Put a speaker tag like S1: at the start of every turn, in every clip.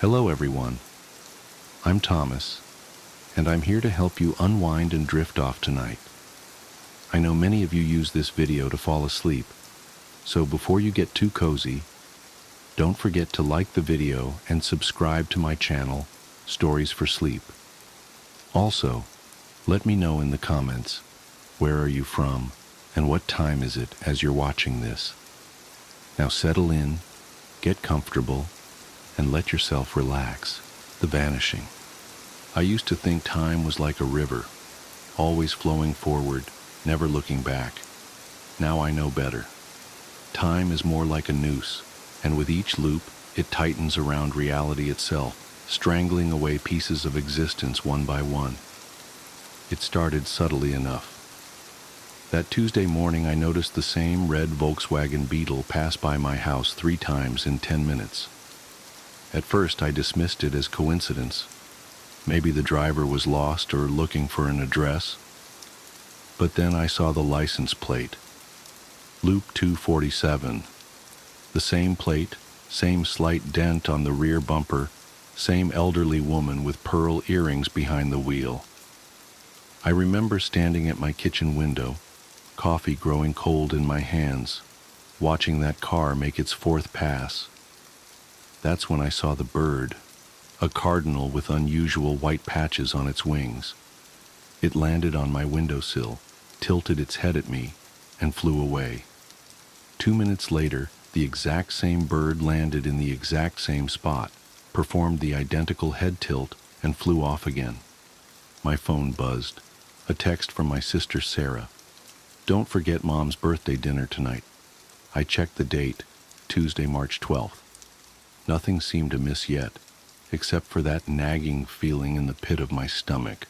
S1: Hello everyone, I'm Thomas, and I'm here to help you unwind and drift off tonight. I know many of you use this video to fall asleep, so before you get too cozy, don't forget to like the video and subscribe to my channel, Stories for Sleep. Also, let me know in the comments, where are you from, and what time is it as you're watching this. Now settle in, get comfortable, and let yourself relax. The vanishing. I used to think time was like a river, always flowing forward, never looking back. Now I know better. Time is more like a noose, and with each loop, it tightens around reality itself, strangling away pieces of existence one by one. It started subtly enough. That Tuesday morning, I noticed the same red Volkswagen Beetle pass by my house 3 times in 10 minutes. At first, I dismissed it as coincidence. Maybe the driver was lost or looking for an address. But then I saw the license plate. Loop 247. The same plate, same slight dent on the rear bumper, same elderly woman with pearl earrings behind the wheel. I remember standing at my kitchen window, coffee growing cold in my hands, watching that car make its 4th pass. That's when I saw the bird, a cardinal with unusual white patches on its wings. It landed on my windowsill, tilted its head at me, and flew away. 2 minutes later, the exact same bird landed in the exact same spot, performed the identical head tilt, and flew off again. My phone buzzed. A text from my sister Sarah. Don't forget Mom's birthday dinner tonight. I checked the date, Tuesday, March 12th. Nothing seemed amiss yet, except for that nagging feeling in the pit of my stomach.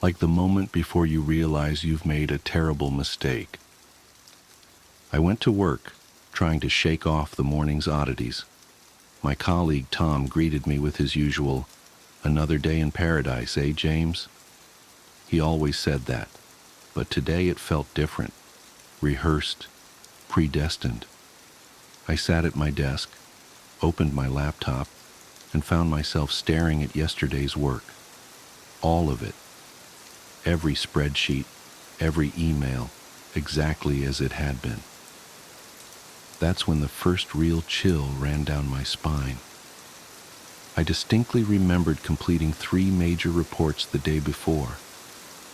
S1: Like the moment before you realize you've made a terrible mistake. I went to work, trying to shake off the morning's oddities. My colleague Tom greeted me with his usual, "Another day in paradise, eh, James?" He always said that, but today it felt different, rehearsed, predestined. I sat at my desk, opened my laptop, and found myself staring at yesterday's work. All of it. Every spreadsheet, every email, exactly as it had been. That's when the first real chill ran down my spine. I distinctly remembered completing 3 major reports the day before,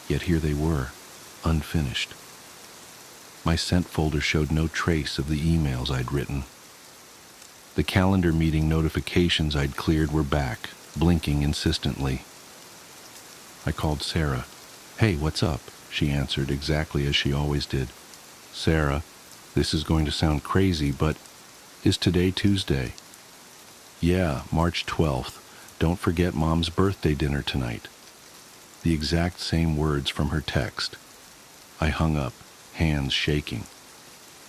S1: yet here they were, unfinished. My sent folder showed no trace of the emails I'd written. The calendar meeting notifications I'd cleared were back, blinking insistently. I called Sarah. "Hey, what's up?" She answered exactly as she always did. "Sarah, this is going to sound crazy, but is today Tuesday?" "Yeah, March 12th. Don't forget Mom's birthday dinner tonight." The exact same words from her text. I hung up, hands shaking.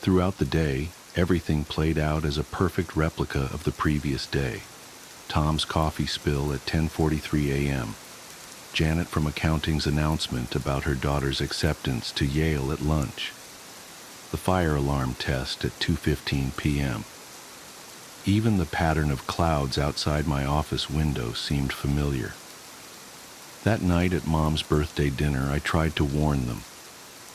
S1: Throughout the day, everything played out as a perfect replica of the previous day. Tom's coffee spill at 10:43 a.m. Janet from accounting's announcement about her daughter's acceptance to Yale at lunch. The fire alarm test at 2:15 p.m. Even the pattern of clouds outside my office window seemed familiar. That night at Mom's birthday dinner, I tried to warn them.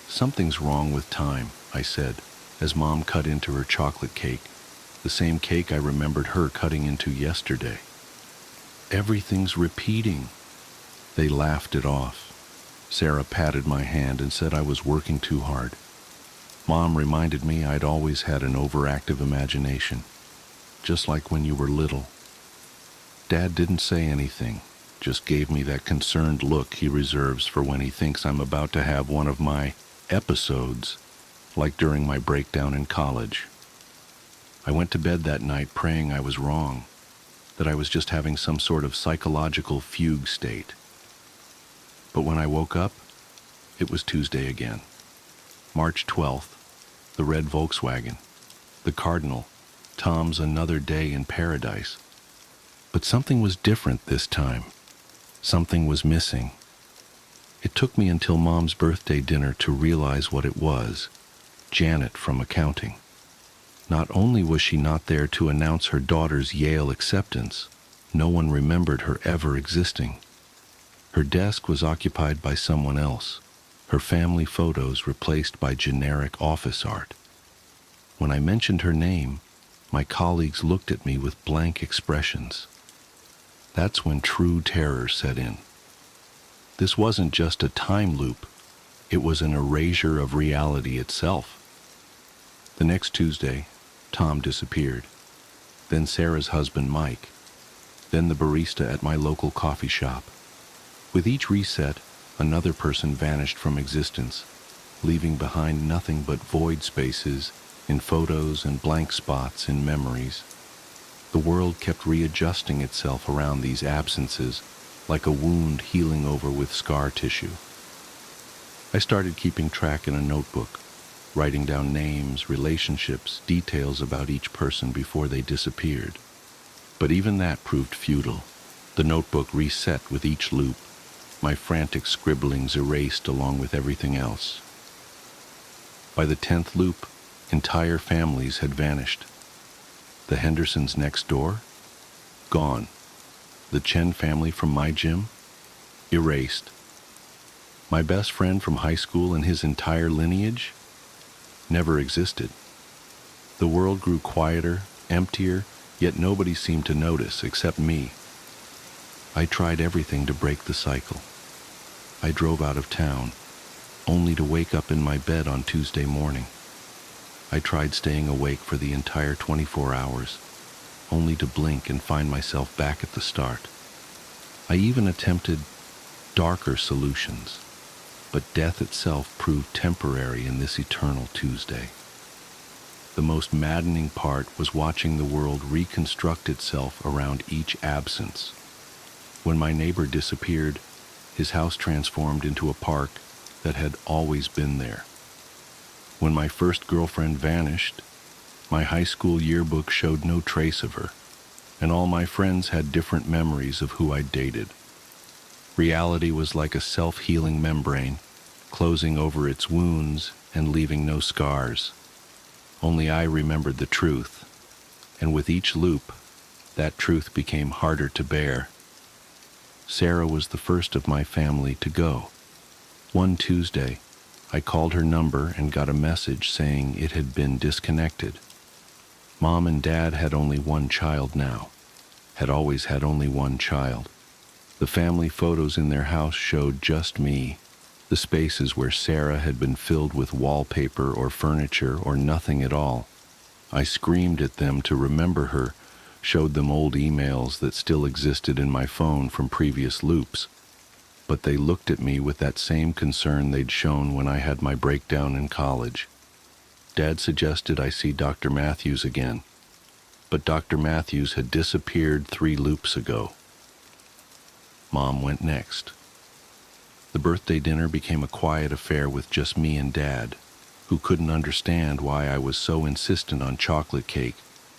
S1: "Something's wrong with time," I said, as Mom cut into her chocolate cake, the same cake I remembered her cutting into yesterday. "Everything's repeating." They laughed it off. Sarah patted my hand and said I was working too hard. Mom reminded me I'd always had an overactive imagination, just like when you were little. Dad didn't say anything, just gave me that concerned look he reserves for when he thinks I'm about to have one of my episodes, like during my breakdown in college. I went to bed that night praying I was wrong, that I was just having some sort of psychological fugue state. But when I woke up, it was Tuesday again. March 12th, the red Volkswagen, the Cardinal, Tom's another day in paradise. But something was different this time. Something was missing. It took me until Mom's birthday dinner to realize what it was. Janet from accounting. Not only was she not there to announce her daughter's Yale acceptance, no one remembered her ever existing. Her desk was occupied by someone else, her family photos replaced by generic office art. When I mentioned her name, my colleagues looked at me with blank expressions. That's when true terror set in. This wasn't just a time loop, it was an erasure of reality itself. The next Tuesday, Tom disappeared. Then Sarah's husband, Mike. Then the barista at my local coffee shop. With each reset, another person vanished from existence, leaving behind nothing but void spaces in photos and blank spots in memories. The world kept readjusting itself around these absences, like a wound healing over with scar tissue. I started keeping track in a notebook, writing down names, relationships, details about each person before they disappeared. But even that proved futile. The notebook reset with each loop, my frantic scribblings erased along with everything else. By the 10th loop, entire families had vanished. The Hendersons next door? Gone. The Chen family from my gym? Erased. My best friend from high school and his entire lineage? Never existed. The world grew quieter, emptier, yet nobody seemed to notice except me. I tried everything to break the cycle. I drove out of town, only to wake up in my bed on Tuesday morning. I tried staying awake for the entire 24 hours, only to blink and find myself back at the start. I even attempted darker solutions, but death itself proved temporary in this eternal Tuesday. The most maddening part was watching the world reconstruct itself around each absence. When my neighbor disappeared, his house transformed into a park that had always been there. When my first girlfriend vanished, my high school yearbook showed no trace of her, and all my friends had different memories of who I'd dated. Reality was like a self-healing membrane, closing over its wounds and leaving no scars. Only I remembered the truth, and with each loop, that truth became harder to bear. Sarah was the first of my family to go. One Tuesday, I called her number and got a message saying it had been disconnected. Mom and Dad had only one child now, had always had only one child. The family photos in their house showed just me, the spaces where Sarah had been filled with wallpaper or furniture or nothing at all. I screamed at them to remember her, showed them old emails that still existed in my phone from previous loops. But they looked at me with that same concern they'd shown when I had my breakdown in college. Dad suggested I see Dr. Matthews again, but Dr. Matthews had disappeared 3 loops ago. Mom went next. The birthday dinner became a quiet affair with just me and Dad, who couldn't understand why I was so insistent on chocolate cake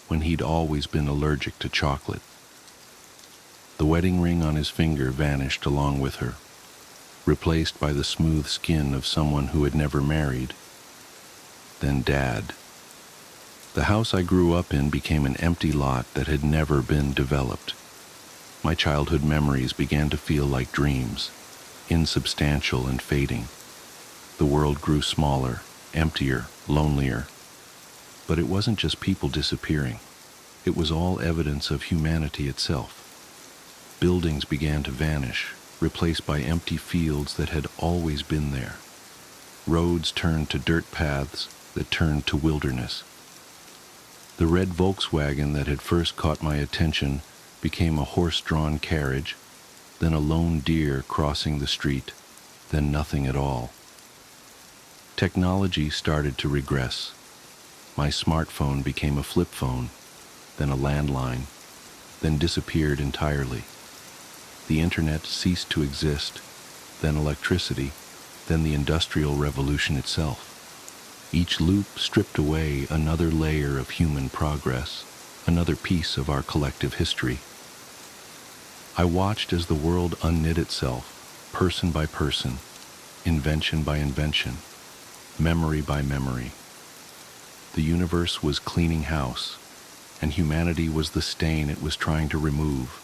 S1: when he'd always been allergic to chocolate. The wedding ring on his finger vanished along with her, replaced by the smooth skin of someone who had never married. Then Dad. The house I grew up in became an empty lot that had never been developed. My childhood memories began to feel like dreams, insubstantial and fading. The world grew smaller, emptier, lonelier. But it wasn't just people disappearing. It was all evidence of humanity itself. Buildings began to vanish, replaced by empty fields that had always been there. Roads turned to dirt paths that turned to wilderness. The red Volkswagen that had first caught my attention became a horse-drawn carriage, then a lone deer crossing the street, then nothing at all. Technology started to regress. My smartphone became a flip phone, then a landline, then disappeared entirely. The internet ceased to exist, then electricity, then the Industrial Revolution itself. Each loop stripped away another layer of human progress, another piece of our collective history. I watched as the world unknit itself, person by person, invention by invention, memory by memory. The universe was cleaning house, and humanity was the stain it was trying to remove.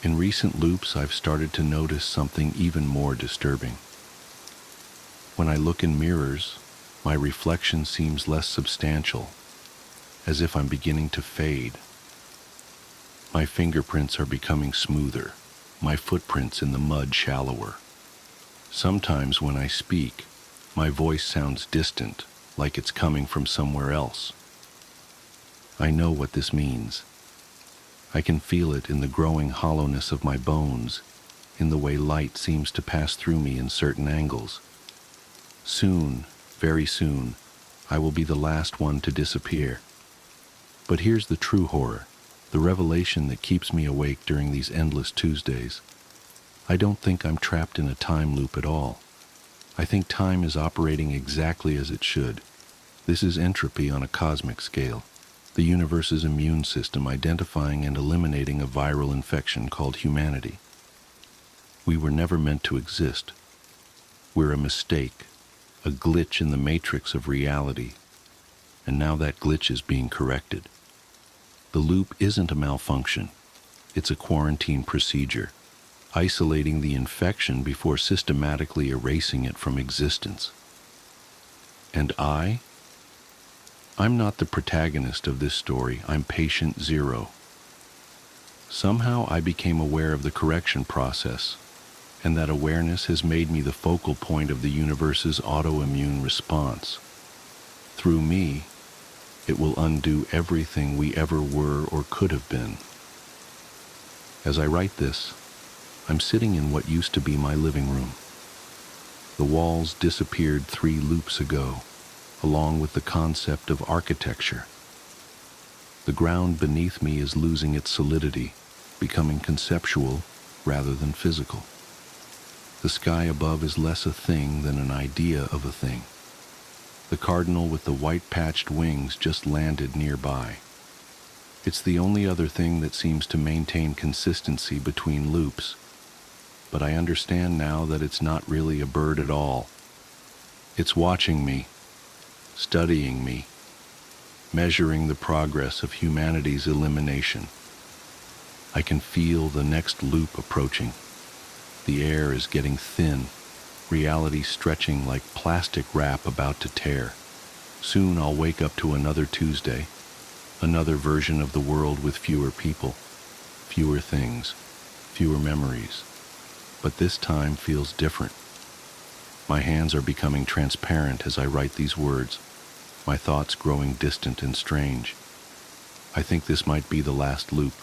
S1: In recent loops, I've started to notice something even more disturbing. When I look in mirrors, my reflection seems less substantial, as if I'm beginning to fade. My fingerprints are becoming smoother, my footprints in the mud shallower. Sometimes when I speak, my voice sounds distant, like it's coming from somewhere else. I know what this means. I can feel it in the growing hollowness of my bones, in the way light seems to pass through me in certain angles. Soon, very soon, I will be the last one to disappear. But here's the true horror, the revelation that keeps me awake during these endless Tuesdays. I don't think I'm trapped in a time loop at all. I think time is operating exactly as it should. This is entropy on a cosmic scale, the universe's immune system identifying and eliminating a viral infection called humanity. We were never meant to exist. We're a mistake, a glitch in the matrix of reality, and now that glitch is being corrected. The loop isn't a malfunction, it's a quarantine procedure, isolating the infection before systematically erasing it from existence. And I'm not the protagonist of this story, I'm patient zero. Somehow I became aware of the correction process, and that awareness has made me the focal point of the universe's autoimmune response. Through me, it will undo everything we ever were or could have been. As I write this, I'm sitting in what used to be my living room. The walls disappeared 3 loops ago, along with the concept of architecture. The ground beneath me is losing its solidity, becoming conceptual rather than physical. The sky above is less a thing than an idea of a thing. The cardinal with the white-patched wings just landed nearby. It's the only other thing that seems to maintain consistency between loops, but I understand now that it's not really a bird at all. It's watching me, studying me, measuring the progress of humanity's elimination. I can feel the next loop approaching. The air is getting thin, reality stretching like plastic wrap about to tear. Soon I'll wake up to another Tuesday, another version of the world with fewer people, fewer things, fewer memories. But this time feels different. My hands are becoming transparent as I write these words, my thoughts growing distant and strange. I think this might be the last loop,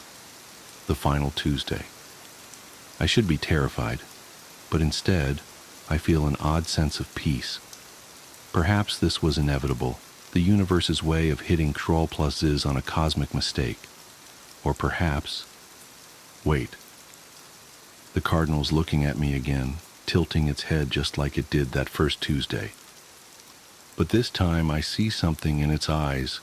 S1: the final Tuesday. I should be terrified, but instead, I feel an odd sense of peace. Perhaps this was inevitable, the universe's way of hitting Ctrl plus Z on a cosmic mistake. Or perhaps... Wait. The cardinal's looking at me again, tilting its head just like it did that first Tuesday. But this time I see something in its eyes,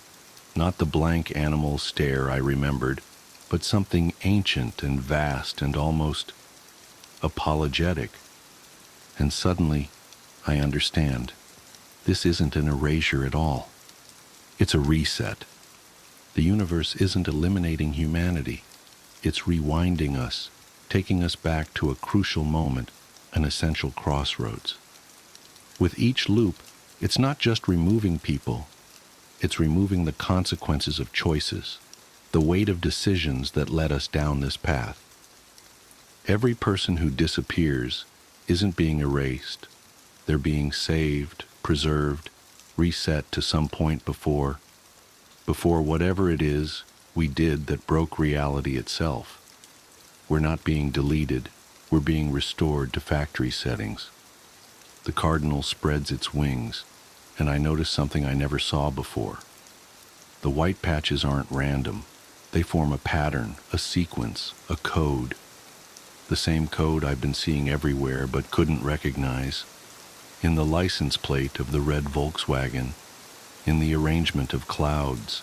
S1: not the blank animal stare I remembered, but something ancient and vast and almost apologetic. And suddenly, I understand. This isn't an erasure at all. It's a reset. The universe isn't eliminating humanity. It's rewinding us, taking us back to a crucial moment, an essential crossroads. With each loop, it's not just removing people, it's removing the consequences of choices, the weight of decisions that led us down this path. Every person who disappears isn't being erased. They're being saved, preserved, reset to some point before whatever it is we did that broke reality itself. We're not being deleted, we're being restored to factory settings. The cardinal spreads its wings, and I notice something I never saw before. The white patches aren't random. They form a pattern, a sequence, a code. The same code I've been seeing everywhere but couldn't recognize. In the license plate of the red Volkswagen, in the arrangement of clouds,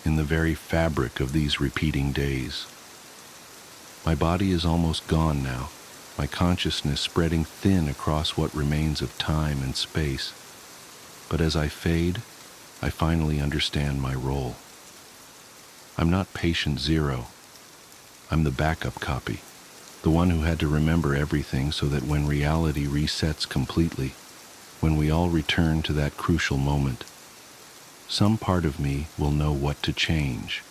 S1: in the very fabric of these repeating days. My body is almost gone now, my consciousness spreading thin across what remains of time and space. But as I fade, I finally understand my role. I'm not patient zero. I'm the backup copy, the one who had to remember everything so that when reality resets completely, when we all return to that crucial moment, some part of me will know what to change,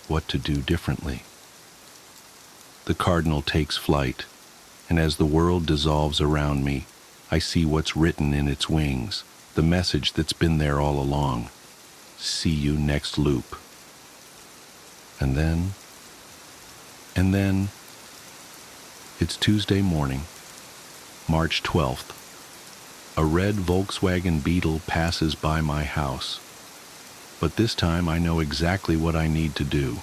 S1: what to do differently. The cardinal takes flight, and as the world dissolves around me, I see what's written in its wings, the message that's been there all along. See you next loop. And then, it's Tuesday morning, March 12th. A red Volkswagen Beetle passes by my house. But this time I know exactly what I need to do.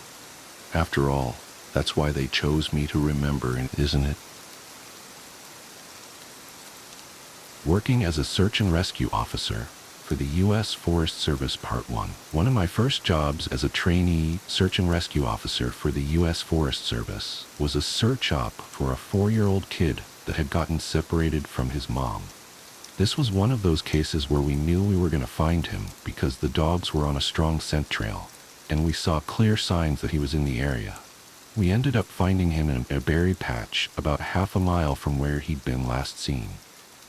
S1: After all, that's why they chose me to remember, isn't it? Working as a search and rescue officer for the U.S. Forest Service Part 1. One of my first jobs as a trainee search and rescue officer for the U.S. Forest Service was a search op for a 4-year-old kid that had gotten separated from his mom. This was one of those cases where we knew we were going to find him because the dogs were on a strong scent trail, and we saw clear signs that he was in the area. We ended up finding him in a berry patch about half a mile from where he'd been last seen.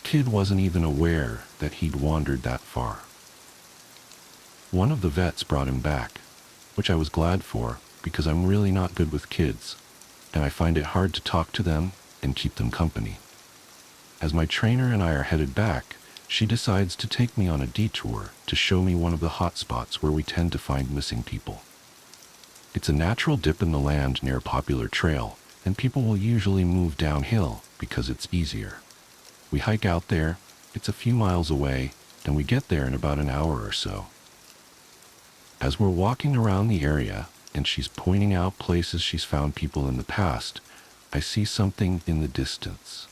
S1: Kid wasn't even aware that he'd wandered that far. One of the vets brought him back, which I was glad for because I'm really not good with kids, and I find it hard to talk to them and keep them company. As my trainer and I are headed back, she decides to take me on a detour to show me one of the hot spots where we tend to find missing people. It's a natural dip in the land near a popular trail, and people will usually move downhill because it's easier. We hike out there, it's a few miles away, and we get there in about an hour or so. As we're walking around the area, and she's pointing out places she's found people in the past, I see something in the distance.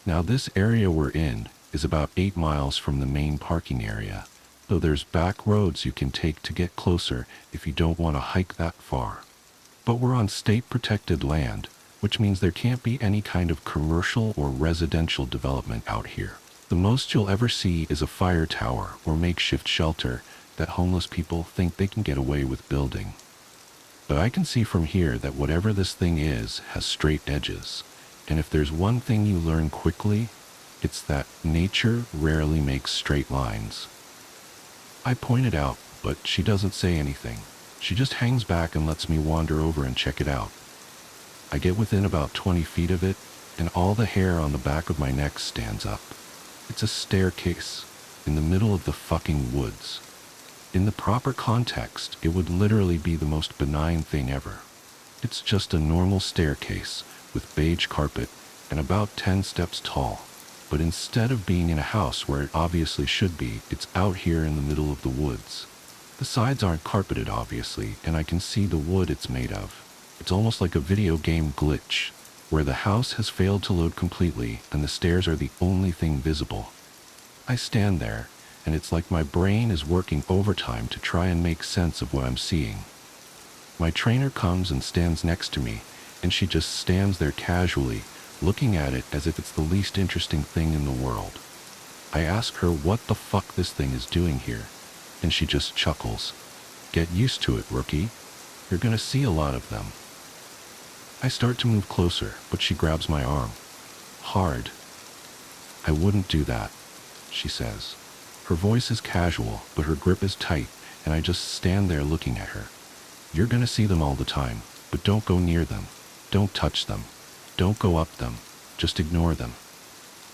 S1: Now this area we're in is about 8 miles from the main parking area, though there's back roads you can take to get closer if you don't want to hike that far. But we're on state-protected land, which means there can't be any kind of commercial or residential development out here. The most you'll ever see is a fire tower or makeshift shelter that homeless people think they can get away with building. But I can see from here that whatever this thing is has straight edges. And if there's one thing you learn quickly, it's that nature rarely makes straight lines. I point it out, but she doesn't say anything. She just hangs back and lets me wander over and check it out. I get within about 20 feet of it, and all the hair on the back of my neck stands up. It's a staircase in the middle of the fucking woods. In the proper context, it would literally be the most benign thing ever. It's just a normal staircase with beige carpet and about 10 steps tall. But instead of being in a house where it obviously should be, it's out here in the middle of the woods. The sides aren't carpeted, obviously, and I can see the wood it's made of. It's almost like a video game glitch, where the house has failed to load completely and the stairs are the only thing visible. I stand there, and it's like my brain is working overtime to try and make sense of what I'm seeing. My trainer comes and stands next to me, and she just stands there casually, looking at it as if it's the least interesting thing in the world. I ask her what the fuck this thing is doing here, and she just chuckles. Get used to it, rookie. You're gonna see a lot of them. I start to move closer, but she grabs my arm. Hard. I wouldn't do that, she says. Her voice is casual, but her grip is tight, and I just stand there looking at her. You're gonna see them all the time, but don't go near them. Don't touch them. Don't go up them. Just ignore them.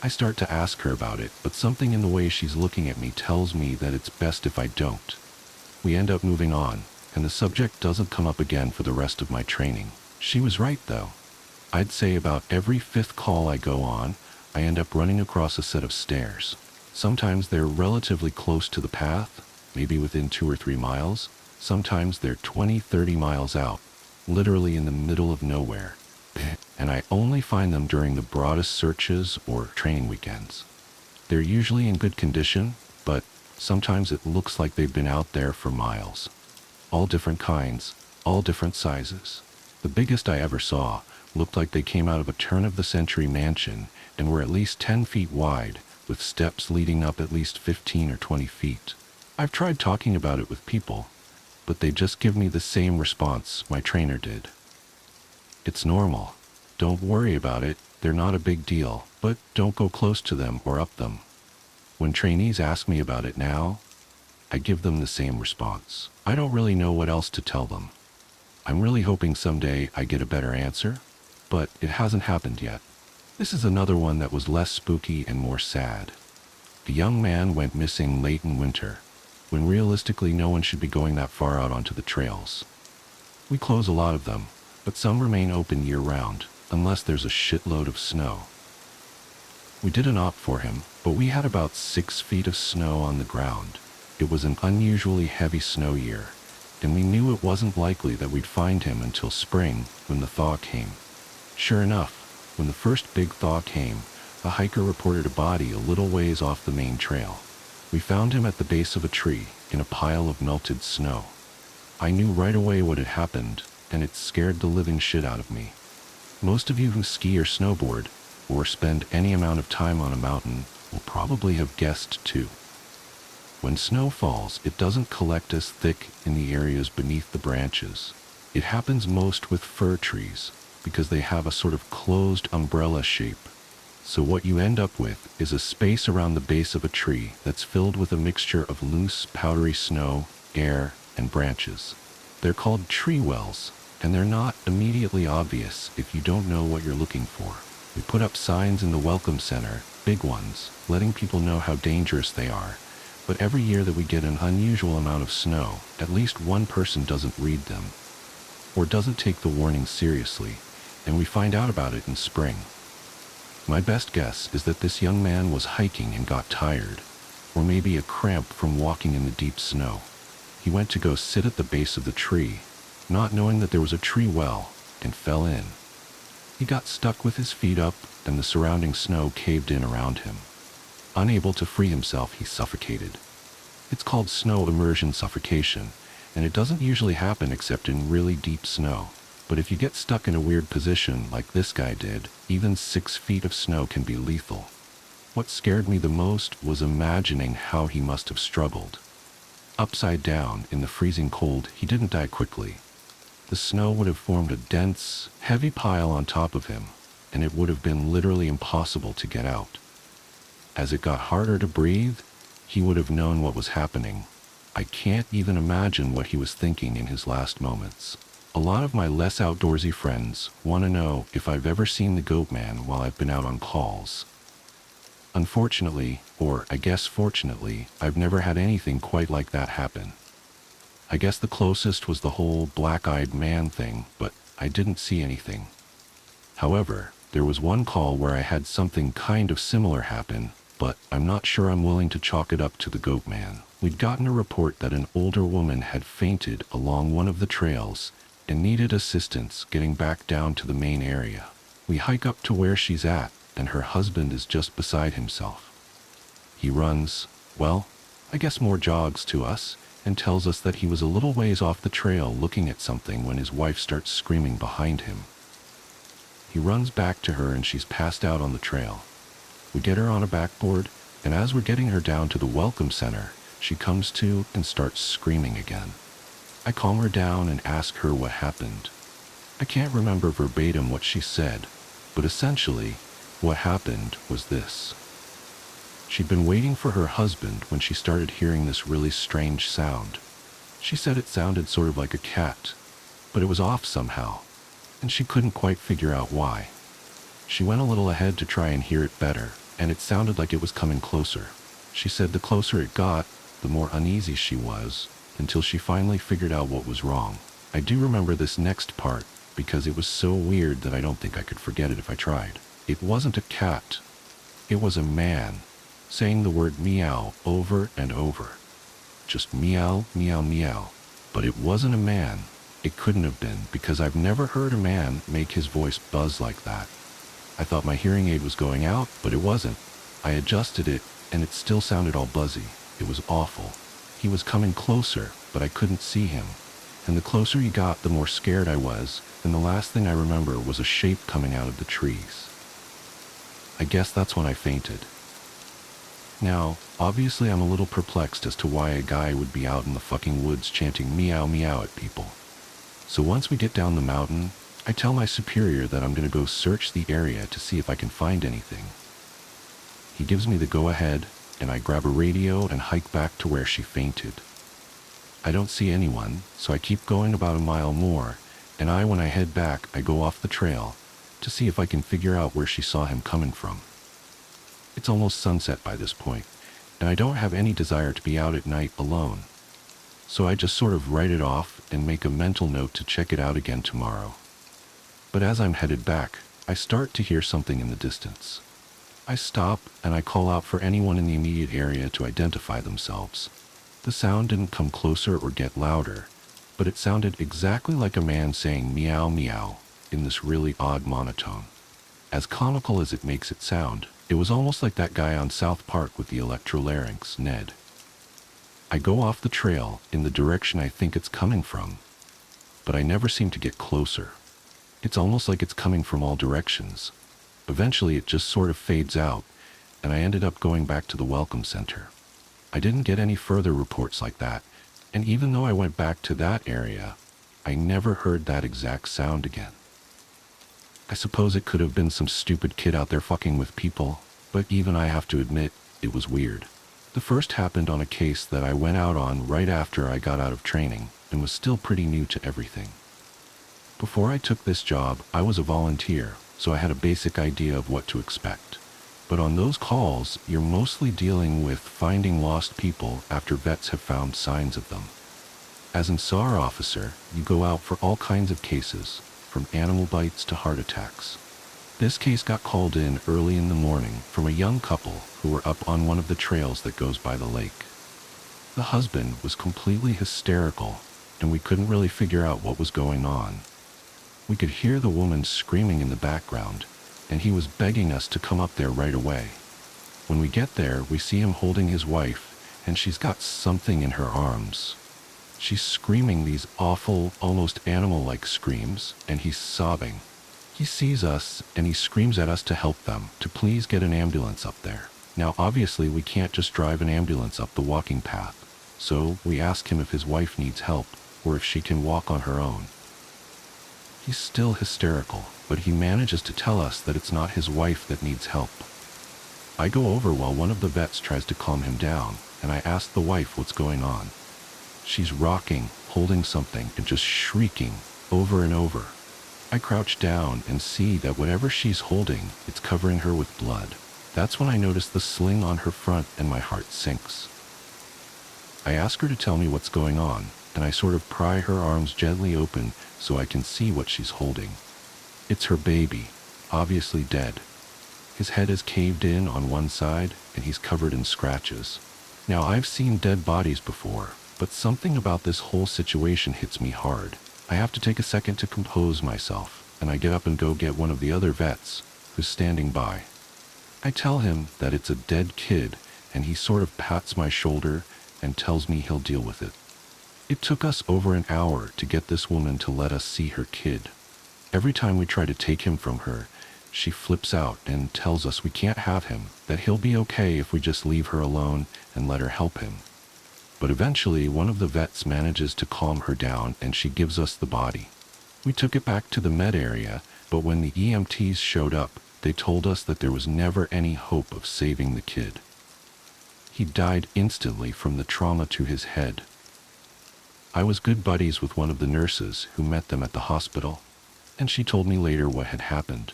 S1: I start to ask her about it, but something in the way she's looking at me tells me that it's best if I don't. We end up moving on, and the subject doesn't come up again for the rest of my training. She was right, though. I'd say about every 5th call I go on, I end up running across a set of stairs. Sometimes they're relatively close to the path, maybe within 2 or 3 miles. Sometimes they're 20, 30 miles out, literally in the middle of nowhere. And I only find them during the broadest searches or training weekends. They're usually in good condition, but sometimes it looks like they've been out there for miles. All different kinds, all different sizes. The biggest I ever saw looked like they came out of a turn-of-the-century mansion and were at least 10 feet wide, with steps leading up at least 15 or 20 feet. I've tried talking about it with people, but they just give me the same response my trainer did. It's normal. Don't worry about it, they're not a big deal, but don't go close to them or up them. When trainees ask me about it now, I give them the same response. I don't really know what else to tell them. I'm really hoping someday I get a better answer, but it hasn't happened yet. This is another one that was less spooky and more sad. A young man went missing late in winter, when realistically no one should be going that far out onto the trails. We close a lot of them, but some remain open year-round, unless there's a shitload of snow. We didn't opt for him, but we had about 6 feet of snow on the ground. It was an unusually heavy snow year, and we knew it wasn't likely that we'd find him until spring, when the thaw came. Sure enough, when the first big thaw came, a hiker reported a body a little ways off the main trail. We found him at the base of a tree, in a pile of melted snow. I knew right away what had happened, and it scared the living shit out of me. Most of you who ski or snowboard, or spend any amount of time on a mountain, will probably have guessed too. When snow falls, it doesn't collect as thick in the areas beneath the branches. It happens most with fir trees, because they have a sort of closed umbrella shape. So what you end up with is a space around the base of a tree that's filled with a mixture of loose, powdery snow, air, and branches. They're called tree wells, and they're not immediately obvious if you don't know what you're looking for. We put up signs in the welcome center, big ones, letting people know how dangerous they are. But every year that we get an unusual amount of snow, at least one person doesn't read them, or doesn't take the warning seriously, and we find out about it in spring. My best guess is that this young man was hiking and got tired, or maybe a cramp from walking in the deep snow. He went to go sit at the base of the tree, not knowing that there was a tree well, and fell in. He got stuck with his feet up, and the surrounding snow caved in around him. Unable to free himself, he suffocated. It's called snow immersion suffocation, and it doesn't usually happen except in really deep snow. But if you get stuck in a weird position like this guy did, even 6 feet of snow can be lethal. What scared me the most was imagining how he must have struggled. Upside down in the freezing cold, he didn't die quickly. The snow would have formed a dense, heavy pile on top of him, and it would have been literally impossible to get out. As it got harder to breathe, he would have known what was happening. I can't even imagine what he was thinking in his last moments. A lot of my less outdoorsy friends want to know if I've ever seen the goat man while I've been out on calls. Unfortunately, or I guess fortunately, I've never had anything quite like that happen. I guess the closest was the whole black-eyed man thing, but I didn't see anything. However, there was one call where I had something kind of similar happen, but I'm not sure I'm willing to chalk it up to the goat man. We'd gotten a report that an older woman had fainted along one of the trails and needed assistance getting back down to the main area. We hike up to where she's at, and her husband is just beside himself. He runs, well, I guess more jogs to us, and tells us that he was a little ways off the trail looking at something when his wife starts screaming behind him. He runs back to her and she's passed out on the trail. We get her on a backboard, and as we're getting her down to the welcome center, she comes to and starts screaming again. I calm her down and ask her what happened. I can't remember verbatim what she said, but essentially, what happened was this. She'd been waiting for her husband when she started hearing this really strange sound. She said it sounded sort of like a cat, but it was off somehow, and she couldn't quite figure out why. She went a little ahead to try and hear it better, and it sounded like it was coming closer. She said the closer it got, the more uneasy she was, until she finally figured out what was wrong. I do remember this next part, because it was so weird that I don't think I could forget it if I tried. It wasn't a cat. It was a man, saying the word meow over and over. Just meow, meow, meow. But it wasn't a man. It couldn't have been, because I've never heard a man make his voice buzz like that. I thought my hearing aid was going out, but it wasn't. I adjusted it, and it still sounded all buzzy. It was awful. He was coming closer, but I couldn't see him. And the closer he got, the more scared I was, and the last thing I remember was a shape coming out of the trees. I guess that's when I fainted. Now, obviously I'm a little perplexed as to why a guy would be out in the fucking woods chanting meow meow at people. So once we get down the mountain, I tell my superior that I'm gonna go search the area to see if I can find anything. He gives me the go-ahead, and I grab a radio and hike back to where she fainted. I don't see anyone, so I keep going about a mile more, and when I head back, I go off the trail to see if I can figure out where she saw him coming from. It's almost sunset by this point, and I don't have any desire to be out at night alone. So I just sort of write it off and make a mental note to check it out again tomorrow. But as I'm headed back, I start to hear something in the distance. I stop and I call out for anyone in the immediate area to identify themselves. The sound didn't come closer or get louder, but it sounded exactly like a man saying meow meow in this really odd monotone. As comical as it makes it sound, it was almost like that guy on South Park with the electrolarynx, Ned. I go off the trail in the direction I think it's coming from, but I never seem to get closer. It's almost like it's coming from all directions. Eventually it just sort of fades out, and I ended up going back to the welcome center. I didn't get any further reports like that, and even though I went back to that area, I never heard that exact sound again. I suppose it could have been some stupid kid out there fucking with people, but even I have to admit, it was weird. The first happened on a case that I went out on right after I got out of training, and was still pretty new to everything. Before I took this job, I was a volunteer, so I had a basic idea of what to expect. But on those calls, you're mostly dealing with finding lost people after vets have found signs of them. As an SAR officer, you go out for all kinds of cases, from animal bites to heart attacks. This case got called in early in the morning from a young couple who were up on one of the trails that goes by the lake. The husband was completely hysterical, and we couldn't really figure out what was going on. We could hear the woman screaming in the background, and he was begging us to come up there right away. When we get there, we see him holding his wife, and she's got something in her arms. She's screaming these awful, almost animal-like screams, and he's sobbing. He sees us, and he screams at us to help them, to please get an ambulance up there. Now, obviously, we can't just drive an ambulance up the walking path, so we ask him if his wife needs help, or if she can walk on her own. He's still hysterical, but he manages to tell us that it's not his wife that needs help. I go over while one of the vets tries to calm him down, and I ask the wife what's going on. She's rocking, holding something, and just shrieking over and over. I crouch down and see that whatever she's holding, it's covering her with blood. That's when I notice the sling on her front and my heart sinks. I ask her to tell me what's going on, and I sort of pry her arms gently open so I can see what she's holding. It's her baby, obviously dead. His head is caved in on one side, and he's covered in scratches. Now, I've seen dead bodies before, but something about this whole situation hits me hard. I have to take a second to compose myself, and I get up and go get one of the other vets, who's standing by. I tell him that it's a dead kid, and he sort of pats my shoulder and tells me he'll deal with it. It took us over an hour to get this woman to let us see her kid. Every time we try to take him from her, she flips out and tells us we can't have him, that he'll be okay if we just leave her alone and let her help him. But eventually, one of the vets manages to calm her down, and she gives us the body. We took it back to the med area, but when the EMTs showed up, they told us that there was never any hope of saving the kid. He died instantly from the trauma to his head. I was good buddies with one of the nurses who met them at the hospital, and she told me later what had happened.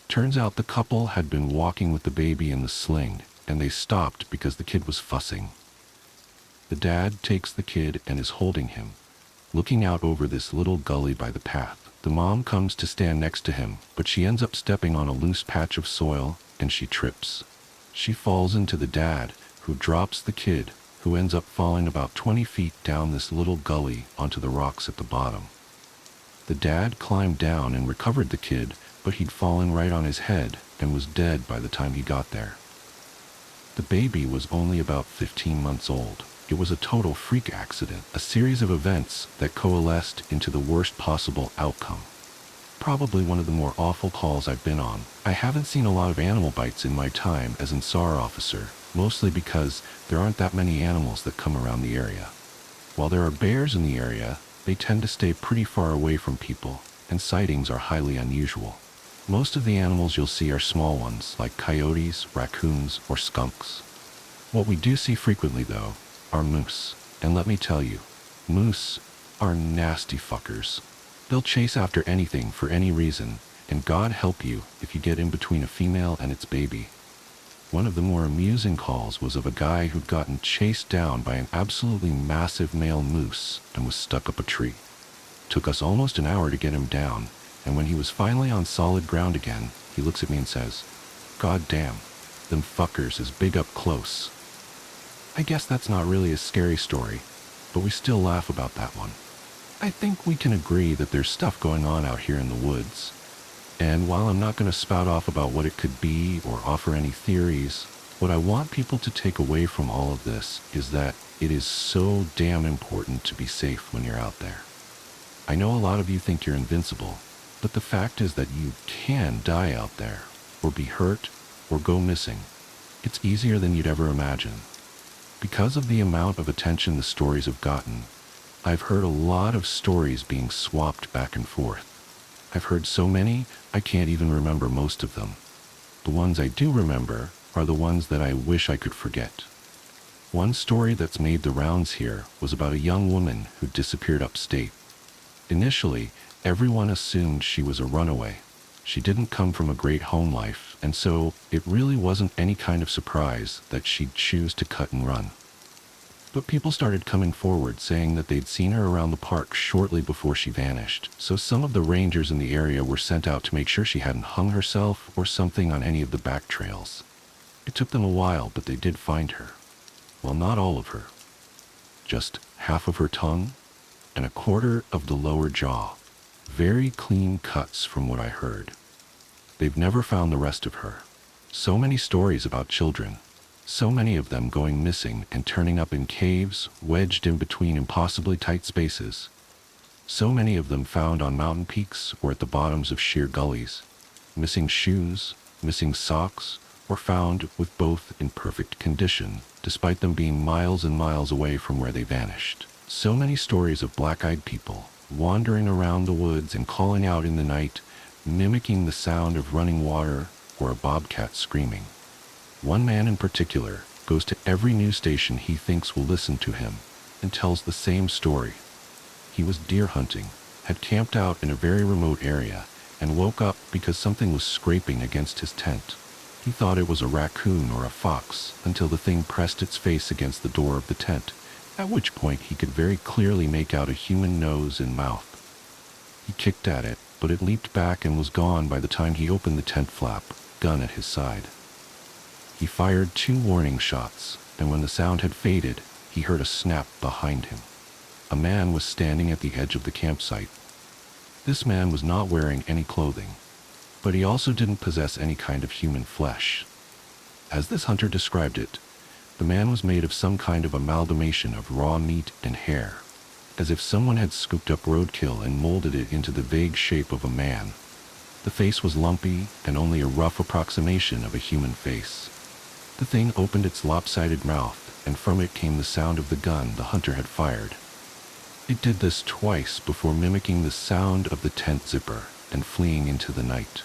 S1: Turns out the couple had been walking with the baby in the sling, and they stopped because the kid was fussing. The dad takes the kid and is holding him, looking out over this little gully by the path. The mom comes to stand next to him, but she ends up stepping on a loose patch of soil, and she trips. She falls into the dad, who drops the kid, who ends up falling about 20 feet down this little gully onto the rocks at the bottom. The dad climbed down and recovered the kid, but he'd fallen right on his head and was dead by the time he got there. The baby was only about 15 months old. It was a total freak accident, a series of events that coalesced into the worst possible outcome. Probably one of the more awful calls I've been on. I haven't seen a lot of animal bites in my time as an SAR officer, mostly because there aren't that many animals that come around the area. While there are bears in the area, they tend to stay pretty far away from people, and sightings are highly unusual. Most of the animals you'll see are small ones, like coyotes, raccoons, or skunks. What we do see frequently, though, are moose. And let me tell you, moose are nasty fuckers. They'll chase after anything for any reason, and God help you if you get in between a female and its baby. One of the more amusing calls was of a guy who'd gotten chased down by an absolutely massive male moose and was stuck up a tree. Took us almost an hour to get him down, and when he was finally on solid ground again, he looks at me and says, "God damn, them fuckers is big up close." I guess that's not really a scary story, but we still laugh about that one. I think we can agree that there's stuff going on out here in the woods. And while I'm not going to spout off about what it could be or offer any theories, what I want people to take away from all of this is that it is so damn important to be safe when you're out there. I know a lot of you think you're invincible, but the fact is that you can die out there, or be hurt, or go missing. It's easier than you'd ever imagine. Because of the amount of attention the stories have gotten, I've heard a lot of stories being swapped back and forth. I've heard so many, I can't even remember most of them. The ones I do remember are the ones that I wish I could forget. One story that's made the rounds here was about a young woman who disappeared upstate. Initially, everyone assumed she was a runaway. She didn't come from a great home life, and so it really wasn't any kind of surprise that she'd choose to cut and run. But people started coming forward saying that they'd seen her around the park shortly before she vanished, so some of the rangers in the area were sent out to make sure she hadn't hung herself or something on any of the back trails. It took them a while, but they did find her. Well, not all of her. Just half of her tongue and a quarter of the lower jaw. Very clean cuts from what I heard. They've never found the rest of her. So many stories about children. So many of them going missing and turning up in caves, wedged in between impossibly tight spaces. So many of them found on mountain peaks or at the bottoms of sheer gullies. Missing shoes, missing socks, or found with both in perfect condition, despite them being miles and miles away from where they vanished. So many stories of black-eyed people wandering around the woods and calling out in the night, mimicking the sound of running water or a bobcat screaming. One man in particular goes to every news station he thinks will listen to him and tells the same story. He was deer hunting, had camped out in a very remote area, and woke up because something was scraping against his tent. He thought it was a raccoon or a fox until the thing pressed its face against the door of the tent, at which point he could very clearly make out a human nose and mouth. He kicked at it, but it leaped back and was gone by the time he opened the tent flap, gun at his side. He fired 2 warning shots, and when the sound had faded, he heard a snap behind him. A man was standing at the edge of the campsite. This man was not wearing any clothing, but he also didn't possess any kind of human flesh. As this hunter described it, the man was made of some kind of amalgamation of raw meat and hair, as if someone had scooped up roadkill and molded it into the vague shape of a man. The face was lumpy and only a rough approximation of a human face. The thing opened its lopsided mouth, and from it came the sound of the gun the hunter had fired. It did this twice before mimicking the sound of the tent zipper and fleeing into the night.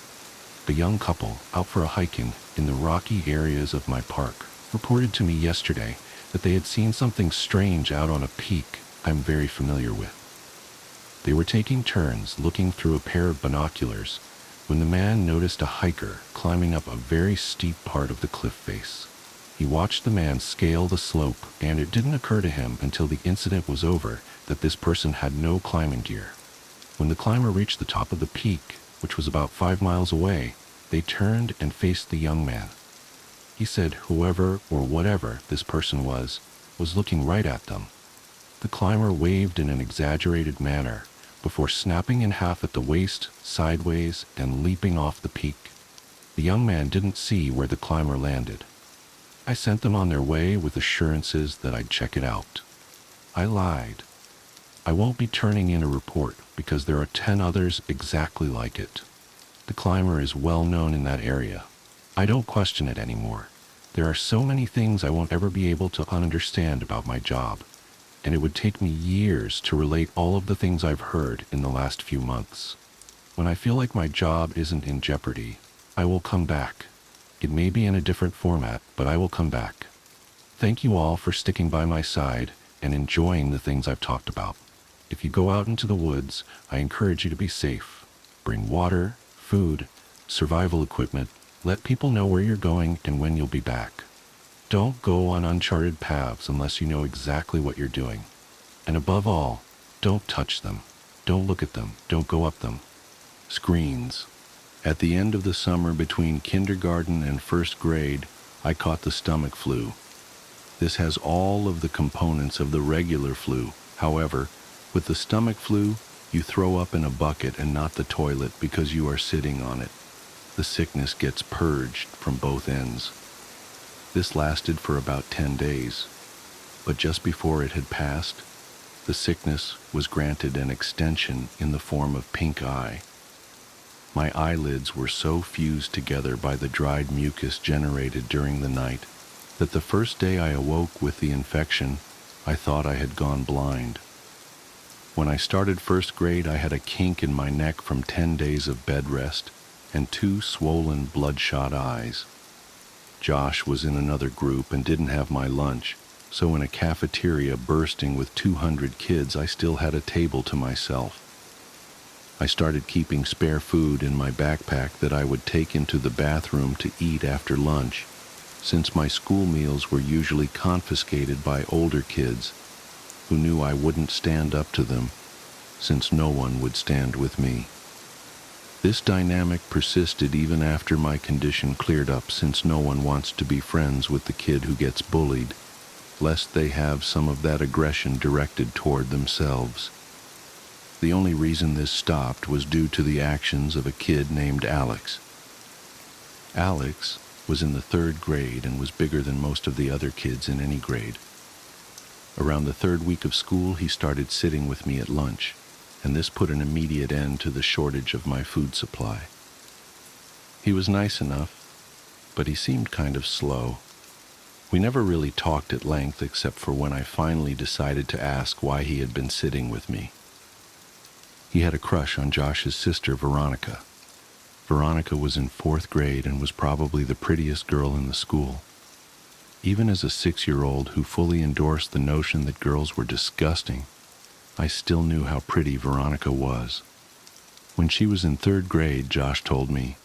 S1: A young couple, out for a hike in the rocky areas of my park, reported to me yesterday that they had seen something strange out on a peak I'm very familiar with. They were taking turns looking through a pair of binoculars when the man noticed a hiker climbing up a very steep part of the cliff face. He watched the man scale the slope, and it didn't occur to him until the incident was over that this person had no climbing gear. When the climber reached the top of the peak, which was about 5 miles away, they turned and faced the young man. He said whoever or whatever this person was looking right at them. The climber waved in an exaggerated manner before snapping in half at the waist, sideways, and leaping off the peak. The young man didn't see where the climber landed. I sent them on their way with assurances that I'd check it out. I lied. I won't be turning in a report because there are 10 others exactly like it. The climber is well known in that area. I don't question it anymore. There are so many things I won't ever be able to understand about my job, and it would take me years to relate all of the things I've heard in the last few months. When I feel like my job isn't in jeopardy, I will come back. It may be in a different format, but I will come back. Thank you all for sticking by my side and enjoying the things I've talked about. If you go out into the woods, I encourage you to be safe. Bring water, food, survival equipment. Let people know where you're going and when you'll be back. Don't go on uncharted paths unless you know exactly what you're doing. And above all, don't touch them. Don't look at them. Don't go up them. Screens. At the end of the summer between kindergarten and first grade, I caught the stomach flu. This has all of the components of the regular flu. However, with the stomach flu, you throw up in a bucket and not the toilet because you are sitting on it. The sickness gets purged from both ends. This lasted for about 10 days, but just before it had passed, the sickness was granted an extension in the form of pink eye. My eyelids were so fused together by the dried mucus generated during the night that the first day I awoke with the infection, I thought I had gone blind. When I started first grade, I had a kink in my neck from 10 days of bed rest and 2 swollen, bloodshot eyes. Josh was in another group and didn't have my lunch, so in a cafeteria bursting with 200 kids, I still had a table to myself. I started keeping spare food in my backpack that I would take into the bathroom to eat after lunch, since my school meals were usually confiscated by older kids who knew I wouldn't stand up to them, since no one would stand with me. This dynamic persisted even after my condition cleared up, since no one wants to be friends with the kid who gets bullied, lest they have some of that aggression directed toward themselves. The only reason this stopped was due to the actions of a kid named Alex. Alex was in the 3rd grade and was bigger than most of the other kids in any grade. Around the 3rd week of school, he started sitting with me at lunch, and this put an immediate end to the shortage of my food supply. He was nice enough, but he seemed kind of slow. We never really talked at length except for when I finally decided to ask why he had been sitting with me. He had a crush on Josh's sister, Veronica. Veronica was in 4th grade and was probably the prettiest girl in the school. Even as a 6-year-old who fully endorsed the notion that girls were disgusting, I still knew how pretty Veronica was. When she was in 3rd grade, Josh told me,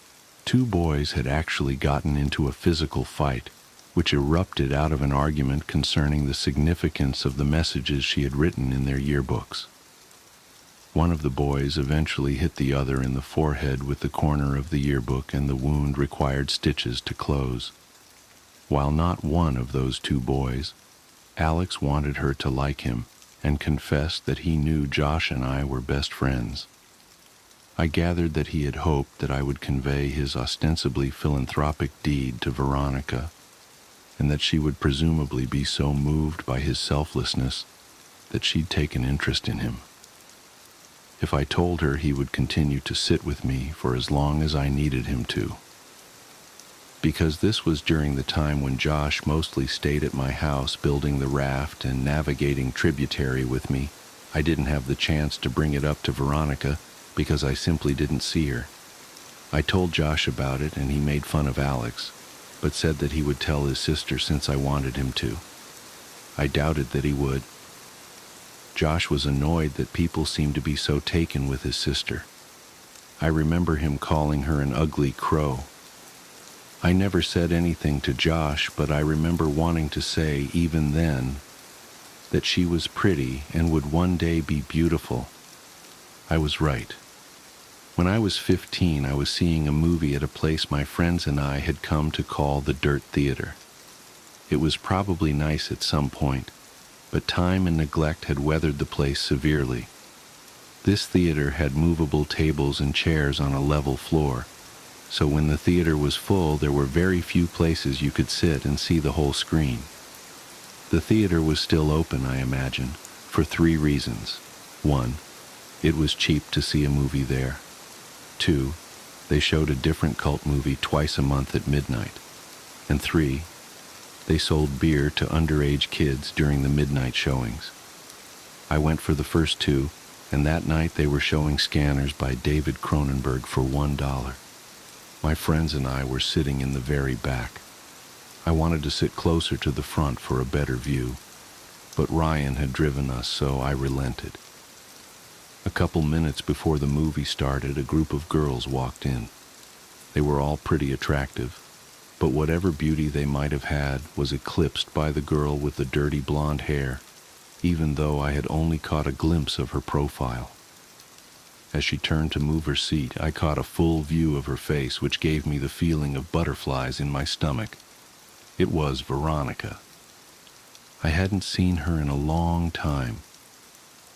S1: 2 boys had actually gotten into a physical fight, which erupted out of an argument concerning the significance of the messages she had written in their yearbooks. One of the boys eventually hit the other in the forehead with the corner of the yearbook, and the wound required stitches to close. While not one of those 2 boys, Alex wanted her to like him and confessed that he knew Josh and I were best friends. I gathered that he had hoped that I would convey his ostensibly philanthropic deed to Veronica, and that she would presumably be so moved by his selflessness that she'd take an interest in him. If I told her he would continue to sit with me for as long as I needed him to. Because this was during the time when Josh mostly stayed at my house building the raft and navigating tributary with me, I didn't have the chance to bring it up to Veronica because I simply didn't see her. I told Josh about it and he made fun of Alex, but said that he would tell his sister since I wanted him to. I doubted that he would. Josh was annoyed that people seemed to be so taken with his sister. I remember him calling her an ugly crow. I never said anything to Josh, but I remember wanting to say, even then, that she was pretty and would one day be beautiful. I was right. When I was 15, I was seeing a movie at a place my friends and I had come to call the Dirt Theater. It was probably nice at some point, but time and neglect had weathered the place severely. This theater had movable tables and chairs on a level floor, so when the theater was full, there were very few places you could sit and see the whole screen. The theater was still open, I imagine, for 3 reasons. 1, it was cheap to see a movie there. 2, they showed a different cult movie twice a month at midnight. And 3, They sold beer to underage kids during the midnight showings. I went for the first two, and that night they were showing Scanners by David Cronenberg for $1. My friends and I were sitting in the very back. I wanted to sit closer to the front for a better view, but Ryan had driven us, so I relented. A couple minutes before the movie started, a group of girls walked in. They were all pretty attractive, but whatever beauty they might have had was eclipsed by the girl with the dirty blonde hair, even though I had only caught a glimpse of her profile. As she turned to move her seat, I caught a full view of her face, which gave me the feeling of butterflies in my stomach. It was Veronica. I hadn't seen her in a long time.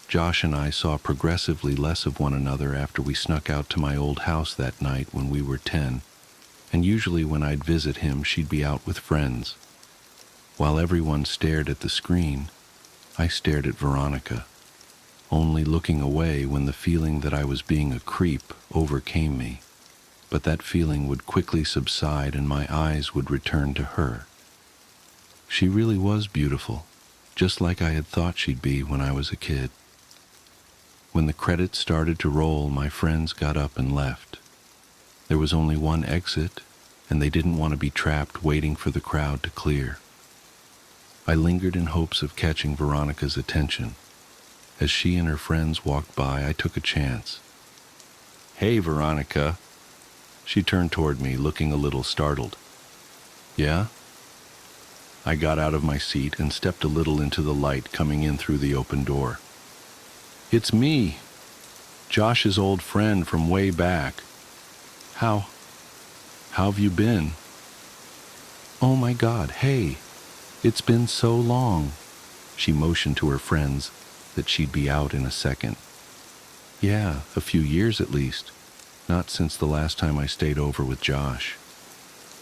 S1: Josh and I saw progressively less of one another after we snuck out to my old house that night when we were 10, and usually when I'd visit him, she'd be out with friends. While everyone stared at the screen, I stared at Veronica, only looking away when the feeling that I was being a creep overcame me. But that feeling would quickly subside and my eyes would return to her. She really was beautiful, just like I had thought she'd be when I was a kid. When the credits started to roll, my friends got up and left. There was only one exit, and they didn't want to be trapped waiting for the crowd to clear. I lingered in hopes of catching Veronica's attention. As she and her friends walked by, I took a chance. "Hey, Veronica." She turned toward me, looking a little startled. "Yeah?" I got out of my seat and stepped a little into the light coming in through the open door. "It's me, Josh's old friend from way back. How have you been?" "Oh my God, hey, it's been so long." She motioned to her friends that she'd be out in a second. "Yeah, a few years at least. Not since the last time I stayed over with Josh.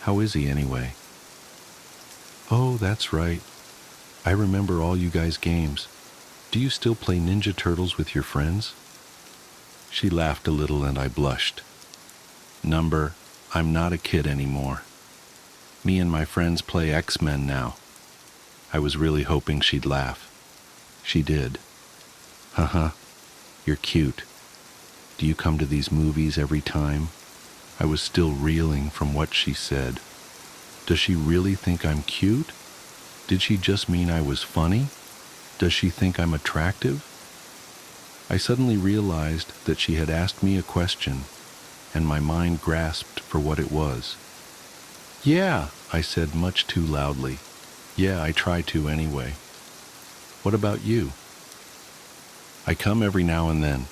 S1: How is he anyway?" "Oh, that's right. I remember all you guys' games. Do you still play Ninja Turtles with your friends?" She laughed a little and I blushed. I'm not a kid anymore. Me and my friends play X-Men now." I was really hoping she'd laugh. She did. "Haha, you're cute. Do you come to these movies every time?" I was still reeling from what she said. Does she really think I'm cute? Did she just mean I was funny? Does she think I'm attractive? I suddenly realized that she had asked me a question, and my mind grasped for what it was. "Yeah," I said much too loudly. "Yeah, I try to anyway. What about you?" "I come every now and then.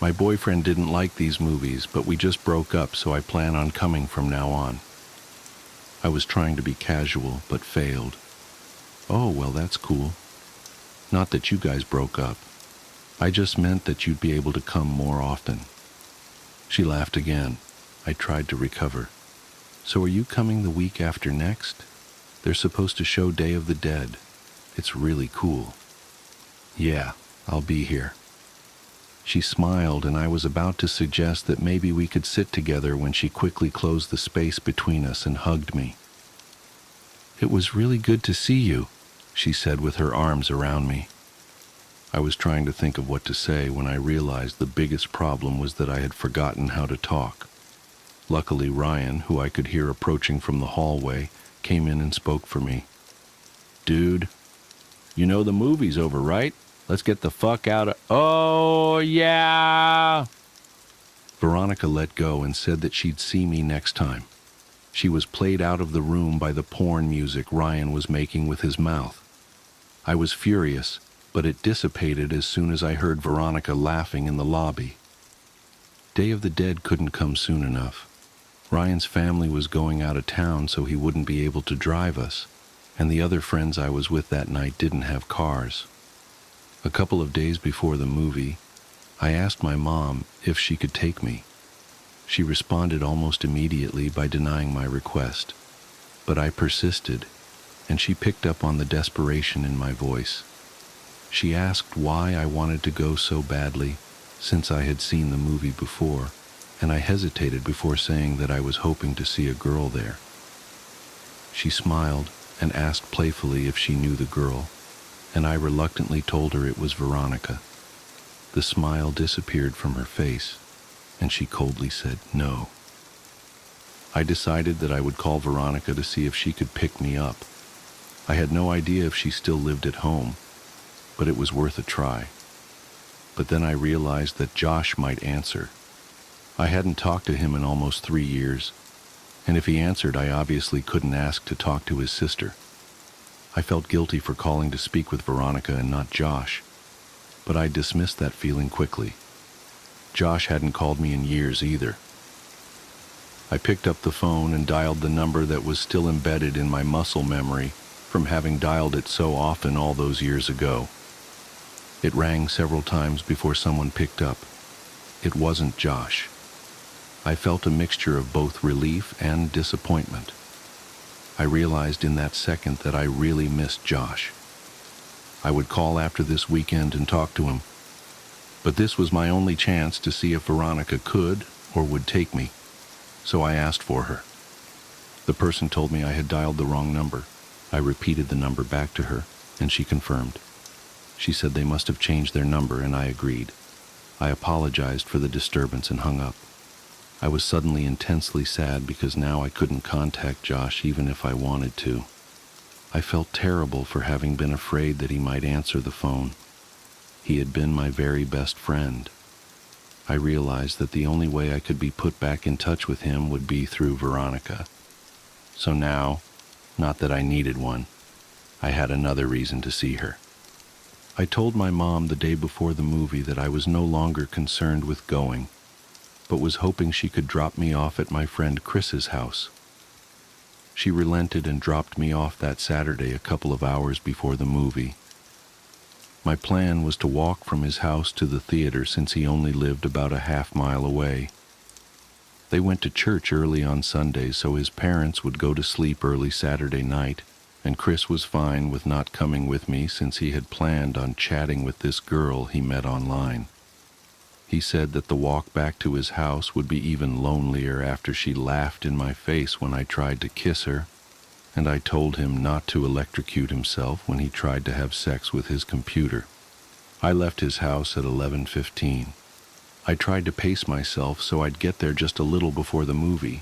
S1: My boyfriend didn't like these movies, but we just broke up, so I plan on coming from now on." I was trying to be casual, but failed. "Oh, well, that's cool. Not that you guys broke up. I just meant that you'd be able to come more often." She laughed again. I tried to recover. "So are you coming the week after next? They're supposed to show Day of the Dead. It's really cool." "Yeah, I'll be here." She smiled, and I was about to suggest that maybe we could sit together when she quickly closed the space between us and hugged me. "It was really good to see you," she said with her arms around me. I was trying to think of what to say when I realized the biggest problem was that I had forgotten how to talk. Luckily, Ryan, who I could hear approaching from the hallway, came in and spoke for me. "Dude, you know the movie's over, right? Let's get the fuck out of—" "Oh, yeah!" Veronica let go and said that she'd see me next time. She was played out of the room by the porn music Ryan was making with his mouth. I was furious, but it dissipated as soon as I heard Veronica laughing in the lobby. Day of the Dead couldn't come soon enough. Ryan's family was going out of town, so he wouldn't be able to drive us, and the other friends I was with that night didn't have cars. A couple of days before the movie, I asked my mom if she could take me. She responded almost immediately by denying my request, but I persisted, and she picked up on the desperation in my voice. She asked why I wanted to go so badly, since I had seen the movie before, and I hesitated before saying that I was hoping to see a girl there. She smiled and asked playfully if she knew the girl, and I reluctantly told her it was Veronica. The smile disappeared from her face, and she coldly said no. I decided that I would call Veronica to see if she could pick me up. I had no idea if she still lived at home, but it was worth a try. But then I realized that Josh might answer. I hadn't talked to him in almost 3 years, and if he answered, I obviously couldn't ask to talk to his sister. I felt guilty for calling to speak with Veronica and not Josh, but I dismissed that feeling quickly. Josh hadn't called me in years either. I picked up the phone and dialed the number that was still embedded in my muscle memory from having dialed it so often all those years ago. It rang several times before someone picked up. It wasn't Josh. I felt a mixture of both relief and disappointment. I realized in that second that I really missed Josh. I would call after this weekend and talk to him, but this was my only chance to see if Veronica could or would take me, so I asked for her. The person told me I had dialed the wrong number. I repeated the number back to her, and she confirmed. She said they must have changed their number, and I agreed. I apologized for the disturbance and hung up. I was suddenly intensely sad because now I couldn't contact Josh even if I wanted to. I felt terrible for having been afraid that he might answer the phone. He had been my very best friend. I realized that the only way I could be put back in touch with him would be through Veronica. So now, not that I needed one, I had another reason to see her. I told my mom the day before the movie that I was no longer concerned with going, but was hoping she could drop me off at my friend Chris's house. She relented and dropped me off that Saturday a couple of hours before the movie. My plan was to walk from his house to the theater since he only lived about a half-mile away. They went to church early on Sunday, so his parents would go to sleep early Saturday night, and Chris was fine with not coming with me since he had planned on chatting with this girl he met online. He said that the walk back to his house would be even lonelier after she laughed in my face when I tried to kiss her, and I told him not to electrocute himself when he tried to have sex with his computer. I left his house at 11:15. I tried to pace myself so I'd get there just a little before the movie.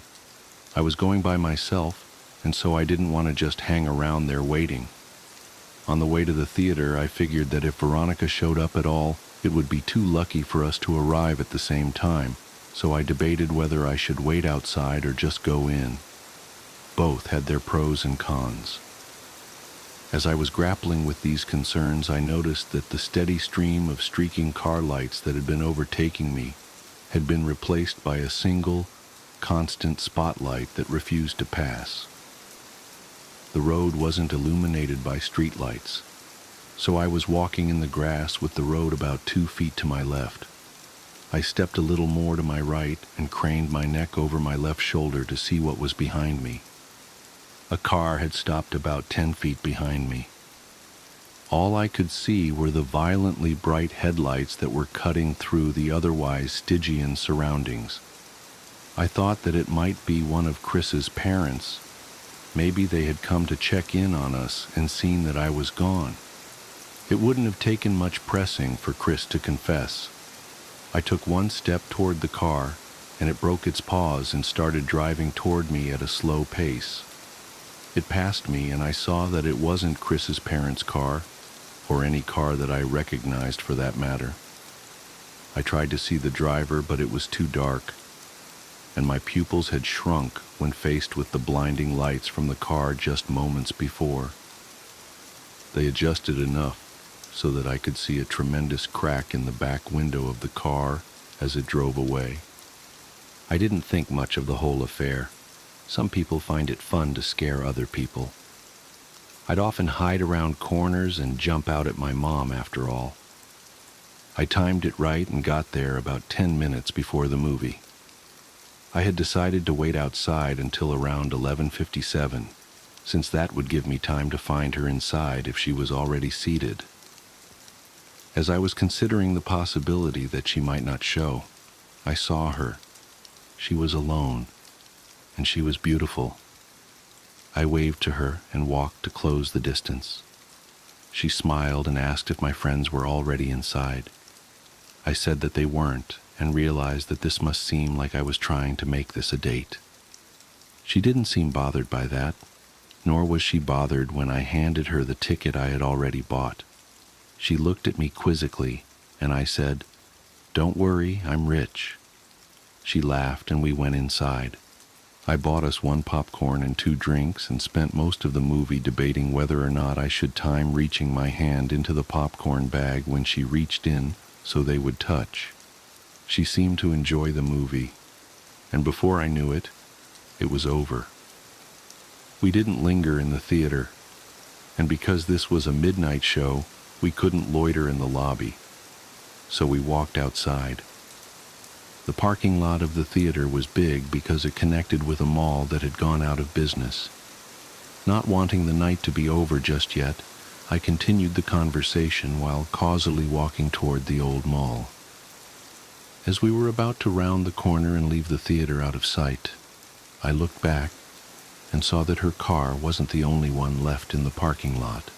S1: I was going by myself, and so I didn't want to just hang around there waiting. On the way to the theater, I figured that if Veronica showed up at all, it would be too lucky for us to arrive at the same time, so I debated whether I should wait outside or just go in. Both had their pros and cons. As I was grappling with these concerns, I noticed that the steady stream of streaking car lights that had been overtaking me had been replaced by a single, constant spotlight that refused to pass. The road wasn't illuminated by streetlights, so I was walking in the grass with the road about 2 feet to my left. I stepped a little more to my right and craned my neck over my left shoulder to see what was behind me. A car had stopped about 10 feet behind me. All I could see were the violently bright headlights that were cutting through the otherwise Stygian surroundings. I thought that it might be one of Chris's parents. Maybe they had come to check in on us and seen that I was gone. It wouldn't have taken much pressing for Chris to confess. I took one step toward the car, and it broke its pause and started driving toward me at a slow pace. It passed me, and I saw that it wasn't Chris's parents' car, or any car that I recognized for that matter. I tried to see the driver, but it was too dark, and my pupils had shrunk when faced with the blinding lights from the car just moments before. They adjusted enough so that I could see a tremendous crack in the back window of the car as it drove away. I didn't think much of the whole affair. Some people find it fun to scare other people. I'd often hide around corners and jump out at my mom after all. I timed it right and got there about 10 minutes before the movie. I had decided to wait outside until around 11:57, since that would give me time to find her inside if she was already seated. As I was considering the possibility that she might not show, I saw her. She was alone, and she was beautiful. I waved to her and walked to close the distance. She smiled and asked if my friends were already inside. I said that they weren't and realized that this must seem like I was trying to make this a date. She didn't seem bothered by that, nor was she bothered when I handed her the ticket I had already bought. She looked at me quizzically, and I said, "Don't worry, I'm rich." She laughed and we went inside. I bought us 1 popcorn and 2 drinks and spent most of the movie debating whether or not I should time reaching my hand into the popcorn bag when she reached in so they would touch. She seemed to enjoy the movie, and before I knew it, it was over. We didn't linger in the theater, and because this was a midnight show, we couldn't loiter in the lobby, so we walked outside. The parking lot of the theater was big because it connected with a mall that had gone out of business. Not wanting the night to be over just yet, I continued the conversation while causally walking toward the old mall. As we were about to round the corner and leave the theater out of sight, I looked back and saw that her car wasn't the only one left in the parking lot.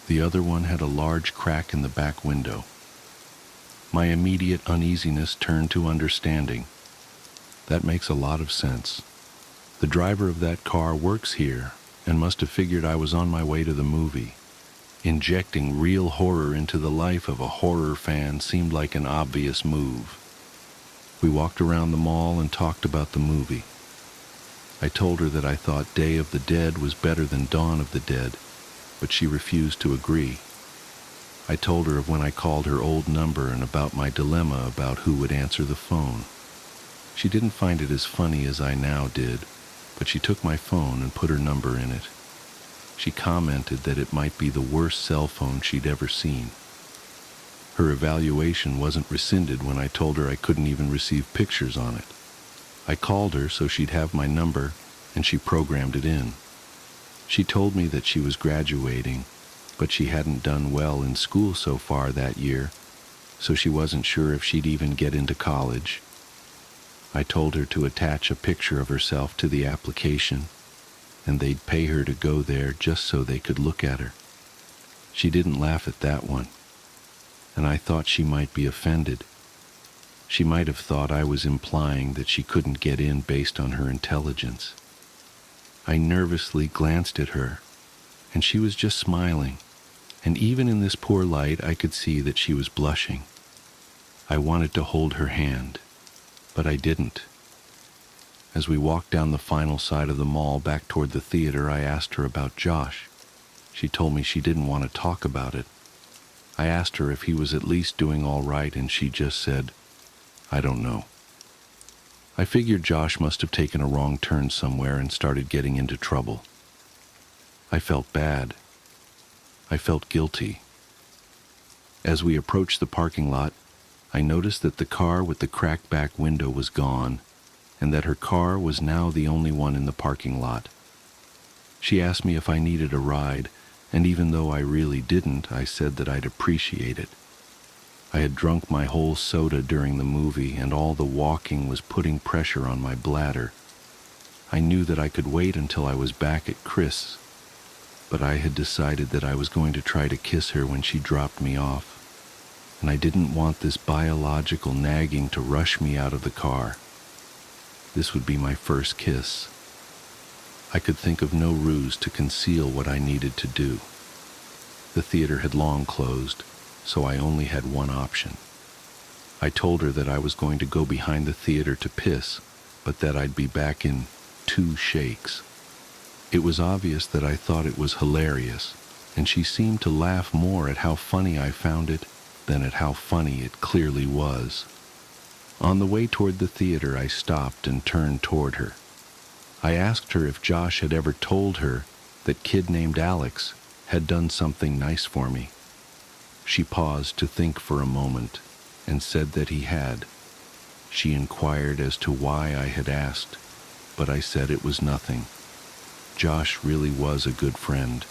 S1: The other one had a large crack in the back window. My immediate uneasiness turned to understanding. That makes a lot of sense. The driver of that car works here and must have figured I was on my way to the movie. Injecting real horror into the life of a horror fan seemed like an obvious move. We walked around the mall and talked about the movie. I told her that I thought Day of the Dead was better than Dawn of the Dead, but she refused to agree. I told her of when I called her old number and about my dilemma about who would answer the phone. She didn't find it as funny as I now did, but she took my phone and put her number in it. She commented that it might be the worst cell phone she'd ever seen. Her evaluation wasn't rescinded when I told her I couldn't even receive pictures on it. I called her so she'd have my number, and she programmed it in. She told me that she was graduating, but she hadn't done well in school so far that year, so she wasn't sure if she'd even get into college. I told her to attach a picture of herself to the application, and they'd pay her to go there just so they could look at her. She didn't laugh at that one, and I thought she might be offended. She might have thought I was implying that she couldn't get in based on her intelligence. I nervously glanced at her, and she was just smiling, and even in this poor light I could see that she was blushing. I wanted to hold her hand, but I didn't. As we walked down the final side of the mall back toward the theater, I asked her about Josh. She told me she didn't want to talk about it. I asked her if he was at least doing all right, and she just said, "I don't know." I figured Josh must have taken a wrong turn somewhere and started getting into trouble. I felt bad. I felt guilty. As we approached the parking lot, I noticed that the car with the cracked back window was gone, and that her car was now the only one in the parking lot. She asked me if I needed a ride, and even though I really didn't, I said that I'd appreciate it. I had drunk my whole soda during the movie, and all the walking was putting pressure on my bladder. I knew that I could wait until I was back at Chris', but I had decided that I was going to try to kiss her when she dropped me off, and I didn't want this biological nagging to rush me out of the car. This would be my first kiss. I could think of no ruse to conceal what I needed to do. The theater had long closed, so I only had one option. I told her that I was going to go behind the theater to piss, but that I'd be back in 2 shakes. It was obvious that I thought it was hilarious, and she seemed to laugh more at how funny I found it than at how funny it clearly was. On the way toward the theater, I stopped and turned toward her. I asked her if Josh had ever told her that kid named Alex had done something nice for me. She paused to think for a moment and said that he had. She inquired as to why I had asked, but I said it was nothing. Josh really was a good friend.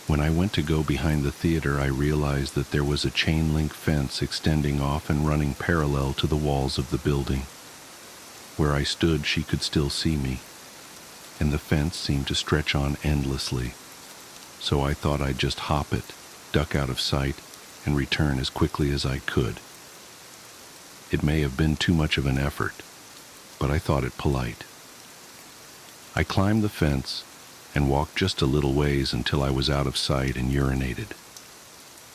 S1: When I went to go behind the theater, I realized that there was a chain-link fence extending off and running parallel to the walls of the building. Where I stood, she could still see me. and the fence seemed to stretch on endlessly. So I thought I'd just hop it, duck out of sight, and return as quickly as I could. It may have been too much of an effort, but I thought it polite. I climbed the fence and walked just a little ways until I was out of sight and urinated.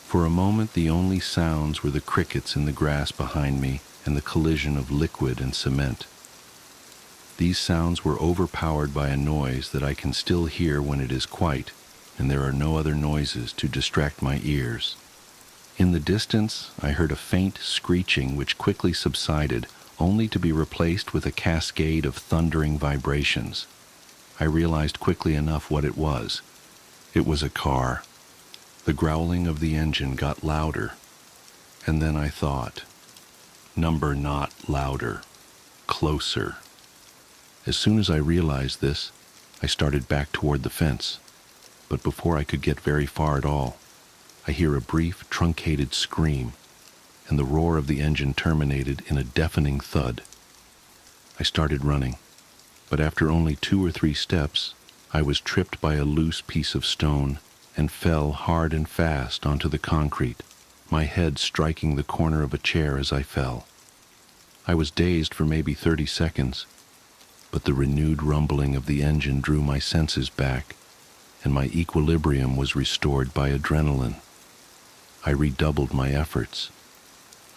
S1: For a moment, the only sounds were the crickets in the grass behind me and the collision of liquid and cement. These sounds were overpowered by a noise that I can still hear when it is quiet, and there are no other noises to distract my ears. In the distance, I heard a faint screeching which quickly subsided, only to be replaced with a cascade of thundering vibrations. I realized quickly enough what it was. It was a car. The growling of the engine got louder, and then I thought, number not louder, closer. As soon as I realized this, I started back toward the fence, but before I could get very far at all, I hear a brief, truncated scream, and the roar of the engine terminated in a deafening thud. I started running, but after only 2 or 3 steps, I was tripped by a loose piece of stone and fell hard and fast onto the concrete, my head striking the corner of a chair as I fell. I was dazed for maybe 30 seconds, but the renewed rumbling of the engine drew my senses back, and my equilibrium was restored by adrenaline. I redoubled my efforts.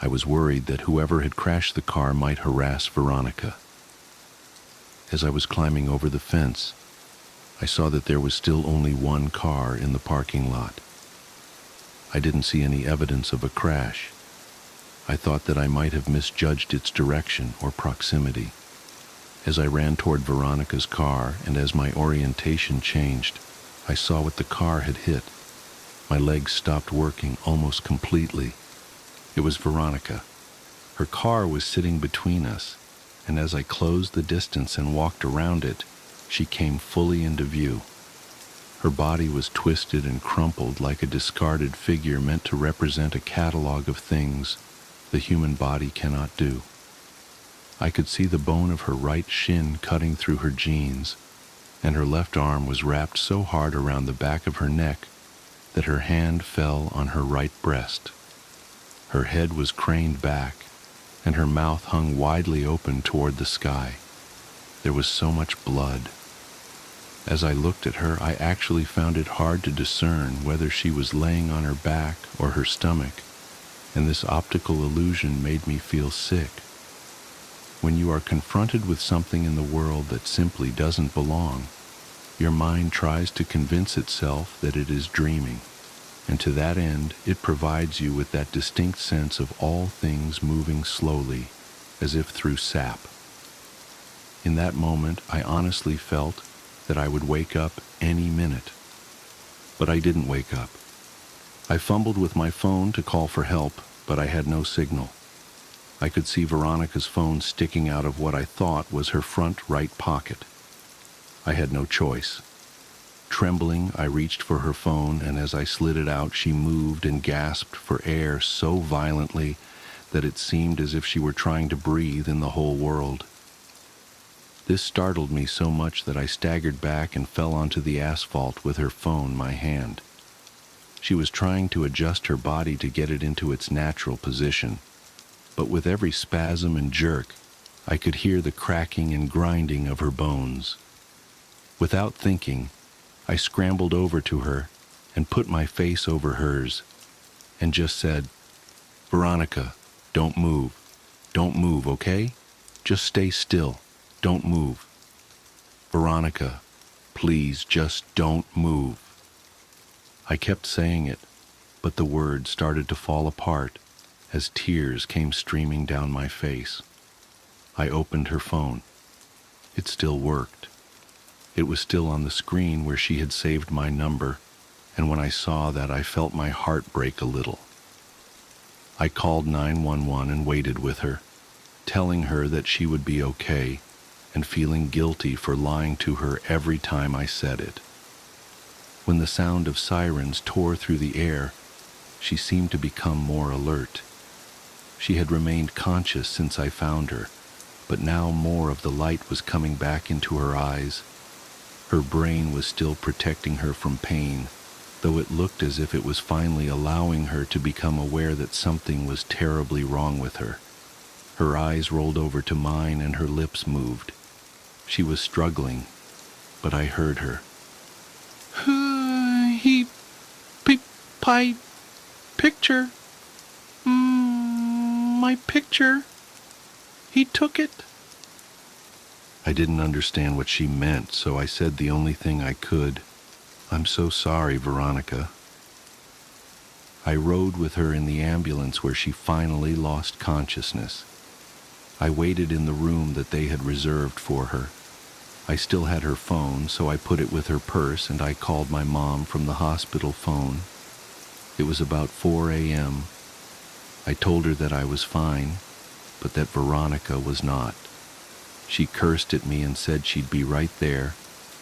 S1: I was worried that whoever had crashed the car might harass Veronica. As I was climbing over the fence, I saw that there was still only one car in the parking lot. I didn't see any evidence of a crash. I thought that I might have misjudged its direction or proximity. As I ran toward Veronica's car and as my orientation changed, I saw what the car had hit. My legs stopped working almost completely. It was Veronica. Her car was sitting between us, and as I closed the distance and walked around it, she came fully into view. Her body was twisted and crumpled like a discarded figure meant to represent a catalog of things the human body cannot do. I could see the bone of her right shin cutting through her jeans, and her left arm was wrapped so hard around the back of her neck that her hand fell on her right breast. Her head was craned back, and her mouth hung widely open toward the sky. There was so much blood. As I looked at her, I actually found it hard to discern whether she was laying on her back or her stomach, and this optical illusion made me feel sick. When you are confronted with something in the world that simply doesn't belong, your mind tries to convince itself that it is dreaming, and to that end, it provides you with that distinct sense of all things moving slowly, as if through sap. In that moment, I honestly felt that I would wake up any minute. But I didn't wake up. I fumbled with my phone to call for help, but I had no signal. I could see Veronica's phone sticking out of what I thought was her front right pocket. I had no choice. Trembling, I reached for her phone, and as I slid it out, she moved and gasped for air so violently that it seemed as if she were trying to breathe in the whole world. This startled me so much that I staggered back and fell onto the asphalt with her phone in my hand. She was trying to adjust her body to get it into its natural position, but with every spasm and jerk, I could hear the cracking and grinding of her bones. Without thinking, I scrambled over to her and put my face over hers and just said, "Veronica, don't move. Don't move, okay? Just stay still. Don't move. Veronica, please just don't move." I kept saying it, but the words started to fall apart as tears came streaming down my face. I opened her phone. It still worked. It was still on the screen where she had saved my number, and when I saw that, I felt my heart break a little. I called 911 and waited with her, telling her that she would be okay, and feeling guilty for lying to her every time I said it. When the sound of sirens tore through the air, she seemed to become more alert. She had remained conscious since I found her, but now more of the light was coming back into her eyes, Her brain was still protecting her from pain, though it looked as if it was finally allowing her to become aware that something was terribly wrong with her. Her eyes rolled over to mine and her lips moved. She was struggling, but I heard her. Pie picture. My picture. He took it. I didn't understand what she meant, so I said the only thing I could. I'm so sorry, Veronica. I rode with her in the ambulance where she finally lost consciousness. I waited in the room that they had reserved for her. I still had her phone, so I put it with her purse and I called my mom from the hospital phone. It was about 4 a.m. I told her that I was fine, but that Veronica was not. She cursed at me and said she'd be right there,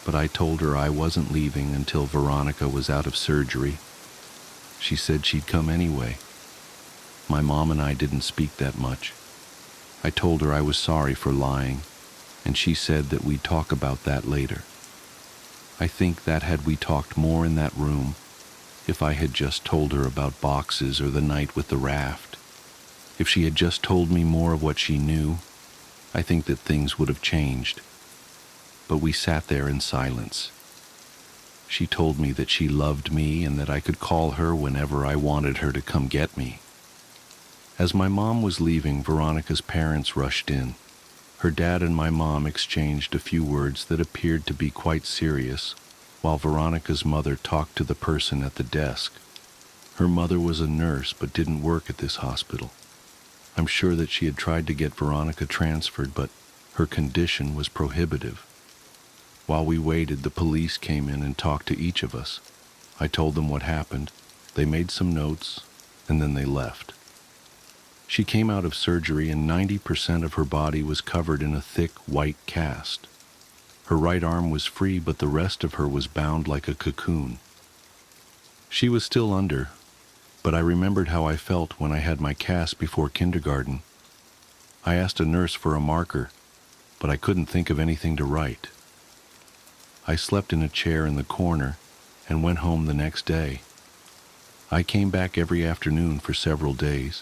S1: but I told her I wasn't leaving until Veronica was out of surgery. She said she'd come anyway. My mom and I didn't speak that much. I told her I was sorry for lying, and she said that we'd talk about that later. I think that had we talked more in that room, if I had just told her about boxes or the night with the raft, if she had just told me more of what she knew, I think that things would have changed. But we sat there in silence. She told me that she loved me and that I could call her whenever I wanted her to come get me. As my mom was leaving, Veronica's parents rushed in. Her dad and my mom exchanged a few words that appeared to be quite serious, while Veronica's mother talked to the person at the desk. Her mother was a nurse but didn't work at this hospital. I'm sure that she had tried to get Veronica transferred, but her condition was prohibitive. While we waited, the police came in and talked to each of us. I told them what happened. They made some notes, and then they left. She came out of surgery and 90% of her body was covered in a thick white cast. Her right arm was free, but the rest of her was bound like a cocoon. She was still under, but I remembered how I felt when I had my cast before kindergarten. I asked a nurse for a marker, but I couldn't think of anything to write. I slept in a chair in the corner and went home the next day. I came back every afternoon for several days.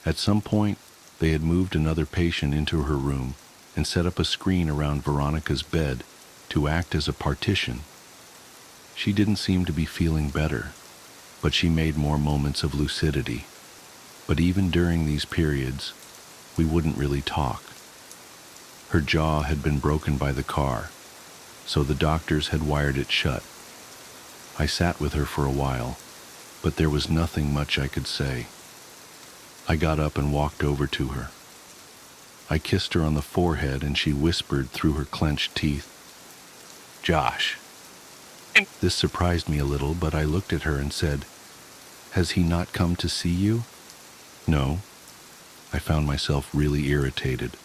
S1: At some point, they had moved another patient into her room and set up a screen around Veronica's bed to act as a partition. She didn't seem to be feeling better, but she made more moments of lucidity. But even during these periods, we wouldn't really talk. Her jaw had been broken by the car, so the doctors had wired it shut. I sat with her for a while, but there was nothing much I could say. I got up and walked over to her. I kissed her on the forehead and she whispered through her clenched teeth, "Josh." This surprised me a little, but I looked at her and said, "Has he not come to see you?" "No." I found myself really irritated.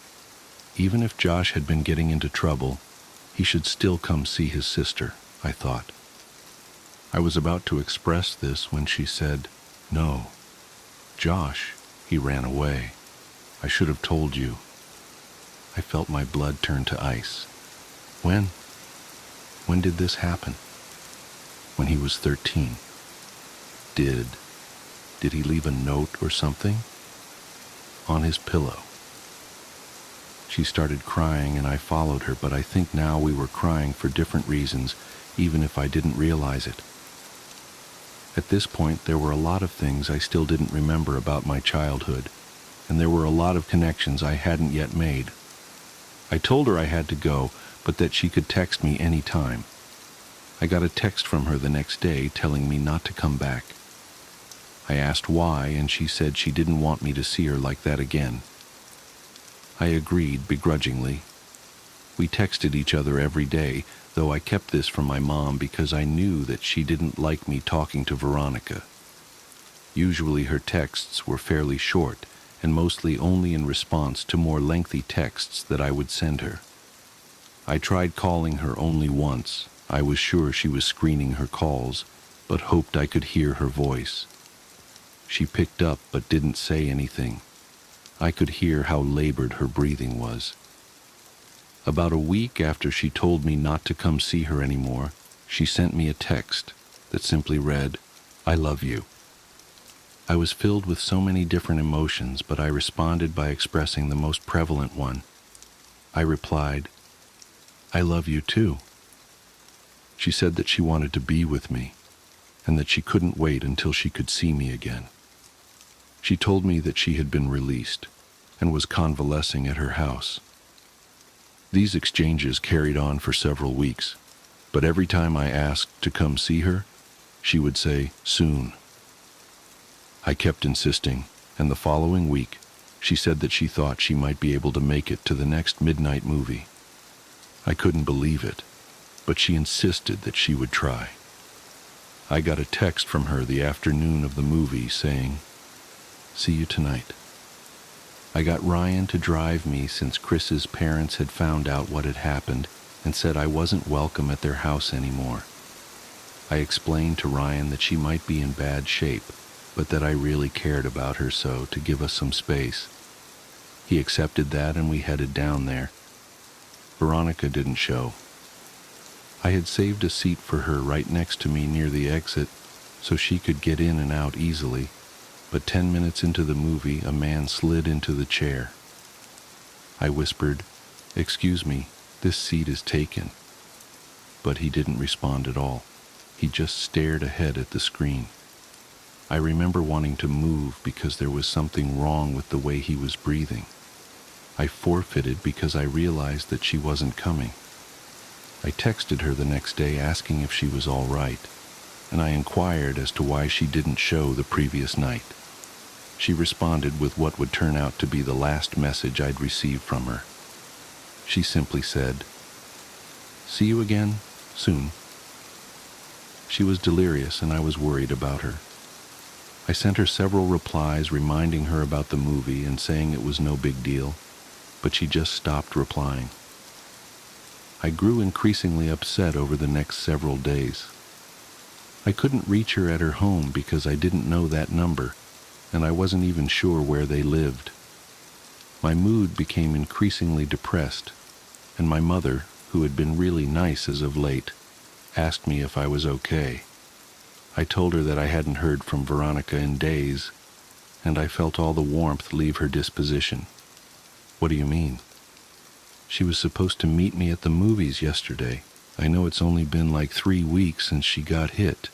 S1: Even if Josh had been getting into trouble, he should still come see his sister, I thought. I was about to express this when she said, "No. Josh, he ran away. I should have told you." I felt my blood turn to ice. When? When did this happen? When he was 13. Did he leave a note or something? On his pillow. She started crying and I followed her, but I think now we were crying for different reasons, even if I didn't realize it. At this point, there were a lot of things I still didn't remember about my childhood, and there were a lot of connections I hadn't yet made. I told her I had to go, but that she could text me any time. I got a text from her the next day telling me not to come back. I asked why, and she said she didn't want me to see her like that again. I agreed begrudgingly. We texted each other every day, though I kept this from my mom because I knew that she didn't like me talking to Veronica. Usually her texts were fairly short, and mostly only in response to more lengthy texts that I would send her. I tried calling her only once. I was sure she was screening her calls, but hoped I could hear her voice. She picked up but didn't say anything. I could hear how labored her breathing was. About a week after she told me not to come see her anymore, she sent me a text that simply read, "I love you." I was filled with so many different emotions, but I responded by expressing the most prevalent one. I replied, "I love you too." She said that she wanted to be with me, and that she couldn't wait until she could see me again. She told me that she had been released and was convalescing at her house. These exchanges carried on for several weeks, but every time I asked to come see her, she would say, "Soon." I kept insisting, and the following week, she said that she thought she might be able to make it to the next midnight movie. I couldn't believe it, but she insisted that she would try. I got a text from her the afternoon of the movie saying, "See you tonight." I got Ryan to drive me since Chris's parents had found out what had happened and said I wasn't welcome at their house anymore. I explained to Ryan that she might be in bad shape, but that I really cared about her, so to give us some space. He accepted that and we headed down there. Veronica didn't show. I had saved a seat for her right next to me near the exit so she could get in and out easily, but 10 minutes into the movie, a man slid into the chair. I whispered, "Excuse me, this seat is taken." But he didn't respond at all. He just stared ahead at the screen. I remember wanting to move because there was something wrong with the way he was breathing. I forfeited because I realized that she wasn't coming. I texted her the next day asking if she was all right, and I inquired as to why she didn't show the previous night. She responded with what would turn out to be the last message I'd received from her. She simply said, "See you again, soon." She was delirious and I was worried about her. I sent her several replies reminding her about the movie and saying it was no big deal, but she just stopped replying. I grew increasingly upset over the next several days. I couldn't reach her at her home because I didn't know that number, and I wasn't even sure where they lived. My mood became increasingly depressed, and my mother, who had been really nice as of late, asked me if I was okay. I told her that I hadn't heard from Veronica in days, and I felt all the warmth leave her disposition. "What do you mean?" "She was supposed to meet me at the movies yesterday. I know it's only been like 3 weeks since she got hit,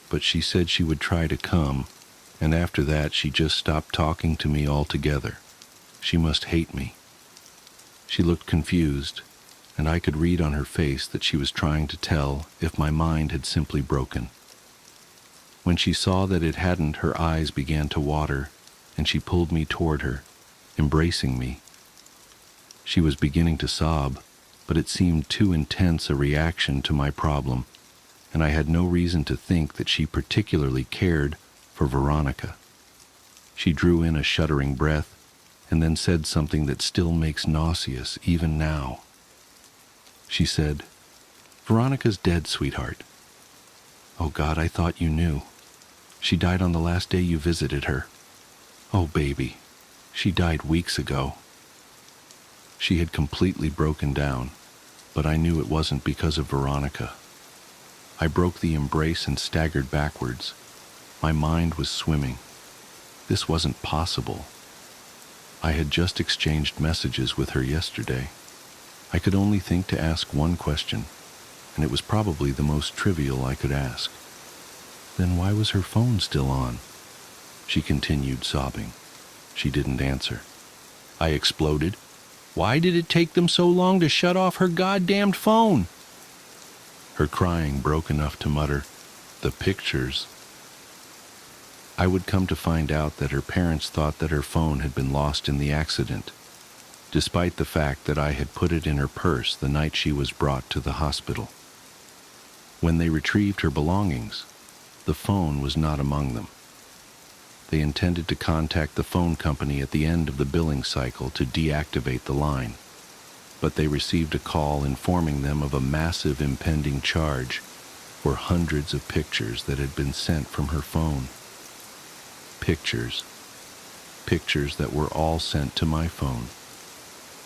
S1: but she said she would try to come, and after that she just stopped talking to me altogether. She must hate me." She looked confused, and I could read on her face that she was trying to tell if my mind had simply broken. When she saw that it hadn't, her eyes began to water, and she pulled me toward her, embracing me. She was beginning to sob, but it seemed too intense a reaction to my problem, and I had no reason to think that she particularly cared for Veronica. She drew in a shuddering breath and then said something that still makes nauseous even now. She said, "Veronica's dead, sweetheart." "Oh God, I thought you knew. She died on the last day you visited her." "Oh baby, she died weeks ago." She had completely broken down, but I knew it wasn't because of Veronica. I broke the embrace and staggered backwards. My mind was swimming. This wasn't possible. I had just exchanged messages with her yesterday. I could only think to ask one question, and it was probably the most trivial I could ask. "Then why was her phone still on?" She continued sobbing. She didn't answer. I exploded. "Why did it take them so long to shut off her goddamned phone?" Her crying broke enough to mutter, "The pictures." I would come to find out that her parents thought that her phone had been lost in the accident, despite the fact that I had put it in her purse the night she was brought to the hospital. When they retrieved her belongings, the phone was not among them. They intended to contact the phone company at the end of the billing cycle to deactivate the line, but they received a call informing them of a massive impending charge for hundreds of pictures that had been sent from her phone. Pictures that were all sent to my phone.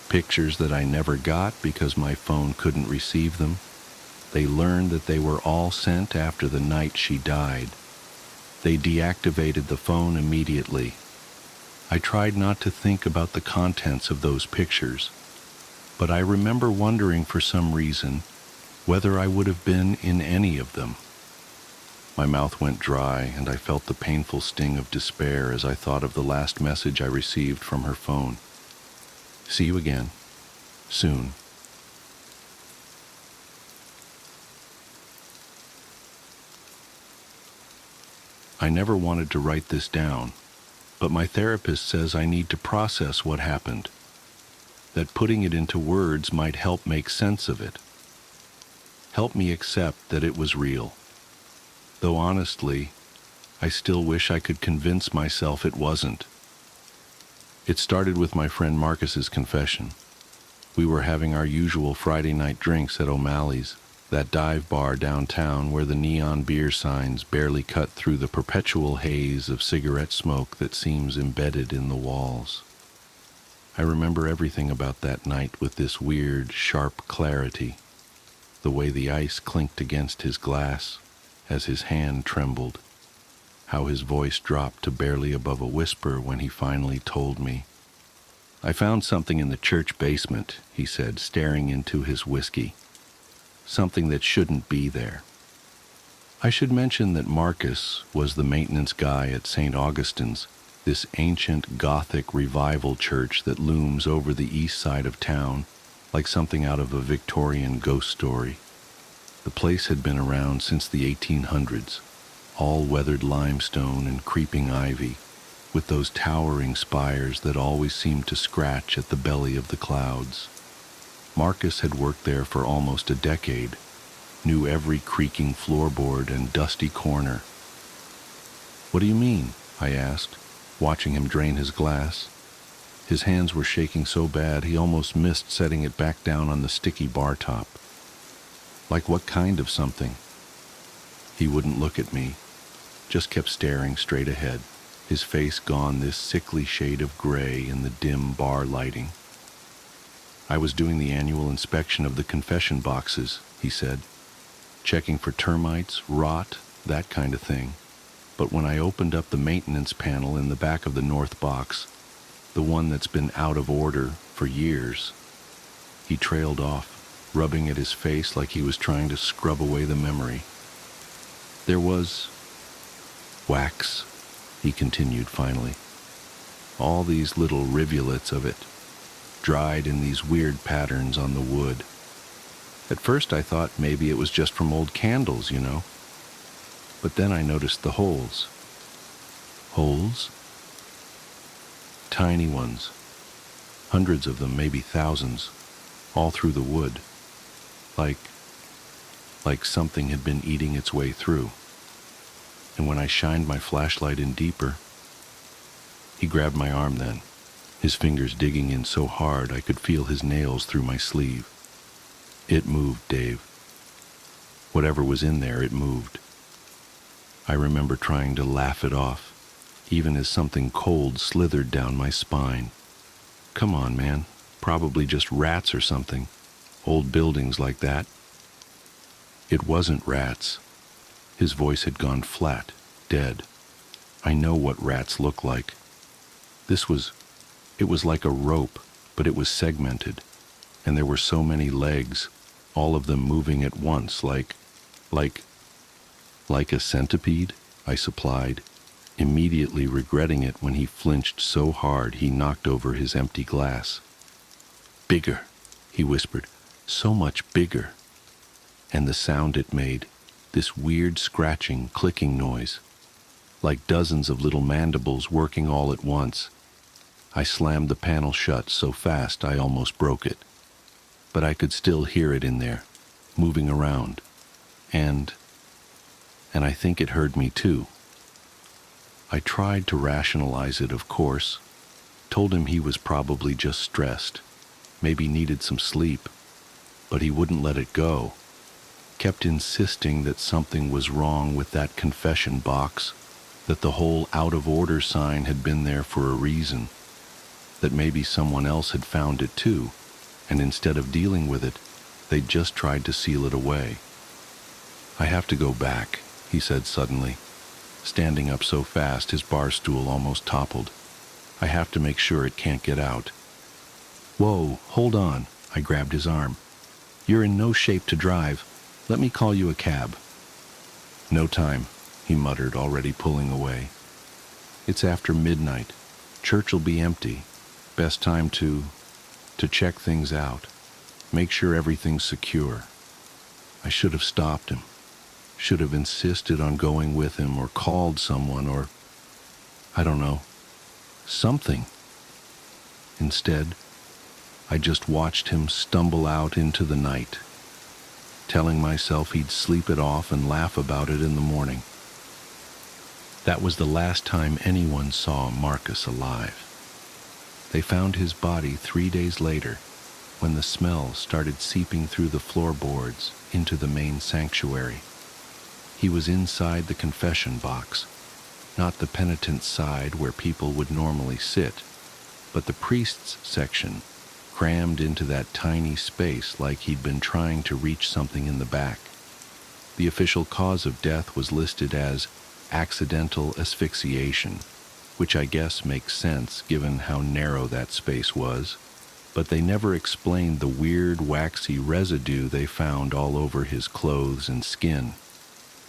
S1: Pictures that I never got because my phone couldn't receive them. They learned that they were all sent after the night she died. They deactivated the phone immediately. I tried not to think about the contents of those pictures, but I remember wondering for some reason whether I would have been in any of them. My mouth went dry, and I felt the painful sting of despair as I thought of the last message I received from her phone. See you again, soon. I never wanted to write this down, but my therapist says I need to process what happened, that putting it into words might help make sense of it. Help me accept that it was real. Though honestly, I still wish I could convince myself it wasn't. It started with my friend Marcus's confession. We were having our usual Friday night drinks at O'Malley's, that dive bar downtown where the neon beer signs barely cut through the perpetual haze of cigarette smoke that seems embedded in the walls. I remember everything about that night with this weird, sharp clarity. The way the ice clinked against his glass as his hand trembled. How his voice dropped to barely above a whisper when he finally told me. I found something in the church basement, he said, staring into his whiskey. Something that shouldn't be there. I should mention that Marcus was the maintenance guy at St. Augustine's, this ancient Gothic revival church that looms over the east side of town like something out of a Victorian ghost story. The place had been around since the 1800s, all weathered limestone and creeping ivy, with those towering spires that always seemed to scratch at the belly of the clouds. Marcus had worked there for almost a decade, knew every creaking floorboard and dusty corner. "What do you mean?" I asked, watching him drain his glass. His hands were shaking so bad he almost missed setting it back down on the sticky bar top. "Like what kind of something?" He wouldn't look at me, just kept staring straight ahead, his face gone this sickly shade of gray in the dim bar lighting. "I was doing the annual inspection of the confession boxes," he said, "checking for termites, rot, that kind of thing. But when I opened up the maintenance panel in the back of the north box, the one that's been out of order for years," he trailed off, rubbing at his face like he was trying to scrub away the memory. "There was wax," he continued finally. "All these little rivulets of it, dried in these weird patterns on the wood. At first I thought maybe it was just from old candles, you know. But then I noticed the holes." "Holes?" "Tiny ones. Hundreds of them, maybe thousands, all through the wood. Like something had been eating its way through. And when I shined my flashlight in deeper..." He grabbed my arm then, his fingers digging in so hard I could feel his nails through my sleeve. "It moved, Dave. Whatever was in there, it moved." I remember trying to laugh it off, even as something cold slithered down my spine. "Come on, man. Probably just rats or something. Old buildings like that." "It wasn't rats." His voice had gone flat, dead. "I know what rats look like. It was like a rope, but it was segmented, and there were so many legs, all of them moving at once, like a centipede," I supplied, immediately regretting it when he flinched so hard he knocked over his empty glass. "Bigger," he whispered, "so much bigger." And the sound it made, this weird scratching, clicking noise, like dozens of little mandibles working all at once. I slammed the panel shut so fast I almost broke it. But I could still hear it in there, moving around. And I think it heard me too. I tried to rationalize it, of course. Told him he was probably just stressed, maybe needed some sleep. But he wouldn't let it go. Kept insisting that something was wrong with that confession box, that the whole out of order sign had been there for a reason, that maybe someone else had found it too, and instead of dealing with it, they just tried to seal it away. "I have to go back," he said suddenly, standing up so fast his bar stool almost toppled. "I have to make sure it can't get out." "Whoa, hold on," I grabbed his arm. "You're in no shape to drive. Let me call you a cab." "No time," he muttered, already pulling away. "It's after midnight. Church'll be empty. Best time to check things out. Make sure everything's secure." I should have stopped him. Should have insisted on going with him, or called someone, or I don't know, something. Instead, I just watched him stumble out into the night, telling myself he'd sleep it off and laugh about it in the morning. That was the last time anyone saw Marcus alive. They found his body 3 days later, when the smell started seeping through the floorboards into the main sanctuary. He was inside the confession box, not the penitent's side where people would normally sit, but the priest's section, crammed into that tiny space like he'd been trying to reach something in the back. The official cause of death was listed as accidental asphyxiation, which I guess makes sense given how narrow that space was, but they never explained the weird waxy residue they found all over his clothes and skin,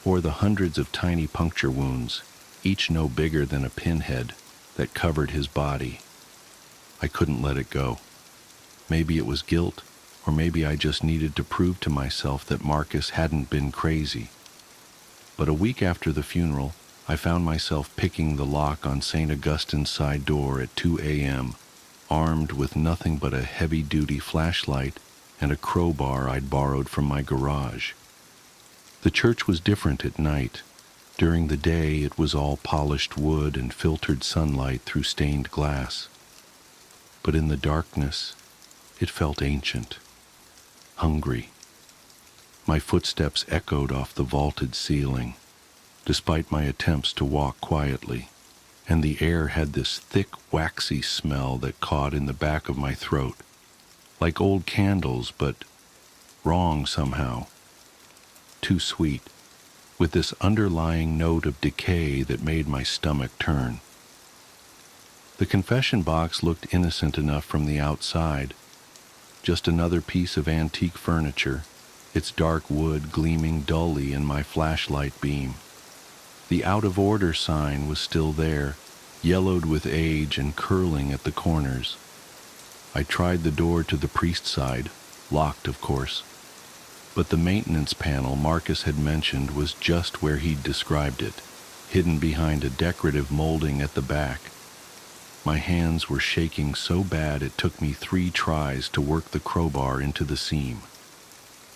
S1: or the hundreds of tiny puncture wounds, each no bigger than a pinhead, that covered his body. I couldn't let it go. Maybe it was guilt, or maybe I just needed to prove to myself that Marcus hadn't been crazy. But a week after the funeral, I found myself picking the lock on St. Augustine's side door at 2 a.m., armed with nothing but a heavy-duty flashlight and a crowbar I'd borrowed from my garage. The church was different at night. During the day, it was all polished wood and filtered sunlight through stained glass. But in the darkness, it felt ancient, hungry. My footsteps echoed off the vaulted ceiling, despite my attempts to walk quietly, and the air had this thick, waxy smell that caught in the back of my throat, like old candles, but wrong somehow. Too sweet, with this underlying note of decay that made my stomach turn. The confession box looked innocent enough from the outside, just another piece of antique furniture, its dark wood gleaming dully in my flashlight beam. The out-of-order sign was still there, yellowed with age and curling at the corners. I tried the door to the priest's side, locked of course, but the maintenance panel Marcus had mentioned was just where he'd described it, hidden behind a decorative molding at the back. My hands were shaking so bad it took me 3 tries to work the crowbar into the seam.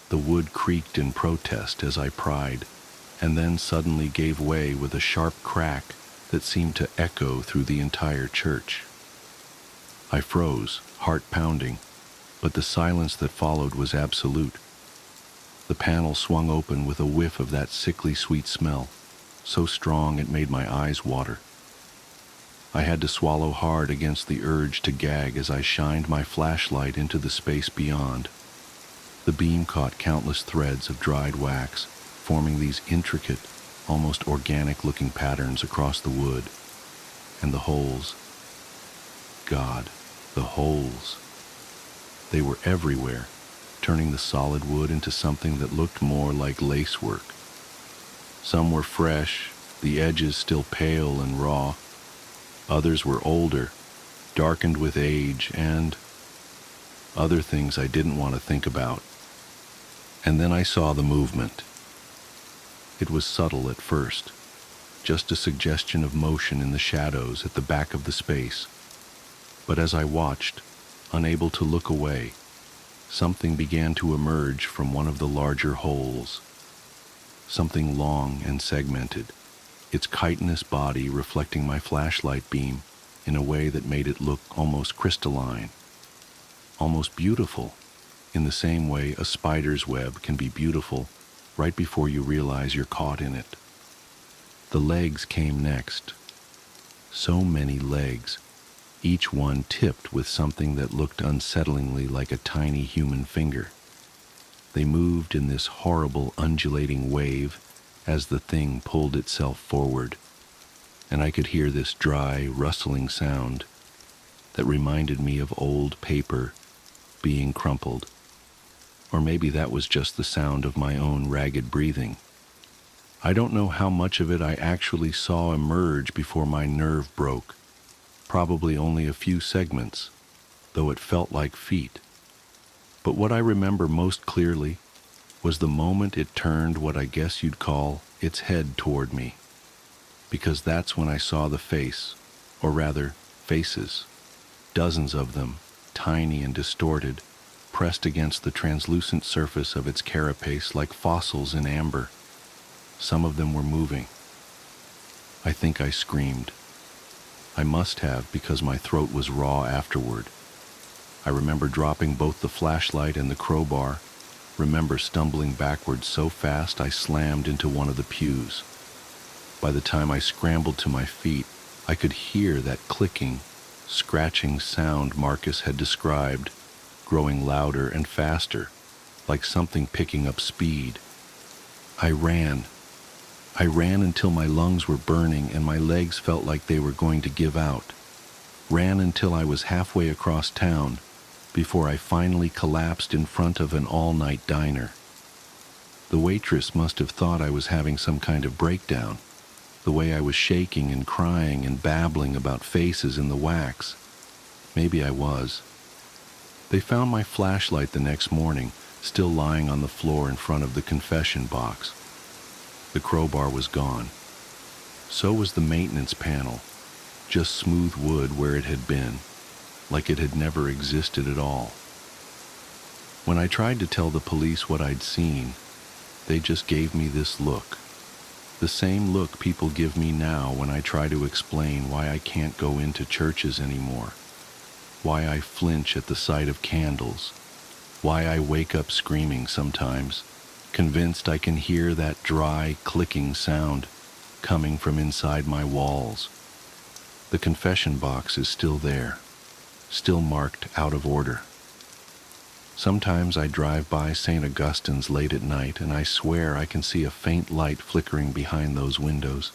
S1: The wood creaked in protest as I pried, and then suddenly gave way with a sharp crack that seemed to echo through the entire church. I froze, heart pounding, but the silence that followed was absolute. The panel swung open with a whiff of that sickly sweet smell, so strong it made my eyes water. I had to swallow hard against the urge to gag as I shined my flashlight into the space beyond. The beam caught countless threads of dried wax, forming these intricate, almost organic-looking patterns across the wood. And the holes. God, the holes. They were everywhere, turning the solid wood into something that looked more like lacework. Some were fresh, the edges still pale and raw. Others were older, darkened with age, and other things I didn't want to think about. And then I saw the movement. It was subtle at first, just a suggestion of motion in the shadows at the back of the space. But as I watched, unable to look away, something began to emerge from one of the larger holes. Something long and segmented, its chitinous body reflecting my flashlight beam in a way that made it look almost crystalline, almost beautiful, in the same way a spider's web can be beautiful right before you realize you're caught in it. The legs came next. So many legs, each one tipped with something that looked unsettlingly like a tiny human finger. They moved in this horrible undulating wave as the thing pulled itself forward, and I could hear this dry, rustling sound that reminded me of old paper being crumpled. Or maybe that was just the sound of my own ragged breathing. I don't know how much of it I actually saw emerge before my nerve broke. Probably only a few segments, though it felt like feet. But what I remember most clearly was the moment it turned what I guess you'd call its head toward me. Because that's when I saw the face, or rather, faces. Dozens of them, tiny and distorted, pressed against the translucent surface of its carapace like fossils in amber. Some of them were moving. I think I screamed. I must have, because my throat was raw afterward. I remember dropping both the flashlight and the crowbar, remember stumbling backwards so fast I slammed into one of the pews. By the time I scrambled to my feet, I could hear that clicking, scratching sound Marcus had described, growing louder and faster, like something picking up speed. I ran. I ran until my lungs were burning and my legs felt like they were going to give out. Ran until I was halfway across town, before I finally collapsed in front of an all-night diner. The waitress must have thought I was having some kind of breakdown, the way I was shaking and crying and babbling about faces in the wax. Maybe I was. They found my flashlight the next morning, still lying on the floor in front of the confession box. The crowbar was gone. So was the maintenance panel, just smooth wood where it had been, like it had never existed at all. When I tried to tell the police what I'd seen, they just gave me this look. The same look people give me now when I try to explain why I can't go into churches anymore, why I flinch at the sight of candles, why I wake up screaming sometimes, convinced I can hear that dry, clicking sound coming from inside my walls. The confession box is still there, still marked out of order. Sometimes I drive by St. Augustine's late at night and I swear I can see a faint light flickering behind those windows,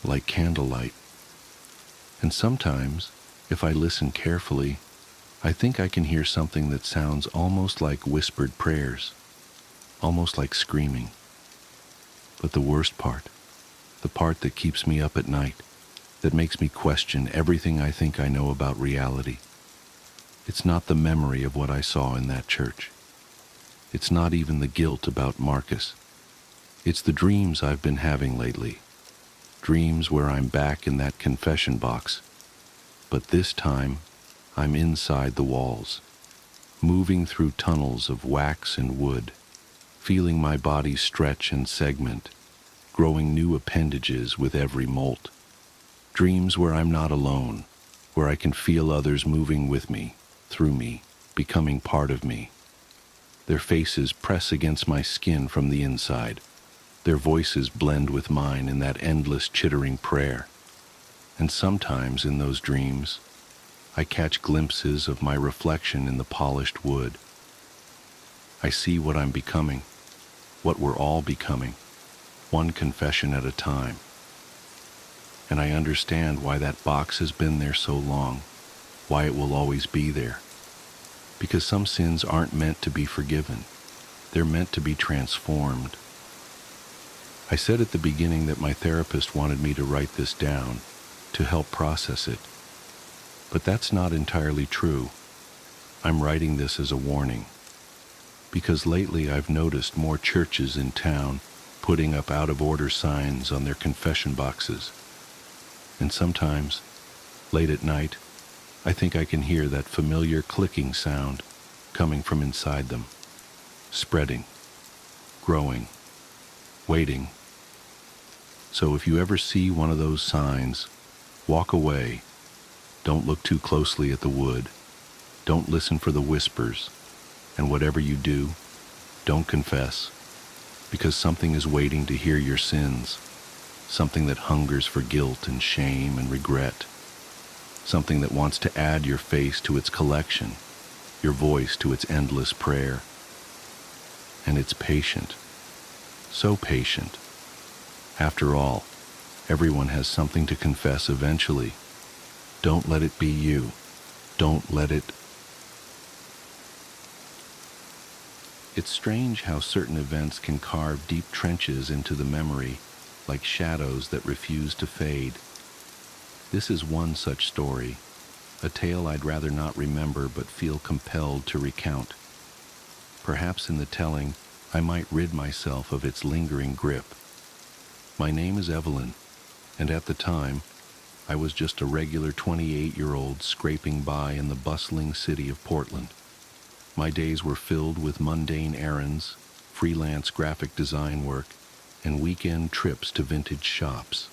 S1: like candlelight. And sometimes, if I listen carefully, I think I can hear something that sounds almost like whispered prayers, almost like screaming. But the worst part, the part that keeps me up at night, that makes me question everything I think I know about reality, it's not the memory of what I saw in that church. It's not even the guilt about Marcus. It's the dreams I've been having lately. Dreams where I'm back in that confession box. But this time, I'm inside the walls, moving through tunnels of wax and wood, feeling my body stretch and segment, growing new appendages with every molt. Dreams where I'm not alone, where I can feel others moving with me, through me, becoming part of me. Their faces press against my skin from the inside. Their voices blend with mine in that endless chittering prayer. And sometimes in those dreams, I catch glimpses of my reflection in the polished wood. I see what I'm becoming, what we're all becoming, one confession at a time. And I understand why that box has been there so long, why it will always be there. Because some sins aren't meant to be forgiven. They're meant to be transformed. I said at the beginning that my therapist wanted me to write this down, to help process it. But that's not entirely true. I'm writing this as a warning. Because lately I've noticed more churches in town putting up out-of-order signs on their confession boxes. And sometimes, late at night, I think I can hear that familiar clicking sound coming from inside them, spreading, growing, waiting. So if you ever see one of those signs, walk away. Don't look too closely at the wood. Don't listen for the whispers. And whatever you do, don't confess, because something is waiting to hear your sins, something that hungers for guilt and shame and regret. something that wants to add your face to its collection, your voice to its endless prayer. And it's patient, so patient. After all, everyone has something to confess eventually. Don't let it be you. Don't let it. It's strange how certain events can carve deep trenches into the memory, like shadows that refuse to fade. This is one such story, a tale I'd rather not remember but feel compelled to recount. Perhaps in the telling, I might rid myself of its lingering grip. My name is Evelyn, and at the time, I was just a regular 28-year-old scraping by in the bustling city of Portland. My days were filled with mundane errands, freelance graphic design work, and weekend trips to vintage shops.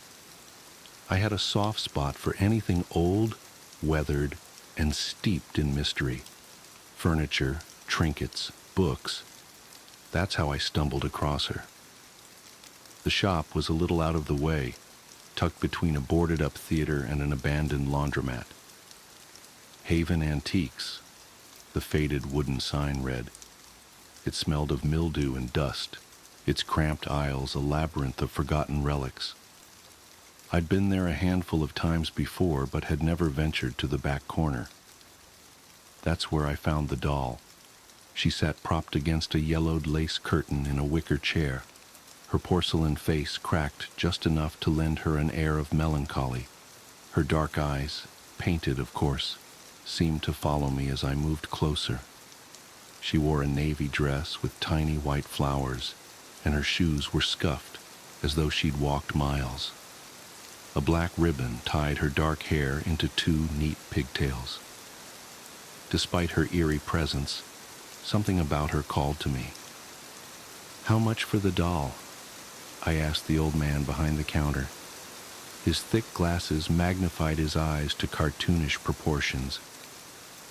S1: I had a soft spot for anything old, weathered, and steeped in mystery. Furniture, trinkets, books. That's how I stumbled across her. The shop was a little out of the way, tucked between a boarded-up theater and an abandoned laundromat. Haven Antiques, the faded wooden sign read. It smelled of mildew and dust, its cramped aisles a labyrinth of forgotten relics. I'd been there a handful of times before, but had never ventured to the back corner. That's where I found the doll. She sat propped against a yellowed lace curtain in a wicker chair, her porcelain face cracked just enough to lend her an air of melancholy. Her dark eyes, painted of course, seemed to follow me as I moved closer. She wore a navy dress with tiny white flowers, and her shoes were scuffed, as though she'd walked miles. A black ribbon tied her dark hair into 2 neat pigtails. Despite her eerie presence, something about her called to me. "How much for the doll?" I asked the old man behind the counter. His thick glasses magnified his eyes to cartoonish proportions,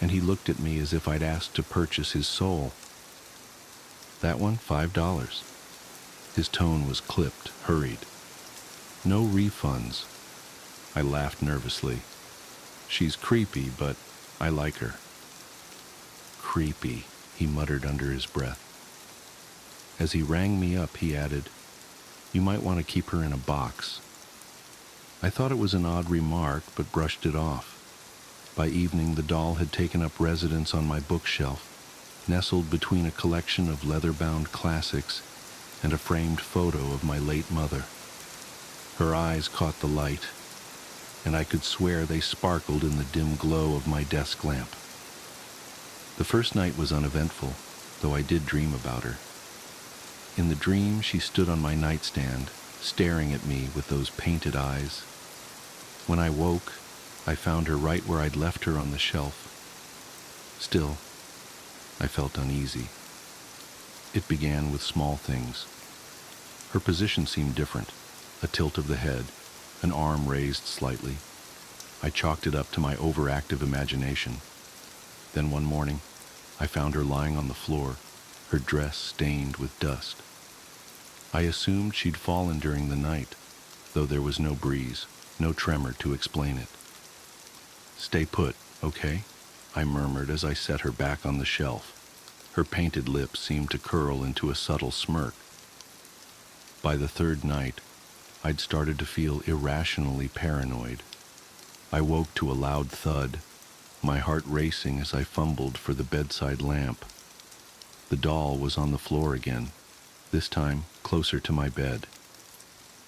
S1: and he looked at me as if I'd asked to purchase his soul. "That one, $5. His tone was clipped, hurried. "No refunds." I laughed nervously. "She's creepy, but I like her." "Creepy," he muttered under his breath. As he rang me up, he added, "You might want to keep her in a box." I thought it was an odd remark, but brushed it off. By evening, the doll had taken up residence on my bookshelf, nestled between a collection of leather-bound classics and a framed photo of my late mother. Her eyes caught the light, and I could swear they sparkled in the dim glow of my desk lamp. The first night was uneventful, though I did dream about her. In the dream, she stood on my nightstand, staring at me with those painted eyes. When I woke, I found her right where I'd left her on the shelf. Still, I felt uneasy. It began with small things. Her position seemed different, a tilt of the head, an arm raised slightly. I chalked it up to my overactive imagination. Then one morning, I found her lying on the floor, her dress stained with dust. I assumed she'd fallen during the night, though there was no breeze, no tremor to explain it. "Stay put, okay?" I murmured as I set her back on the shelf. Her painted lips seemed to curl into a subtle smirk. By the third night, I'd started to feel irrationally paranoid. I woke to a loud thud, my heart racing as I fumbled for the bedside lamp. The doll was on the floor again, this time closer to my bed.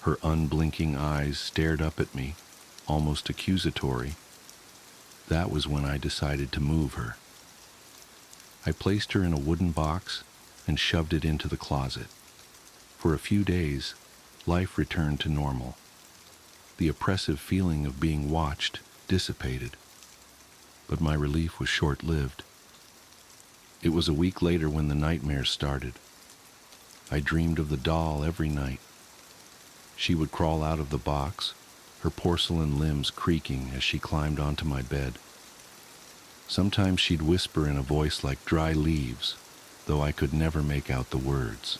S1: Her unblinking eyes stared up at me, almost accusatory. That was when I decided to move her. I placed her in a wooden box and shoved it into the closet. For a few days, life returned to normal. The oppressive feeling of being watched dissipated, but my relief was short-lived. It was a week later when the nightmares started. I dreamed of the doll every night. She would crawl out of the box, her porcelain limbs creaking as she climbed onto my bed. Sometimes she'd whisper in a voice like dry leaves, though I could never make out the words.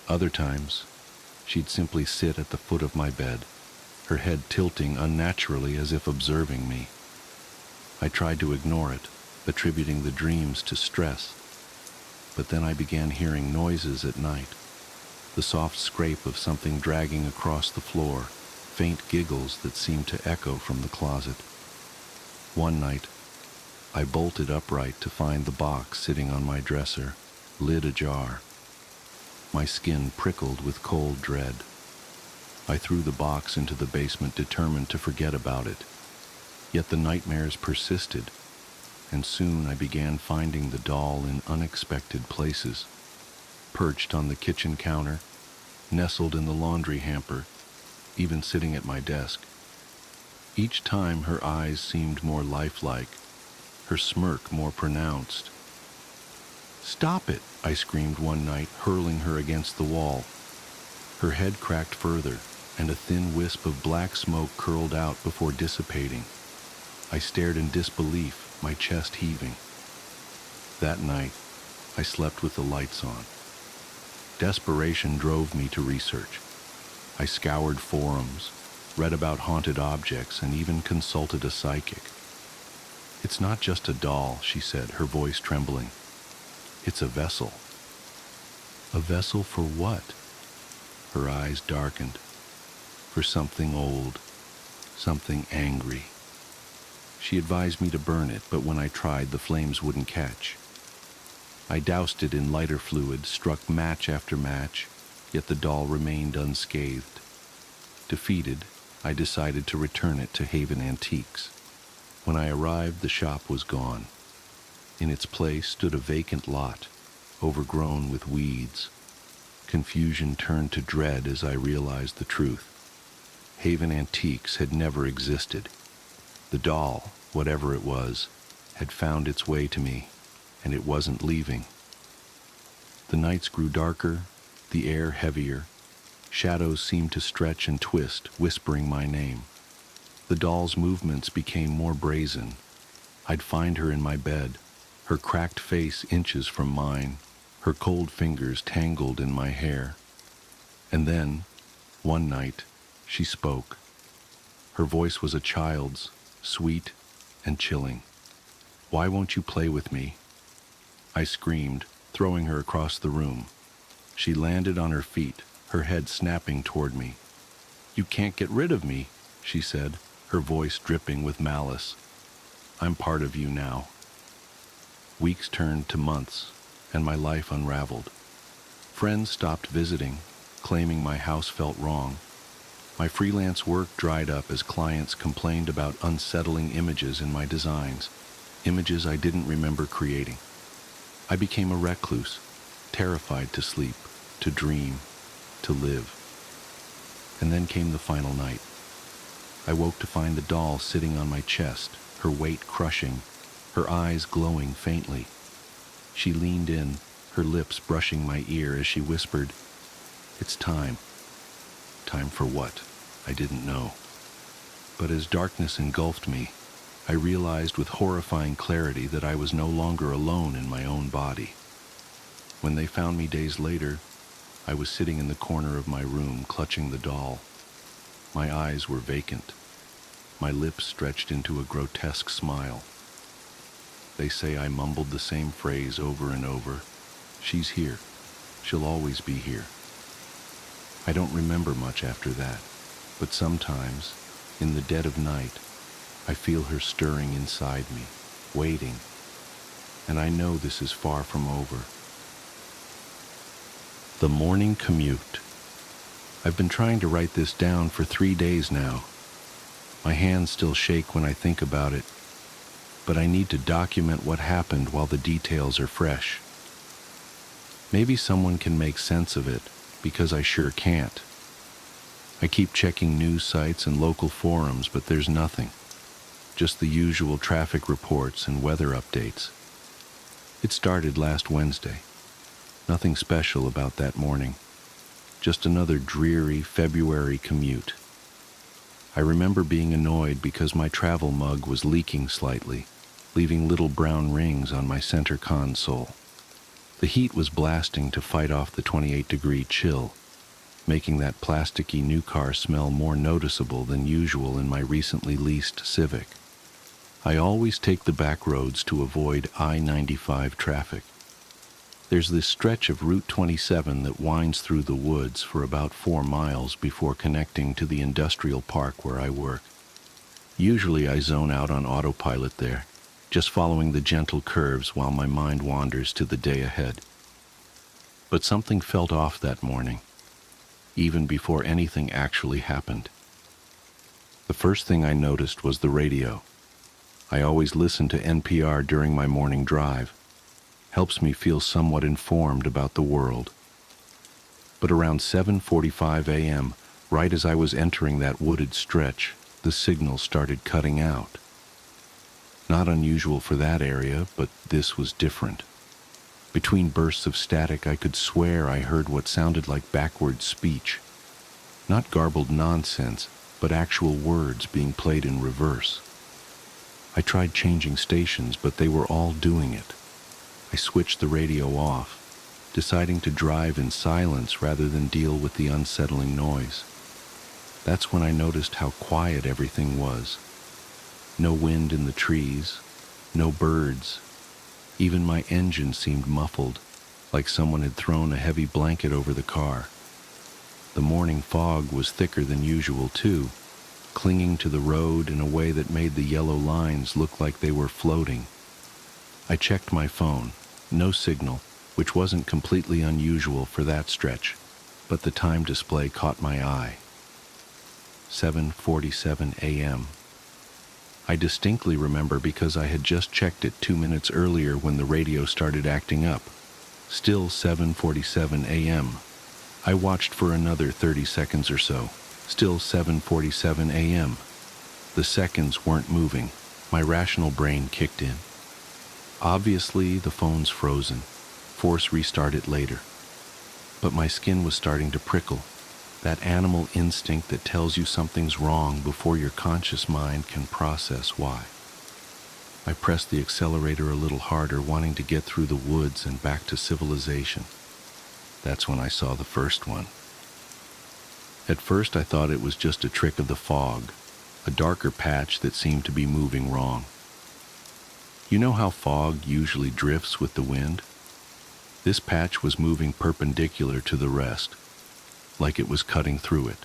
S1: Other times, she'd simply sit at the foot of my bed, her head tilting unnaturally as if observing me. I tried to ignore it, attributing the dreams to stress, but then I began hearing noises at night, the soft scrape of something dragging across the floor, faint giggles that seemed to echo from the closet. One night, I bolted upright to find the box sitting on my dresser, lid ajar. My skin prickled with cold dread. I threw the box into the basement, determined to forget about it. Yet the nightmares persisted, and soon I began finding the doll in unexpected places. Perched on the kitchen counter, nestled in the laundry hamper, even sitting at my desk. Each time her eyes seemed more lifelike, her smirk more pronounced. "Stop it!" I screamed one night, hurling her against the wall. Her head cracked further, and a thin wisp of black smoke curled out before dissipating. I stared in disbelief, my chest heaving. That night, I slept with the lights on. Desperation drove me to research. I scoured forums, read about haunted objects, and even consulted a psychic. "It's not just a doll," she said, her voice trembling. "It's a vessel." "A vessel for what?" Her eyes darkened. "For something old, something angry." She advised me to burn it, but when I tried, the flames wouldn't catch. I doused it in lighter fluid, struck match after match, yet the doll remained unscathed. Defeated, I decided to return it to Haven Antiques. When I arrived, the shop was gone. In its place stood a vacant lot, overgrown with weeds. Confusion turned to dread as I realized the truth. Haven Antiques had never existed. The doll, whatever it was, had found its way to me, and it wasn't leaving. The nights grew darker, the air heavier. Shadows seemed to stretch and twist, whispering my name. The doll's movements became more brazen. I'd find her in my bed, her cracked face inches from mine, her cold fingers tangled in my hair. And then, one night, she spoke. Her voice was a child's, sweet and chilling. "Why won't you play with me?" I screamed, throwing her across the room. She landed on her feet, her head snapping toward me. "You can't get rid of me," she said, her voice dripping with malice. "I'm part of you now." Weeks turned to months, and my life unraveled. Friends stopped visiting, claiming my house felt wrong. My freelance work dried up as clients complained about unsettling images in my designs, images I didn't remember creating. I became a recluse, terrified to sleep, to dream, to live. And then came the final night. I woke to find the doll sitting on my chest, her weight crushing, her eyes glowing faintly. She leaned in, her lips brushing my ear as she whispered, "It's time." Time for what? I didn't know. But as darkness engulfed me, I realized with horrifying clarity that I was no longer alone in my own body. When they found me days later, I was sitting in the corner of my room, clutching the doll. My eyes were vacant, my lips stretched into a grotesque smile. They say I mumbled the same phrase over and over. "She's here. She'll always be here." I don't remember much after that, but sometimes, in the dead of night, I feel her stirring inside me, waiting, and I know this is far from over. The morning commute. I've been trying to write this down for 3 days now. My hands still shake when I think about it, but I need to document what happened while the details are fresh. Maybe someone can make sense of it, because I sure can't. I keep checking news sites and local forums, but there's nothing. Just the usual traffic reports and weather updates. It started last Wednesday. Nothing special about that morning. Just another dreary February commute. I remember being annoyed because my travel mug was leaking slightly, leaving little brown rings on my center console. The heat was blasting to fight off the 28-degree chill, making that plasticky new car smell more noticeable than usual in my recently leased Civic. I always take the back roads to avoid I-95 traffic. There's this stretch of Route 27 that winds through the woods for about 4 miles before connecting to the industrial park where I work. Usually I zone out on autopilot there, just following the gentle curves while my mind wanders to the day ahead. But something felt off that morning, even before anything actually happened. The first thing I noticed was the radio. I always listen to NPR during my morning drive. Helps me feel somewhat informed about the world. But around 7:45 a.m., right as I was entering that wooded stretch, the signal started cutting out. Not unusual for that area, but this was different. Between bursts of static, I could swear I heard what sounded like backward speech. Not garbled nonsense, but actual words being played in reverse. I tried changing stations, but they were all doing it. I switched the radio off, deciding to drive in silence rather than deal with the unsettling noise. That's when I noticed how quiet everything was. No wind in the trees, no birds. Even my engine seemed muffled, like someone had thrown a heavy blanket over the car. The morning fog was thicker than usual too, clinging to the road in a way that made the yellow lines look like they were floating. I checked my phone. No signal, which wasn't completely unusual for that stretch, but the time display caught my eye. 7:47 a.m. I distinctly remember because I had just checked it 2 minutes earlier when the radio started acting up. Still 7:47 a.m. I watched for another 30 seconds or so. Still 7:47 a.m. The seconds weren't moving. My rational brain kicked in. Obviously, the phone's frozen. Force restart it later. But my skin was starting to prickle. That animal instinct that tells you something's wrong before your conscious mind can process why. I pressed the accelerator a little harder, wanting to get through the woods and back to civilization. That's when I saw the first one. At first I thought it was just a trick of the fog, a darker patch that seemed to be moving wrong. You know how fog usually drifts with the wind? This patch was moving perpendicular to the rest, like it was cutting through it.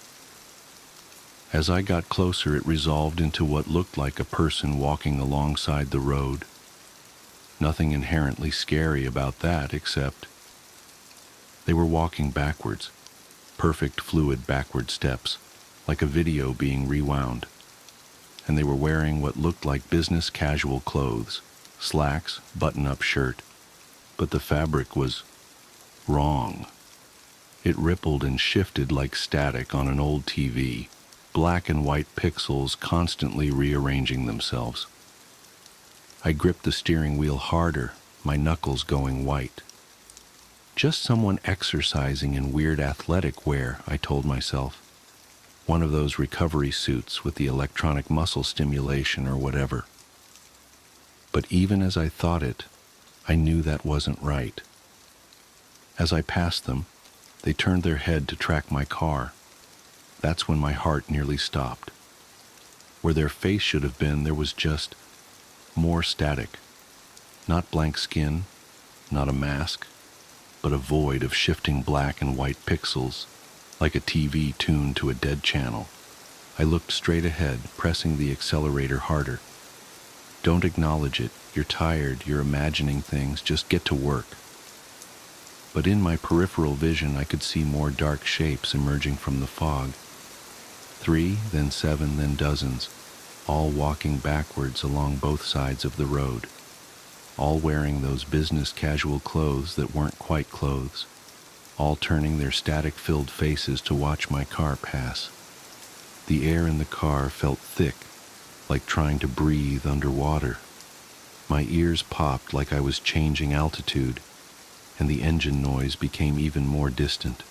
S1: As I got closer, it resolved into what looked like a person walking alongside the road. Nothing inherently scary about that, except they were walking backwards, perfect fluid backward steps, like a video being rewound. And they were wearing what looked like business casual clothes, slacks, button-up shirt, but the fabric was wrong. It rippled and shifted like static on an old TV, black and white pixels constantly rearranging themselves. I gripped the steering wheel harder, my knuckles going white. Just someone exercising in weird athletic wear, I told myself. One of those recovery suits with the electronic muscle stimulation or whatever. But even as I thought it, I knew that wasn't right. As I passed them, they turned their head to track my car. That's when my heart nearly stopped. Where their face should have been, there was just more static. Not blank skin, not a mask, but a void of shifting black and white pixels, like a TV tuned to a dead channel. I looked straight ahead, pressing the accelerator harder. Don't acknowledge it. You're tired, you're imagining things, just get to work. But in my peripheral vision, I could see more dark shapes emerging from the fog. 3, then 7, then dozens, all walking backwards along both sides of the road, all wearing those business casual clothes that weren't quite clothes, all turning their static-filled faces to watch my car pass. The air in the car felt thick, like trying to breathe underwater. My ears popped like I was changing altitude, and the engine noise became even more distant.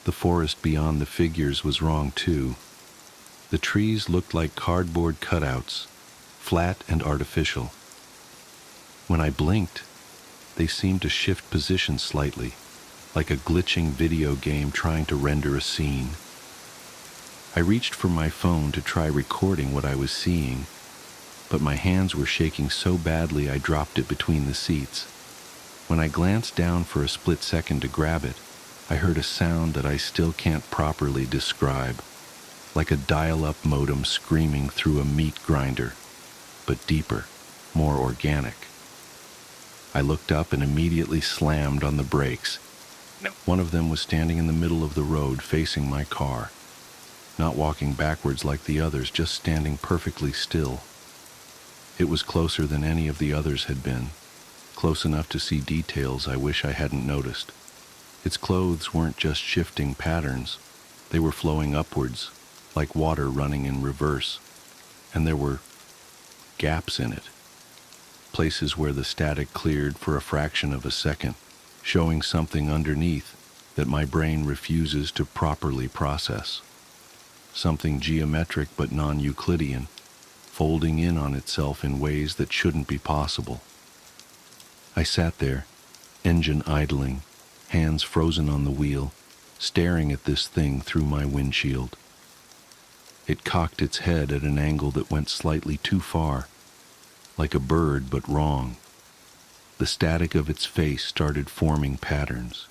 S1: The forest beyond the figures was wrong too. The trees looked like cardboard cutouts, flat and artificial. When I blinked, they seemed to shift position slightly, like a glitching video game trying to render a scene. I reached for my phone to try recording what I was seeing, but my hands were shaking so badly I dropped it between the seats. When I glanced down for a split second to grab it, I heard a sound that I still can't properly describe, like a dial-up modem screaming through a meat grinder, but deeper, more organic. I looked up and immediately slammed on the brakes. One of them was standing in the middle of the road facing my car, not walking backwards like the others, just standing perfectly still. It was closer than any of the others had been, close enough to see details I wish I hadn't noticed. Its clothes weren't just shifting patterns, they were flowing upwards, like water running in reverse, and there were gaps in it, places where the static cleared for a fraction of a second, showing something underneath that my brain refuses to properly process. Something geometric but non-Euclidean, folding in on itself in ways that shouldn't be possible. I sat there, engine idling, hands frozen on the wheel, staring at this thing through my windshield. It cocked its head at an angle that went slightly too far, like a bird but wrong. The static of its face started forming patterns,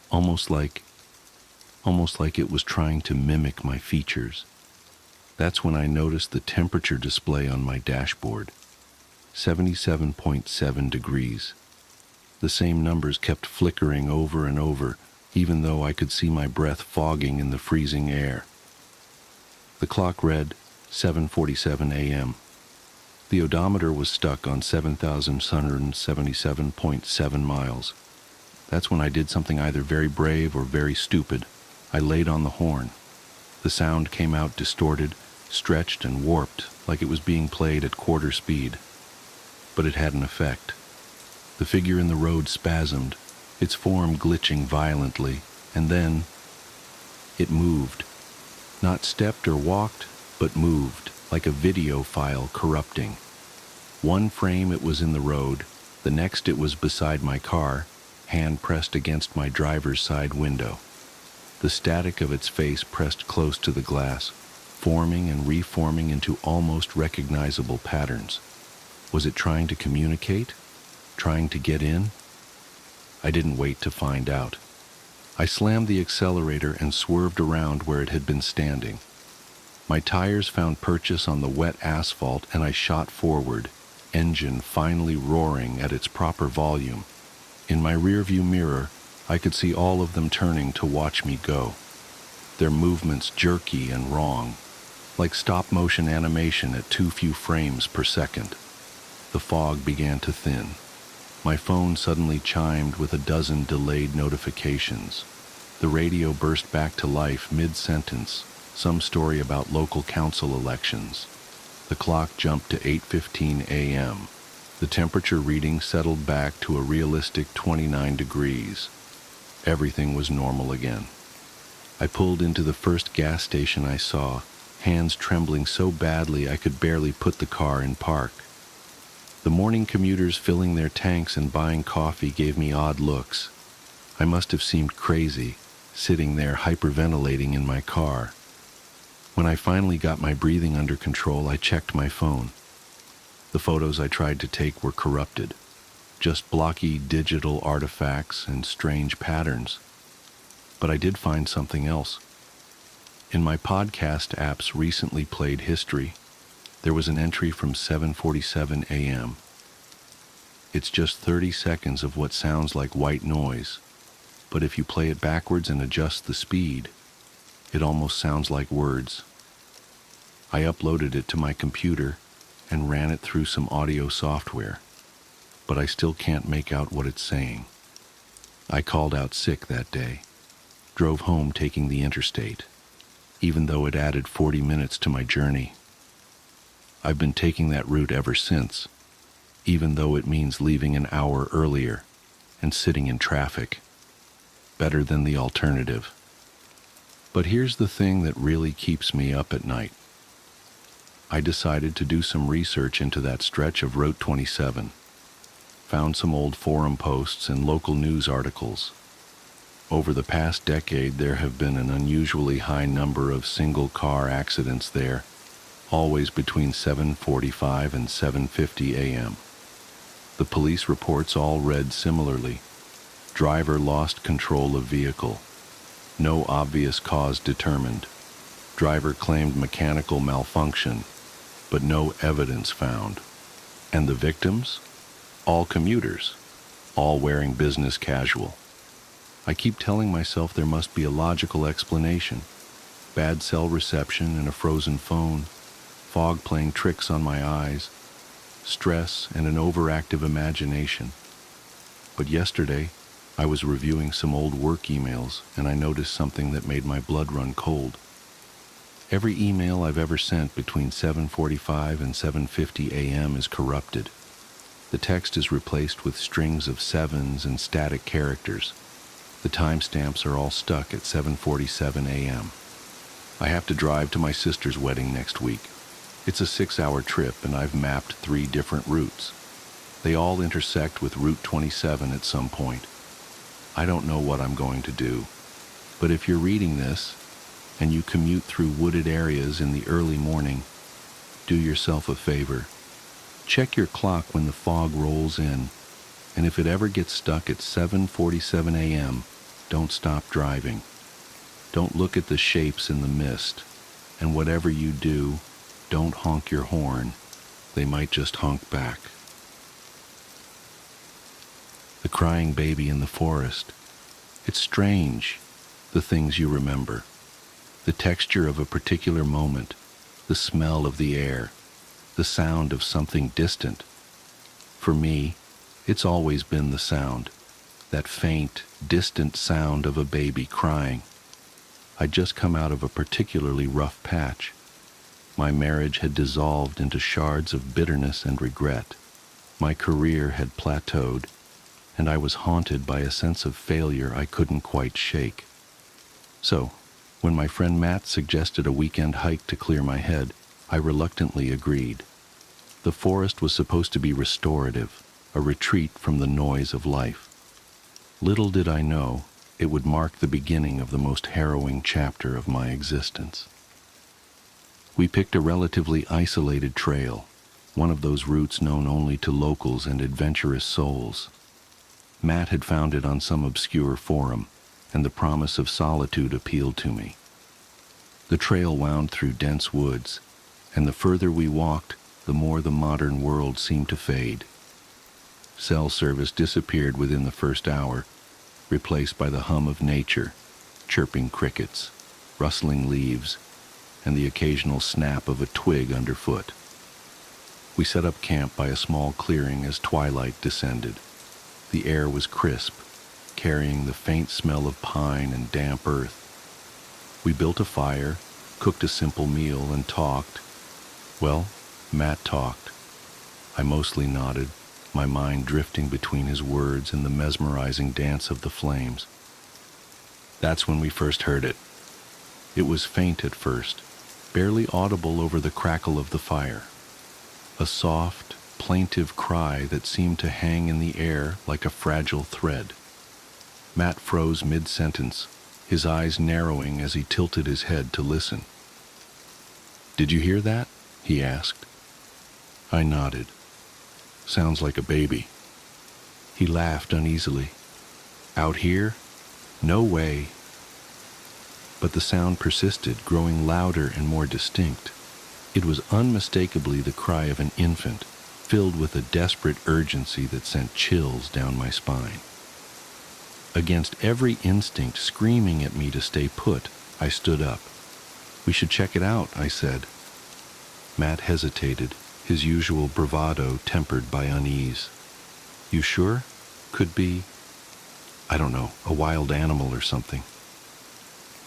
S1: almost like it was trying to mimic my features. That's when I noticed the temperature display on my dashboard, 77.7 degrees. The same numbers kept flickering over and over, even though I could see my breath fogging in the freezing air. The clock read 7:47 a.m. The odometer was stuck on 7,177.7 miles. That's when I did something either very brave or very stupid. I laid on the horn. The sound came out distorted, stretched and warped, like it was being played at quarter speed. But it had an effect. The figure in the road spasmed, its form glitching violently, and then it moved. Not stepped or walked, but moved, like a video file corrupting. One frame it was in the road, the next it was beside my car, hand pressed against my driver's side window. The static of its face pressed close to the glass, forming and reforming into almost recognizable patterns. Was it trying to communicate? Trying to get in? I didn't wait to find out. I slammed the accelerator and swerved around where it had been standing. My tires found purchase on the wet asphalt and I shot forward, engine finally roaring at its proper volume. In my rearview mirror, I could see all of them turning to watch me go. Their movements jerky and wrong, like stop-motion animation at too few frames per second. The fog began to thin. My phone suddenly chimed with a dozen delayed notifications. The radio burst back to life mid-sentence, some story about local council elections. The clock jumped to 8:15 a.m. The temperature reading settled back to a realistic 29 degrees. Everything was normal again. I pulled into the first gas station I saw, hands trembling so badly I could barely put the car in park. The morning commuters filling their tanks and buying coffee gave me odd looks. I must have seemed crazy, sitting there hyperventilating in my car. When I finally got my breathing under control, I checked my phone. The photos I tried to take were corrupted, just blocky digital artifacts and strange patterns. But I did find something else. In my podcast app's recently played history, there was an entry from 7:47 a.m. It's just 30 seconds of what sounds like white noise, but if you play it backwards and adjust the speed, it almost sounds like words. I uploaded it to my computer and ran it through some audio software, but I still can't make out what it's saying. I called out sick that day, drove home taking the interstate, even though it added 40 minutes to my journey. I've been taking that route ever since, even though it means leaving an hour earlier and sitting in traffic. Better than the alternative. But here's the thing that really keeps me up at night. I decided to do some research into that stretch of Route 27. Found some old forum posts and local news articles. Over the past decade, there have been an unusually high number of single-car accidents there, always between 7:45 and 7:50 a.m. The police reports all read similarly. Driver lost control of vehicle. No obvious cause determined. Driver claimed mechanical malfunction, but no evidence found. And the victims? All commuters, all wearing business casual. I keep telling myself there must be a logical explanation. Bad cell reception and a frozen phone, fog playing tricks on my eyes, stress and an overactive imagination. But yesterday, I was reviewing some old work emails and I noticed something that made my blood run cold. Every email I've ever sent between 7:45 and 7:50 a.m. is corrupted. The text is replaced with strings of sevens and static characters. The timestamps are all stuck at 7:47 a.m. I have to drive to my sister's wedding next week. It's a 6-hour trip and I've mapped 3 different routes. They all intersect with Route 27 at some point. I don't know what I'm going to do, but if you're reading this and you commute through wooded areas in the early morning, do yourself a favor. Check your clock when the fog rolls in, and if it ever gets stuck at 7:47 a.m., don't stop driving. Don't look at the shapes in the mist, and whatever you do, don't honk your horn. They might just honk back. The crying baby in the forest. It's strange, the things you remember. The texture of a particular moment, the smell of the air, the sound of something distant. For me, it's always been the sound, that faint, distant sound of a baby crying. I'd just come out of a particularly rough patch. My marriage had dissolved into shards of bitterness and regret. My career had plateaued, and I was haunted by a sense of failure I couldn't quite shake. So, when my friend Matt suggested a weekend hike to clear my head, I reluctantly agreed. The forest was supposed to be restorative, a retreat from the noise of life. Little did I know, it would mark the beginning of the most harrowing chapter of my existence. We picked a relatively isolated trail, one of those routes known only to locals and adventurous souls. Matt had found it on some obscure forum, and the promise of solitude appealed to me. The trail wound through dense woods, and the further we walked, the more the modern world seemed to fade. Cell service disappeared within the first hour, replaced by the hum of nature, chirping crickets, rustling leaves, and the occasional snap of a twig underfoot. We set up camp by a small clearing as twilight descended. The air was crisp, carrying the faint smell of pine and damp earth. We built a fire, cooked a simple meal, and talked. Well, Matt talked. I mostly nodded, my mind drifting between his words and the mesmerizing dance of the flames. That's when we first heard it. It was faint at first, barely audible over the crackle of the fire. A soft, plaintive cry that seemed to hang in the air like a fragile thread. Matt froze mid-sentence, his eyes narrowing as he tilted his head to listen. "Did you hear that?" he asked. I nodded. "Sounds like a baby." He laughed uneasily. "Out here? No way." But the sound persisted, growing louder and more distinct. It was unmistakably the cry of an infant, filled with a desperate urgency that sent chills down my spine. Against every instinct screaming at me to stay put, I stood up. "We should check it out," I said. Matt hesitated, his usual bravado tempered by unease. "You sure? Could be, I don't know, a wild animal or something."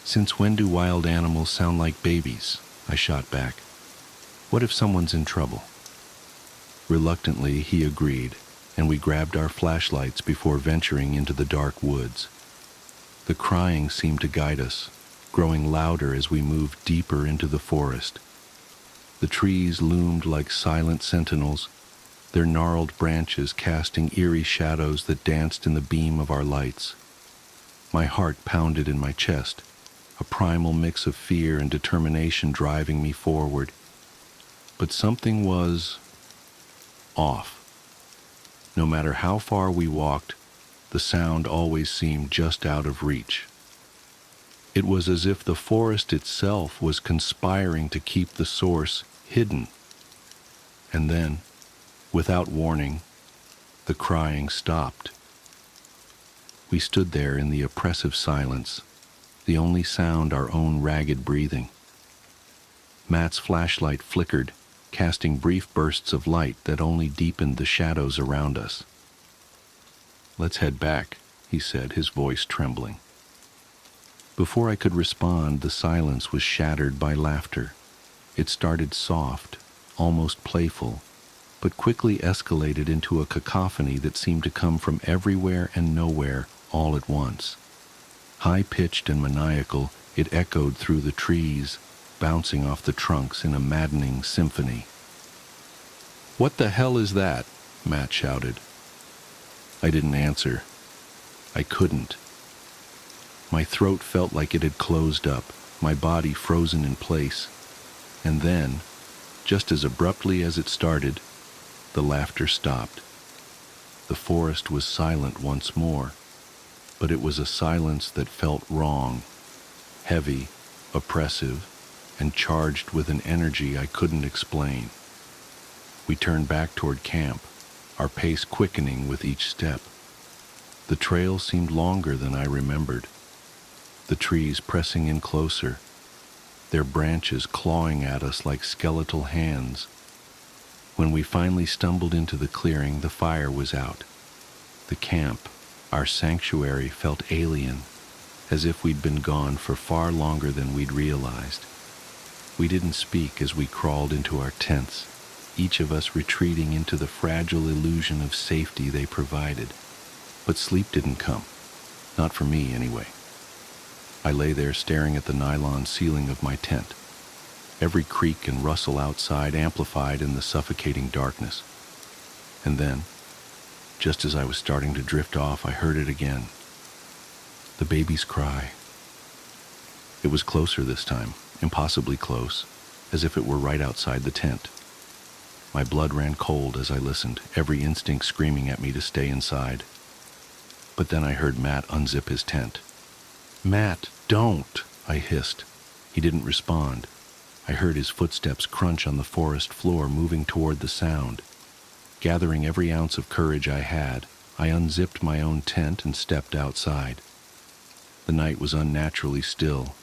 S1: "Since when do wild animals sound like babies?" I shot back. "What if someone's in trouble?" Reluctantly, he agreed, and we grabbed our flashlights before venturing into the dark woods. The crying seemed to guide us, growing louder as we moved deeper into the forest. The trees loomed like silent sentinels, their gnarled branches casting eerie shadows that danced in the beam of our lights. My heart pounded in my chest, a primal mix of fear and determination driving me forward. But something was off. No matter how far we walked, the sound always seemed just out of reach. It was as if the forest itself was conspiring to keep the source hidden. And then, without warning, the crying stopped. We stood there in the oppressive silence, the only sound our own ragged breathing. Matt's flashlight flickered, casting brief bursts of light that only deepened the shadows around us. "Let's head back," he said, his voice trembling. Before I could respond, the silence was shattered by laughter. It started soft, almost playful, but quickly escalated into a cacophony that seemed to come from everywhere and nowhere all at once. High-pitched and maniacal, it echoed through the trees, bouncing off the trunks in a maddening symphony. "What the hell is that?" Matt shouted. I didn't answer. I couldn't. My throat felt like it had closed up, my body frozen in place. And then, just as abruptly as it started, the laughter stopped. The forest was silent once more, but it was a silence that felt wrong, heavy, oppressive, and charged with an energy I couldn't explain. We turned back toward camp, our pace quickening with each step. The trail seemed longer than I remembered, the trees pressing in closer, their branches clawing at us like skeletal hands. When we finally stumbled into the clearing, the fire was out. The camp, our sanctuary, felt alien, as if we'd been gone for far longer than we'd realized. We didn't speak as we crawled into our tents, each of us retreating into the fragile illusion of safety they provided. But sleep didn't come. Not for me, anyway. I lay there staring at the nylon ceiling of my tent, every creak and rustle outside amplified in the suffocating darkness. And then, just as I was starting to drift off, I heard it again. The baby's cry. It was closer this time, impossibly close, as if it were right outside the tent. My blood ran cold as I listened, every instinct screaming at me to stay inside. But then I heard Matt unzip his tent. "Matt, don't!" I hissed. He didn't respond. I heard his footsteps crunch on the forest floor, moving toward the sound. Gathering every ounce of courage I had, I unzipped my own tent and stepped outside. The night was unnaturally still,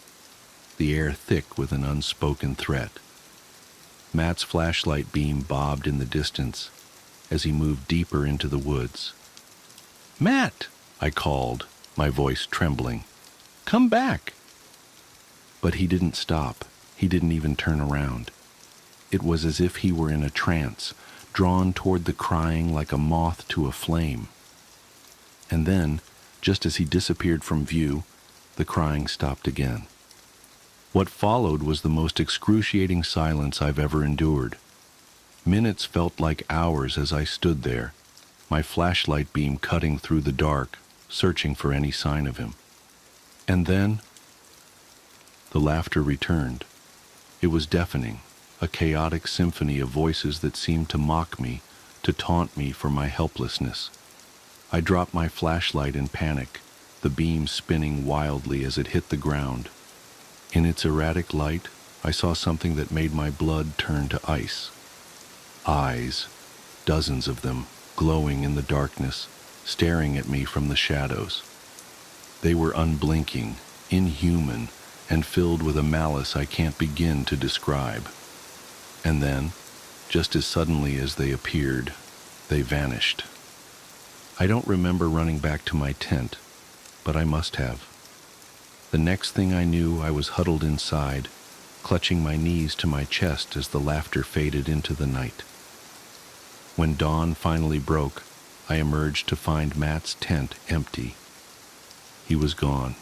S1: the air thick with an unspoken threat. Matt's flashlight beam bobbed in the distance as he moved deeper into the woods. "Matt!" I called, my voice trembling. "Come back!" But he didn't stop. He didn't even turn around. It was as if he were in a trance, drawn toward the crying like a moth to a flame. And then, just as he disappeared from view, the crying stopped again. What followed was the most excruciating silence I've ever endured. Minutes felt like hours as I stood there, my flashlight beam cutting through the dark, searching for any sign of him. And then, the laughter returned. It was deafening, a chaotic symphony of voices that seemed to mock me, to taunt me for my helplessness. I dropped my flashlight in panic, the beam spinning wildly as it hit the ground. In its erratic light, I saw something that made my blood turn to ice. Eyes, dozens of them, glowing in the darkness, staring at me from the shadows. They were unblinking, inhuman, and filled with a malice I can't begin to describe. And then, just as suddenly as they appeared, they vanished. I don't remember running back to my tent, but I must have. The next thing I knew, I was huddled inside, clutching my knees to my chest as the laughter faded into the night. When dawn finally broke, I emerged to find Matt's tent empty. He was gone.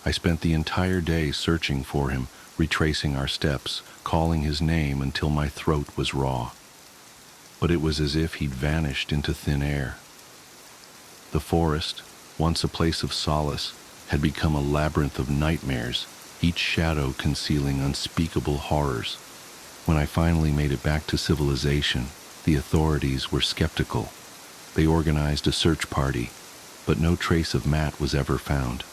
S1: I spent the entire day searching for him, retracing our steps, calling his name until my throat was raw. But it was as if he'd vanished into thin air. The forest, once a place of solace, had become a labyrinth of nightmares, each shadow concealing unspeakable horrors. When I finally made it back to civilization, the authorities were skeptical. They organized a search party, but no trace of Matt was ever found.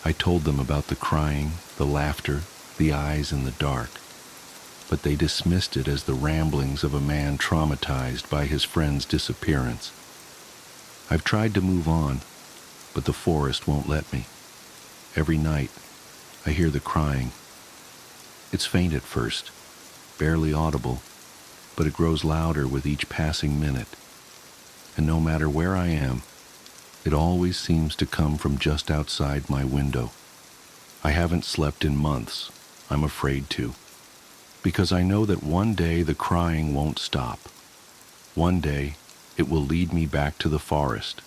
S1: I told them about the crying, the laughter, the eyes in the dark, but they dismissed it as the ramblings of a man traumatized by his friend's disappearance. I've tried to move on, but the forest won't let me. Every night, I hear the crying. It's faint at first, barely audible, but it grows louder with each passing minute. And no matter where I am, it always seems to come from just outside my window. I haven't slept in months. I'm afraid to. Because I know that one day the crying won't stop. One day, it will lead me back to the forest.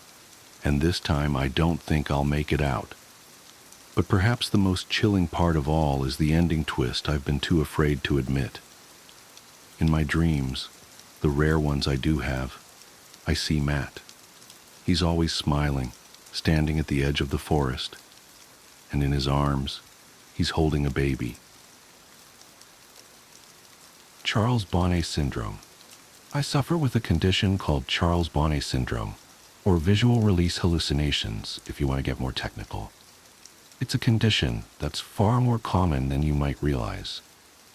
S1: And this time I don't think I'll make it out. But perhaps the most chilling part of all is the ending twist I've been too afraid to admit. In my dreams, the rare ones I do have, I see Matt. He's always smiling, standing at the edge of the forest, and in his arms, he's holding a baby. Charles Bonnet syndrome. I suffer with a condition called Charles Bonnet syndrome, or visual release hallucinations, if you want to get more technical. It's a condition that's far more common than you might realize.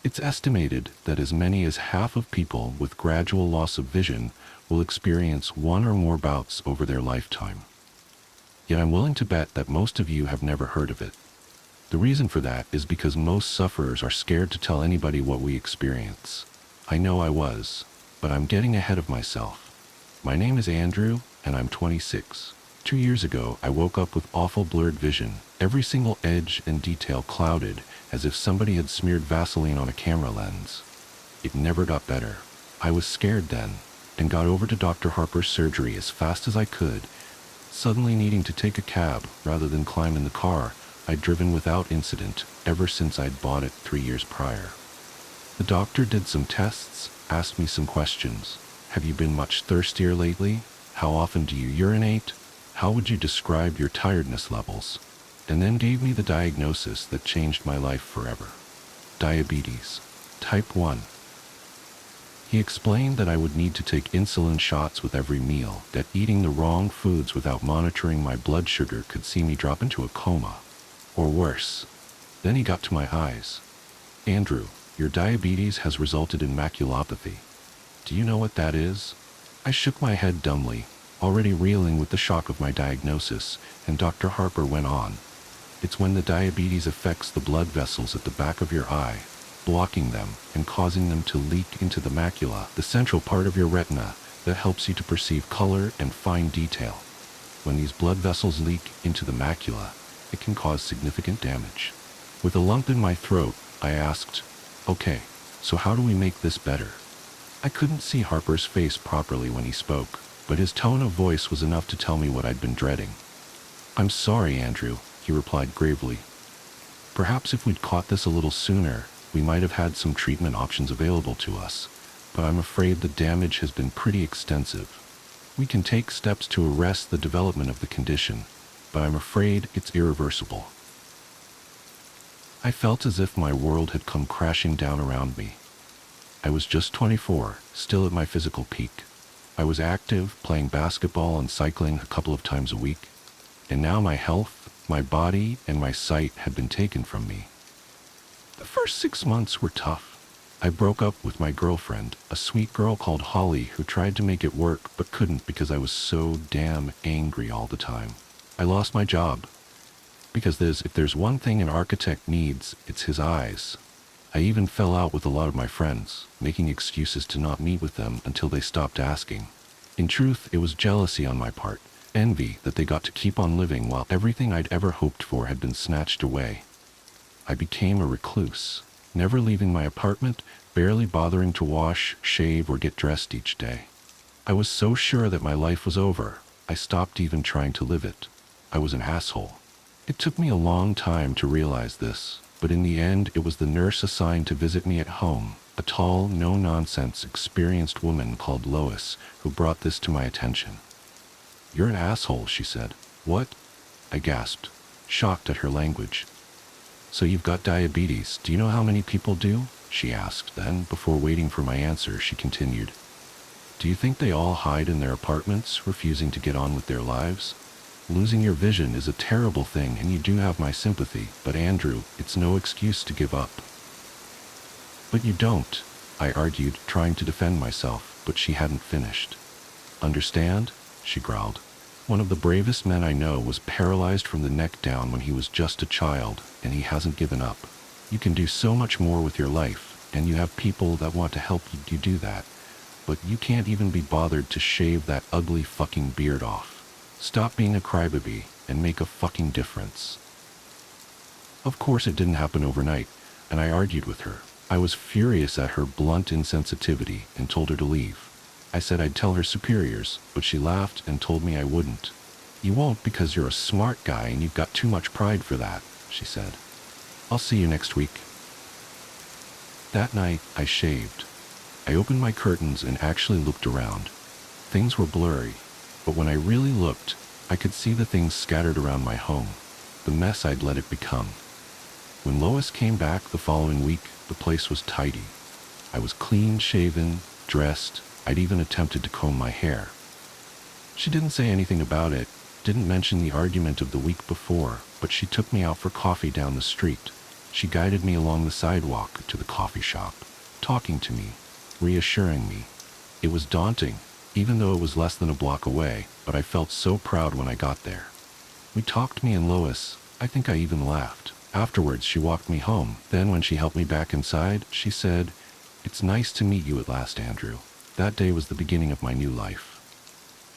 S1: It's estimated that as many as half of people with gradual loss of vision will experience one or more bouts over their lifetime. Yet I'm willing to bet that most of you have never heard of it. The reason for that is because most sufferers are scared to tell anybody what we experience. I know I was, but I'm getting ahead of myself. My name is Andrew, and I'm 26. 2 years ago, I woke up with awful blurred vision, every single edge and detail clouded, as if somebody had smeared Vaseline on a camera lens. It never got better. I was scared then, and got over to Dr. Harper's surgery as fast as I could. Suddenly needing to take a cab rather than climb in the car I'd driven without incident ever since I'd bought it 3 years prior. The doctor did some tests, asked me some questions. Have you been much thirstier lately? How often do you urinate? How would you describe your tiredness levels? And then gave me the diagnosis that changed my life forever. Diabetes, type 1. He explained that I would need to take insulin shots with every meal, that eating the wrong foods without monitoring my blood sugar could see me drop into a coma. Or worse. Then he got to my eyes. Andrew, your diabetes has resulted in maculopathy. Do you know what that is? I shook my head dumbly, already reeling with the shock of my diagnosis, and Dr. Harper went on. It's when the diabetes affects the blood vessels at the back of your eye, blocking them and causing them to leak into the macula, the central part of your retina that helps you to perceive color and fine detail. When these blood vessels leak into the macula, it can cause significant damage. With a lump in my throat, I asked, "Okay, so how do we make this better?" I couldn't see Harper's face properly when he spoke, but his tone of voice was enough to tell me what I'd been dreading. "I'm sorry, Andrew," he replied gravely. "Perhaps if we'd caught this a little sooner, we might have had some treatment options available to us, but I'm afraid the damage has been pretty extensive. We can take steps to arrest the development of the condition, but I'm afraid it's irreversible." I felt as if my world had come crashing down around me. I was just 24, still at my physical peak. I was active, playing basketball and cycling a couple of times a week, and now my health, my body, and my sight had been taken from me. The first 6 months were tough. I broke up with my girlfriend, a sweet girl called Holly who tried to make it work but couldn't because I was so damn angry all the time. I lost my job, because if there's one thing an architect needs, it's his eyes. I even fell out with a lot of my friends, making excuses to not meet with them until they stopped asking. In truth, it was jealousy on my part, envy that they got to keep on living while everything I'd ever hoped for had been snatched away. I became a recluse, never leaving my apartment, barely bothering to wash, shave, or get dressed each day. I was so sure that my life was over, I stopped even trying to live it. I was an asshole. It took me a long time to realize this, but in the end it was the nurse assigned to visit me at home, a tall, no-nonsense, experienced woman called Lois, who brought this to my attention. "You're an asshole," she said. "What?" I gasped, shocked at her language. "So you've got diabetes. Do you know how many people do? she asked. Then, before waiting for my answer, she continued, "Do you think they all hide in their apartments, refusing to get on with their lives? Losing your vision is a terrible thing, and you do have my sympathy, but Andrew, it's no excuse to give up." "But you don't," I argued, trying to defend myself, but she hadn't finished. "Understand?" she growled. "One of the bravest men I know was paralyzed from the neck down when he was just a child, and he hasn't given up. You can do so much more with your life, and you have people that want to help you do that, but you can't even be bothered to shave that ugly fucking beard off. Stop being a crybaby and make a fucking difference." Of course it didn't happen overnight, and I argued with her. I was furious at her blunt insensitivity and told her to leave. I said I'd tell her superiors, but she laughed and told me I wouldn't. "You won't because you're a smart guy and you've got too much pride for that," she said. "I'll see you next week." That night, I shaved. I opened my curtains and actually looked around. Things were blurry, but when I really looked, I could see the things scattered around my home, the mess I'd let it become. When Lois came back the following week, the place was tidy. I was clean shaven, dressed. I'd even attempted to comb my hair. She didn't say anything about it, didn't mention the argument of the week before, but she took me out for coffee down the street. She guided me along the sidewalk to the coffee shop, talking to me, reassuring me. It was daunting, even though it was less than a block away, but I felt so proud when I got there. We talked, me and Lois. I think I even laughed. Afterwards, she walked me home. Then when she helped me back inside, she said, "It's nice to meet you at last, Andrew." That day was the beginning of my new life.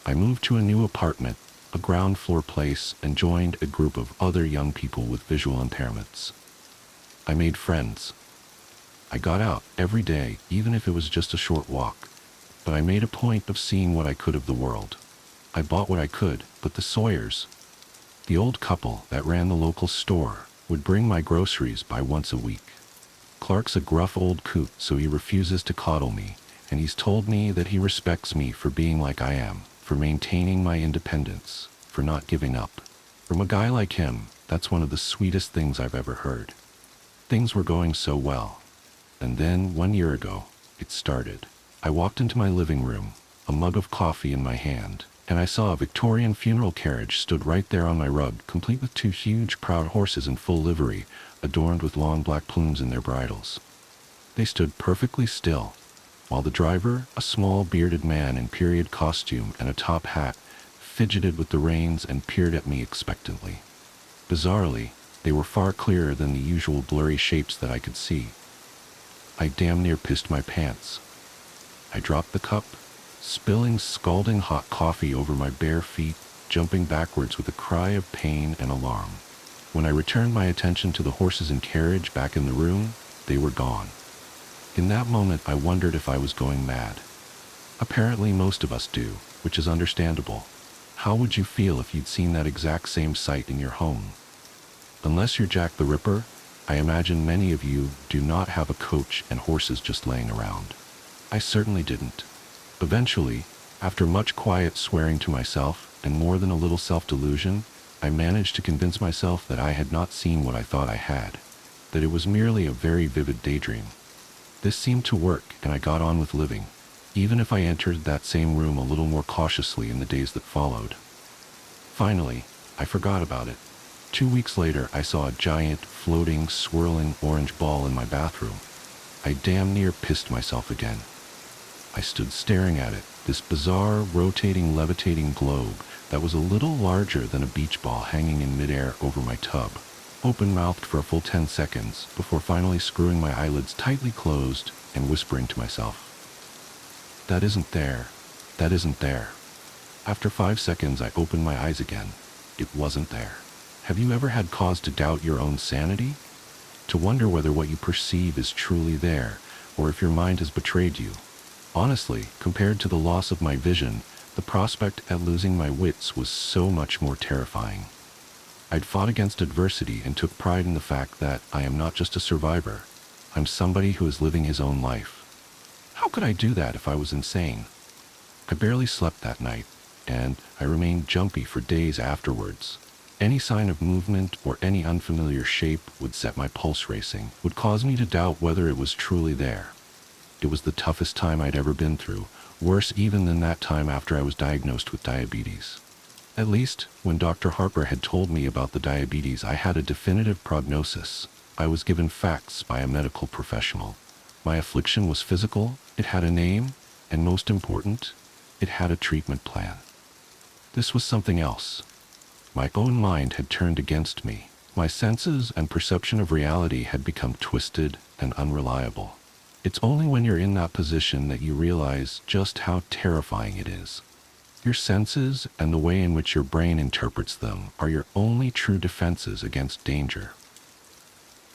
S1: I moved to a new apartment, a ground floor place, and joined a group of other young people with visual impairments. I made friends. I got out every day, even if it was just a short walk, but I made a point of seeing what I could of the world. I bought what I could, but the Sawyers, the old couple that ran the local store, would bring my groceries by once a week. Clark's a gruff old coot, so he refuses to coddle me, and he's told me that he respects me for being like I am, for maintaining my independence, for not giving up. From a guy like him, that's one of the sweetest things I've ever heard. Things were going so well. And then, 1 year ago, it started. I walked into my living room, a mug of coffee in my hand, and I saw a Victorian funeral carriage stood right there on my rug, complete with 2 huge, proud horses in full livery, adorned with long black plumes in their bridles. They stood perfectly still, while the driver, a small bearded man in period costume and a top hat, fidgeted with the reins and peered at me expectantly. Bizarrely, they were far clearer than the usual blurry shapes that I could see. I damn near pissed my pants. I dropped the cup, spilling scalding hot coffee over my bare feet, jumping backwards with a cry of pain and alarm. When I returned my attention to the horses and carriage back in the room, they were gone. In that moment, I wondered if I was going mad. Apparently most of us do, which is understandable. How would you feel if you'd seen that exact same sight in your home? Unless you're Jack the Ripper, I imagine many of you do not have a coach and horses just laying around. I certainly didn't. Eventually, after much quiet swearing to myself and more than a little self-delusion, I managed to convince myself that I had not seen what I thought I had, that it was merely a very vivid daydream. This seemed to work, and I got on with living, even if I entered that same room a little more cautiously in the days that followed. Finally, I forgot about it. 2 weeks later, I saw a giant, floating, swirling orange ball in my bathroom. I damn near pissed myself again. I stood staring at it, this bizarre, rotating, levitating globe that was a little larger than a beach ball hanging in midair over my tub, open-mouthed for a full 10 seconds before finally screwing my eyelids tightly closed and whispering to myself, "That isn't there. That isn't there." After 5 seconds, I opened my eyes again. It wasn't there. Have you ever had cause to doubt your own sanity? To wonder whether what you perceive is truly there, or if your mind has betrayed you? Honestly, compared to the loss of my vision, the prospect at losing my wits was so much more terrifying. I'd fought against adversity and took pride in the fact that I am not just a survivor. I'm somebody who is living his own life. How could I do that if I was insane? I barely slept that night, and I remained jumpy for days afterwards. Any sign of movement or any unfamiliar shape would set my pulse racing, would cause me to doubt whether it was truly there. It was the toughest time I'd ever been through, worse even than that time after I was diagnosed with diabetes. At least, when Dr. Harper had told me about the diabetes, I had a definitive prognosis. I was given facts by a medical professional. My affliction was physical, it had a name, and most important, it had a treatment plan. This was something else. My own mind had turned against me. My senses and perception of reality had become twisted and unreliable. It's only when you're in that position that you realize just how terrifying it is. Your senses and the way in which your brain interprets them are your only true defenses against danger.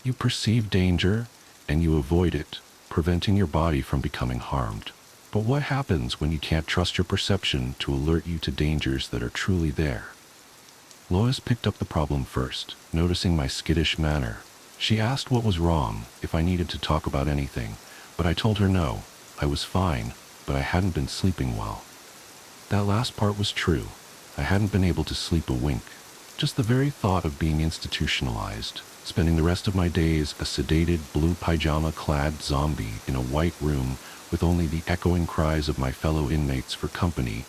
S1: You perceive danger and you avoid it, preventing your body from becoming harmed. But what happens when you can't trust your perception to alert you to dangers that are truly there? Lois picked up the problem first, noticing my skittish manner. She asked what was wrong, if I needed to talk about anything, but I told her no, I was fine, but I hadn't been sleeping well. That last part was true. I hadn't been able to sleep a wink. Just the very thought of being institutionalized, spending the rest of my days a sedated, blue pajama-clad zombie in a white room with only the echoing cries of my fellow inmates for company,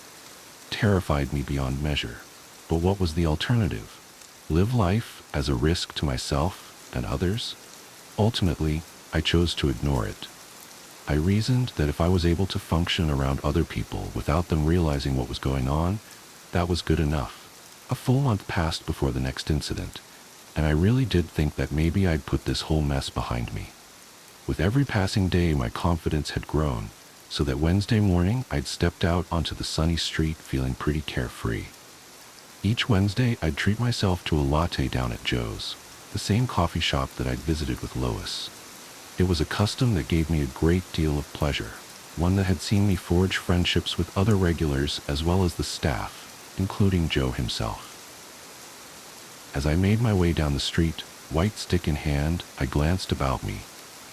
S1: terrified me beyond measure. But what was the alternative? Live life as a risk to myself and others? Ultimately, I chose to ignore it. I reasoned that if I was able to function around other people without them realizing what was going on, that was good enough. A full month passed before the next incident, and I really did think that maybe I'd put this whole mess behind me. With every passing day, my confidence had grown, so that Wednesday morning I'd stepped out onto the sunny street feeling pretty carefree. Each Wednesday, I'd treat myself to a latte down at Joe's, the same coffee shop that I'd visited with Lois. It was a custom that gave me a great deal of pleasure, one that had seen me forge friendships with other regulars as well as the staff, including Joe himself. As I made my way down the street, white stick in hand, I glanced about me,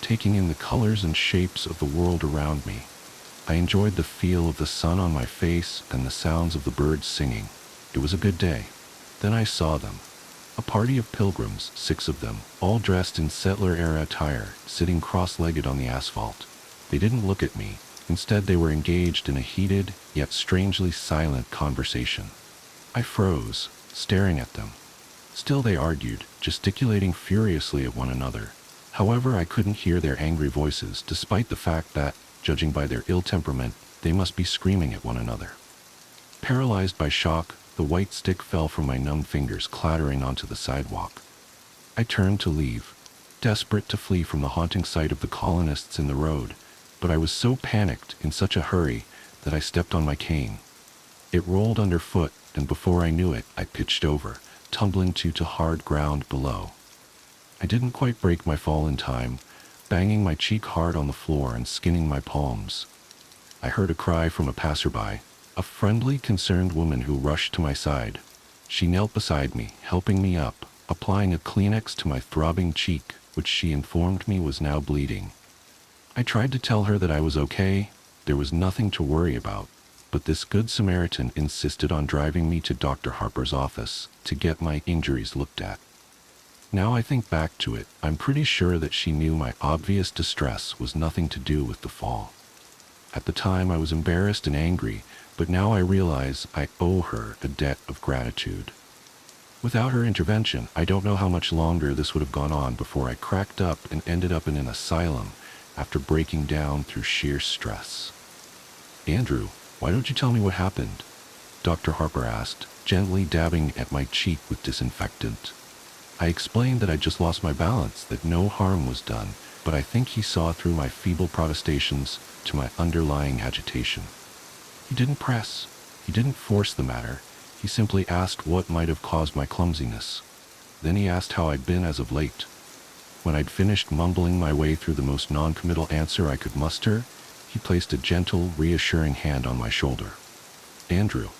S1: taking in the colors and shapes of the world around me. I enjoyed the feel of the sun on my face and the sounds of the birds singing. It was a good day. Then I saw them. A party of pilgrims, 6 of them, all dressed in settler-era attire, sitting cross-legged on the asphalt. They didn't look at me. Instead, they were engaged in a heated, yet strangely silent conversation. I froze, staring at them. Still they argued, gesticulating furiously at one another. However, I couldn't hear their angry voices, despite the fact that, judging by their ill temperament, they must be screaming at one another. Paralyzed by shock, the white stick fell from my numb fingers, clattering onto the sidewalk. I turned to leave, desperate to flee from the haunting sight of the colonists in the road, but I was so panicked, in such a hurry, that I stepped on my cane. It rolled underfoot, and before I knew it, I pitched over, tumbling to hard ground below. I didn't quite break my fall in time, banging my cheek hard on the floor and skinning my palms. I heard a cry from a passerby, a friendly, concerned woman who rushed to my side. She knelt beside me, helping me up, applying a Kleenex to my throbbing cheek, which she informed me was now bleeding. I tried to tell her that I was okay, there was nothing to worry about, but this good Samaritan insisted on driving me to Dr. Harper's office to get my injuries looked at. Now I think back to it, I'm pretty sure that she knew my obvious distress was nothing to do with the fall. At the time I was embarrassed and angry, but now I realize I owe her a debt of gratitude. Without her intervention, I don't know how much longer this would have gone on before I cracked up and ended up in an asylum after breaking down through sheer stress. "Andrew, why don't you tell me what happened?" Dr. Harper asked, gently dabbing at my cheek with disinfectant. I explained that I just lost my balance, that no harm was done, but I think he saw through my feeble protestations to my underlying agitation. He didn't press. He didn't force the matter. He simply asked what might have caused my clumsiness. Then he asked how I'd been as of late. When I'd finished mumbling my way through the most non-committal answer I could muster, he placed a gentle, reassuring hand on my shoulder. "Andrew,"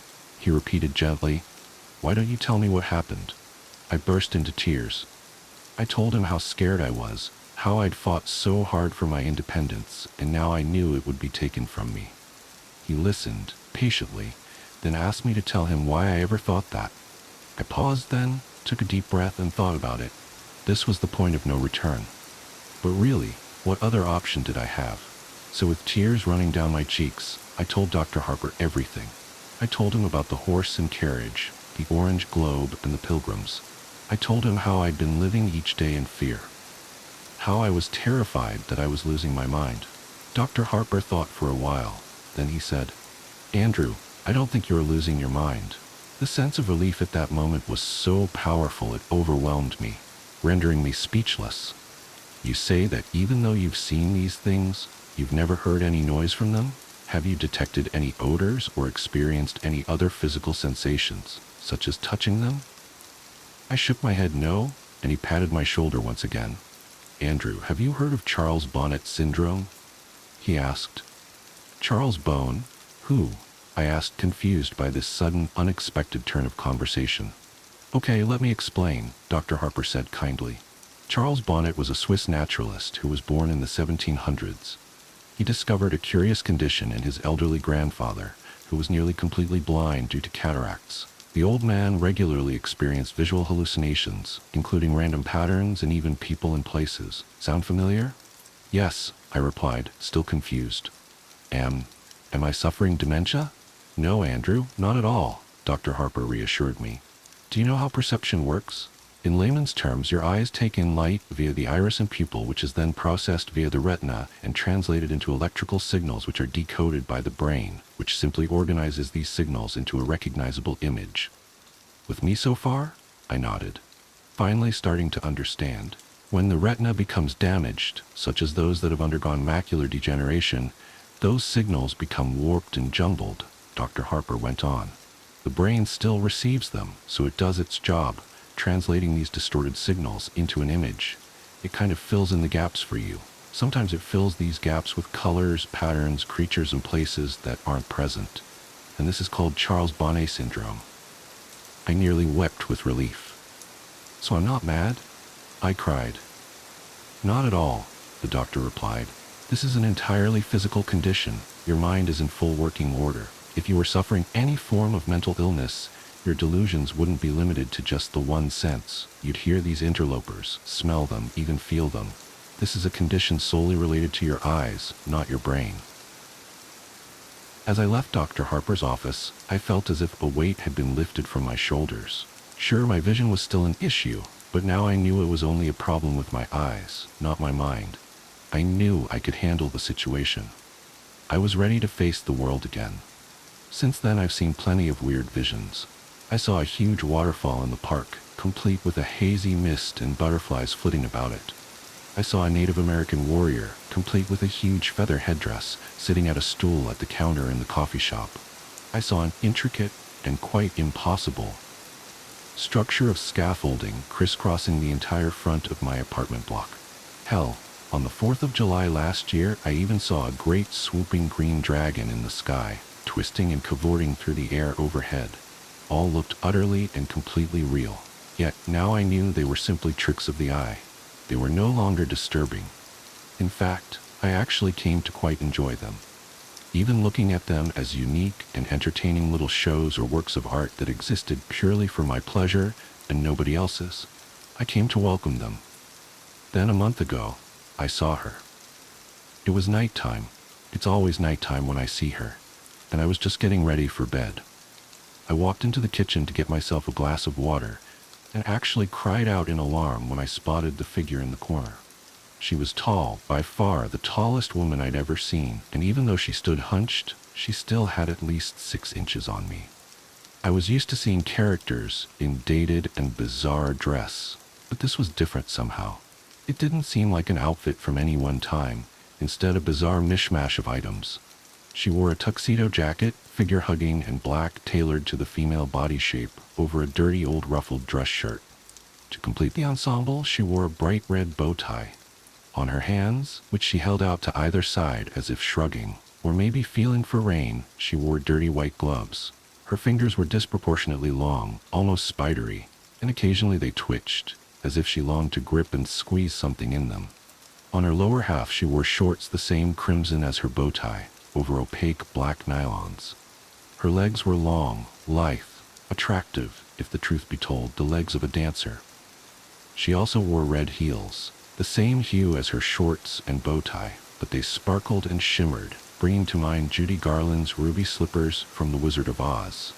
S1: he repeated gently, "why don't you tell me what happened?" I burst into tears. I told him how scared I was, how I'd fought so hard for my independence, and now I knew it would be taken from me. He listened, patiently, then asked me to tell him why I ever thought that. I paused then, took a deep breath, and thought about it. This was the point of no return. But really, what other option did I have? So with tears running down my cheeks, I told Dr. Harper everything. I told him about the horse and carriage, the orange globe, and the pilgrims. I told him how I'd been living each day in fear. How I was terrified that I was losing my mind. Dr. Harper thought for a while. Then he said, "Andrew, I don't think you're losing your mind." The sense of relief at that moment was so powerful it overwhelmed me, rendering me speechless. "You say that even though you've seen these things, you've never heard any noise from them? Have you detected any odors or experienced any other physical sensations, such as touching them?" I shook my head no, and he patted my shoulder once again. "Andrew, have you heard of Charles Bonnet syndrome?" he asked. "Charles Bone? Who?" I asked, confused by this sudden, unexpected turn of conversation. "Okay, let me explain," Dr. Harper said kindly. Charles Bonnet was a Swiss naturalist who was born in the 1700s. He discovered a curious condition in his elderly grandfather, who was nearly completely blind due to cataracts. The old man regularly experienced visual hallucinations, including random patterns and even people and places. Sound familiar? "Yes," I replied, still confused. Am I suffering dementia?" "No, Andrew, not at all," Dr. Harper reassured me. "Do you know how perception works? In layman's terms, your eyes take in light via the iris and pupil, which is then processed via the retina and translated into electrical signals, which are decoded by the brain, which simply organizes these signals into a recognizable image." "With me so far?" I nodded, finally starting to understand. When the retina becomes damaged, such as those that have undergone macular degeneration, those signals become warped and jumbled, Dr. Harper went on. The brain still receives them, so it does its job, translating these distorted signals into an image. It kind of fills in the gaps for you. Sometimes it fills these gaps with colors, patterns, creatures, and places that aren't present. And this is called Charles Bonnet syndrome. I nearly wept with relief. "So I'm not mad?" I cried. "Not at all," the doctor replied. "This is an entirely physical condition. Your mind is in full working order. If you were suffering any form of mental illness, your delusions wouldn't be limited to just the one sense. You'd hear these interlopers, smell them, even feel them. This is a condition solely related to your eyes, not your brain." As I left Dr. Harper's office, I felt as if a weight had been lifted from my shoulders. Sure, my vision was still an issue, but now I knew it was only a problem with my eyes, not my mind. I knew I could handle the situation. I was ready to face the world again. Since then, I've seen plenty of weird visions. I saw a huge waterfall in the park, complete with a hazy mist and butterflies flitting about it. I saw a Native American warrior, complete with a huge feather headdress, sitting at a stool at the counter in the coffee shop. I saw an intricate and quite impossible structure of scaffolding crisscrossing the entire front of my apartment block. Hell, on the 4th of July last year, I even saw a great swooping green dragon in the sky, twisting and cavorting through the air overhead. All looked utterly and completely real. Yet now I knew they were simply tricks of the eye. They were no longer disturbing. In fact, I actually came to quite enjoy them. Even looking at them as unique and entertaining little shows or works of art that existed purely for my pleasure and nobody else's, I came to welcome them. Then a month ago, I saw her. It was nighttime. It's always nighttime when I see her, and I was just getting ready for bed. I walked into the kitchen to get myself a glass of water, and actually cried out in alarm when I spotted the figure in the corner. She was tall, by far the tallest woman I'd ever seen, and even though she stood hunched, she still had at least 6 inches on me. I was used to seeing characters in dated and bizarre dress, but this was different somehow. It didn't seem like an outfit from any one time, instead a bizarre mishmash of items. She wore a tuxedo jacket, figure-hugging and black, tailored to the female body shape, over a dirty old ruffled dress shirt. To complete the ensemble, she wore a bright red bow tie. On her hands, which she held out to either side as if shrugging, or maybe feeling for rain, she wore dirty white gloves. Her fingers were disproportionately long, almost spidery, and occasionally they twitched, as if she longed to grip and squeeze something in them. On her lower half she wore shorts the same crimson as her bow tie, over opaque black nylons. Her legs were long, lithe, a attractive, if the truth be told, the legs of a dancer. She also wore red heels, the same hue as her shorts and bow tie, but they sparkled and shimmered, bringing to mind Judy Garland's ruby slippers from The Wizard of Oz.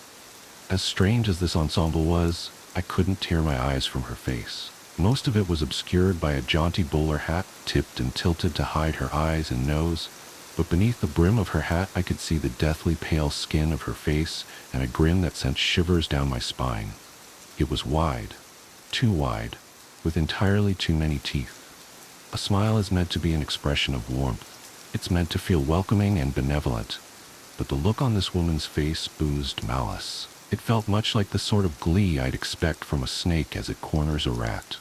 S1: As strange as this ensemble was, I couldn't tear my eyes from her face. Most of it was obscured by a jaunty bowler hat, tipped and tilted to hide her eyes and nose, but beneath the brim of her hat I could see the deathly pale skin of her face and a grin that sent shivers down my spine. It was wide, too wide, with entirely too many teeth. A smile is meant to be an expression of warmth. It's meant to feel welcoming and benevolent, but the look on this woman's face oozed malice. It felt much like the sort of glee I'd expect from a snake as it corners a rat.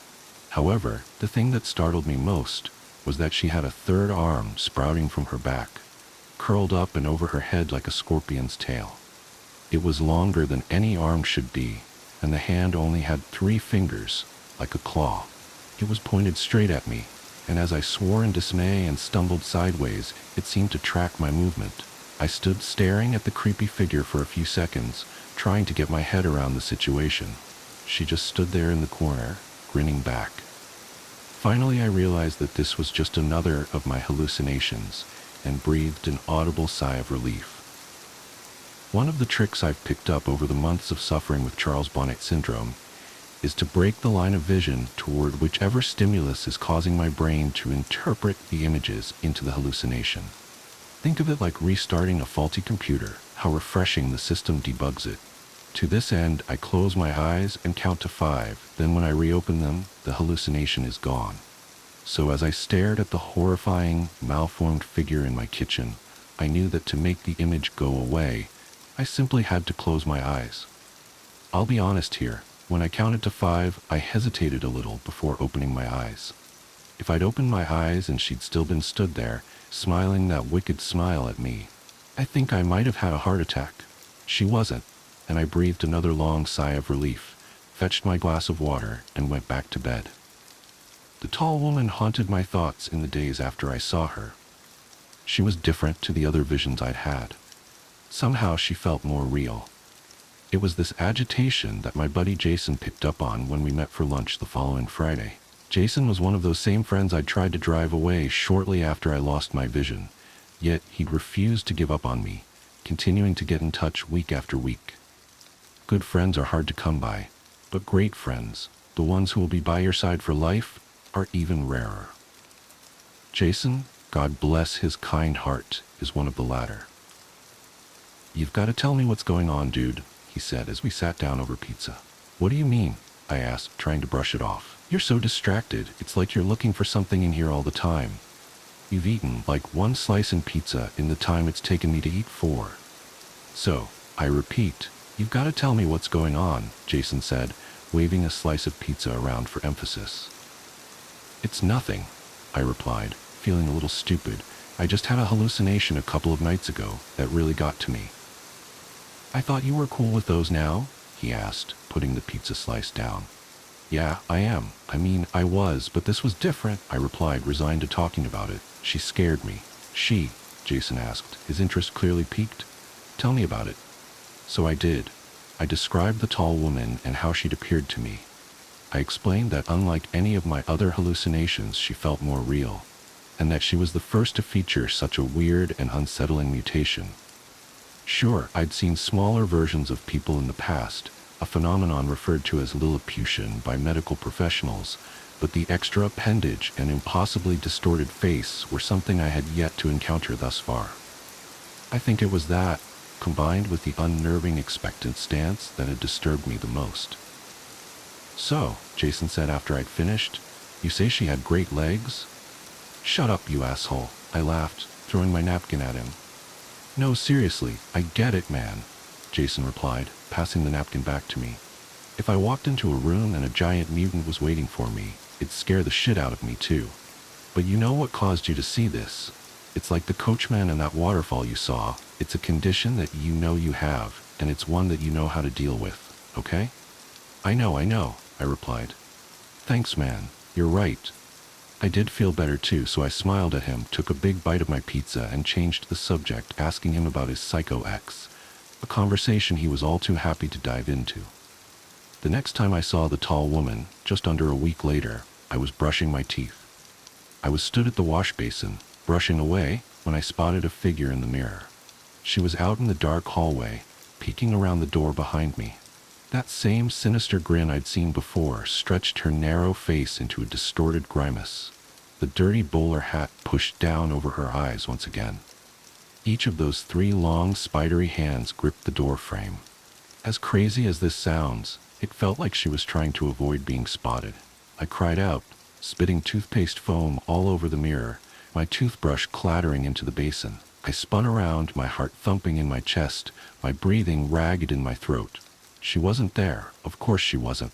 S1: However, the thing that startled me most was that she had a third arm sprouting from her back, curled up and over her head like a scorpion's tail. It was longer than any arm should be, and the hand only had 3 fingers, like a claw. It was pointed straight at me, and as I swore in dismay and stumbled sideways, it seemed to track my movement. I stood staring at the creepy figure for a few seconds, trying to get my head around the situation. She just stood there in the corner, grinning back. Finally, I realized that this was just another of my hallucinations, and breathed an audible sigh of relief. One of the tricks I've picked up over the months of suffering with Charles Bonnet syndrome is to break the line of vision toward whichever stimulus is causing my brain to interpret the images into the hallucination. Think of it like restarting a faulty computer, how refreshing the system debugs it. To this end, I close my eyes and count to 5, then when I reopen them, the hallucination is gone. So as I stared at the horrifying, malformed figure in my kitchen, I knew that to make the image go away, I simply had to close my eyes. I'll be honest here, when I counted to 5, I hesitated a little before opening my eyes. If I'd opened my eyes and she'd still been stood there, smiling that wicked smile at me, I think I might have had a heart attack. She wasn't, and I breathed another long sigh of relief, fetched my glass of water, and went back to bed. The tall woman haunted my thoughts in the days after I saw her. She was different to the other visions I'd had. Somehow she felt more real. It was this agitation that my buddy Jason picked up on when we met for lunch the following Friday. Jason was one of those same friends I'd tried to drive away shortly after I lost my vision, yet he'd refused to give up on me, continuing to get in touch week after week. Good friends are hard to come by, but great friends, the ones who will be by your side for life, are even rarer. Jason, God bless his kind heart, is one of the latter. "You've got to tell me what's going on, dude," he said as we sat down over pizza. "What do you mean?" I asked, trying to brush it off. "You're so distracted, it's like you're looking for something in here all the time. You've eaten like 1 slice in pizza in the time it's taken me to eat 4. So, I repeat, you've got to tell me what's going on," Jason said, waving a slice of pizza around for emphasis. "It's nothing," I replied, feeling a little stupid. "I just had a hallucination a couple of nights ago that really got to me." "I thought you were cool with those now?" he asked, putting the pizza slice down. "Yeah, I am. I mean, I was, but this was different," I replied, resigned to talking about it. "She scared me." "She?" Jason asked, his interest clearly piqued. "Tell me about it." So I did. I described the tall woman and how she'd appeared to me. I explained that unlike any of my other hallucinations, she felt more real, and that she was the first to feature such a weird and unsettling mutation. Sure, I'd seen smaller versions of people in the past, a phenomenon referred to as Lilliputian by medical professionals, but the extra appendage and impossibly distorted face were something I had yet to encounter thus far. I think it was that, combined with the unnerving expectant stance, that had disturbed me the most. "So," Jason said after I'd finished, "you say she had great legs?" "Shut up, you asshole," I laughed, throwing my napkin at him. "No, seriously, I get it, man," Jason replied, passing the napkin back to me. "If I walked into a room and a giant mutant was waiting for me, it'd scare the shit out of me too. But you know what caused you to see this? It's like the coachman and that waterfall you saw. It's a condition that you know you have, and it's one that you know how to deal with, okay?" I know, I replied. "Thanks, man, you're right." I did feel better too, so I smiled at him, took a big bite of my pizza, and changed the subject, asking him about his psycho ex. a conversation he was all too happy to dive into. The next time I saw the tall woman, just under a week later, I was brushing my teeth. I was stood at the wash basin, brushing away, when I spotted a figure in the mirror. She was out in the dark hallway, peeking around the door behind me. That same sinister grin I'd seen before stretched her narrow face into a distorted grimace, the dirty bowler hat pushed down over her eyes once again. Each of those 3 long, spidery hands gripped the door frame. As crazy as this sounds, it felt like she was trying to avoid being spotted. I cried out, spitting toothpaste foam all over the mirror, my toothbrush clattering into the basin. I spun around, my heart thumping in my chest, my breathing ragged in my throat. She wasn't there. Of course she wasn't.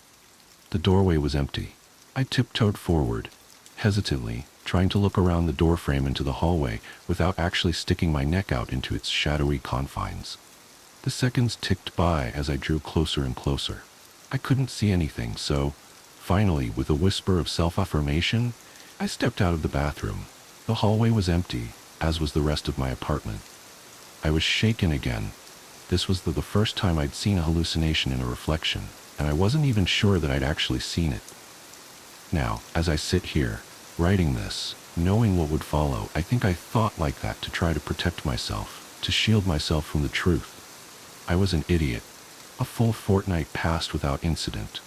S1: The doorway was empty. I tiptoed forward, hesitantly, trying to look around the doorframe into the hallway without actually sticking my neck out into its shadowy confines. The seconds ticked by as I drew closer and closer. I couldn't see anything, so, finally, with a whisper of self-affirmation, I stepped out of the bathroom. The hallway was empty, as was the rest of my apartment. I was shaken again. This was the first time I'd seen a hallucination in a reflection, and I wasn't even sure that I'd actually seen it. Now, as I sit here, writing this, knowing what would follow, I think I thought like that to try to protect myself, to shield myself from the truth. I was an idiot. A full fortnight passed without incident.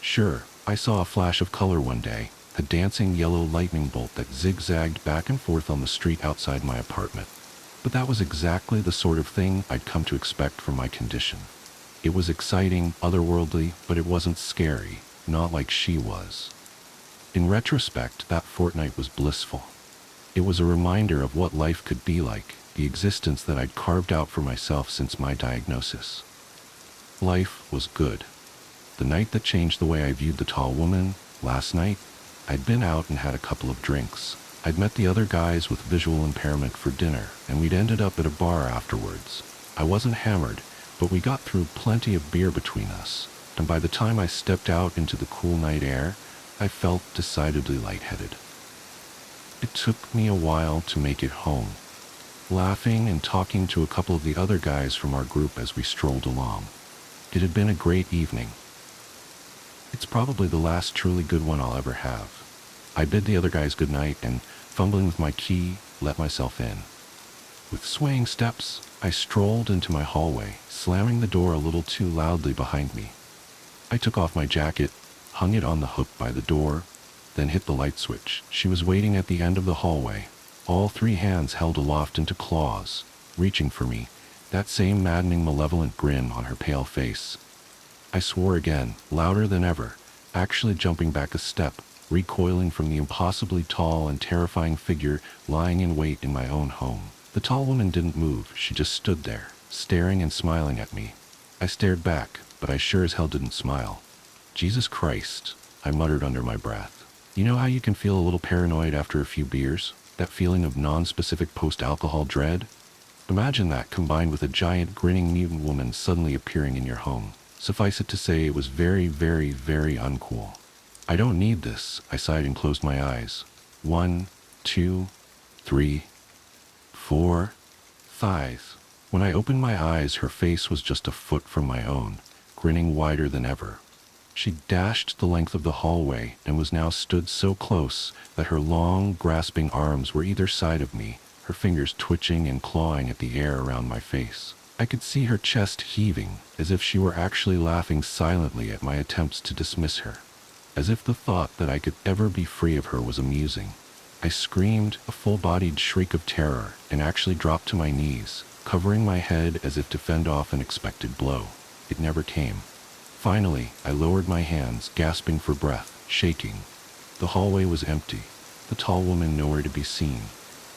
S1: Sure, I saw a flash of color one day, a dancing yellow lightning bolt that zigzagged back and forth on the street outside my apartment. But that was exactly the sort of thing I'd come to expect from my condition. It was exciting, otherworldly, but it wasn't scary, not like she was. In retrospect, that fortnight was blissful. It was a reminder of what life could be like, the existence that I'd carved out for myself since my diagnosis. Life was good. The night that changed the way I viewed the tall woman, last night, I'd been out and had a couple of drinks. I'd met the other guys with visual impairment for dinner, and we'd ended up at a bar afterwards. I wasn't hammered, but we got through plenty of beer between us, and by the time I stepped out into the cool night air, I felt decidedly lightheaded. It took me a while to make it home, laughing and talking to a couple of the other guys from our group as we strolled along. It had been a great evening. It's probably the last truly good one I'll ever have. I bid the other guys good night and, fumbling with my key, let myself in. With swaying steps, I strolled into my hallway, slamming the door a little too loudly behind me. I took off my jacket, hung it on the hook by the door, then hit the light switch. She was waiting at the end of the hallway, all 3 hands held aloft into claws, reaching for me, that same maddening malevolent grin on her pale face. I swore again, louder than ever, actually jumping back a step, recoiling from the impossibly tall and terrifying figure lying in wait in my own home. The tall woman didn't move, she just stood there, staring and smiling at me. I stared back, but I sure as hell didn't smile. Jesus Christ, I muttered under my breath. You know how you can feel a little paranoid after a few beers? That feeling of non-specific post-alcohol dread? Imagine that combined with a giant grinning mutant woman suddenly appearing in your home. Suffice it to say, it was very, very, very uncool. I don't need this, I sighed and closed my eyes. 1, 2, 3, 4, 5. When I opened my eyes, her face was just a foot from my own, grinning wider than ever. She dashed the length of the hallway and was now stood so close that her long, grasping arms were either side of me, her fingers twitching and clawing at the air around my face. I could see her chest heaving, as if she were actually laughing silently at my attempts to dismiss her, as if the thought that I could ever be free of her was amusing. I screamed, a full-bodied shriek of terror, and actually dropped to my knees, covering my head as if to fend off an expected blow. It never came. Finally, I lowered my hands, gasping for breath, shaking. The hallway was empty, the tall woman nowhere to be seen.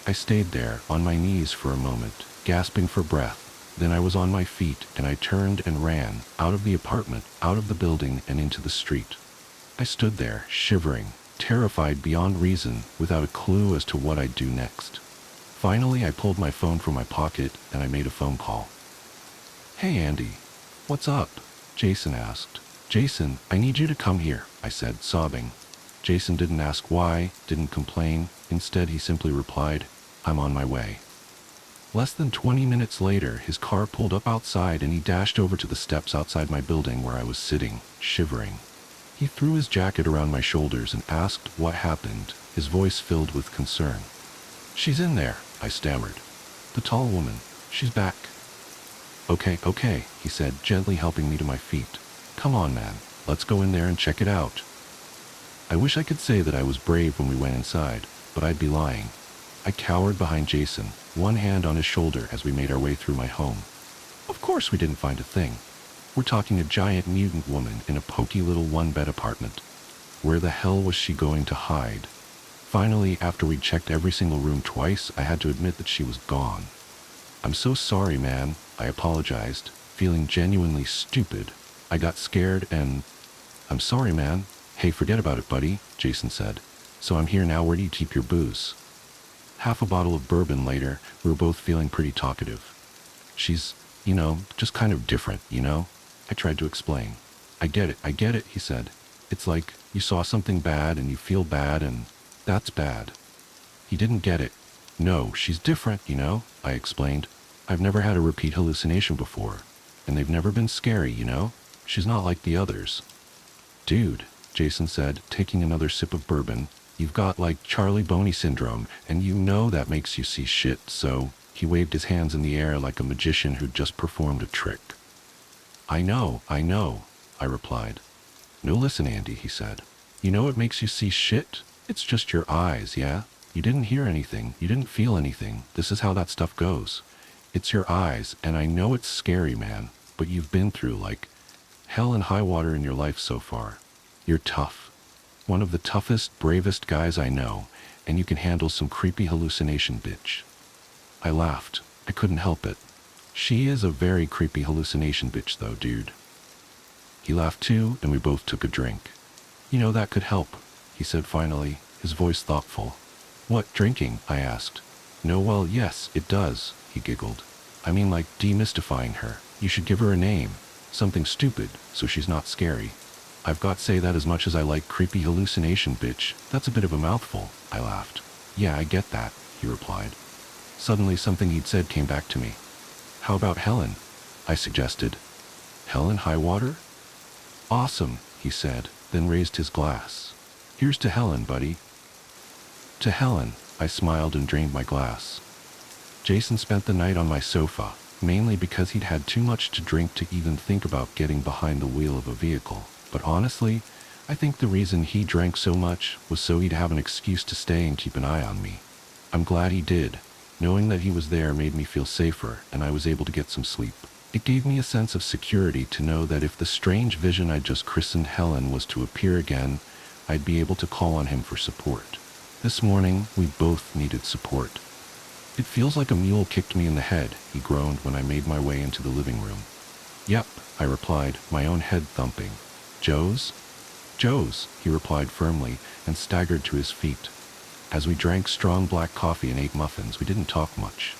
S1: I stayed there, on my knees for a moment, gasping for breath. Then I was on my feet, and I turned and ran, out of the apartment, out of the building, and into the street. I stood there, shivering, terrified beyond reason, without a clue as to what I'd do next. Finally, I pulled my phone from my pocket, and I made a phone call. "Hey, Andy. What's up?" Jason asked. "Jason, I need you to come here," I said, sobbing. Jason didn't ask why, didn't complain. Instead, he simply replied, "I'm on my way." Less than 20 minutes later, his car pulled up outside and he dashed over to the steps outside my building where I was sitting, shivering. He threw his jacket around my shoulders and asked what happened, his voice filled with concern. "She's in there," I stammered. "The tall woman. She's back." Okay, he said, gently helping me to my feet. "Come on, man. Let's go in there and check it out." I wish I could say that I was brave when we went inside, but I'd be lying. I cowered behind Jason, one hand on his shoulder as we made our way through my home. Of course we didn't find a thing. We're talking a giant mutant woman in a poky little one-bed apartment. Where the hell was she going to hide? Finally, after we'd checked every single room twice, I had to admit that she was gone. "I'm so sorry, man," I apologized, feeling genuinely stupid. I got scared and... "I'm sorry, man." "Hey, forget about it, buddy," Jason said. "So I'm here now. Where do you keep your booze?" Half a bottle of bourbon later, we were both feeling pretty talkative. "She's, just kind of different, I tried to explain. I get it, he said. "It's like you saw something bad and you feel bad and that's bad." He didn't get it. "No, she's different, I explained. "I've never had a repeat hallucination before, and they've never been scary, She's not like the others." "Dude," Jason said, taking another sip of bourbon, "you've got like Charlie Boney syndrome, and that makes you see shit, so..." He waved his hands in the air like a magician who'd just performed a trick. I know, I replied. "No, listen, Andy," he said. "You know what makes you see shit? It's just your eyes, yeah? You didn't hear anything, you didn't feel anything. This is how that stuff goes. It's your eyes, and I know it's scary, man, but you've been through, like, hell and high water in your life so far. You're tough. One of the toughest, bravest guys I know, and you can handle some creepy hallucination, bitch." I laughed. I couldn't help it. "She is a very creepy hallucination bitch though, dude." He laughed too, and we both took a drink. "That could help," he said finally, his voice thoughtful. "What, drinking?" I asked. "No, well, yes, it does," he giggled. "I mean, like, demystifying her. You should give her a name. Something stupid, so she's not scary." "I've got to say that as much as I like creepy hallucination bitch, that's a bit of a mouthful," I laughed. "Yeah, I get that," he replied. Suddenly something he'd said came back to me. "How about Helen?" I suggested. "Helen Highwater?" "Awesome," he said, then raised his glass. "Here's to Helen, buddy." "To Helen," I smiled and drained my glass. Jason spent the night on my sofa, mainly because he'd had too much to drink to even think about getting behind the wheel of a vehicle. But honestly, I think the reason he drank so much was so he'd have an excuse to stay and keep an eye on me. I'm glad he did. Knowing that he was there made me feel safer, and I was able to get some sleep. It gave me a sense of security to know that if the strange vision I'd just christened Helen was to appear again, I'd be able to call on him for support. This morning, we both needed support. "It feels like a mule kicked me in the head," he groaned when I made my way into the living room. "Yep," I replied, my own head thumping. "Joe's?" "Joe's," he replied firmly, and staggered to his feet. As we drank strong black coffee and ate muffins, we didn't talk much.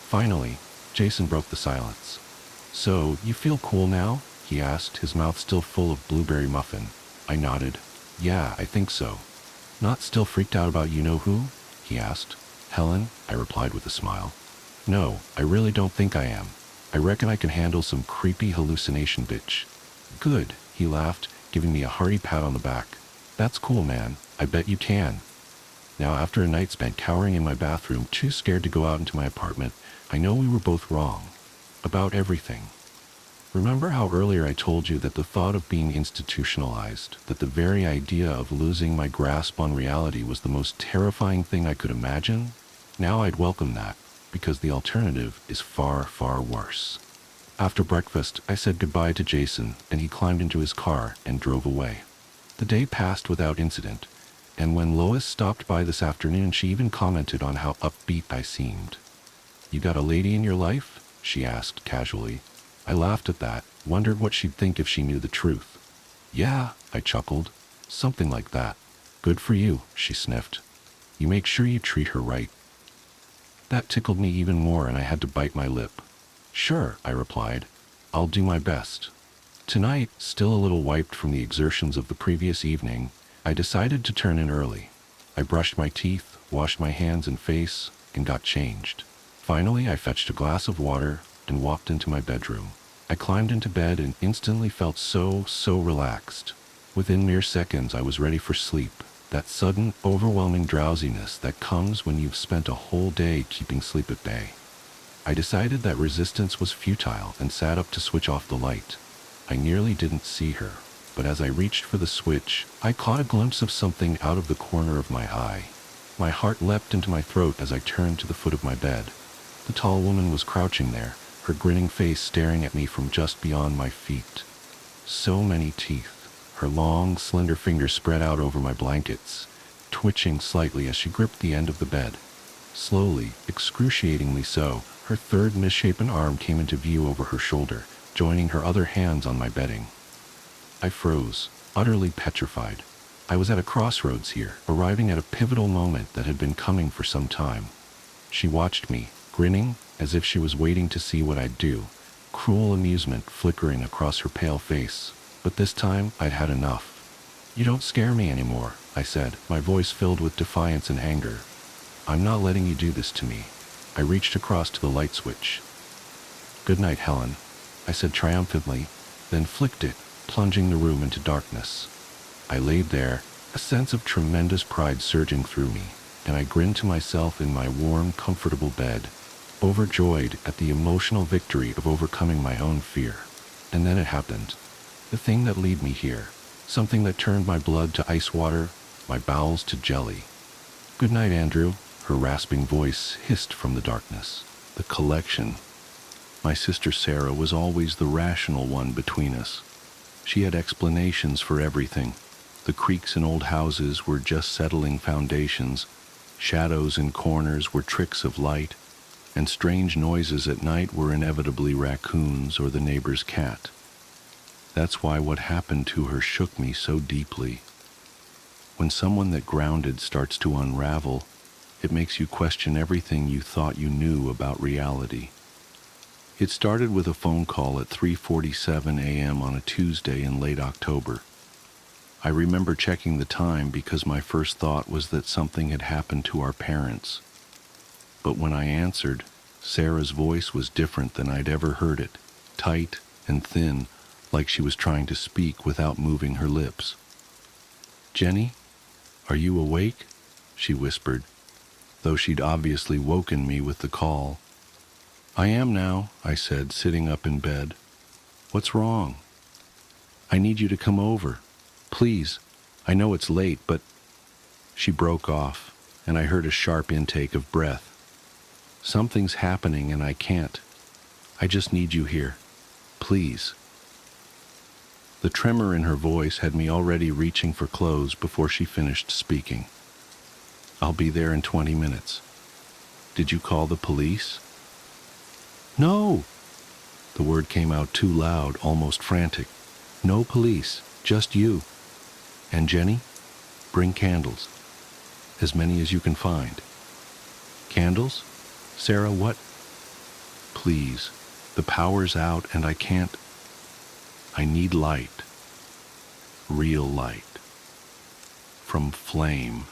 S1: Finally, Jason broke the silence. "So, you feel cool now?" he asked, his mouth still full of blueberry muffin. I nodded. "Yeah, I think so." "Not still freaked out about you-know-who?" he asked. "Helen?" I replied with a smile. "No, I really don't think I am. I reckon I can handle some creepy hallucination bitch." "Good," he laughed, giving me a hearty pat on the back. "That's cool, man. I bet you can." Now, after a night spent cowering in my bathroom, too scared to go out into my apartment, I know we were both wrong. About everything. Remember how earlier I told you that the thought of being institutionalized, that the very idea of losing my grasp on reality was the most terrifying thing I could imagine? Now I'd welcome that, because the alternative is far, far worse. After breakfast, I said goodbye to Jason, and he climbed into his car and drove away. The day passed without incident, and when Lois stopped by this afternoon, she even commented on how upbeat I seemed. "You got a lady in your life?" she asked casually. I laughed at that, wondered what she'd think if she knew the truth. "Yeah," I chuckled. "Something like that." "Good for you," she sniffed. "You make sure you treat her right." That tickled me even more, and I had to bite my lip. "Sure," I replied. "I'll do my best." Tonight, still a little wiped from the exertions of the previous evening, I decided to turn in early. I brushed my teeth, washed my hands and face, and got changed. Finally, I fetched a glass of water and walked into my bedroom. I climbed into bed and instantly felt so relaxed. Within mere seconds, I was ready for sleep. That sudden, overwhelming drowsiness that comes when you've spent a whole day keeping sleep at bay. I decided that resistance was futile and sat up to switch off the light. I nearly didn't see her, but as I reached for the switch, I caught a glimpse of something out of the corner of my eye. My heart leapt into my throat as I turned to the foot of my bed. The tall woman was crouching there, her grinning face staring at me from just beyond my feet. So many teeth. Her long, slender fingers spread out over my blankets, twitching slightly as she gripped the end of the bed. Slowly, excruciatingly so, her third misshapen arm came into view over her shoulder, joining her other hands on my bedding. I froze, utterly petrified. I was at a crossroads here, arriving at a pivotal moment that had been coming for some time. She watched me, grinning as if she was waiting to see what I'd do, cruel amusement flickering across her pale face. But this time, I'd had enough. "You don't scare me anymore," I said, my voice filled with defiance and anger. "I'm not letting you do this to me." I reached across to the light switch. "Good night, Helen," I said triumphantly, then flicked it, plunging the room into darkness. I laid there, a sense of tremendous pride surging through me, and I grinned to myself in my warm, comfortable bed, overjoyed at the emotional victory of overcoming my own fear. And then it happened. The thing that led me here, something that turned my blood to ice water, my bowels to jelly. "Good night, Andrew," her rasping voice hissed from the darkness. The collection. My sister Sarah was always the rational one between us. She had explanations for everything. The creaks in old houses were just settling foundations, shadows in corners were tricks of light, and strange noises at night were inevitably raccoons or the neighbor's cat. That's why what happened to her shook me so deeply. When someone that grounded starts to unravel, it makes you question everything you thought you knew about reality. It started with a phone call at 3:47 a.m. on a Tuesday in late October. I remember checking the time because my first thought was that something had happened to our parents. But when I answered, Sarah's voice was different than I'd ever heard it, tight and thin, like she was trying to speak without moving her lips. "Jenny, are you awake?" she whispered, though she'd obviously woken me with the call. "I am now," I said, sitting up in bed. "What's wrong?" "I need you to come over. Please. I know it's late, but—" She broke off, and I heard a sharp intake of breath. "Something's happening and I can't. I just need you here. Please." The tremor in her voice had me already reaching for clothes before she finished speaking. "I'll be there in 20 minutes. Did you call the police?" "No!" The word came out too loud, almost frantic. "No police, just you. And Jenny, bring candles. As many as you can find." "Candles? Sarah, what?" "Please, the power's out and I can't. I need light. Real light. From flame."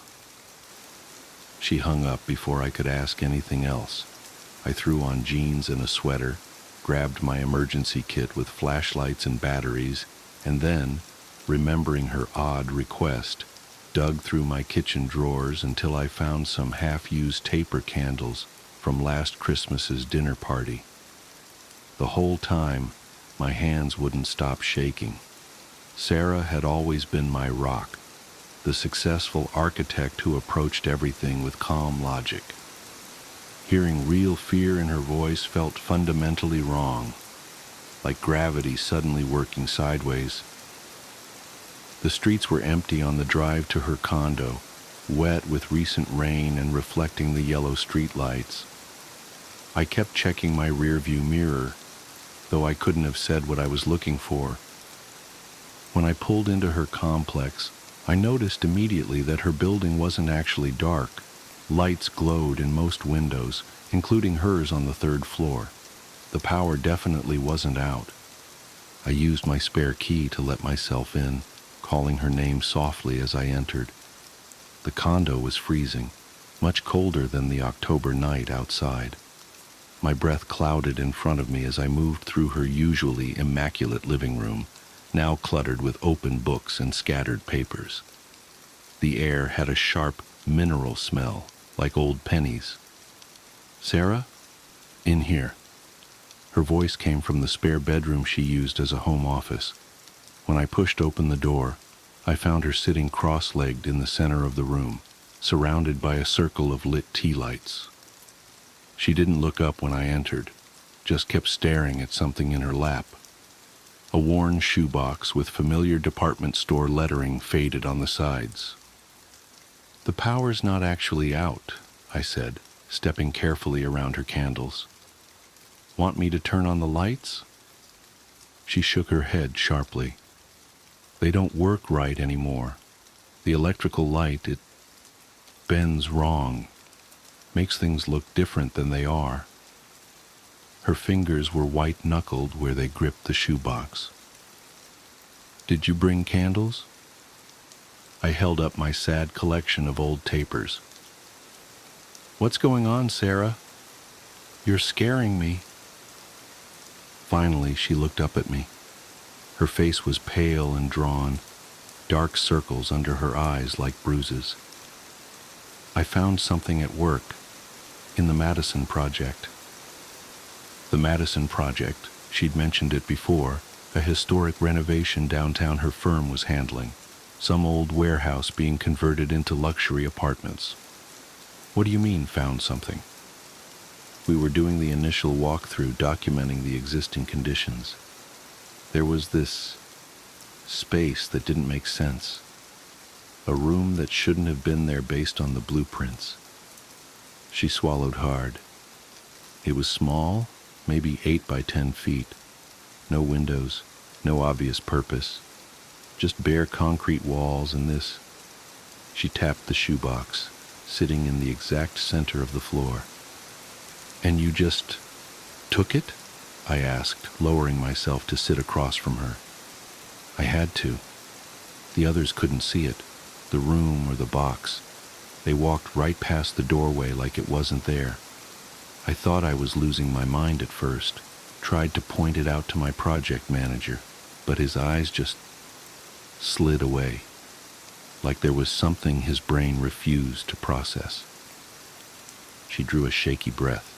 S1: She hung up before I could ask anything else. I threw on jeans and a sweater, grabbed my emergency kit with flashlights and batteries, and then, remembering her odd request, dug through my kitchen drawers until I found some half-used taper candles from last Christmas's dinner party. The whole time, my hands wouldn't stop shaking. Sarah had always been my rock, the successful architect who approached everything with calm logic. Hearing real fear in her voice felt fundamentally wrong, like gravity suddenly working sideways. The streets were empty on the drive to her condo, wet with recent rain and reflecting the yellow streetlights. I kept checking my rearview mirror, though I couldn't have said what I was looking for. When I pulled into her complex, I noticed immediately that her building wasn't actually dark. Lights glowed in most windows, including hers on the third floor. The power definitely wasn't out. I used my spare key to let myself in, calling her name softly as I entered. The condo was freezing, much colder than the October night outside. My breath clouded in front of me as I moved through her usually immaculate living room, now cluttered with open books and scattered papers. The air had a sharp mineral smell, like old pennies. "Sarah? In here." Her voice came from the spare bedroom she used as a home office. When I pushed open the door, I found her sitting cross-legged in the center of the room, surrounded by a circle of lit tea lights. She didn't look up when I entered, just kept staring at something in her lap. A worn shoebox with familiar department store lettering faded on the sides. "The power's not actually out," I said, stepping carefully around her candles. "Want me to turn on the lights?" She shook her head sharply. "They don't work right anymore. The electrical light, it bends wrong, makes things look different than they are." Her fingers were white-knuckled where they gripped the shoebox. "Did you bring candles?" I held up my sad collection of old tapers. "What's going on, Sarah? You're scaring me." Finally, she looked up at me. Her face was pale and drawn, dark circles under her eyes like bruises. "I found something at work, in the Madison Project." The Madison Project, she'd mentioned it before, a historic renovation downtown her firm was handling, some old warehouse being converted into luxury apartments. "What do you mean, found something?" We were doing the initial walkthrough documenting the existing conditions. There was this space that didn't make sense. A room that shouldn't have been there based on the blueprints. She swallowed hard. It was small, maybe 8 by 10 feet. No windows, no obvious purpose. Just bare concrete walls and this. She tapped the shoebox, sitting in the exact center of the floor. "And you just took it?" I asked, lowering myself to sit across from her. I had to. The others couldn't see it, the room or the box. They walked right past the doorway like it wasn't there. I thought I was losing my mind at first, tried to point it out to my project manager, but his eyes just slid away, like there was something his brain refused to process. She drew a shaky breath.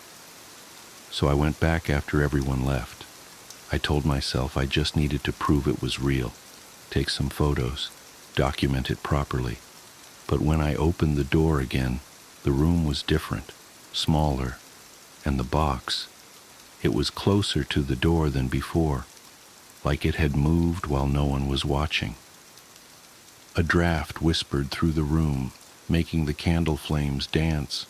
S1: So I went back after everyone left. I told myself I just needed to prove it was real, take some photos, document it properly. But when I opened the door again, the room was different, smaller, and the box, it was closer to the door than before, like it had moved while no one was watching. A draft whispered through the room, making the candle flames dance.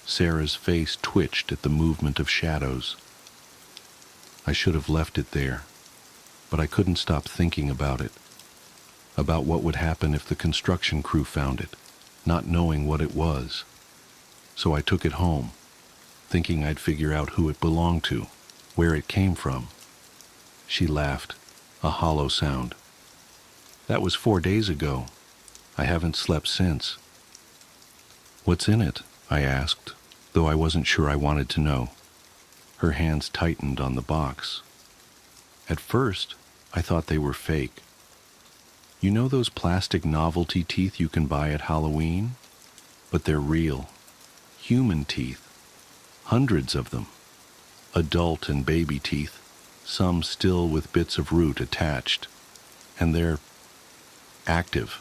S1: Sarah's face twitched at the movement of shadows. I should have left it there, but I couldn't stop thinking about it, about what would happen if the construction crew found it, not knowing what it was. So I took it home, thinking I'd figure out who it belonged to, where it came from. She laughed, a hollow sound. "That was 4 days ago. I haven't slept since." "What's in it?" I asked, though I wasn't sure I wanted to know. Her hands tightened on the box. At first, I thought they were fake. You know those plastic novelty teeth you can buy at Halloween? But they're real. Human teeth. Hundreds of them. Adult and baby teeth, some still with bits of root attached. And they're active.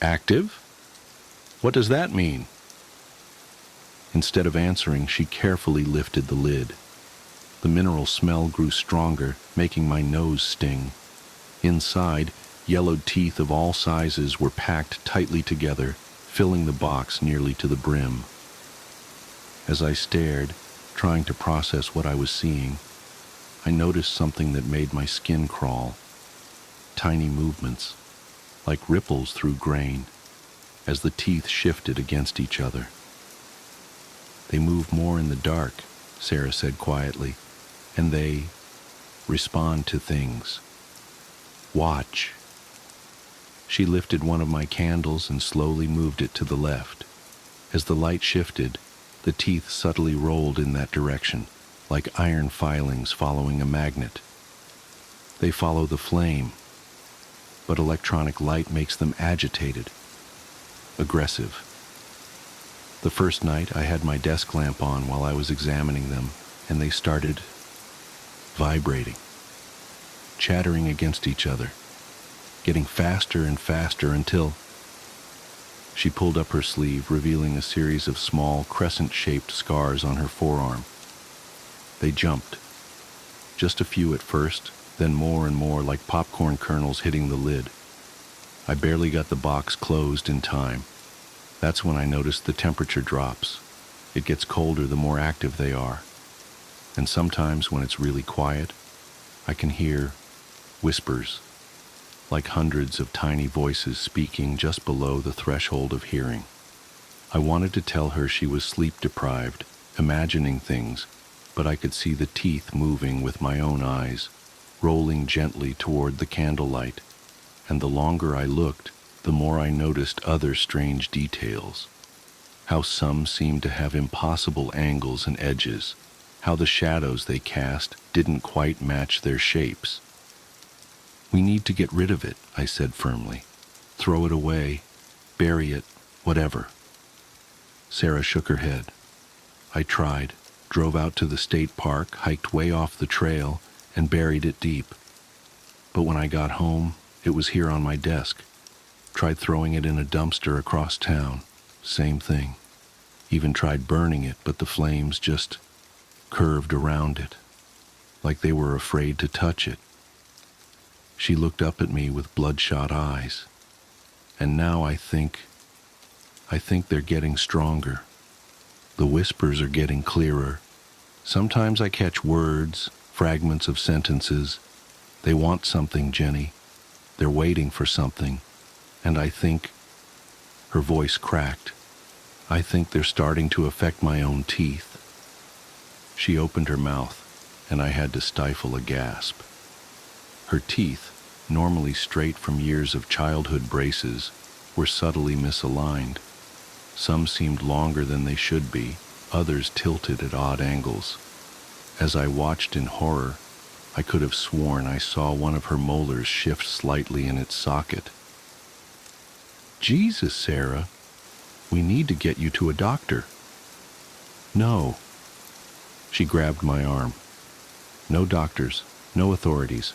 S1: Active? What does that mean? Instead of answering, she carefully lifted the lid. The mineral smell grew stronger, making my nose sting. Inside, yellowed teeth of all sizes were packed tightly together, filling the box nearly to the brim. As I stared, trying to process what I was seeing, I noticed something that made my skin crawl. Tiny movements, like ripples through grain, as the teeth shifted against each other. "They move more in the dark," Sarah said quietly, "and they respond to things. Watch." She lifted one of my candles and slowly moved it to the left. As the light shifted, The teeth subtly rolled in that direction, like iron filings following a magnet. They follow the flame, but electronic light makes them agitated, aggressive. The first night, I had my desk lamp on while I was examining them, and they started vibrating, chattering against each other, getting faster and faster until... She pulled up her sleeve, revealing a series of small, crescent-shaped scars on her forearm. They jumped. Just a few at first, then more and more, like popcorn kernels hitting the lid. I barely got the box closed in time. That's when I noticed the temperature drops. It gets colder the more active they are. And sometimes when it's really quiet, I can hear whispers, like hundreds of tiny voices speaking just below the threshold of hearing. I wanted to tell her she was sleep-deprived, imagining things, but I could see the teeth moving with my own eyes, rolling gently toward the candlelight, and the longer I looked, the more I noticed other strange details. How some seemed to have impossible angles and edges, how the shadows they cast didn't quite match their shapes. "We need to get rid of it," I said firmly. "Throw it away, bury it, whatever." Sarah shook her head. I tried, drove out to the state park, hiked way off the trail, and buried it deep. But when I got home, it was here on my desk. Tried throwing it in a dumpster across town. Same thing. Even tried burning it, but the flames just curved around it, like they were afraid to touch it. She looked up at me with bloodshot eyes. And now I think they're getting stronger. The whispers are getting clearer. Sometimes I catch words, fragments of sentences. They want something, Jenny. They're waiting for something. And I think... Her voice cracked. I think they're starting to affect my own teeth. She opened her mouth, and I had to stifle a gasp. Her teeth, normally straight from years of childhood braces, were subtly misaligned. Some seemed longer than they should be, others tilted at odd angles. As I watched in horror, I could have sworn I saw one of her molars shift slightly in its socket. "Jesus, Sarah, we need to get you to a doctor." "No." She grabbed my arm. "No doctors, no authorities.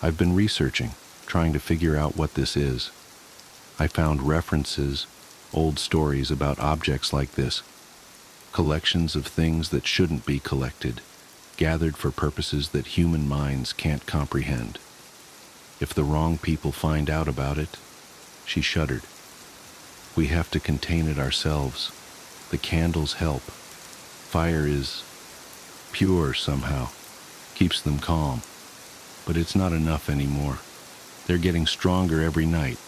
S1: I've been researching, trying to figure out what this is. I found references, old stories about objects like this, collections of things that shouldn't be collected, gathered for purposes that human minds can't comprehend. If the wrong people find out about it..." She shuddered. "We have to contain it ourselves. The candles help. Fire is pure somehow, keeps them calm. But it's not enough anymore. They're getting stronger every night,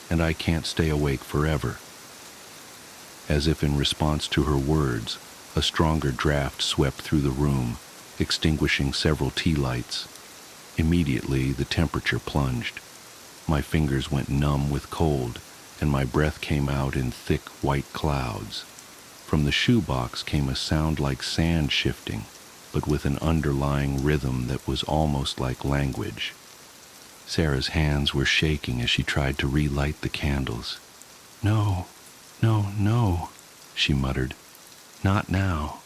S1: and I can't stay awake forever." As if in response to her words, a stronger draft swept through the room, extinguishing several tea lights. Immediately, the temperature plunged. My fingers went numb with cold, and my breath came out in thick white clouds. From the shoebox came a sound like sand shifting, but with an underlying rhythm that was almost like language. Sarah's hands were shaking as she tried to relight the candles. "No, no, no," she muttered. "Not now.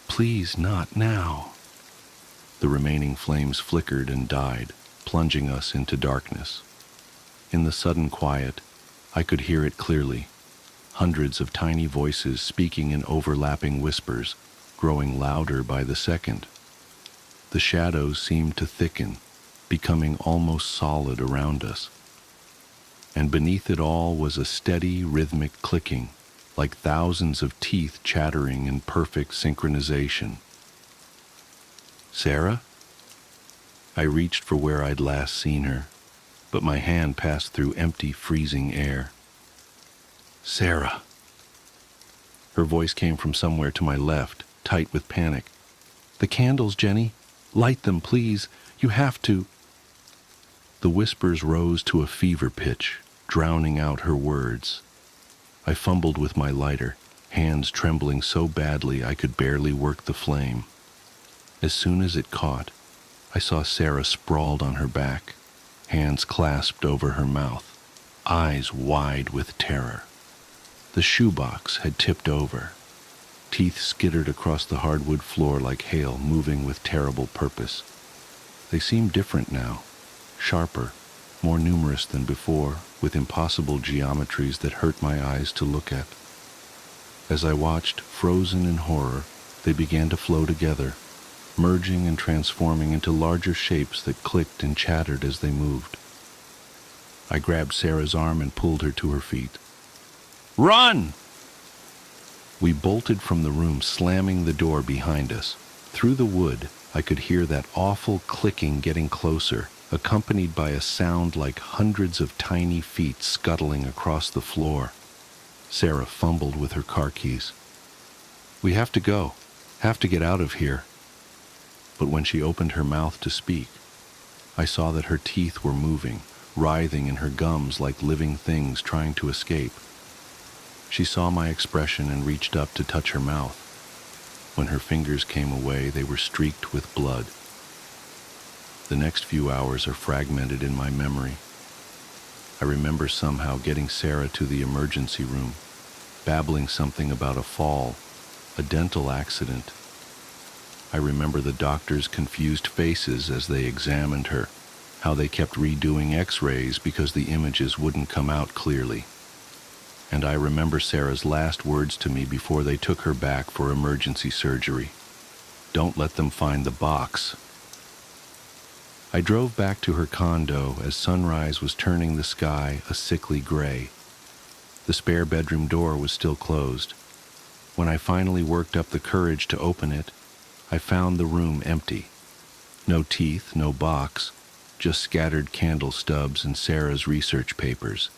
S1: Please, not now." The remaining flames flickered and died, plunging us into darkness. In the sudden quiet, I could hear it clearly. Hundreds of tiny voices speaking in overlapping whispers, growing louder by the second. The shadows seemed to thicken, becoming almost solid around us. And beneath it all was a steady, rhythmic clicking, like thousands of teeth chattering in perfect synchronization. "Sarah?" I reached for where I'd last seen her, but my hand passed through empty, freezing air. "Sarah!" Her voice came from somewhere to my left, tight with panic. "The candles, Jenny! Light them, please! You have to!" The whispers rose to a fever pitch, drowning out her words. I fumbled with my lighter, hands trembling so badly I could barely work the flame. As soon as it caught, I saw Sarah sprawled on her back, hands clasped over her mouth, eyes wide with terror. The shoebox had tipped over. Teeth skittered across the hardwood floor like hail, moving with terrible purpose. They seemed different now, sharper, more numerous than before, with impossible geometries that hurt my eyes to look at. As I watched, frozen in horror, they began to flow together, merging and transforming into larger shapes that clicked and chattered as they moved. I grabbed Sarah's arm and pulled her to her feet. "Run!" We bolted from the room, slamming the door behind us. Through the wood, I could hear that awful clicking getting closer, accompanied by a sound like hundreds of tiny feet scuttling across the floor. Sarah fumbled with her car keys. "We have to go. Have to get out of here." But when she opened her mouth to speak, I saw that her teeth were moving, writhing in her gums like living things trying to escape. She saw my expression and reached up to touch her mouth. When her fingers came away, they were streaked with blood. The next few hours are fragmented in my memory. I remember somehow getting Sarah to the emergency room, babbling something about a fall, a dental accident. I remember the doctors' confused faces as they examined her, how they kept redoing x-rays because the images wouldn't come out clearly. And I remember Sarah's last words to me before they took her back for emergency surgery. "Don't let them find the box." I drove back to her condo as sunrise was turning the sky a sickly gray. The spare bedroom door was still closed. When I finally worked up the courage to open it, I found the room empty. No teeth, no box, just scattered candle stubs and Sarah's research papers.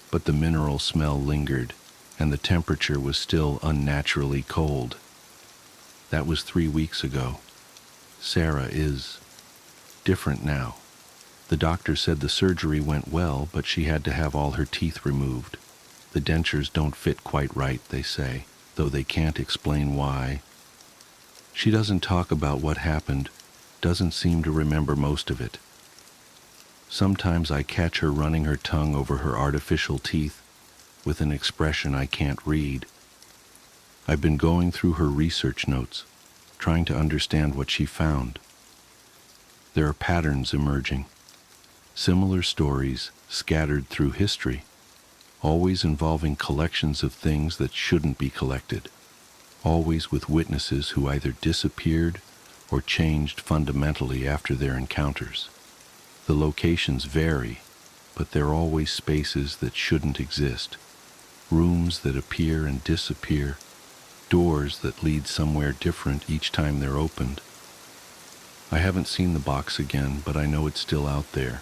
S1: But the mineral smell lingered, and the temperature was still unnaturally cold. That was 3 weeks ago. Sarah is different now. The doctor said the surgery went well, but she had to have all her teeth removed. The dentures don't fit quite right, they say, though they can't explain why. She doesn't talk about what happened, doesn't seem to remember most of it. Sometimes I catch her running her tongue over her artificial teeth with an expression I can't read. I've been going through her research notes, trying to understand what she found. There are patterns emerging, similar stories scattered through history, always involving collections of things that shouldn't be collected, always with witnesses who either disappeared or changed fundamentally after their encounters. The locations vary, but they're always spaces that shouldn't exist, rooms that appear and disappear, doors that lead somewhere different each time they're opened. I haven't seen the box again, but I know it's still out there.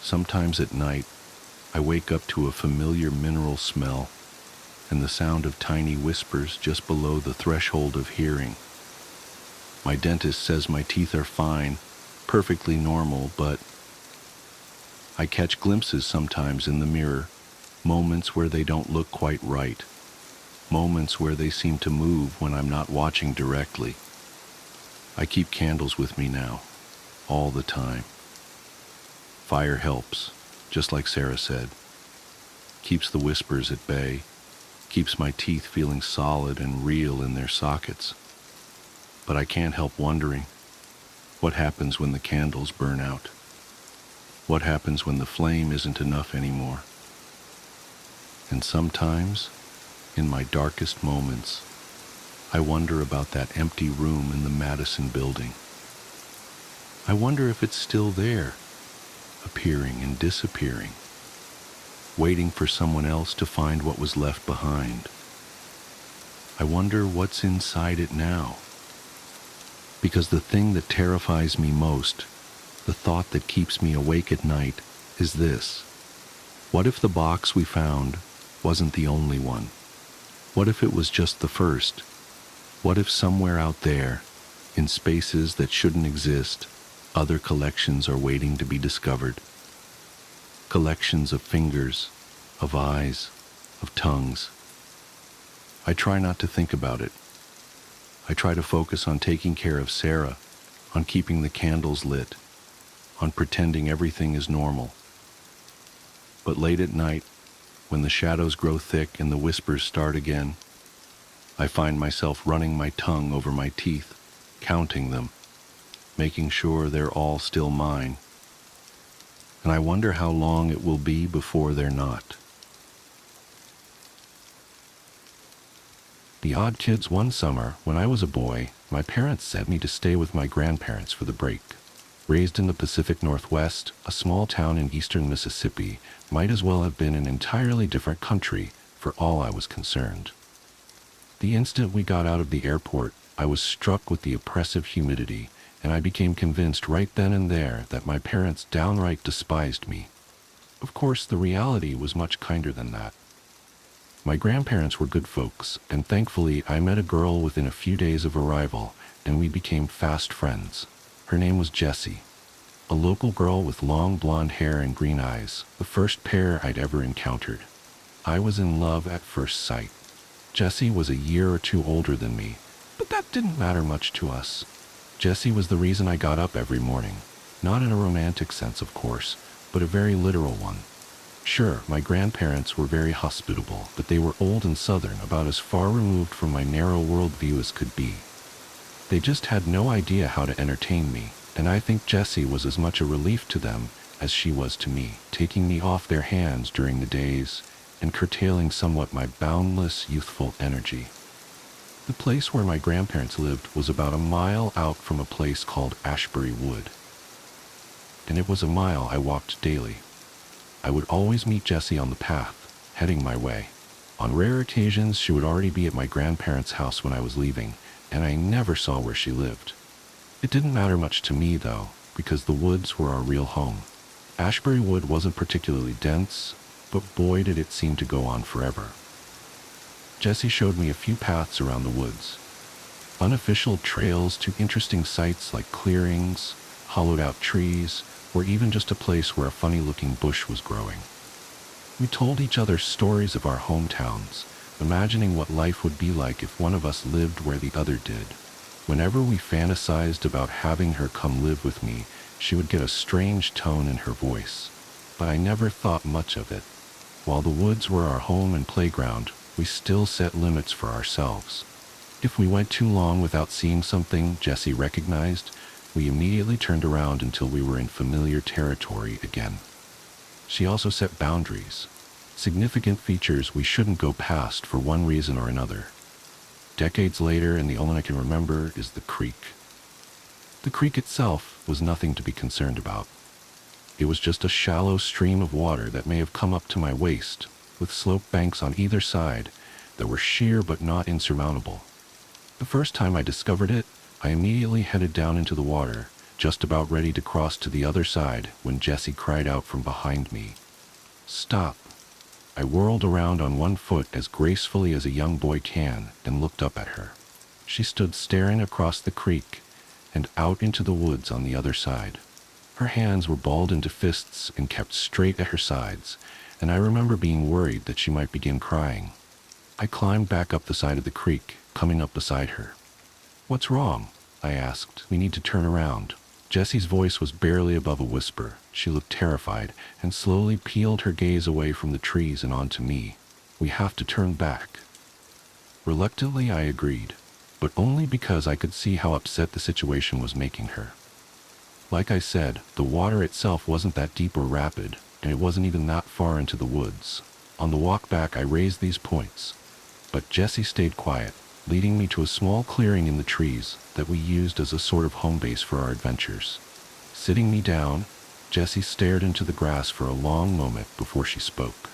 S1: Sometimes at night, I wake up to a familiar mineral smell and the sound of tiny whispers just below the threshold of hearing. My dentist says my teeth are fine, perfectly normal, but I catch glimpses sometimes in the mirror, moments where they don't look quite right, moments where they seem to move when I'm not watching directly. I keep candles with me now, all the time. Fire helps, just like Sarah said. Keeps the whispers at bay, keeps my teeth feeling solid and real in their sockets. But I can't help wondering, what happens when the candles burn out? What happens when the flame isn't enough anymore? And sometimes, in my darkest moments, I wonder about that empty room in the Madison building. I wonder if it's still there, appearing and disappearing, waiting for someone else to find what was left behind. I wonder what's inside it now. Because the thing that terrifies me most, the thought that keeps me awake at night, is this. What if the box we found wasn't the only one? What if it was just the first? What if somewhere out there, in spaces that shouldn't exist, other collections are waiting to be discovered? Collections of fingers, of eyes, of tongues. I try not to think about it. I try to focus on taking care of Sarah, on keeping the candles lit, on pretending everything is normal. But late at night, when the shadows grow thick and the whispers start again, I find myself running my tongue over my teeth, counting them, making sure they're all still mine. And I wonder how long it will be before they're not. The odd kids. One summer, when I was a boy, my parents sent me to stay with my grandparents for the break. Raised in the Pacific Northwest, a small town in eastern Mississippi might as well have been an entirely different country for all I was concerned. The instant we got out of the airport, I was struck with the oppressive humidity, and I became convinced right then and there that my parents downright despised me. Of course, the reality was much kinder than that. My grandparents were good folks, and thankfully I met a girl within a few days of arrival, and we became fast friends. Her name was Jessie, a local girl with long blonde hair and green eyes, the first pair I'd ever encountered. I was in love at first sight. Jessie was a year or two older than me, but that didn't matter much to us. Jessie was the reason I got up every morning, not in a romantic sense, of course, but a very literal one. Sure, my grandparents were very hospitable, but they were old and southern, about as far removed from my narrow worldview as could be. They just had no idea how to entertain me, and I think Jessie was as much a relief to them as she was to me, taking me off their hands during the days and curtailing somewhat my boundless youthful energy. The place where my grandparents lived was about a mile out from a place called Ashbury Wood, and it was a mile I walked daily. I would always meet Jessie on the path, heading my way. On rare occasions, she would already be at my grandparents' house when I was leaving, and I never saw where she lived. It didn't matter much to me, though, because the woods were our real home. Ashbury Wood wasn't particularly dense, but boy did it seem to go on forever. Jessie showed me a few paths around the woods. Unofficial trails to interesting sights like clearings, hollowed-out trees, or even just a place where a funny-looking bush was growing. We told each other stories of our hometowns, imagining what life would be like if one of us lived where the other did. Whenever we fantasized about having her come live with me, she would get a strange tone in her voice, but I never thought much of it. While the woods were our home and playground, we still set limits for ourselves. If we went too long without seeing something Jessie recognized, we immediately turned around until we were in familiar territory again. She also set boundaries, significant features we shouldn't go past for one reason or another. Decades later, and the only I can remember is the creek. The creek itself was nothing to be concerned about. It was just a shallow stream of water that may have come up to my waist, with slope banks on either side that were sheer but not insurmountable. The first time I discovered it, I immediately headed down into the water, just about ready to cross to the other side when Jessie cried out from behind me, "Stop!" I whirled around on one foot as gracefully as a young boy can and looked up at her. She stood staring across the creek and out into the woods on the other side. Her hands were balled into fists and kept straight at her sides, and I remember being worried that she might begin crying. I climbed back up the side of the creek, coming up beside her. "What's wrong?" I asked. "We need to turn around." Jessie's voice was barely above a whisper. She looked terrified and slowly peeled her gaze away from the trees and onto me. "We have to turn back." Reluctantly, I agreed, but only because I could see how upset the situation was making her. Like I said, the water itself wasn't that deep or rapid, and it wasn't even that far into the woods. On the walk back, I raised these points, but Jessie stayed quiet, leading me to a small clearing in the trees that we used as a sort of home base for our adventures. Sitting me down, Jessie stared into the grass for a long moment before she spoke.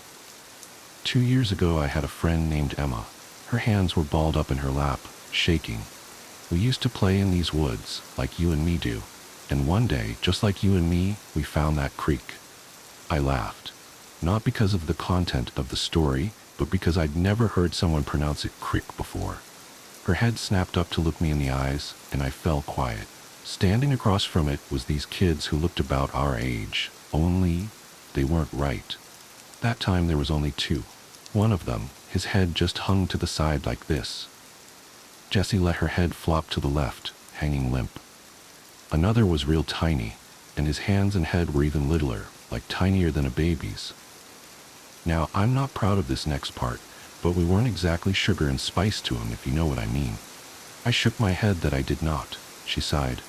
S1: 2 years ago, I had a friend named Emma. Her hands were balled up in her lap, shaking. We used to play in these woods, like you and me do, and one day, just like you and me, we found that creek. I laughed, not because of the content of the story, but because I'd never heard someone pronounce it creek before. Her head snapped up to look me in the eyes, and I fell quiet. Standing across from it was these kids who looked about our age, only they weren't right. That time there was only 2. One of them, His head just hung to the side like this. Jessie let her head flop to the left, hanging limp. Another was real tiny, and his hands and head were even littler, like tinier than a baby's. Now, I'm not proud of this next part, but we weren't exactly sugar and spice to him, if you know what I mean. I shook my head that I did not. She sighed.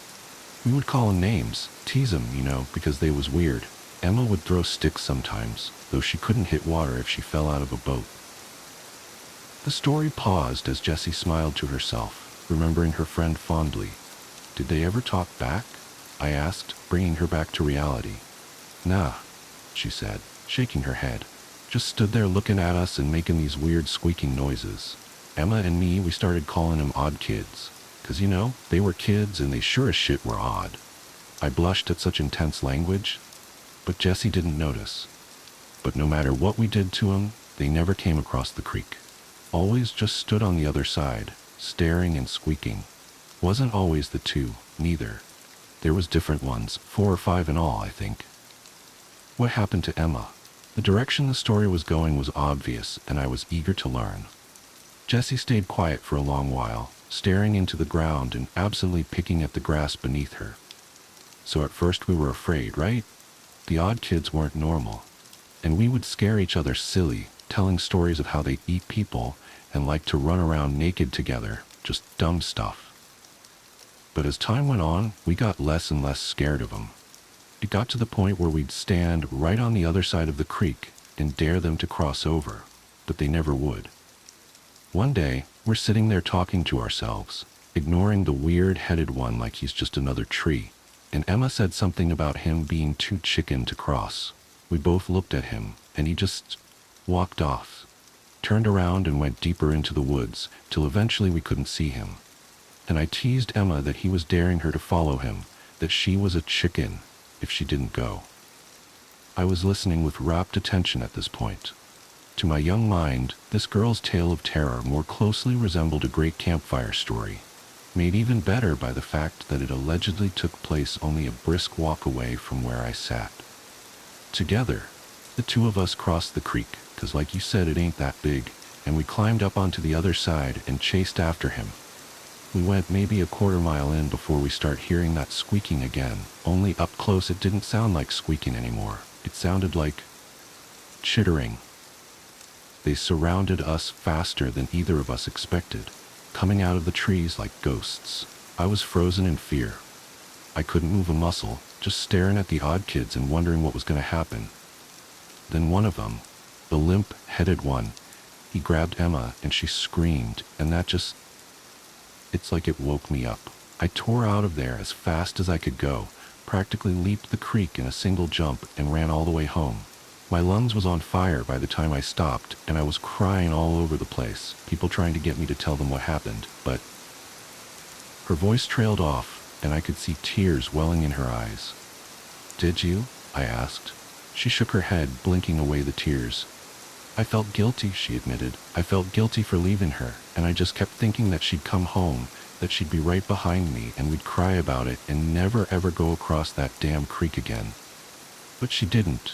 S1: We would call him names, tease him, because they was weird. Emma would throw sticks sometimes, though she couldn't hit water if she fell out of a boat. The story paused as Jessie smiled to herself, remembering her friend fondly. Did they ever talk back? I asked, bringing her back to reality. Nah, she said, shaking her head. Just stood there looking at us and making these weird squeaking noises. Emma and me, we started calling them odd kids. 'Cause they were kids and they sure as shit were odd. I blushed at such intense language, but Jessie didn't notice. But no matter what we did to them, they never came across the creek. Always just stood on the other side, staring and squeaking. Wasn't always the two, neither. There was different ones, 4 or 5 in all, I think. What happened to Emma? The direction the story was going was obvious, and I was eager to learn. Jessie stayed quiet for a long while, staring into the ground and absently picking at the grass beneath her. So at first we were afraid, right? The odd kids weren't normal. And we would scare each other silly, telling stories of how they eat people and like to run around naked together, just dumb stuff. But as time went on, we got less and less scared of them. It got to the point where we'd stand right on the other side of the creek and dare them to cross over, but they never would. One day, we're sitting there talking to ourselves, ignoring the weird-headed one like he's just another tree, and Emma said something about him being too chicken to cross. We both looked at him, and he just walked off, turned around and went deeper into the woods, till eventually we couldn't see him. And I teased Emma that he was daring her to follow him, that she was a chicken if she didn't go. I was listening with rapt attention at this point. To my young mind, this girl's tale of terror more closely resembled a great campfire story, made even better by the fact that it allegedly took place only a brisk walk away from where I sat. Together, the two of us crossed the creek, 'cause like you said, it ain't that big, and we climbed up onto the other side and chased after him. We went maybe a quarter mile in before we start hearing that squeaking again, only up close it didn't sound like squeaking anymore. It sounded like chittering. They surrounded us faster than either of us expected, coming out of the trees like ghosts. I was frozen in fear. I couldn't move a muscle, just staring at the odd kids and wondering what was going to happen. Then one of them, the limp-headed one, he grabbed Emma and she screamed, and it's like it woke me up. I tore out of there as fast as I could go, practically leaped the creek in a single jump and ran all the way home. My lungs was on fire by the time I stopped, and I was crying all over the place, people trying to get me to tell them what happened, but her voice trailed off, and I could see tears welling in her eyes. Did you? I asked. She shook her head, blinking away the tears. I felt guilty, she admitted. I felt guilty for leaving her, and I just kept thinking that she'd come home, that she'd be right behind me, and we'd cry about it and never ever go across that damn creek again. But she didn't.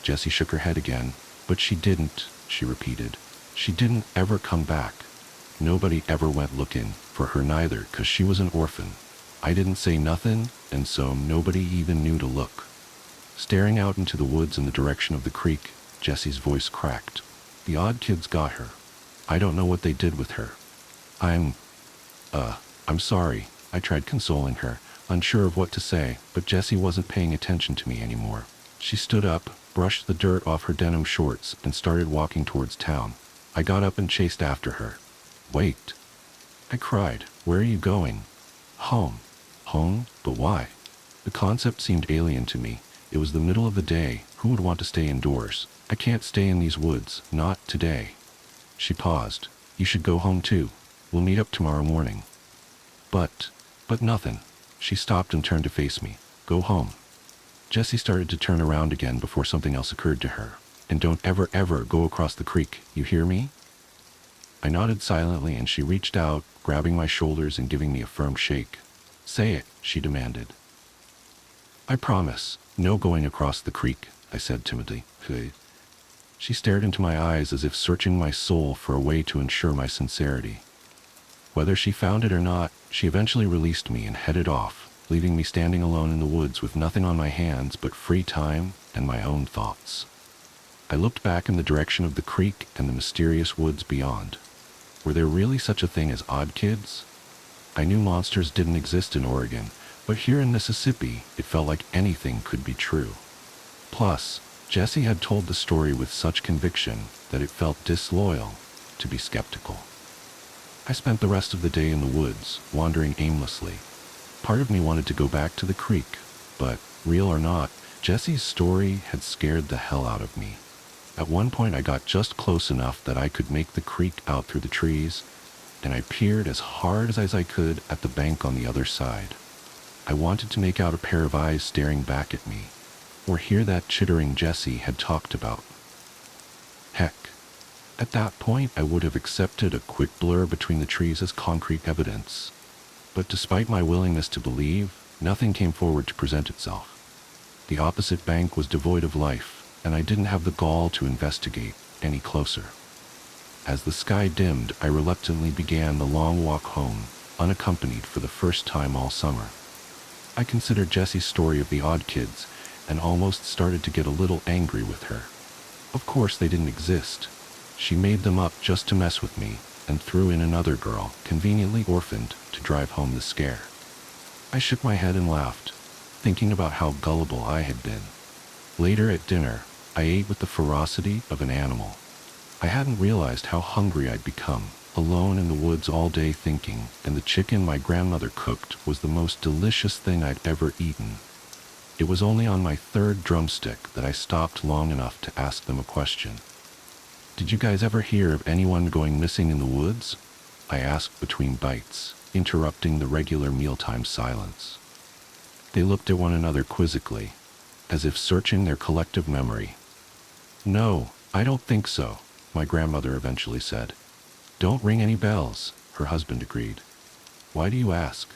S1: Jessie shook her head again. But she didn't, she repeated. She didn't ever come back. Nobody ever went looking for her neither, 'cause she was an orphan. I didn't say nothing, and so nobody even knew to look. Staring out into the woods in the direction of the creek, Jessie's voice cracked. The odd kids got her. I don't know what they did with her. I'm sorry. I tried consoling her, unsure of what to say, but Jessie wasn't paying attention to me anymore. She stood up, brushed the dirt off her denim shorts, and started walking towards town. I got up and chased after her. Wait. I cried. Where are you going? Home. Home? But why? The concept seemed alien to me. It was the middle of the day. Who would want to stay indoors? I can't stay in these woods. Not today. She paused. You should go home too. We'll meet up tomorrow morning. But nothing. She stopped and turned to face me. Go home. Jessie started to turn around again before something else occurred to her. And don't ever go across the creek. You hear me? I nodded silently, and she reached out, grabbing my shoulders and giving me a firm shake. Say it, she demanded. I promise. No going across the creek, I said timidly. Hey. She stared into my eyes as if searching my soul for a way to ensure my sincerity. Whether she found it or not, she eventually released me and headed off, leaving me standing alone in the woods with nothing on my hands but free time and my own thoughts. I looked back in the direction of the creek and the mysterious woods beyond. Were there really such a thing as odd kids? I knew monsters didn't exist in Oregon, but here in Mississippi, it felt like anything could be true. Plus, Jesse had told the story with such conviction that it felt disloyal to be skeptical. I spent the rest of the day in the woods, wandering aimlessly. Part of me wanted to go back to the creek, but, real or not, Jesse's story had scared the hell out of me. At one point I got just close enough that I could make the creek out through the trees, and I peered as hard as I could at the bank on the other side. I wanted to make out a pair of eyes staring back at me, or hear that chittering Jesse had talked about. Heck, at that point I would have accepted a quick blur between the trees as concrete evidence. But despite my willingness to believe, nothing came forward to present itself. The opposite bank was devoid of life, and I didn't have the gall to investigate any closer. As the sky dimmed, I reluctantly began the long walk home, unaccompanied for the first time all summer. I considered Jessie's story of the odd kids, and almost started to get a little angry with her. Of course they didn't exist. She made them up just to mess with me, and threw in another girl, conveniently orphaned, to drive home the scare. I shook my head and laughed, thinking about how gullible I had been. Later at dinner, I ate with the ferocity of an animal. I hadn't realized how hungry I'd become, alone in the woods all day thinking, and the chicken my grandmother cooked was the most delicious thing I'd ever eaten. It was only on my third drumstick that I stopped long enough to ask them a question. "Did you guys ever hear of anyone going missing in the woods?" I asked between bites, interrupting the regular mealtime silence. They looked at one another quizzically, as if searching their collective memory. "No, I don't think so," my grandmother eventually said. "Don't ring any bells," her husband agreed. "Why do you ask?"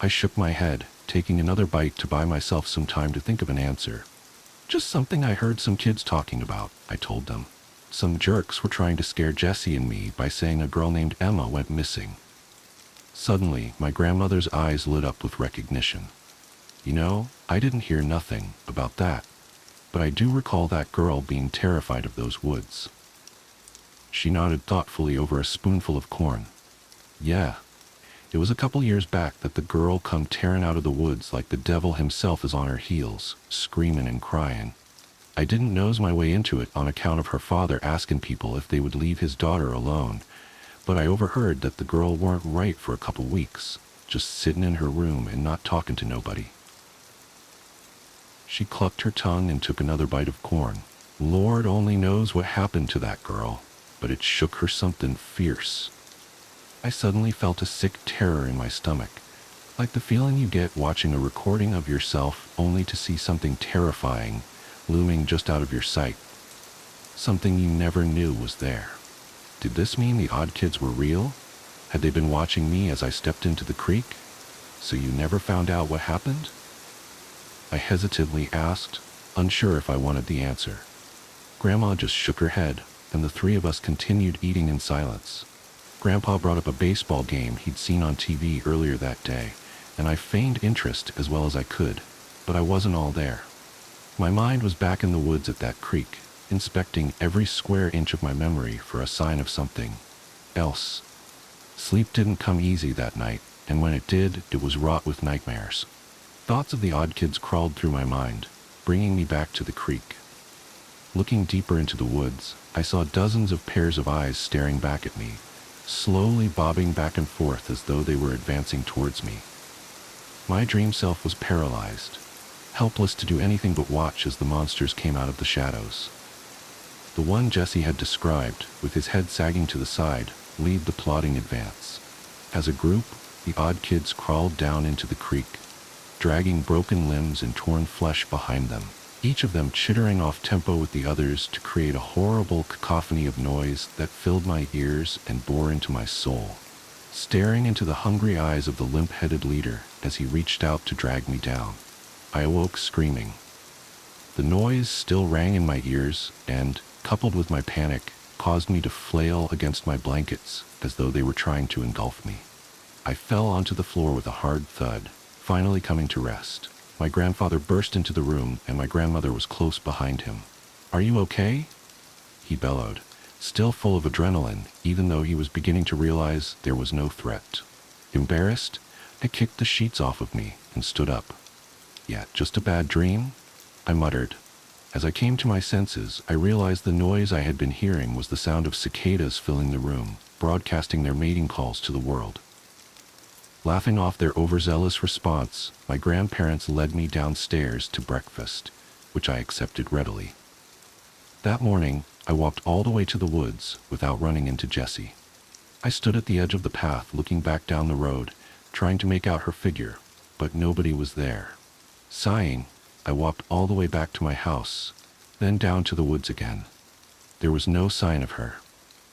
S1: I shook my head, taking another bite to buy myself some time to think of an answer. "Just something I heard some kids talking about," I told them. "Some jerks were trying to scare Jessie and me by saying a girl named Emma went missing." Suddenly, my grandmother's eyes lit up with recognition. "You know, I didn't hear nothing about that, but I do recall that girl being terrified of those woods." She nodded thoughtfully over a spoonful of corn. "Yeah, it was a couple years back that the girl come tearing out of the woods like the devil himself is on her heels, screaming and crying. I didn't nose my way into it on account of her father asking people if they would leave his daughter alone, but I overheard that the girl weren't right for a couple weeks, just sitting in her room and not talking to nobody." She clucked her tongue and took another bite of corn. "Lord only knows what happened to that girl, but it shook her something fierce." I suddenly felt a sick terror in my stomach, like the feeling you get watching a recording of yourself only to see something terrifying looming just out of your sight. Something you never knew was there. Did this mean the odd kids were real? Had they been watching me as I stepped into the creek? "So you never found out what happened?" I hesitantly asked, unsure if I wanted the answer. Grandma just shook her head, and the three of us continued eating in silence. Grandpa brought up a baseball game he'd seen on TV earlier that day, and I feigned interest as well as I could, but I wasn't all there. My mind was back in the woods at that creek, inspecting every square inch of my memory for a sign of something else. Sleep didn't come easy that night, and when it did, it was wrought with nightmares. Thoughts of the odd kids crawled through my mind, bringing me back to the creek. Looking deeper into the woods, I saw dozens of pairs of eyes staring back at me, slowly bobbing back and forth as though they were advancing towards me. My dream self was paralyzed, helpless to do anything but watch as the monsters came out of the shadows. The one Jesse had described, with his head sagging to the side, led the plodding advance. As a group, the odd kids crawled down into the creek, dragging broken limbs and torn flesh behind them, each of them chittering off tempo with the others to create a horrible cacophony of noise that filled my ears and bore into my soul. Staring into the hungry eyes of the limp-headed leader as he reached out to drag me down, I awoke screaming. The noise still rang in my ears, and, coupled with my panic, caused me to flail against my blankets as though they were trying to engulf me. I fell onto the floor with a hard thud, finally coming to rest. My grandfather burst into the room, and my grandmother was close behind him. "Are you okay?" he bellowed, still full of adrenaline, even though he was beginning to realize there was no threat. Embarrassed, I kicked the sheets off of me and stood up. "Yeah, just a bad dream?" I muttered. As I came to my senses, I realized the noise I had been hearing was the sound of cicadas filling the room, broadcasting their mating calls to the world. Laughing off their overzealous response, my grandparents led me downstairs to breakfast, which I accepted readily. That morning, I walked all the way to the woods without running into Jessie. I stood at the edge of the path looking back down the road, trying to make out her figure, but nobody was there. Sighing, I walked all the way back to my house, then down to the woods again. There was no sign of her.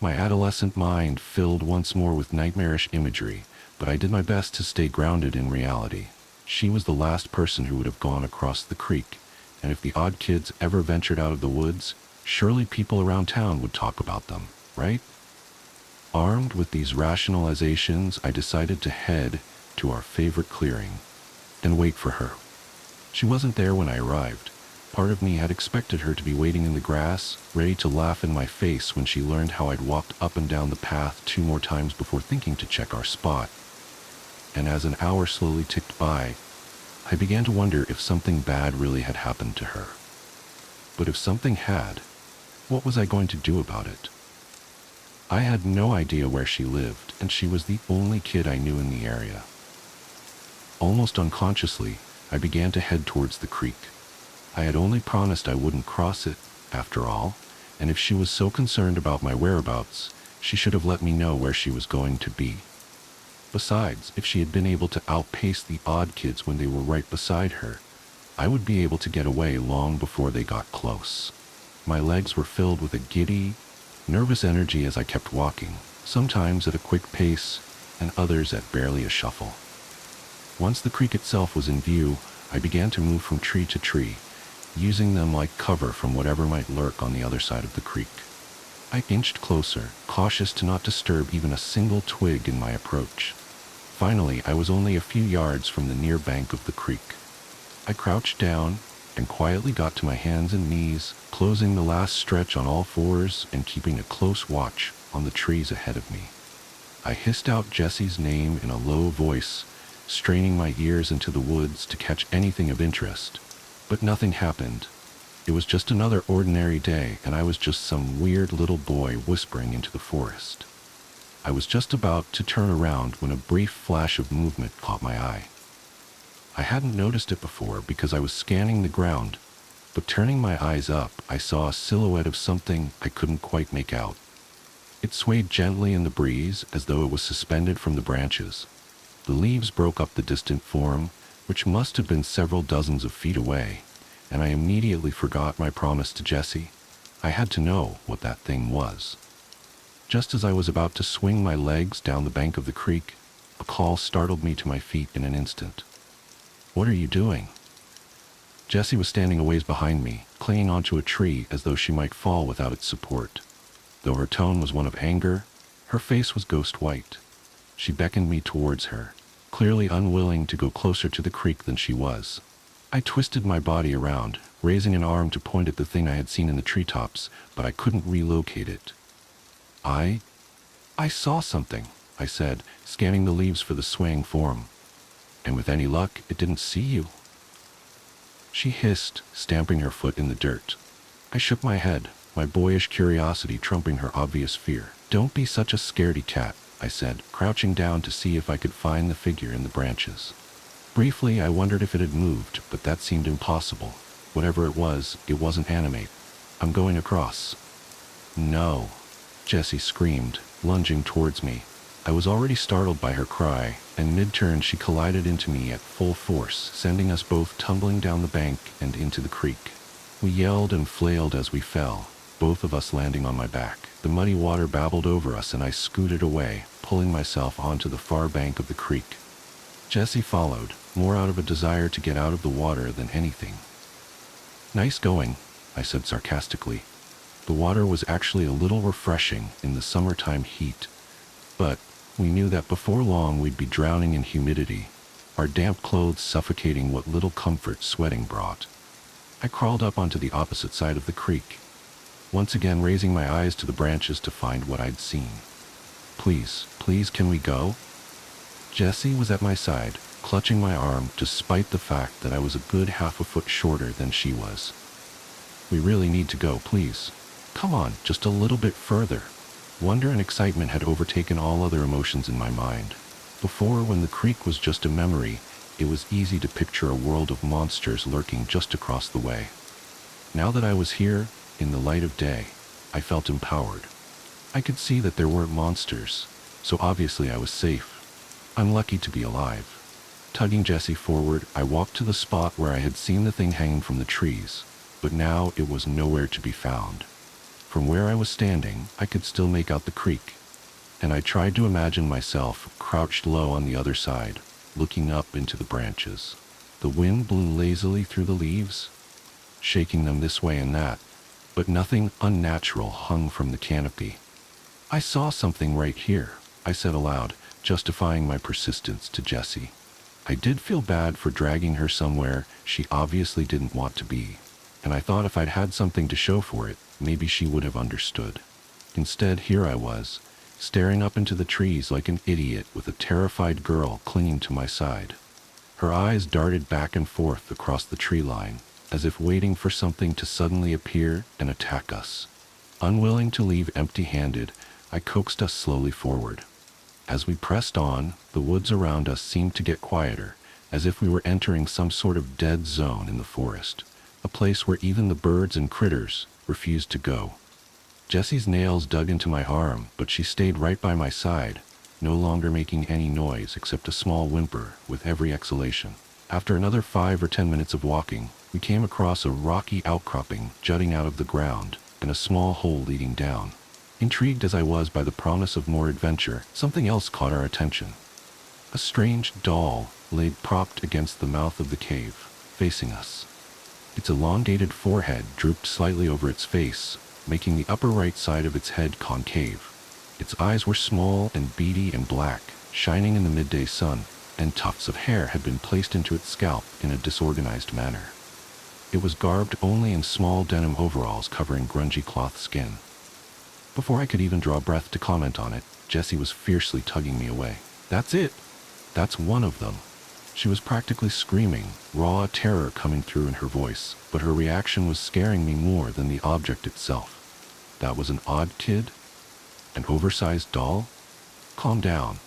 S1: My adolescent mind filled once more with nightmarish imagery, but I did my best to stay grounded in reality. She was the last person who would have gone across the creek, and if the odd kids ever ventured out of the woods, surely people around town would talk about them, right? Armed with these rationalizations, I decided to head to our favorite clearing and wait for her. She wasn't there when I arrived. Part of me had expected her to be waiting in the grass, ready to laugh in my face when she learned how I'd walked up and down the path 2 more times before thinking to check our spot. And as an hour slowly ticked by, I began to wonder if something bad really had happened to her. But if something had, what was I going to do about it? I had no idea where she lived, and she was the only kid I knew in the area. Almost unconsciously, I began to head towards the creek. I had only promised I wouldn't cross it, after all, and if she was so concerned about my whereabouts, she should have let me know where she was going to be. Besides, if she had been able to outpace the odd kids when they were right beside her, I would be able to get away long before they got close. My legs were filled with a giddy, nervous energy as I kept walking, sometimes at a quick pace, and others at barely a shuffle. Once the creek itself was in view, I began to move from tree to tree, using them like cover from whatever might lurk on the other side of the creek. I inched closer, cautious to not disturb even a single twig in my approach. Finally, I was only a few yards from the near bank of the creek. I crouched down and quietly got to my hands and knees, closing the last stretch on all fours and keeping a close watch on the trees ahead of me. I hissed out Jessie's name in a low voice, straining my ears into the woods to catch anything of interest, but nothing happened. It was just another ordinary day, and I was just some weird little boy whispering into the forest. I was just about to turn around when a brief flash of movement caught my eye. I hadn't noticed it before because I was scanning the ground, but turning my eyes up, I saw a silhouette of something I couldn't quite make out. It swayed gently in the breeze as though it was suspended from the branches. The leaves broke up the distant form, which must have been several dozens of feet away, and I immediately forgot my promise to Jessie. I had to know what that thing was. Just as I was about to swing my legs down the bank of the creek, a call startled me to my feet in an instant. "What are you doing?" Jessie was standing a ways behind me, clinging onto a tree as though she might fall without its support. Though her tone was one of anger, her face was ghost white. She beckoned me towards her, clearly unwilling to go closer to the creek than she was. I twisted my body around, raising an arm to point at the thing I had seen in the treetops, but I couldn't relocate it. I saw something, I said, scanning the leaves for the swaying form. "And with any luck, it didn't see you?" She hissed, stamping her foot in the dirt. I shook my head, my boyish curiosity trumping her obvious fear. "Don't be such a scaredy cat," I said, crouching down to see if I could find the figure in the branches. Briefly, I wondered if it had moved, but that seemed impossible. Whatever it wasn't animate. "I'm going across." "No," Jessie screamed, lunging towards me. I was already startled by her cry, and mid-turn she collided into me at full force, sending us both tumbling down the bank and into the creek. We yelled and flailed as we fell, both of us landing on my back. The muddy water babbled over us and I scooted away, pulling myself onto the far bank of the creek. Jessie followed, more out of a desire to get out of the water than anything. "Nice going," I said sarcastically. The water was actually a little refreshing in the summertime heat, but we knew that before long we'd be drowning in humidity, our damp clothes suffocating what little comfort sweating brought. I crawled up onto the opposite side of the creek, once again raising my eyes to the branches to find what I'd seen. Please, please, can we go? Jessie was at my side, clutching my arm despite the fact that I was a good half a foot shorter than she was. We really need to go, please. Come on, just a little bit further. Wonder and excitement had overtaken all other emotions in my mind. Before, when the creek was just a memory, it was easy to picture a world of monsters lurking just across the way. Now that I was here, in the light of day, I felt empowered. I could see that there weren't monsters, so obviously I was safe. I'm lucky to be alive. Tugging Jessie forward, I walked to the spot where I had seen the thing hanging from the trees, but now it was nowhere to be found. From where I was standing, I could still make out the creek, and I tried to imagine myself crouched low on the other side, looking up into the branches. The wind blew lazily through the leaves, shaking them this way and that, but nothing unnatural hung from the canopy. I saw something right here, I said aloud, justifying my persistence to Jessie. I did feel bad for dragging her somewhere she obviously didn't want to be, and I thought if I'd had something to show for it, maybe she would have understood. Instead, here I was, staring up into the trees like an idiot with a terrified girl clinging to my side. Her eyes darted back and forth across the tree line, as if waiting for something to suddenly appear and attack us. Unwilling to leave empty-handed, I coaxed us slowly forward. As we pressed on, the woods around us seemed to get quieter, as if we were entering some sort of dead zone in the forest, a place where even the birds and critters refused to go. Jessie's nails dug into my arm, but she stayed right by my side, no longer making any noise except a small whimper with every exhalation. After another 5 or 10 minutes of walking, we came across a rocky outcropping jutting out of the ground and a small hole leading down. Intrigued as I was by the promise of more adventure, something else caught our attention. A strange doll lay propped against the mouth of the cave, facing us. Its elongated forehead drooped slightly over its face, making the upper right side of its head concave. Its eyes were small and beady and black, shining in the midday sun, and tufts of hair had been placed into its scalp in a disorganized manner. It was garbed only in small denim overalls covering grungy cloth skin. Before I could even draw breath to comment on it, Jessie was fiercely tugging me away. "That's it! That's one of them!" She was practically screaming, raw terror coming through in her voice, but her reaction was scaring me more than the object itself. That was an odd kid? An oversized doll? "Calm down,"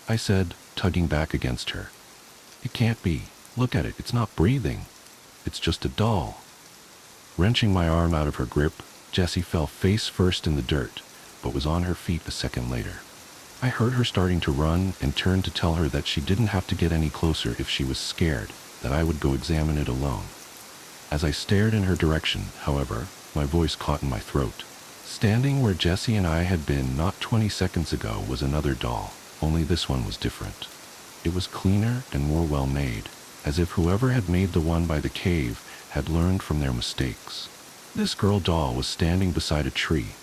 S1: I said, tugging back against her. "It can't be. Look at it, it's not breathing. It's just a doll." Wrenching my arm out of her grip, Jessie fell face first in the dirt, but was on her feet a second later. I heard her starting to run and turned to tell her that she didn't have to get any closer if she was scared, that I would go examine it alone. As I stared in her direction, however, my voice caught in my throat. Standing where Jessie and I had been not 20 seconds ago was another doll, only this one was different. It was cleaner and more well-made, as if whoever had made the one by the cave had learned from their mistakes. This girl doll was standing beside a tree,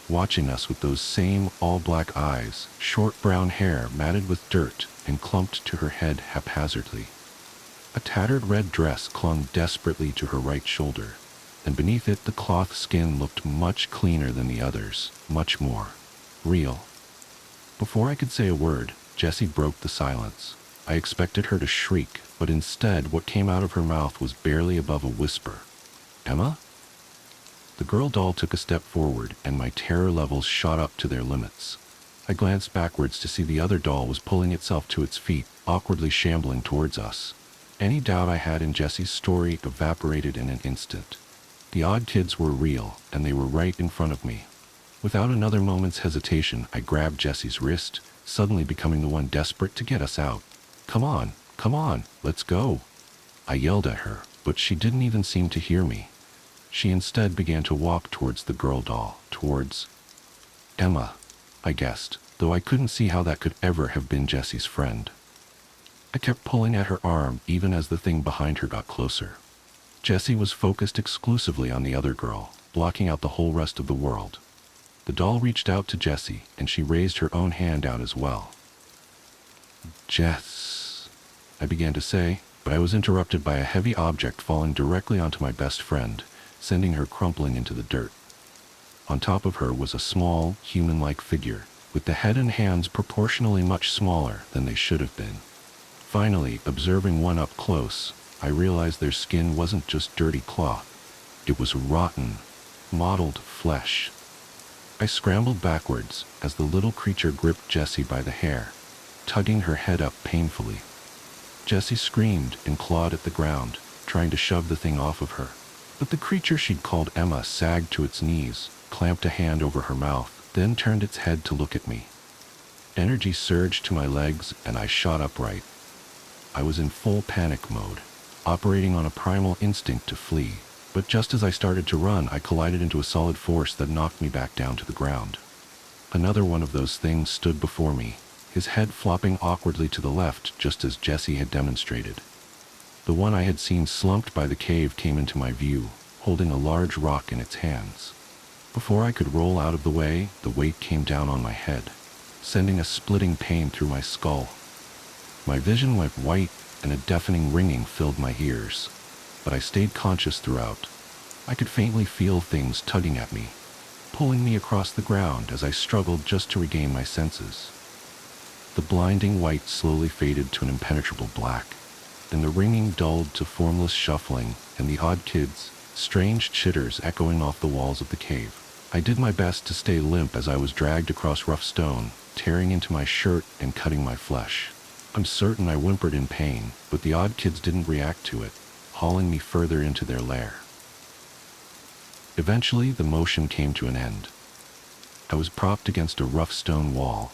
S1: watching us with those same all-black eyes, short brown hair matted with dirt and clumped to her head haphazardly. A tattered red dress clung desperately to her right shoulder, and beneath it the cloth skin looked much cleaner than the others, much more real. Before I could say a word, Jessie broke the silence. I expected her to shriek, but instead what came out of her mouth was barely above a whisper. "Emma?" The girl doll took a step forward, and my terror levels shot up to their limits. I glanced backwards to see the other doll was pulling itself to its feet, awkwardly shambling towards us. Any doubt I had in Jessie's story evaporated in an instant. The odd kids were real, and they were right in front of me. Without another moment's hesitation, I grabbed Jessie's wrist, suddenly becoming the one desperate to get us out. Come on, let's go." I yelled at her, but she didn't even seem to hear me. She instead began to walk towards the girl doll, towards Emma, I guessed, though I couldn't see how that could ever have been Jessie's friend. I kept pulling at her arm even as the thing behind her got closer. Jessie was focused exclusively on the other girl, blocking out the whole rest of the world. The doll reached out to Jessie, and she raised her own hand out as well. "Jess," I began to say, but I was interrupted by a heavy object falling directly onto my best friend, sending her crumpling into the dirt. On top of her was a small, human-like figure, with the head and hands proportionally much smaller than they should have been. Finally, observing one up close, I realized their skin wasn't just dirty cloth. It was rotten, mottled flesh. I scrambled backwards as the little creature gripped Jessie by the hair, tugging her head up painfully. Jessie screamed and clawed at the ground, trying to shove the thing off of her. But the creature she'd called Emma sagged to its knees, clamped a hand over her mouth, then turned its head to look at me. Energy surged to my legs and I shot upright. I was in full panic mode, operating on a primal instinct to flee. But just as I started to run, I collided into a solid force that knocked me back down to the ground. Another one of those things stood before me, his head flopping awkwardly to the left just as Jessie had demonstrated. The one I had seen slumped by the cave came into my view, holding a large rock in its hands. Before I could roll out of the way, the weight came down on my head, sending a splitting pain through my skull. My vision went white and a deafening ringing filled my ears. But I stayed conscious throughout. I could faintly feel things tugging at me, pulling me across the ground as I struggled just to regain my senses. The blinding white slowly faded to an impenetrable black, then the ringing dulled to formless shuffling and the odd kids' strange chitters echoing off the walls of the cave. I did my best to stay limp as I was dragged across rough stone, tearing into my shirt and cutting my flesh. I'm certain I whimpered in pain, but the odd kids didn't react to it, hauling me further into their lair. Eventually, the motion came to an end. I was propped against a rough stone wall,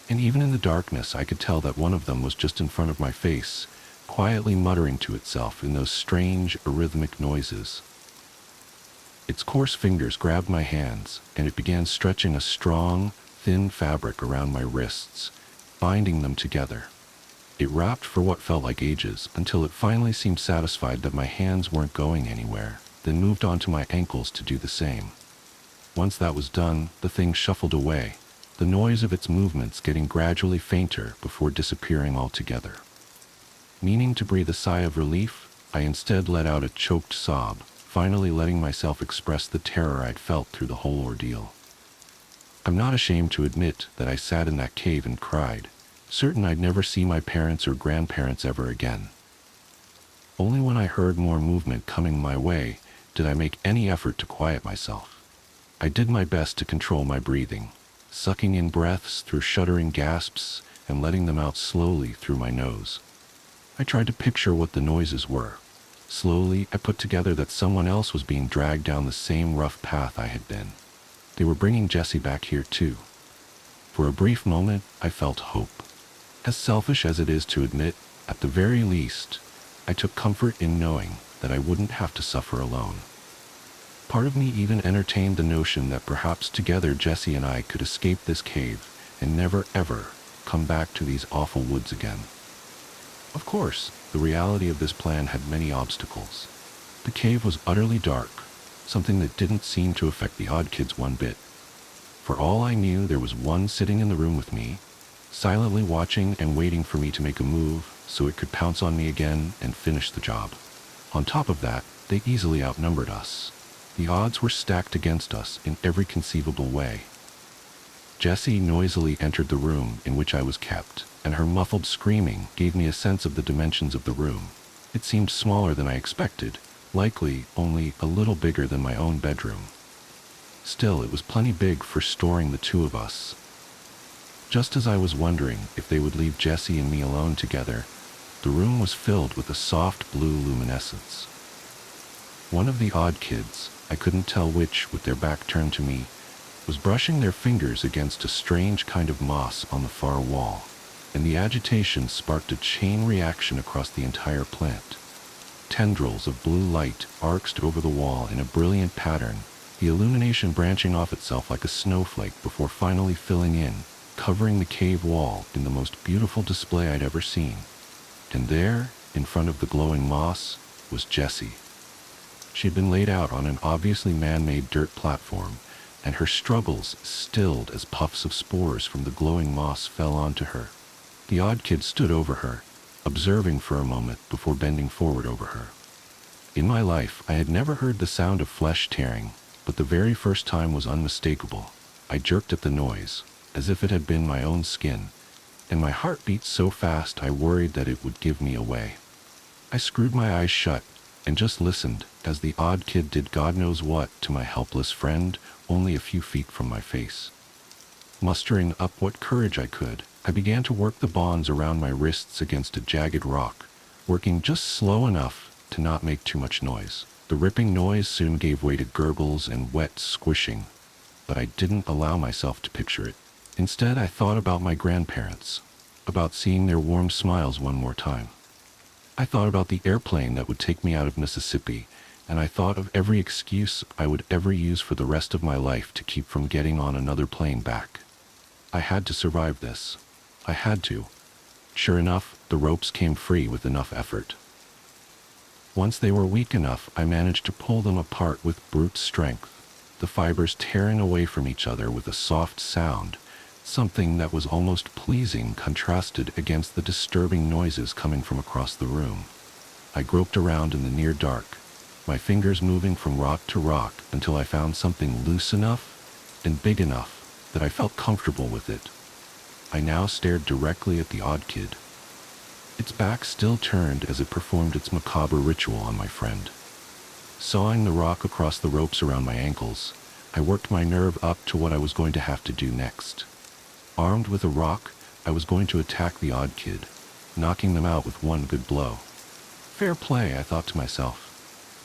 S1: and even in the darkness I could tell that one of them was just in front of my face, quietly muttering to itself in those strange, rhythmic noises. Its coarse fingers grabbed my hands, and it began stretching a strong, thin fabric around my wrists, binding them together. It wrapped for what felt like ages, until it finally seemed satisfied that my hands weren't going anywhere, then moved on to my ankles to do the same. Once that was done, the thing shuffled away, the noise of its movements getting gradually fainter before disappearing altogether. Meaning to breathe a sigh of relief, I instead let out a choked sob, finally letting myself express the terror I'd felt through the whole ordeal. I'm not ashamed to admit that I sat in that cave and cried, certain I'd never see my parents or grandparents ever again. Only when I heard more movement coming my way did I make any effort to quiet myself. I did my best to control my breathing, sucking in breaths through shuddering gasps and letting them out slowly through my nose. I tried to picture what the noises were. Slowly, I put together that someone else was being dragged down the same rough path I had been. They were bringing Jessie back here too. For a brief moment, I felt hope. As selfish as it is to admit, at the very least, I took comfort in knowing that I wouldn't have to suffer alone. Part of me even entertained the notion that perhaps together Jessie and I could escape this cave and never ever come back to these awful woods again. Of course, the reality of this plan had many obstacles. The cave was utterly dark, something that didn't seem to affect the odd kids one bit. For all I knew, there was one sitting in the room with me, silently watching and waiting for me to make a move so it could pounce on me again and finish the job. On top of that, they easily outnumbered us. The odds were stacked against us in every conceivable way. Jessie noisily entered the room in which I was kept, and her muffled screaming gave me a sense of the dimensions of the room. It seemed smaller than I expected, likely only a little bigger than my own bedroom. Still, it was plenty big for storing the two of us. Just as I was wondering if they would leave Jessie and me alone together, the room was filled with a soft blue luminescence. One of the odd kids, I couldn't tell which with their back turned to me, was brushing their fingers against a strange kind of moss on the far wall, and the agitation sparked a chain reaction across the entire plant. Tendrils of blue light arced over the wall in a brilliant pattern, the illumination branching off itself like a snowflake before finally filling in, covering the cave wall in the most beautiful display I'd ever seen. And there, in front of the glowing moss, was Jessie. She had been laid out on an obviously man-made dirt platform, and her struggles stilled as puffs of spores from the glowing moss fell onto her. The odd kid stood over her, observing for a moment before bending forward over her. In my life, I had never heard the sound of flesh tearing, but the very first time was unmistakable. I jerked at the noise, as if it had been my own skin, and my heart beat so fast I worried that it would give me away. I screwed my eyes shut and just listened as the odd kid did God knows what to my helpless friend only a few feet from my face. Mustering up what courage I could, I began to work the bonds around my wrists against a jagged rock, working just slow enough to not make too much noise. The ripping noise soon gave way to gurgles and wet squishing, but I didn't allow myself to picture it. Instead, I thought about my grandparents, about seeing their warm smiles one more time. I thought about the airplane that would take me out of Mississippi, and I thought of every excuse I would ever use for the rest of my life to keep from getting on another plane back. I had to survive this. I had to. Sure enough, the ropes came free with enough effort. Once they were weak enough, I managed to pull them apart with brute strength, the fibers tearing away from each other with a soft sound, something that was almost pleasing contrasted against the disturbing noises coming from across the room. I groped around in the near dark, my fingers moving from rock to rock until I found something loose enough and big enough that I felt comfortable with it. I now stared directly at the odd kid. Its back still turned as it performed its macabre ritual on my friend. Sawing the rock across the ropes around my ankles, I worked my nerve up to what I was going to have to do next. Armed with a rock, I was going to attack the odd kid, knocking them out with one good blow. Fair play, I thought to myself.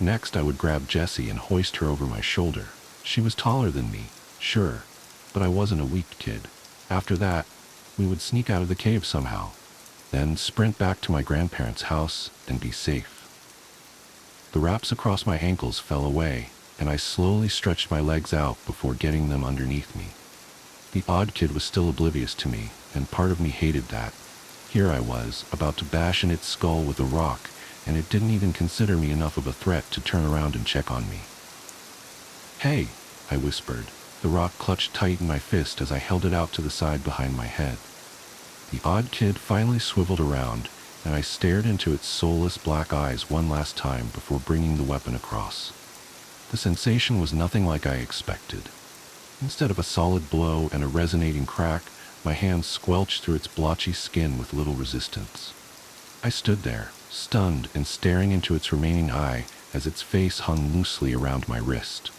S1: Next, I would grab Jessie and hoist her over my shoulder. She was taller than me, sure, but I wasn't a weak kid. After that, we would sneak out of the cave somehow, then sprint back to my grandparents' house and be safe. The wraps across my ankles fell away, and I slowly stretched my legs out before getting them underneath me. The odd kid was still oblivious to me, and part of me hated that. Here I was, about to bash in its skull with a rock, and it didn't even consider me enough of a threat to turn around and check on me. "Hey," I whispered. The rock clutched tight in my fist as I held it out to the side behind my head. The odd kid finally swiveled around, and I stared into its soulless black eyes one last time before bringing the weapon across. The sensation was nothing like I expected. Instead of a solid blow and a resonating crack, my hand squelched through its blotchy skin with little resistance. I stood there, stunned and staring into its remaining eye as its face hung loosely around my wrist.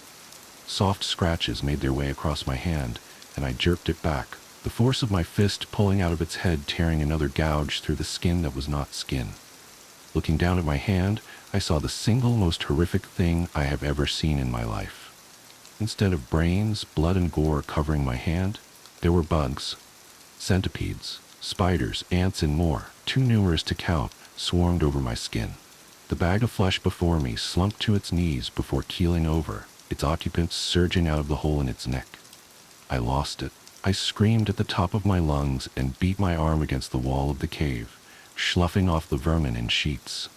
S1: Soft scratches made their way across my hand, and I jerked it back, the force of my fist pulling out of its head, tearing another gouge through the skin that was not skin. Looking down at my hand, I saw the single most horrific thing I have ever seen in my life. Instead of brains, blood, and gore covering my hand, there were bugs, centipedes, spiders, ants, and more, too numerous to count, swarmed over my skin. The bag of flesh before me slumped to its knees before keeling over, its occupants surging out of the hole in its neck. I lost it. I screamed at the top of my lungs and beat my arm against the wall of the cave, sloughing off the vermin in sheets.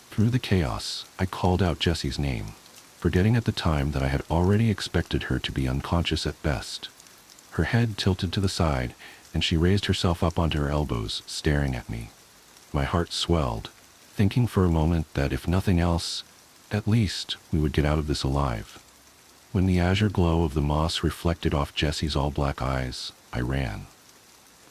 S1: Through the chaos, I called out Jessie's name, forgetting at the time that I had already expected her to be unconscious at best. Her head tilted to the side, and she raised herself up onto her elbows, staring at me. My heart swelled, thinking for a moment that if nothing else, at least we would get out of this alive. When the azure glow of the moss reflected off Jessie's all-black eyes, I ran.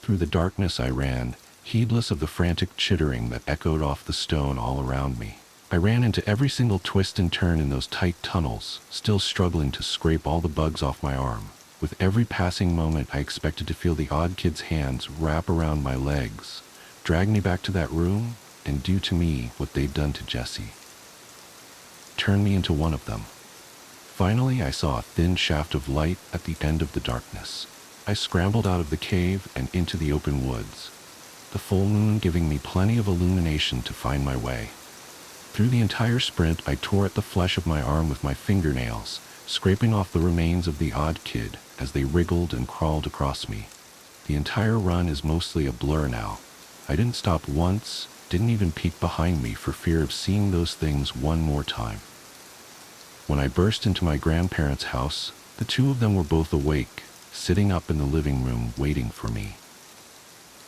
S1: Through the darkness I ran, heedless of the frantic chittering that echoed off the stone all around me. I ran into every single twist and turn in those tight tunnels, still struggling to scrape all the bugs off my arm. With every passing moment, I expected to feel the odd kid's hands wrap around my legs, drag me back to that room, and do to me what they'd done to Jessie. Turn me into one of them. Finally, I saw a thin shaft of light at the end of the darkness. I scrambled out of the cave and into the open woods, the full moon giving me plenty of illumination to find my way. Through the entire sprint, I tore at the flesh of my arm with my fingernails, scraping off the remains of the odd kid as they wriggled and crawled across me. The entire run is mostly a blur now. I didn't stop once, didn't even peek behind me for fear of seeing those things one more time. When I burst into my grandparents' house, the two of them were both awake, sitting up in the living room waiting for me.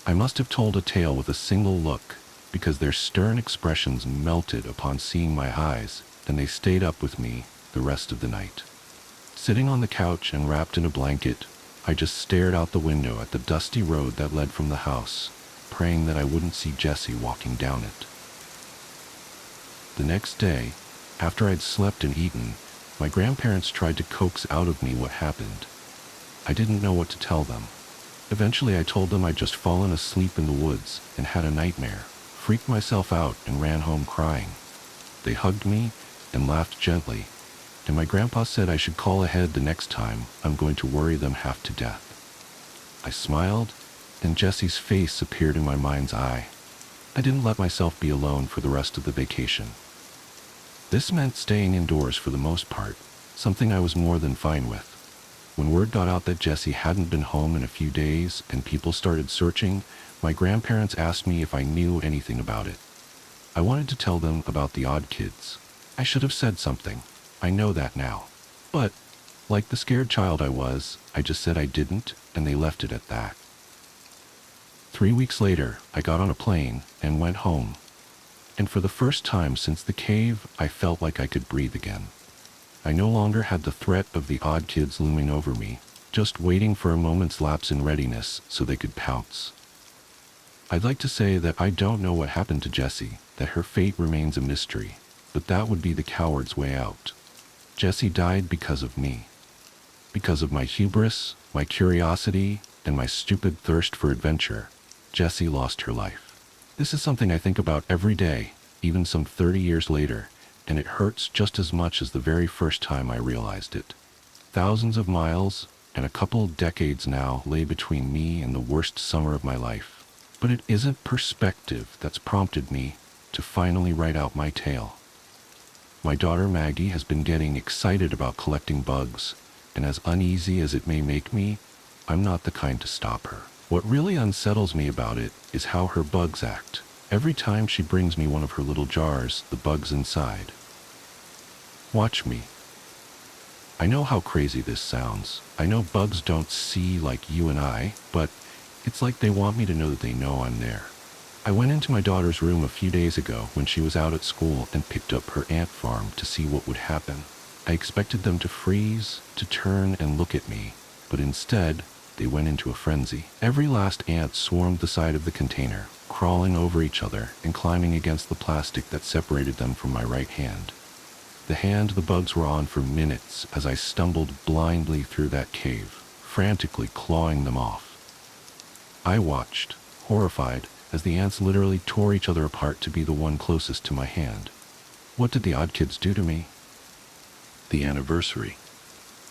S1: I must have told a tale with a single look, because their stern expressions melted upon seeing my eyes, and they stayed up with me the rest of the night. Sitting on the couch and wrapped in a blanket, I just stared out the window at the dusty road that led from the house, praying that I wouldn't see Jessie walking down it. The next day, after I'd slept and eaten, my grandparents tried to coax out of me what happened. I didn't know what to tell them. Eventually I told them I'd just fallen asleep in the woods and had a nightmare, freaked myself out and ran home crying. They hugged me and laughed gently, and my grandpa said I should call ahead the next time I'm going to worry them half to death. I smiled, and Jessie's face appeared in my mind's eye. I didn't let myself be alone for the rest of the vacation. This meant staying indoors for the most part, something I was more than fine with. When word got out that Jessie hadn't been home in a few days and people started searching, my grandparents asked me if I knew anything about it. I wanted to tell them about the odd kids. I should have said something. I know that now. But, like the scared child I was, I just said I didn't, and they left it at that. 3 weeks later, I got on a plane and went home. And for the first time since the cave, I felt like I could breathe again. I no longer had the threat of the odd kids looming over me, just waiting for a moment's lapse in readiness so they could pounce. I'd like to say that I don't know what happened to Jessie, that her fate remains a mystery, but that would be the coward's way out. Jessie died because of me. Because of my hubris, my curiosity, and my stupid thirst for adventure, Jessie lost her life. This is something I think about every day, even some 30 years later, and it hurts just as much as the very first time I realized it. Thousands of miles and a couple decades now lay between me and the worst summer of my life. But it isn't perspective that's prompted me to finally write out my tale. My daughter Maggie has been getting excited about collecting bugs, and as uneasy as it may make me, I'm not the kind to stop her. What really unsettles me about it is how her bugs act. Every time she brings me one of her little jars, the bugs inside. Watch me. I know how crazy this sounds. I know bugs don't see like you and I, but it's like they want me to know that they know I'm there. I went into my daughter's room a few days ago when she was out at school and picked up her ant farm to see what would happen. I expected them to freeze, to turn and look at me, but instead, they went into a frenzy. Every last ant swarmed the side of the container, crawling over each other and climbing against the plastic that separated them from my right hand. The hand the bugs were on for minutes as I stumbled blindly through that cave, frantically clawing them off. I watched, horrified, as the ants literally tore each other apart to be the one closest to my hand. What did the odd kids do to me? The anniversary.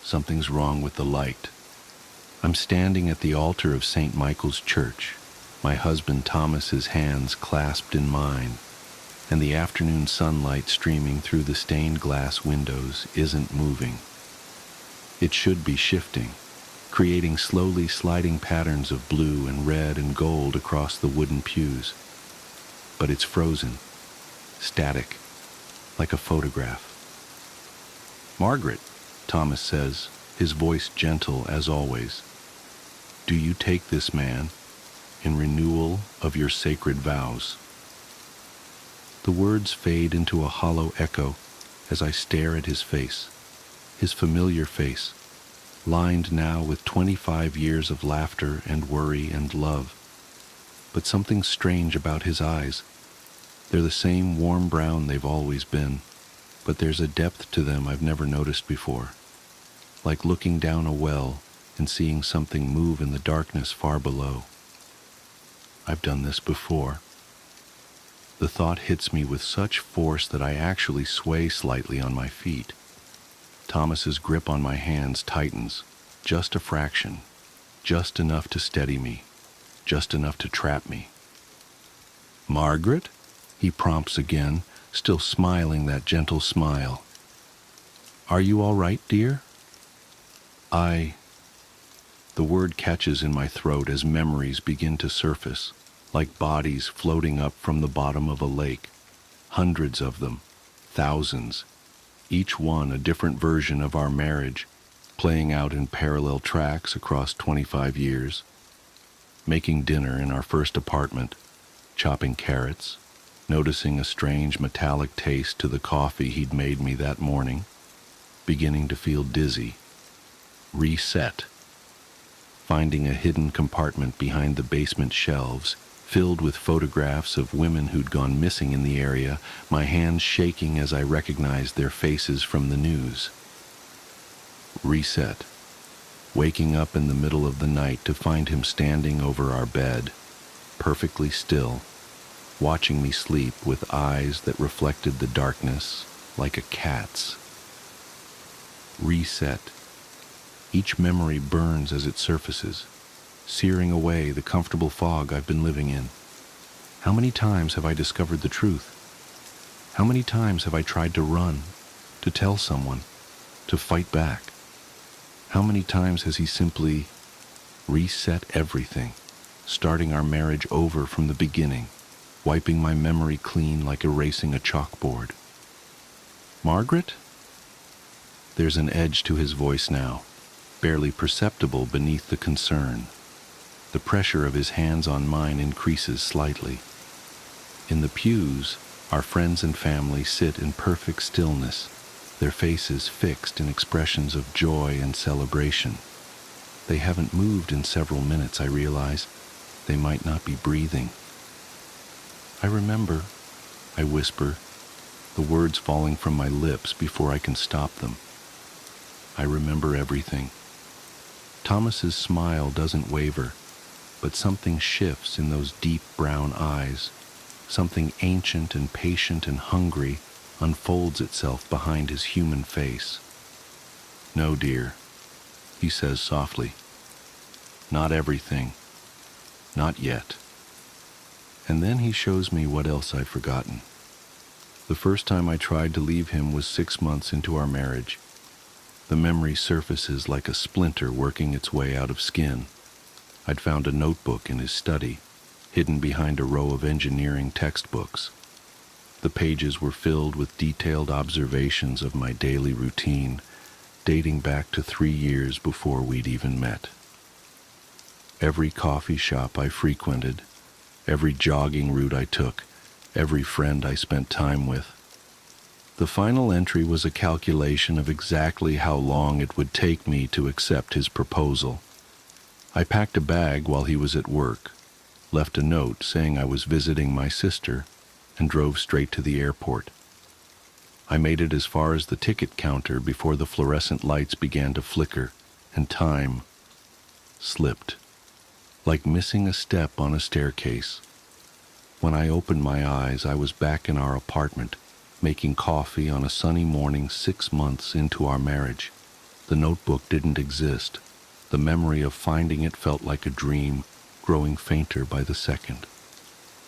S1: Something's wrong with the light. I'm standing at the altar of St. Michael's Church, my husband Thomas's hands clasped in mine, and the afternoon sunlight streaming through the stained glass windows isn't moving. It should be shifting, creating slowly sliding patterns of blue and red and gold across the wooden pews. But it's frozen, static, like a photograph. "Margaret," Thomas says, his voice gentle as always, "do you take this man in renewal of your sacred vows?" The words fade into a hollow echo as I stare at his face, his familiar face, lined now with 25 years of laughter and worry and love. But something strange about his eyes. They're the same warm brown they've always been, but there's a depth to them I've never noticed before, like looking down a well and seeing something move in the darkness far below. I've done this before. The thought hits me with such force that I actually sway slightly on my feet. Thomas's grip on my hands tightens, just a fraction, just enough to steady me, just enough to trap me. "Margaret?" he prompts again, still smiling that gentle smile. "Are you all right, dear?" The word catches in my throat as memories begin to surface, like bodies floating up from the bottom of a lake, hundreds of them, thousands. each one a different version of our marriage, playing out in parallel tracks across 25 years. Making dinner in our first apartment, chopping carrots, noticing a strange metallic taste to the coffee he'd made me that morning, beginning to feel dizzy. Reset. Finding a hidden compartment behind the basement shelves, filled with photographs of women who'd gone missing in the area, my hands shaking as I recognized their faces from the news. Reset. Waking up in the middle of the night to find him standing over our bed, perfectly still, watching me sleep with eyes that reflected the darkness like a cat's. Reset. Each memory burns as it surfaces, searing away the comfortable fog I've been living in. How many times have I discovered the truth? How many times have I tried to run, to tell someone, to fight back? How many times has he simply reset everything, starting our marriage over from the beginning, wiping my memory clean like erasing a chalkboard? Margaret? There's an edge to his voice now, barely perceptible beneath the concern. The pressure of his hands on mine increases slightly. In the pews, our friends and family sit in perfect stillness, their faces fixed in expressions of joy and celebration. They haven't moved in several minutes, I realize. They might not be breathing. I remember, I whisper, the words falling from my lips before I can stop them. I remember everything. Thomas's smile doesn't waver, but something shifts in those deep brown eyes. Something ancient and patient and hungry unfolds itself behind his human face. No, dear, he says softly. Not everything. Not yet. And then he shows me what else I've forgotten. The first time I tried to leave him was 6 months into our marriage. The memory surfaces like a splinter working its way out of skin. I'd found a notebook in his study, hidden behind a row of engineering textbooks. The pages were filled with detailed observations of my daily routine, dating back to 3 years before we'd even met. Every coffee shop I frequented, every jogging route I took, every friend I spent time with. The final entry was a calculation of exactly how long it would take me to accept his proposal. I packed a bag while he was at work, left a note saying I was visiting my sister, and drove straight to the airport. I made it as far as the ticket counter before the fluorescent lights began to flicker, and time slipped, like missing a step on a staircase. When I opened my eyes, I was back in our apartment, making coffee on a sunny morning 6 months into our marriage. The notebook didn't exist. The memory of finding it felt like a dream, growing fainter by the second.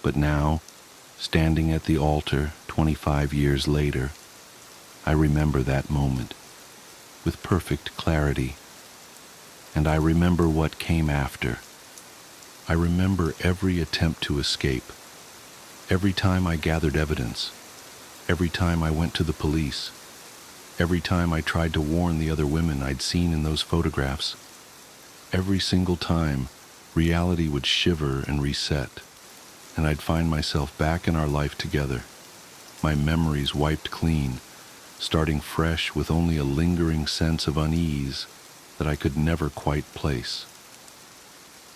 S1: But now, standing at the altar 25 years later, I remember that moment with perfect clarity. And I remember what came after. I remember every attempt to escape, every time I gathered evidence, every time I went to the police, every time I tried to warn the other women I'd seen in those photographs. Every single time, reality would shiver and reset, and I'd find myself back in our life together, my memories wiped clean, starting fresh with only a lingering sense of unease that I could never quite place.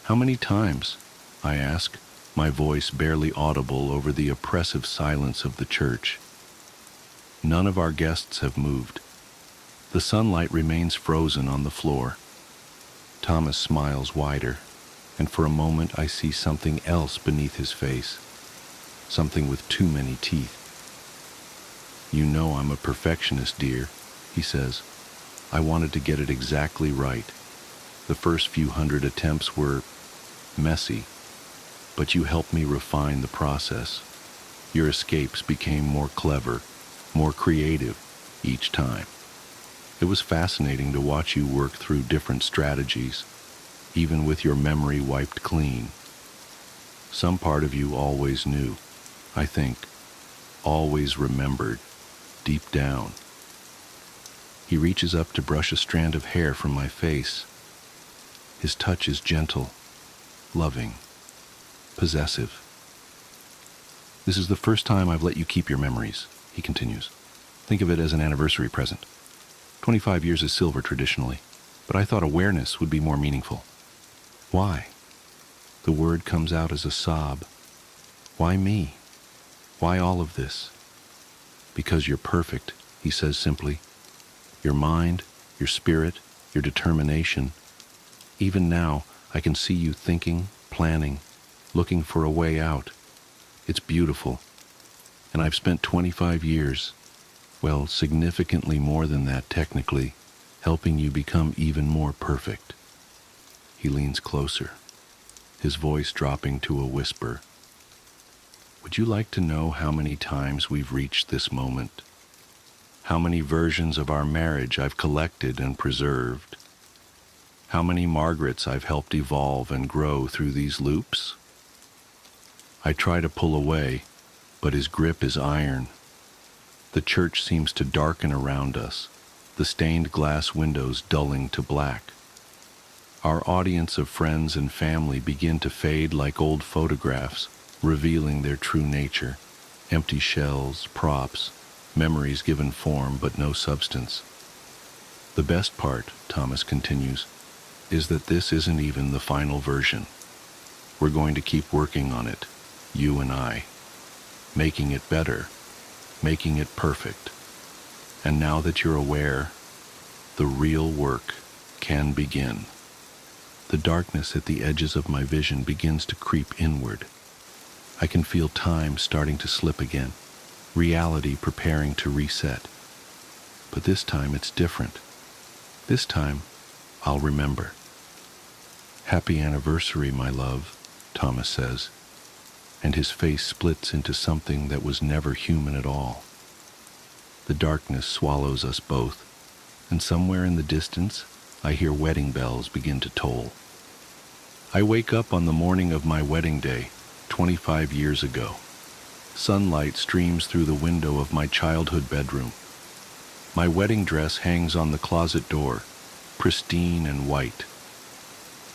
S1: How many times? I ask, my voice barely audible over the oppressive silence of the church. None of our guests have moved. The sunlight remains frozen on the floor. Thomas smiles wider, and for a moment I see something else beneath his face, something with too many teeth. You know I'm a perfectionist, dear, he says. I wanted to get it exactly right. The first few hundred attempts were messy, but you helped me refine the process. Your escapes became more clever, more creative each time. It was fascinating to watch you work through different strategies, even with your memory wiped clean. Some part of you always knew, I think, always remembered, deep down. He reaches up to brush a strand of hair from my face. His touch is gentle, loving, possessive. "This is the first time I've let you keep your memories," he continues. "Think of it as an anniversary present. 25 years is silver traditionally, but I thought awareness would be more meaningful." "Why?" The word comes out as a sob. "Why me? Why all of this?" "Because you're perfect," he says simply. "Your mind, your spirit, your determination. Even now, I can see you thinking, planning, looking for a way out. It's beautiful. And I've spent 25 years, well, significantly more than that technically, helping you become even more perfect." He leans closer, his voice dropping to a whisper. "Would you like to know how many times we've reached this moment? How many versions of our marriage I've collected and preserved? How many Margarets I've helped evolve and grow through these loops?" I try to pull away, but his grip is iron. The church seems to darken around us, the stained glass windows dulling to black. Our audience of friends and family begin to fade like old photographs, revealing their true nature. Empty shells, props, memories given form but no substance. "The best part," Thomas continues, "is that this isn't even the final version. We're going to keep working on it, you and I, making it better, making it perfect. And now that you're aware, the real work can begin." The darkness at the edges of my vision begins to creep inward. I can feel time starting to slip again, reality preparing to reset. But this time it's different. This time, I'll remember. "Happy anniversary, my love," Thomas says, and his face splits into something that was never human at all. The darkness swallows us both, and somewhere in the distance, I hear wedding bells begin to toll. I wake up on the morning of my wedding day, 25 years ago. Sunlight streams through the window of my childhood bedroom. My wedding dress hangs on the closet door, pristine and white.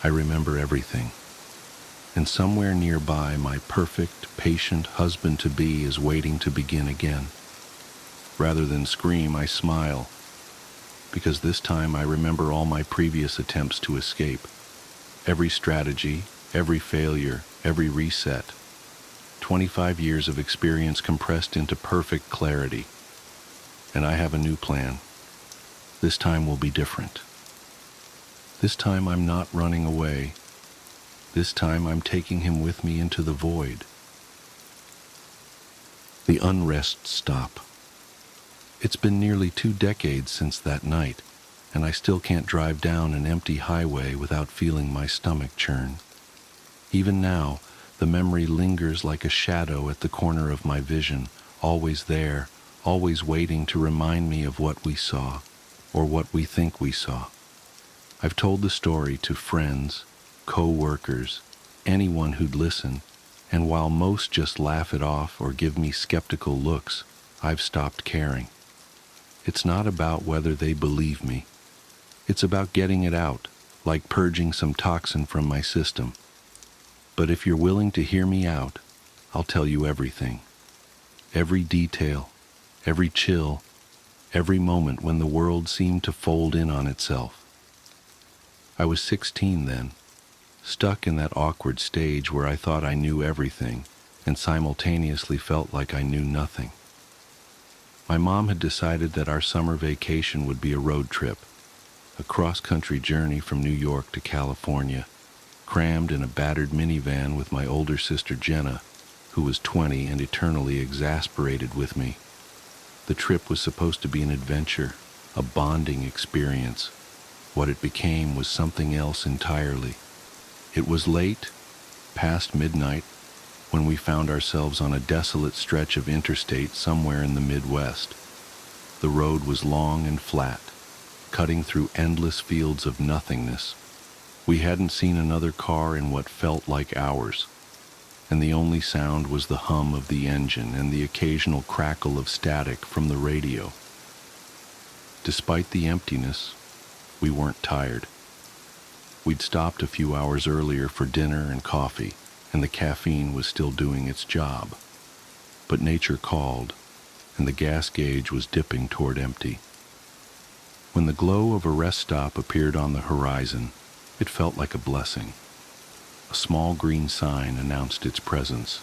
S1: I remember everything. And somewhere nearby, my perfect, patient husband-to-be is waiting to begin again. Rather than scream, I smile, because this time I remember all my previous attempts to escape. Every strategy, every failure, every reset. 25 years of experience compressed into perfect clarity. And I have a new plan. This time will be different. This time I'm not running away. This time I'm taking him with me into the void. The unrest stop. It's been nearly 2 decades since that night, and I still can't drive down an empty highway without feeling my stomach churn. Even now, the memory lingers like a shadow at the corner of my vision, always there, always waiting to remind me of what we saw, or what we think we saw. I've told the story to friends, co-workers, anyone who'd listen, and while most just laugh it off or give me skeptical looks, I've stopped caring. It's not about whether they believe me. It's about getting it out, like purging some toxin from my system. But if you're willing to hear me out, I'll tell you everything. Every detail, every chill, every moment when the world seemed to fold in on itself. I was 16 then, stuck in that awkward stage where I thought I knew everything and simultaneously felt like I knew nothing. My mom had decided that our summer vacation would be a road trip, a cross-country journey from New York to California, crammed in a battered minivan with my older sister Jenna, who was 20 and eternally exasperated with me. The trip was supposed to be an adventure, a bonding experience. What it became was something else entirely. It was late, past midnight, when we found ourselves on a desolate stretch of interstate somewhere in the Midwest. The road was long and flat, cutting through endless fields of nothingness. We hadn't seen another car in what felt like hours, and the only sound was the hum of the engine and the occasional crackle of static from the radio. Despite the emptiness, we weren't tired. We'd stopped a few hours earlier for dinner and coffee, and the caffeine was still doing its job. But nature called, and the gas gauge was dipping toward empty. When the glow of a rest stop appeared on the horizon, it felt like a blessing. A small green sign announced its presence.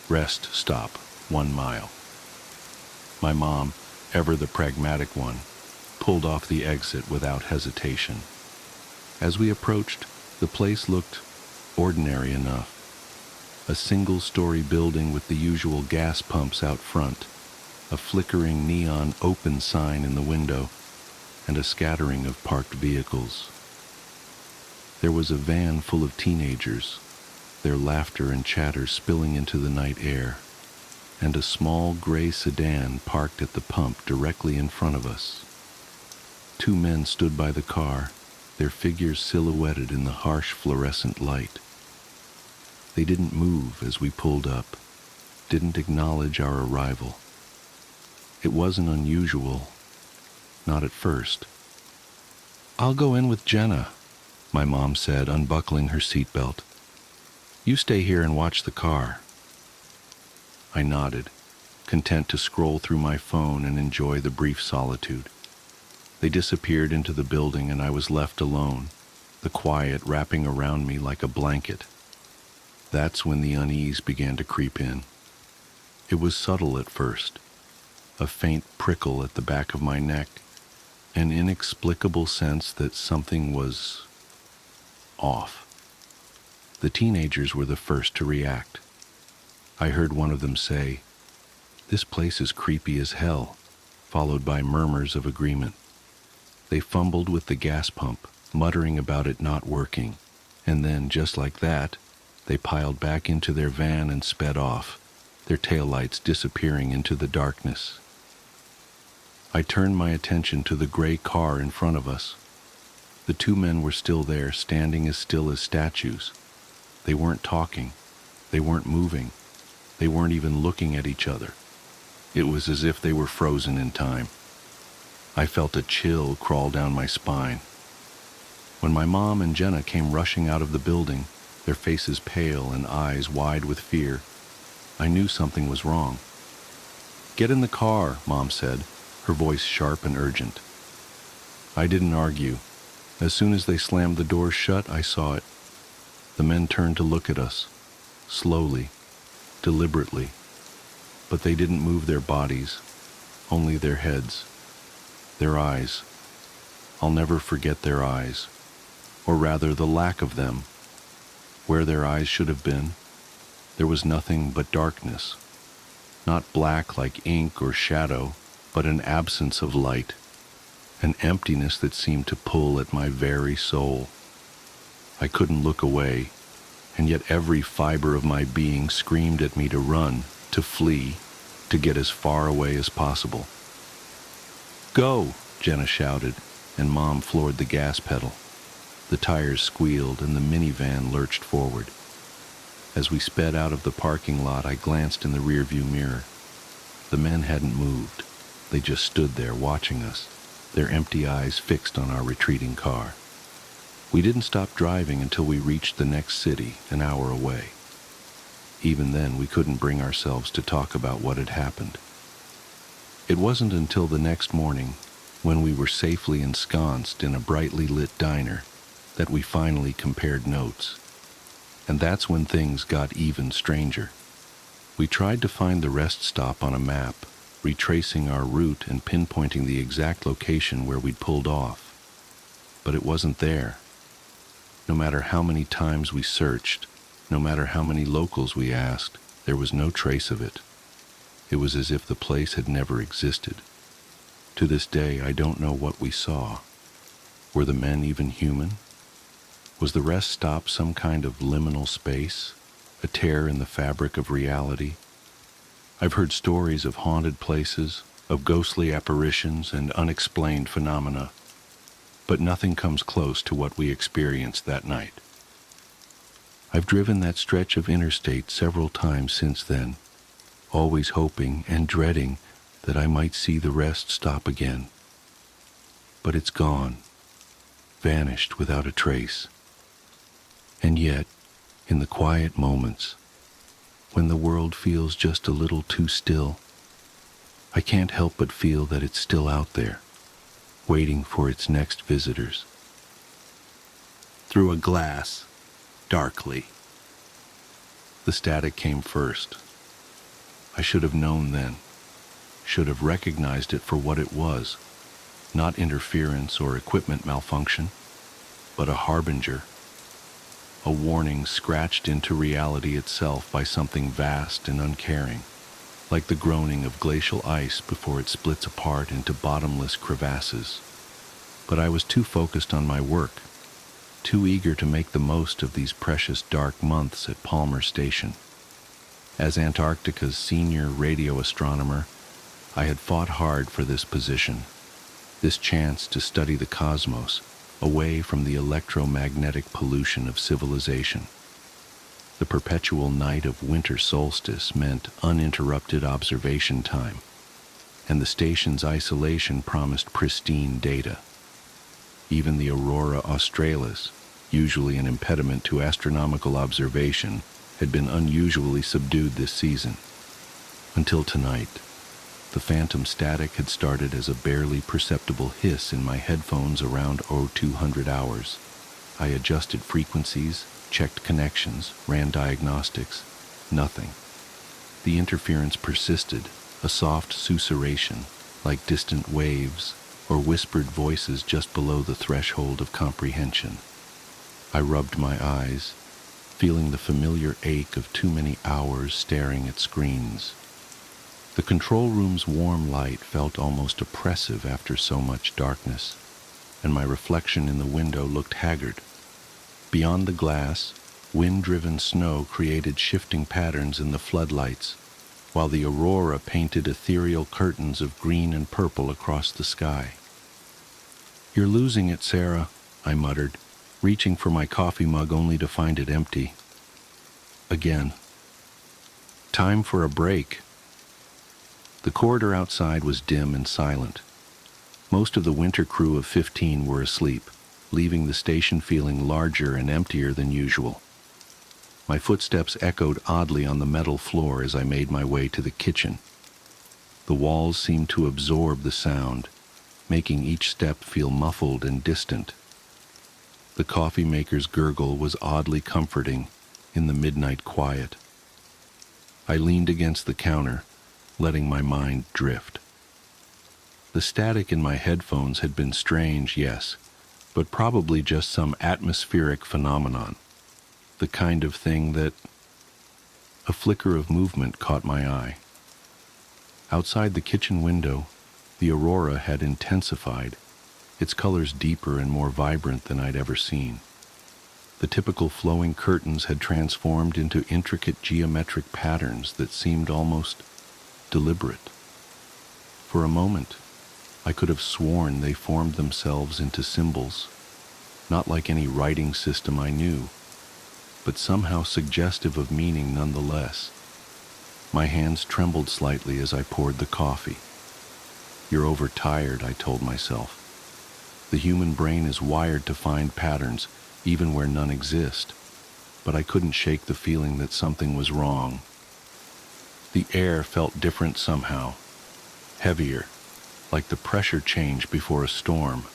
S1: Rest stop, 1 mile. My mom, ever the pragmatic one, pulled off the exit without hesitation. As we approached, the place looked ordinary enough. A single-story building with the usual gas pumps out front, a flickering neon open sign in the window, and a scattering of parked vehicles. There was a van full of teenagers, their laughter and chatter spilling into the night air, and a small gray sedan parked at the pump directly in front of us. 2 men stood by the car, their figures silhouetted in the harsh fluorescent light. They didn't move as we pulled up, didn't acknowledge our arrival. It wasn't unusual, not at first. "I'll go in with Jenna," my mom said, unbuckling her seatbelt. "You stay here and watch the car." I nodded, content to scroll through my phone and enjoy the brief solitude. They disappeared into the building and I was left alone, the quiet wrapping around me like a blanket. That's when the unease began to creep in. It was subtle at first, a faint prickle at the back of my neck, an inexplicable sense that something was off. The teenagers were the first to react. I heard one of them say, "This place is creepy as hell," followed by murmurs of agreement. They fumbled with the gas pump, muttering about it not working, and then, just like that, they piled back into their van and sped off, their taillights disappearing into the darkness. I turned my attention to the gray car in front of us. The 2 men were still there, standing as still as statues. They weren't talking. They weren't moving. They weren't even looking at each other. It was as if they were frozen in time. I felt a chill crawl down my spine. When my mom and Jenna came rushing out of the building, their faces pale and eyes wide with fear, I knew something was wrong. "Get in the car," Mom said, her voice sharp and urgent. I didn't argue. As soon as they slammed the doors shut, I saw it. The men turned to look at us, slowly, deliberately, but they didn't move their bodies, only their heads. Their eyes. I'll never forget their eyes, or rather the lack of them. Where their eyes should have been, there was nothing but darkness. Not black like ink or shadow, but an absence of light, an emptiness that seemed to pull at my very soul. I couldn't look away, and yet every fiber of my being screamed at me to run, to flee, to get as far away as possible. "Go!" Jenna shouted, and Mom floored the gas pedal. The tires squealed and the minivan lurched forward. As we sped out of the parking lot, I glanced in the rearview mirror. The men hadn't moved. They just stood there watching us, their empty eyes fixed on our retreating car. We didn't stop driving until we reached the next city, an hour away. Even then, we couldn't bring ourselves to talk about what had happened. It wasn't until the next morning, when we were safely ensconced in a brightly lit diner, that we finally compared notes. And that's when things got even stranger. We tried to find the rest stop on a map, retracing our route and pinpointing the exact location where we'd pulled off. But it wasn't there. No matter how many times we searched, no matter how many locals we asked, there was no trace of it. It was as if the place had never existed. To this day, I don't know what we saw. Were the men even human? Was the rest stop some kind of liminal space, a tear in the fabric of reality? I've heard stories of haunted places, of ghostly apparitions and unexplained phenomena, but nothing comes close to what we experienced that night. I've driven that stretch of interstate several times since then, always hoping and dreading that I might see the rest stop again. But it's gone, vanished without a trace. And yet, in the quiet moments, when the world feels just a little too still, I can't help but feel that it's still out there, waiting for its next visitors. Through a glass, darkly. The static came first. I should have known then, should have recognized it for what it was, not interference or equipment malfunction, but a harbinger, a warning scratched into reality itself by something vast and uncaring, like the groaning of glacial ice before it splits apart into bottomless crevasses. But I was too focused on my work, too eager to make the most of these precious dark months at Palmer Station. As Antarctica's senior radio astronomer, I had fought hard for this position, this chance to study the cosmos away from the electromagnetic pollution of civilization. The perpetual night of winter solstice meant uninterrupted observation time, and the station's isolation promised pristine data. Even the aurora australis, usually an impediment to astronomical observation, had been unusually subdued this season. Until tonight, the phantom static had started as a barely perceptible hiss in my headphones around 0200 hours. I adjusted frequencies, checked connections, ran diagnostics. Nothing. The interference persisted, a soft susurration, like distant waves or whispered voices just below the threshold of comprehension. I rubbed my eyes, feeling the familiar ache of too many hours staring at screens. The control room's warm light felt almost oppressive after so much darkness, and my reflection in the window looked haggard. Beyond the glass, wind-driven snow created shifting patterns in the floodlights, while the aurora painted ethereal curtains of green and purple across the sky. "You're losing it, Sarah," I muttered, reaching for my coffee mug only to find it empty. Again. Time for a break. The corridor outside was dim and silent. Most of the winter crew of 15 were asleep, leaving the station feeling larger and emptier than usual. My footsteps echoed oddly on the metal floor as I made my way to the kitchen. The walls seemed to absorb the sound, making each step feel muffled and distant. The coffee maker's gurgle was oddly comforting in the midnight quiet. I leaned against the counter, letting my mind drift. The static in my headphones had been strange, yes, but probably just some atmospheric phenomenon, the kind of thing that... A flicker of movement caught my eye. Outside the kitchen window, the aurora had intensified, its colors deeper and more vibrant than I'd ever seen. The typical flowing curtains had transformed into intricate geometric patterns that seemed almost deliberate. For a moment, I could have sworn they formed themselves into symbols, not like any writing system I knew, but somehow suggestive of meaning nonetheless. My hands trembled slightly as I poured the coffee. "You're overtired," I told myself. The human brain is wired to find patterns, even where none exist, but I couldn't shake the feeling that something was wrong. The air felt different somehow, heavier, like the pressure change before a storm.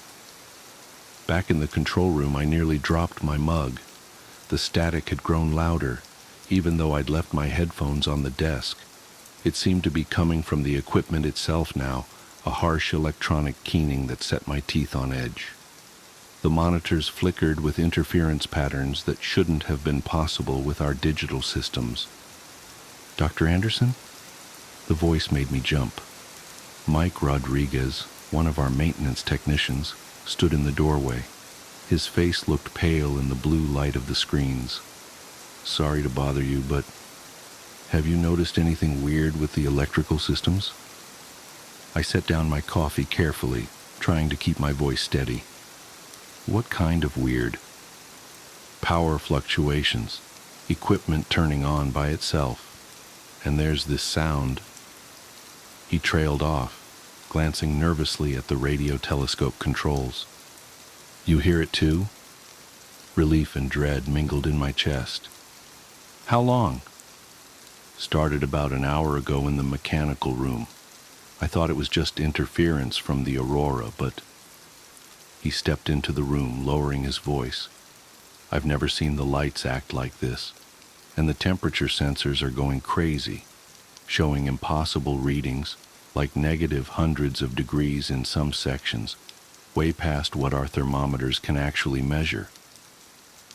S1: Back in the control room, I nearly dropped my mug. The static had grown louder, even though I'd left my headphones on the desk. It seemed to be coming from the equipment itself now, a harsh electronic keening that set my teeth on edge. The monitors flickered with interference patterns that shouldn't have been possible with our digital systems. "Dr. Anderson?" The voice made me jump. Mike Rodriguez, one of our maintenance technicians, stood in the doorway. His face looked pale in the blue light of the screens. "Sorry to bother you, but have you noticed anything weird with the electrical systems?" I set down my coffee carefully, trying to keep my voice steady. "What kind of weird?" "Power fluctuations, equipment turning on by itself. And there's this sound." He trailed off, glancing nervously at the radio telescope controls. "You hear it too?" Relief and dread mingled in my chest. "How long?" "Started about an hour ago in the mechanical room. I thought it was just interference from the aurora, but—" He stepped into the room, lowering his voice. "I've never seen the lights act like this, and the temperature sensors are going crazy, showing impossible readings, like negative hundreds of degrees in some sections, way past what our thermometers can actually measure."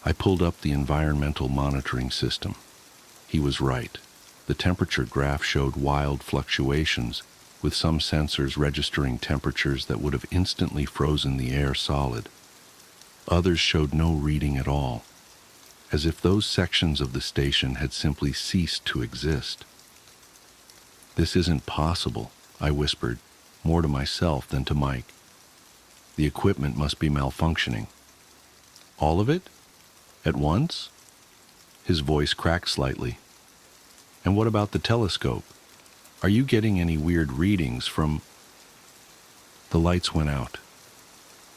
S1: I pulled up the environmental monitoring system. He was right. The temperature graph showed wild fluctuations, with some sensors registering temperatures that would have instantly frozen the air solid. Others showed no reading at all, as if those sections of the station had simply ceased to exist. "This isn't possible," I whispered, more to myself than to Mike. "The equipment must be malfunctioning." "All of it? At once?" His voice cracked slightly. "And what about the telescope? Are you getting any weird readings from—" The lights went out.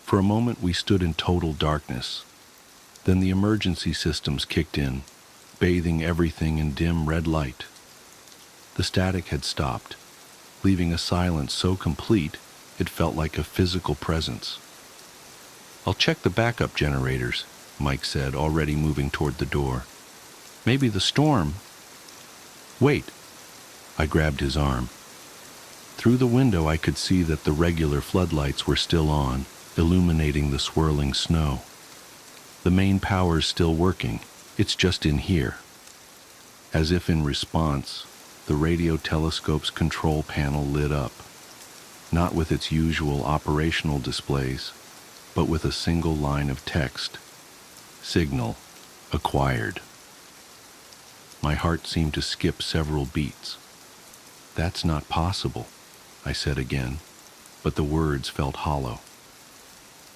S1: For a moment we stood in total darkness. Then the emergency systems kicked in, bathing everything in dim red light. The static had stopped, leaving a silence so complete it felt like a physical presence. "I'll check the backup generators," Mike said, already moving toward the door. "Maybe the storm—" "Wait!" I grabbed his arm. Through the window I could see that the regular floodlights were still on, illuminating the swirling snow. "The main power's still working. It's just in here." As if in response, the radio telescope's control panel lit up, not with its usual operational displays, but with a single line of text: "Signal acquired." My heart seemed to skip several beats. "That's not possible," I said again, but the words felt hollow.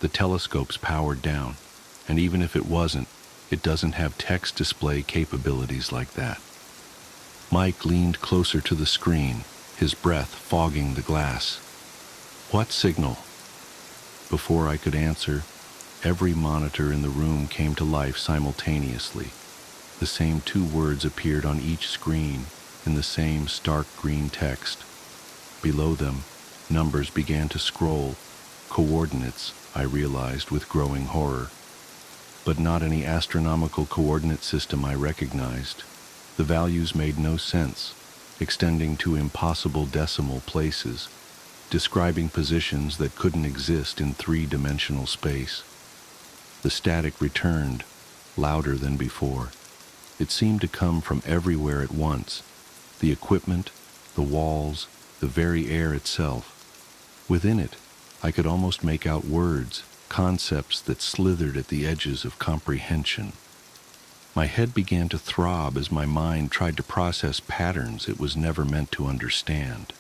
S1: "The telescope's powered down, and even if it wasn't, it doesn't have text display capabilities like that." Mike leaned closer to the screen, his breath fogging the glass. "What signal?" Before I could answer, every monitor in the room came to life simultaneously. The same two words appeared on each screen in the same stark green text. Below them, numbers began to scroll. Coordinates, I realized with growing horror. But not any astronomical coordinate system I recognized. The values made no sense, extending to impossible decimal places, describing positions that couldn't exist in three-dimensional space. The static returned, louder than before. It seemed to come from everywhere at once: the equipment, the walls, the very air itself. Within it, I could almost make out words, concepts that slithered at the edges of comprehension. My head began to throb as my mind tried to process patterns it was never meant to understand.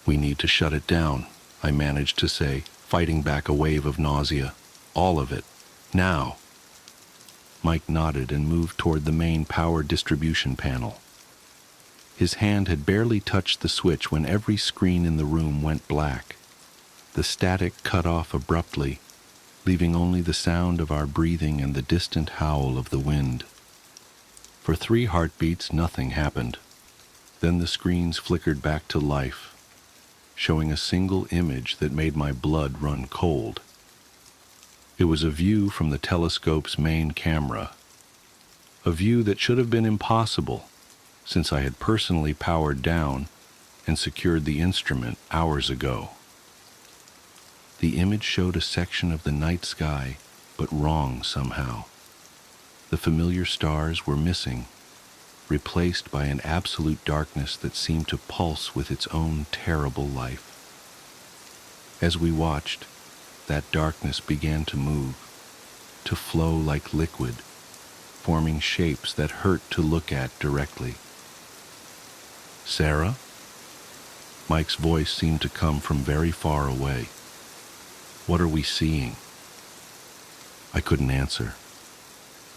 S1: "We need to shut it down," I managed to say, fighting back a wave of nausea. "All of it. Now." Mike nodded and moved toward the main power distribution panel. His hand had barely touched the switch when every screen in the room went black. The static cut off abruptly, leaving only the sound of our breathing and the distant howl of the wind. For 3 heartbeats, nothing happened. Then the screens flickered back to life, showing a single image that made my blood run cold. It was a view from the telescope's main camera, a view that should have been impossible, since I had personally powered down and secured the instrument hours ago. The image showed a section of the night sky, but wrong somehow. The familiar stars were missing, replaced by an absolute darkness that seemed to pulse with its own terrible life. As we watched, that darkness began to move, to flow like liquid, forming shapes that hurt to look at directly. "Sarah?" Mike's voice seemed to come from very far away. "What are we seeing?" I couldn't answer.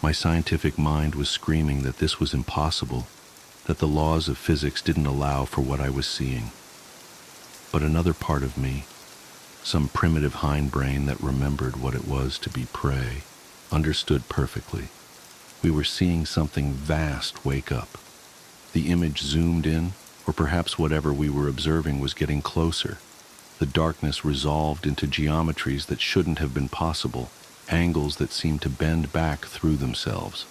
S1: My scientific mind was screaming that this was impossible, that the laws of physics didn't allow for what I was seeing. But another part of me, some primitive hindbrain that remembered what it was to be prey, understood perfectly. We were seeing something vast wake up. The image zoomed in, or perhaps whatever we were observing was getting closer. The darkness resolved into geometries that shouldn't have been possible, angles that seemed to bend back through themselves.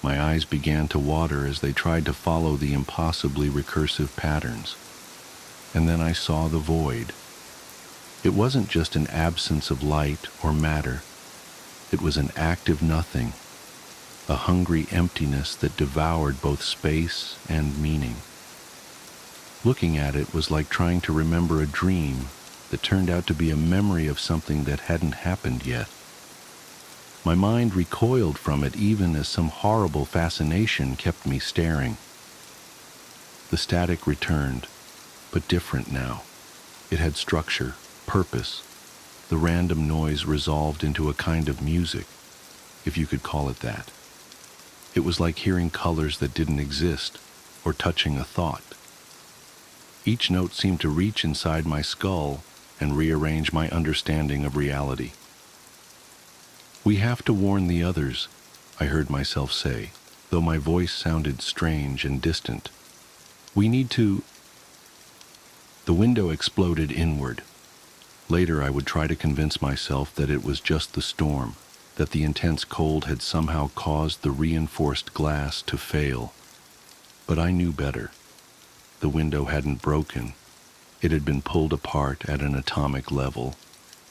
S1: My eyes began to water as they tried to follow the impossibly recursive patterns. And then I saw the void. It wasn't just an absence of light or matter. It was an active nothing, a hungry emptiness that devoured both space and meaning. Looking at it was like trying to remember a dream that turned out to be a memory of something that hadn't happened yet. My mind recoiled from it even as some horrible fascination kept me staring. The static returned, but different now. It had structure, purpose. The random noise resolved into a kind of music, if you could call it that. It was like hearing colors that didn't exist, or touching a thought. Each note seemed to reach inside my skull and rearrange my understanding of reality. "We have to warn the others," I heard myself say, though my voice sounded strange and distant. "We need to—" The window exploded inward. Later I would try to convince myself that it was just the storm, that the intense cold had somehow caused the reinforced glass to fail. But I knew better. The window hadn't broken. It had been pulled apart at an atomic level,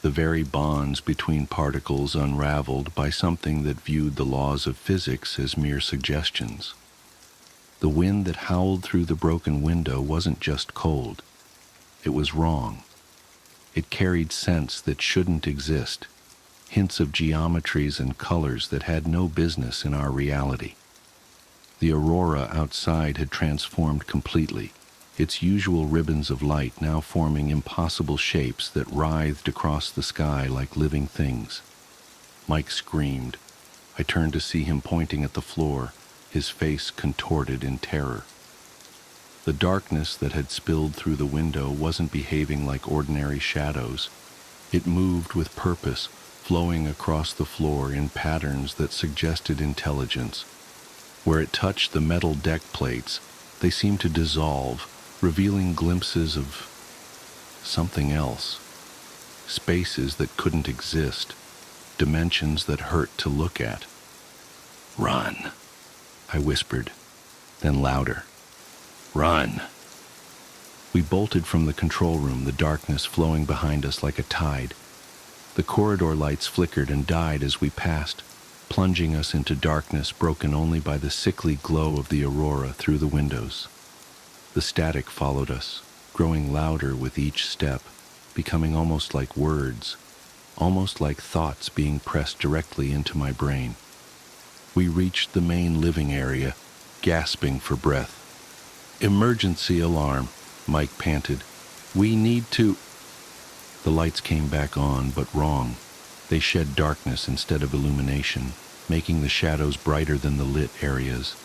S1: the very bonds between particles unraveled by something that viewed the laws of physics as mere suggestions. The wind that howled through the broken window wasn't just cold. It was wrong. It carried sense that shouldn't exist, hints of geometries and colors that had no business in our reality. The aurora outside had transformed completely, its usual ribbons of light now forming impossible shapes that writhed across the sky like living things. Mike screamed. I turned to see him pointing at the floor, his face contorted in terror. The darkness that had spilled through the window wasn't behaving like ordinary shadows. It moved with purpose, flowing across the floor in patterns that suggested intelligence. Where it touched the metal deck plates, they seemed to dissolve, revealing glimpses of something else. Spaces that couldn't exist, dimensions that hurt to look at. "Run," I whispered, then louder. "Run." We bolted from the control room, the darkness flowing behind us like a tide. The corridor lights flickered and died as we passed, plunging us into darkness broken only by the sickly glow of the aurora through the windows. The static followed us, growing louder with each step, becoming almost like words, almost like thoughts being pressed directly into my brain. We reached the main living area, gasping for breath. "Emergency alarm," Mike panted. "We need to—" The lights came back on, but wrong. They shed darkness instead of illumination, making the shadows brighter than the lit areas.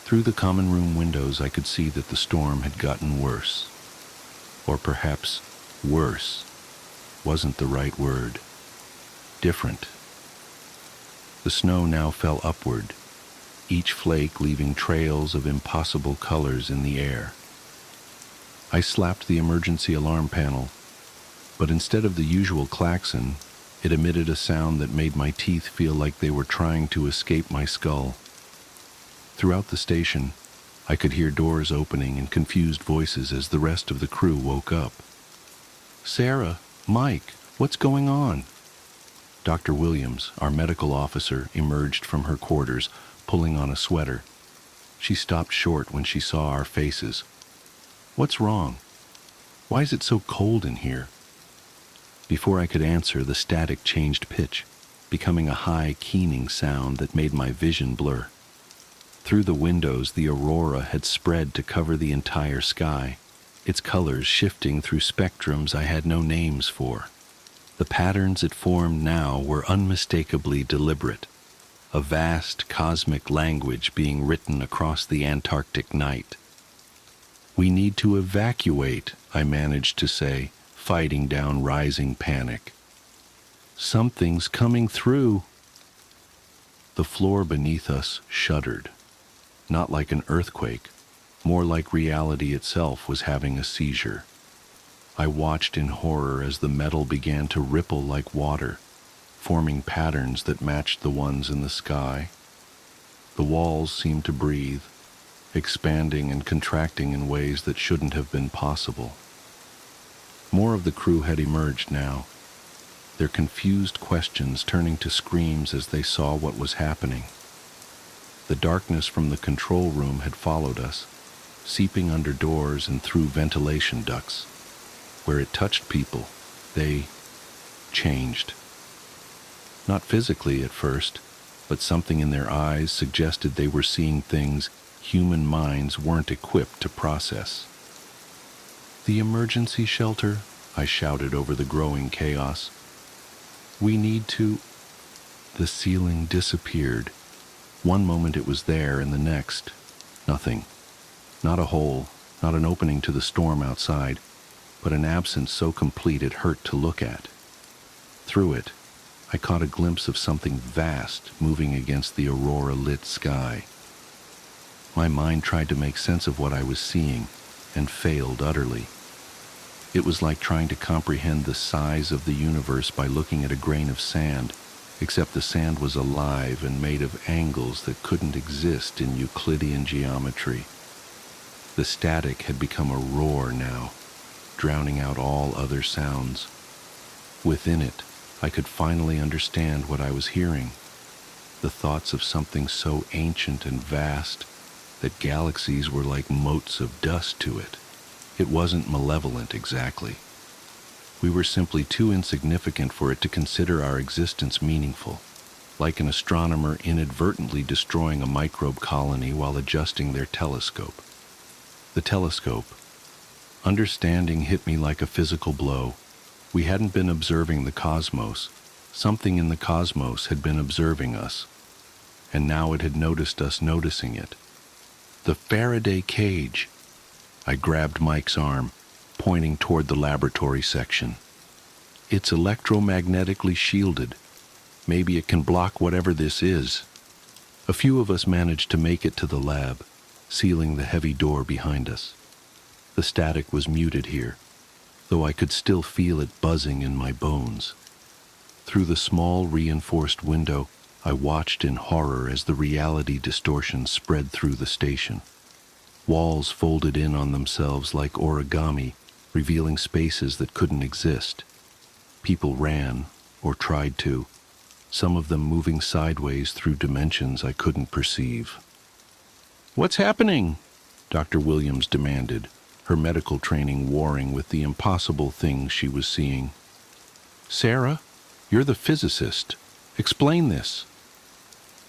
S1: Through the common room windows I could see that the storm had gotten worse. Or perhaps worse wasn't the right word. Different. The snow now fell upward, each flake leaving trails of impossible colors in the air. I slapped the emergency alarm panel, but instead of the usual klaxon, it emitted a sound that made my teeth feel like they were trying to escape my skull. Throughout the station, I could hear doors opening and confused voices as the rest of the crew woke up. "Sarah, Mike, what's going on?" Dr. Williams, our medical officer, emerged from her quarters, pulling on a sweater. She stopped short when she saw our faces. "What's wrong? Why is it so cold in here?" Before I could answer, the static changed pitch, becoming a high, keening sound that made my vision blur. Through the windows, the aurora had spread to cover the entire sky, its colors shifting through spectrums I had no names for. The patterns it formed now were unmistakably deliberate, a vast cosmic language being written across the Antarctic night. "We need to evacuate," I managed to say, fighting down rising panic. "Something's coming through." The floor beneath us shuddered, not like an earthquake, more like reality itself was having a seizure. I watched in horror as the metal began to ripple like water, forming patterns that matched the ones in the sky. The walls seemed to breathe, expanding and contracting in ways that shouldn't have been possible. More of the crew had emerged now, their confused questions turning to screams as they saw what was happening. The darkness from the control room had followed us, seeping under doors and through ventilation ducts. Where it touched people, they changed. Not physically at first, but something in their eyes suggested they were seeing things human minds weren't equipped to process. "The emergency shelter," I shouted over the growing chaos. "We need to—" The ceiling disappeared. One moment it was there, and the next, nothing. Not a hole, not an opening to the storm outside, but an absence so complete it hurt to look at. Through it, I caught a glimpse of something vast moving against the aurora-lit sky. My mind tried to make sense of what I was seeing, and failed utterly. It was like trying to comprehend the size of the universe by looking at a grain of sand, except the sand was alive and made of angles that couldn't exist in Euclidean geometry. The static had become a roar now, drowning out all other sounds. Within it, I could finally understand what I was hearing, the thoughts of something so ancient and vast that galaxies were like motes of dust to it. It wasn't malevolent exactly. We were simply too insignificant for it to consider our existence meaningful, like an astronomer inadvertently destroying a microbe colony while adjusting their telescope. The telescope. Understanding hit me like a physical blow. We hadn't been observing the cosmos. Something in the cosmos had been observing us, and now it had noticed us noticing it. The Faraday cage. I grabbed Mike's arm, pointing toward the laboratory section. "It's electromagnetically shielded. Maybe it can block whatever this is." A few of us managed to make it to the lab, sealing the heavy door behind us. The static was muted here, though I could still feel it buzzing in my bones. Through the small reinforced window, I watched in horror as the reality distortion spread through the station. Walls folded in on themselves like origami, revealing spaces that couldn't exist. People ran, or tried to, some of them moving sideways through dimensions I couldn't perceive. "What's happening?" Dr. Williams demanded, her medical training warring with the impossible things she was seeing. "Sarah, you're the physicist. Explain this."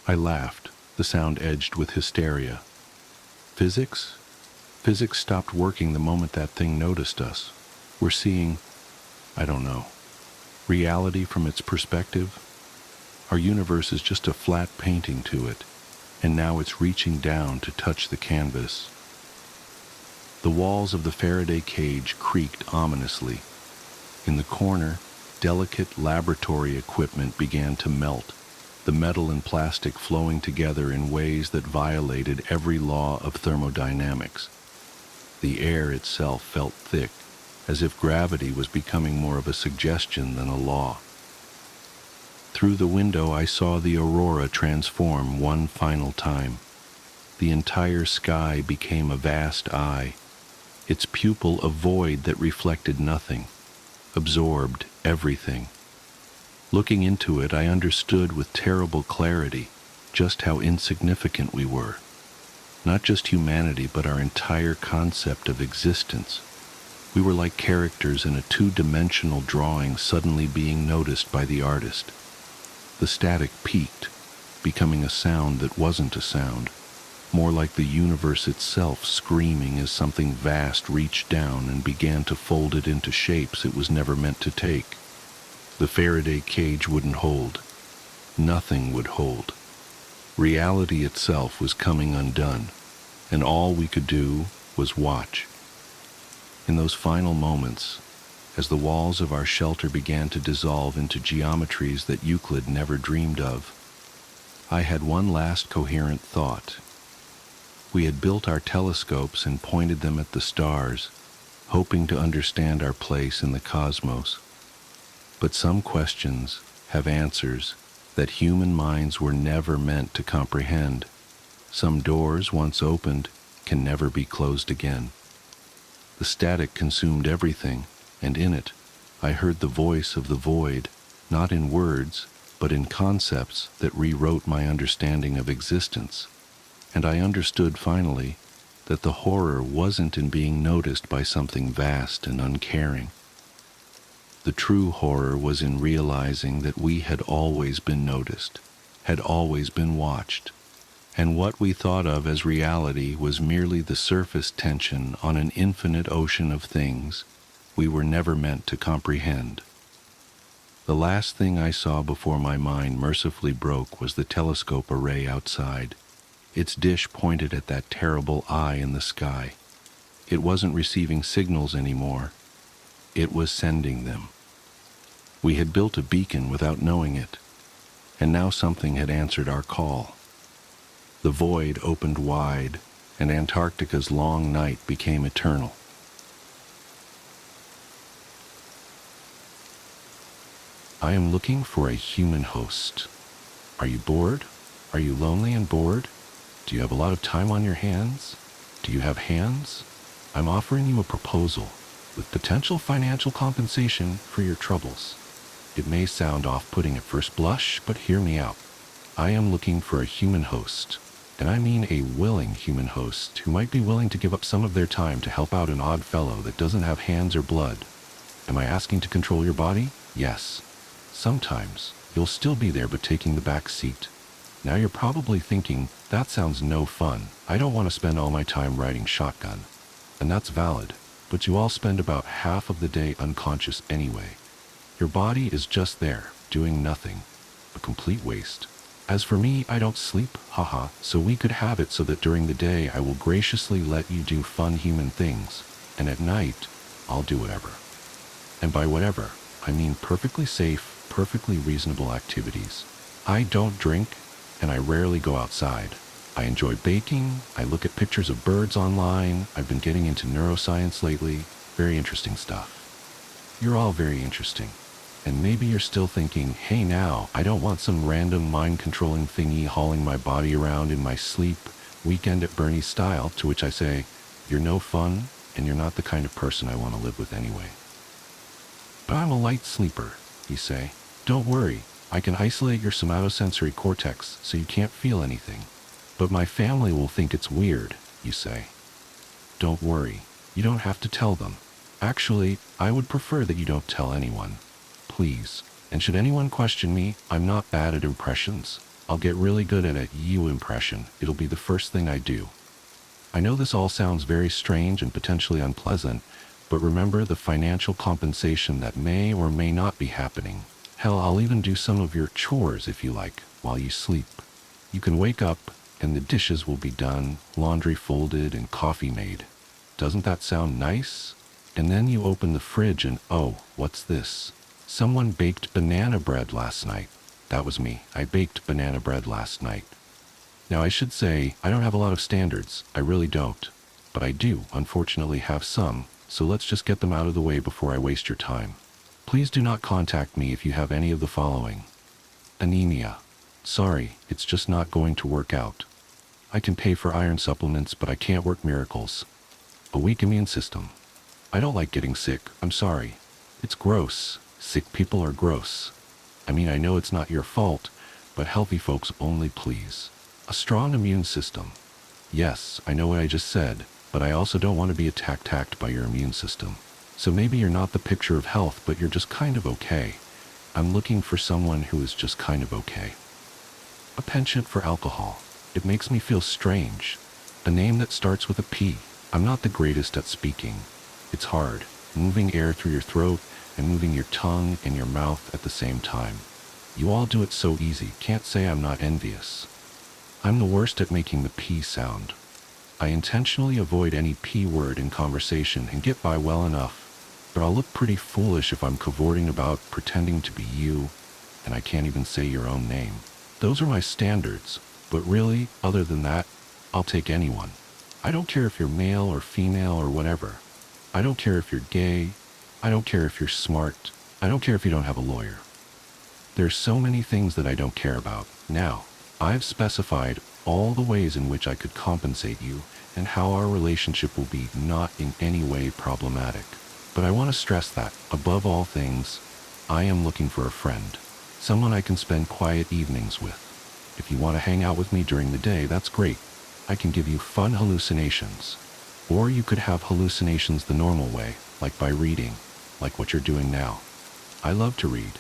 S1: I laughed, the sound edged with hysteria. "Physics? Physics stopped working the moment that thing noticed us. We're seeing, I don't know, reality from its perspective. Our universe is just a flat painting to it, and now it's reaching down to touch the canvas." The walls of the Faraday cage creaked ominously. In the corner, delicate laboratory equipment began to melt, the metal and plastic flowing together in ways that violated every law of thermodynamics. The air itself felt thick, as if gravity was becoming more of a suggestion than a law. Through the window, I saw the aurora transform one final time. The entire sky became a vast eye, its pupil a void that reflected nothing, absorbed everything. Looking into it, I understood with terrible clarity just how insignificant we were. Not just humanity, but our entire concept of existence. We were like characters in a two-dimensional drawing suddenly being noticed by the artist. The static peaked, becoming a sound that wasn't a sound, more like the universe itself screaming as something vast reached down and began to fold it into shapes it was never meant to take. The Faraday cage wouldn't hold. Nothing would hold. Reality itself was coming undone, and all we could do was watch. In those final moments, as the walls of our shelter began to dissolve into geometries that Euclid never dreamed of, I had one last coherent thought. We had built our telescopes and pointed them at the stars, hoping to understand our place in the cosmos. But some questions have answers that human minds were never meant to comprehend. Some doors, once opened, can never be closed again. The static consumed everything, and in it, I heard the voice of the void, not in words, but in concepts that rewrote my understanding of existence. And I understood finally that the horror wasn't in being noticed by something vast and uncaring. The true horror was in realizing that we had always been noticed, had always been watched, and what we thought of as reality was merely the surface tension on an infinite ocean of things we were never meant to comprehend. The last thing I saw before my mind mercifully broke was the telescope array outside, its dish pointed at that terrible eye in the sky. It wasn't receiving signals anymore. It was sending them. We had built a beacon without knowing it, and now something had answered our call. The void opened wide, and Antarctica's long night became eternal. I am looking for a human host. Are you bored? Are you lonely and bored? Do you have a lot of time on your hands? Do you have hands? I'm offering you a proposal with potential financial compensation for your troubles. It may sound off-putting at first blush, but hear me out. I am looking for a human host, and I mean a willing human host who might be willing to give up some of their time to help out an odd fellow that doesn't have hands or blood. Am I asking to control your body? Yes. Sometimes you'll still be there but taking the back seat. Now you're probably thinking, that sounds no fun. I don't want to spend all my time riding shotgun. And that's valid, but you all spend about half of the day unconscious anyway. Your body is just there, doing nothing. A complete waste. As for me, I don't sleep, haha, so we could have it so that during the day I will graciously let you do fun human things, and at night, I'll do whatever. And by whatever, I mean perfectly safe, perfectly reasonable activities. I don't drink, and I rarely go outside. I enjoy baking, I look at pictures of birds online, I've been getting into neuroscience lately, very interesting stuff. You're all very interesting. And maybe you're still thinking, hey now, I don't want some random mind-controlling thingy hauling my body around in my sleep, weekend at Bernie's style, to which I say, you're no fun, and you're not the kind of person I want to live with anyway. But I'm a light sleeper, you say. Don't worry, I can isolate your somatosensory cortex so you can't feel anything. But my family will think it's weird, you say. Don't worry, you don't have to tell them. Actually, I would prefer that you don't tell anyone. Please. And should anyone question me, I'm not bad at impressions. I'll get really good at a you impression. It'll be the first thing I do. I know this all sounds very strange and potentially unpleasant, but remember the financial compensation that may or may not be happening. Hell, I'll even do some of your chores if you like, while you sleep. You can wake up and the dishes will be done, laundry folded, and coffee made. Doesn't that sound nice? And then you open the fridge and oh, what's this? Someone baked banana bread last night. That was me. I baked banana bread last night. Now I should say, I don't have a lot of standards. I really don't. But I do, unfortunately, have some, so let's just get them out of the way before I waste your time. Please do not contact me if you have any of the following. Anemia. Sorry, it's just not going to work out. I can pay for iron supplements, but I can't work miracles. A weak immune system. I don't like getting sick, I'm sorry. It's gross. Sick people are gross. I mean, I know it's not your fault, but healthy folks only, please. A strong immune system. Yes, I know what I just said, but I also don't want to be attacked by your immune system. So maybe you're not the picture of health, but you're just kind of okay. I'm looking for someone who is just kind of okay. A penchant for alcohol. It makes me feel strange. A name that starts with a P. I'm not the greatest at speaking. It's hard, moving air through your throat and moving your tongue and your mouth at the same time. You all do it so easy, can't say I'm not envious. I'm the worst at making the P sound. I intentionally avoid any P word in conversation and get by well enough, but I'll look pretty foolish if I'm cavorting about pretending to be you, and I can't even say your own name. Those are my standards, but really, other than that, I'll take anyone. I don't care if you're male or female or whatever. I don't care if you're gay. I don't care if you're smart. I don't care if you don't have a lawyer. There's so many things that I don't care about. Now, I've specified all the ways in which I could compensate you and how our relationship will be not in any way problematic. But I want to stress that, above all things, I am looking for a friend, someone I can spend quiet evenings with. If you want to hang out with me during the day, that's great. I can give you fun hallucinations. Or you could have hallucinations the normal way, like by reading, like what you're doing now. I love to read.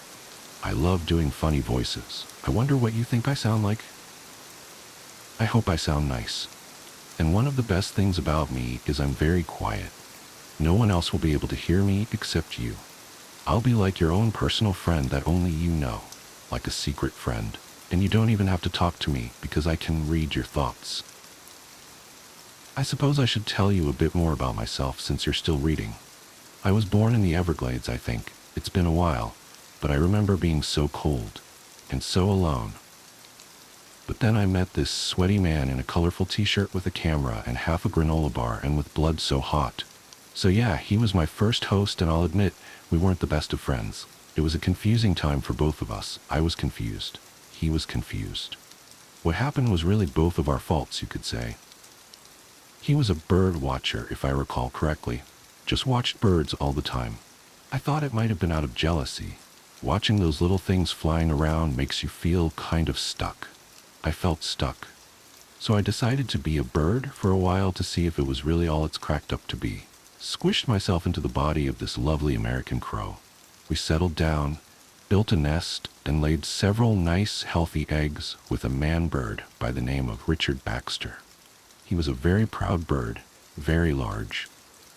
S1: I love doing funny voices. I wonder what you think I sound like. I hope I sound nice. And one of the best things about me is I'm very quiet. No one else will be able to hear me except you. I'll be like your own personal friend that only you know, like a secret friend. And you don't even have to talk to me because I can read your thoughts. I suppose I should tell you a bit more about myself since you're still reading. I was born in the Everglades, I think. It's been a while, but I remember being so cold and so alone. But then I met this sweaty man in a colorful t-shirt with a camera and half a granola bar and with blood so hot. So yeah, he was my first host, and I'll admit, we weren't the best of friends. It was a confusing time for both of us. I was confused. He was confused. What happened was really both of our faults, you could say. He was a bird watcher, if I recall correctly. Just watched birds all the time. I thought it might have been out of jealousy. Watching those little things flying around makes you feel kind of stuck. I felt stuck. So I decided to be a bird for a while to see if it was really all it's cracked up to be. Squished myself into the body of this lovely American crow. We settled down, built a nest, and laid several nice, healthy eggs with a man bird by the name of Richard Baxter. He was a very proud bird, very large,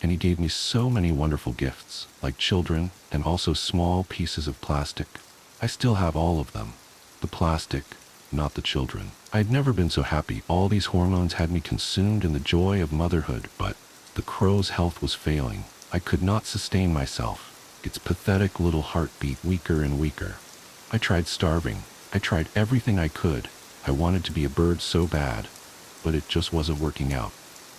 S1: and he gave me so many wonderful gifts, like children and also small pieces of plastic. I still have all of them. The plastic, not the children. I'd never been so happy. All these hormones had me consumed in the joy of motherhood, but the crow's health was failing. I could not sustain myself. Its pathetic little heart beat weaker and weaker. I tried starving. I tried everything I could. I wanted to be a bird so bad, but it just wasn't working out.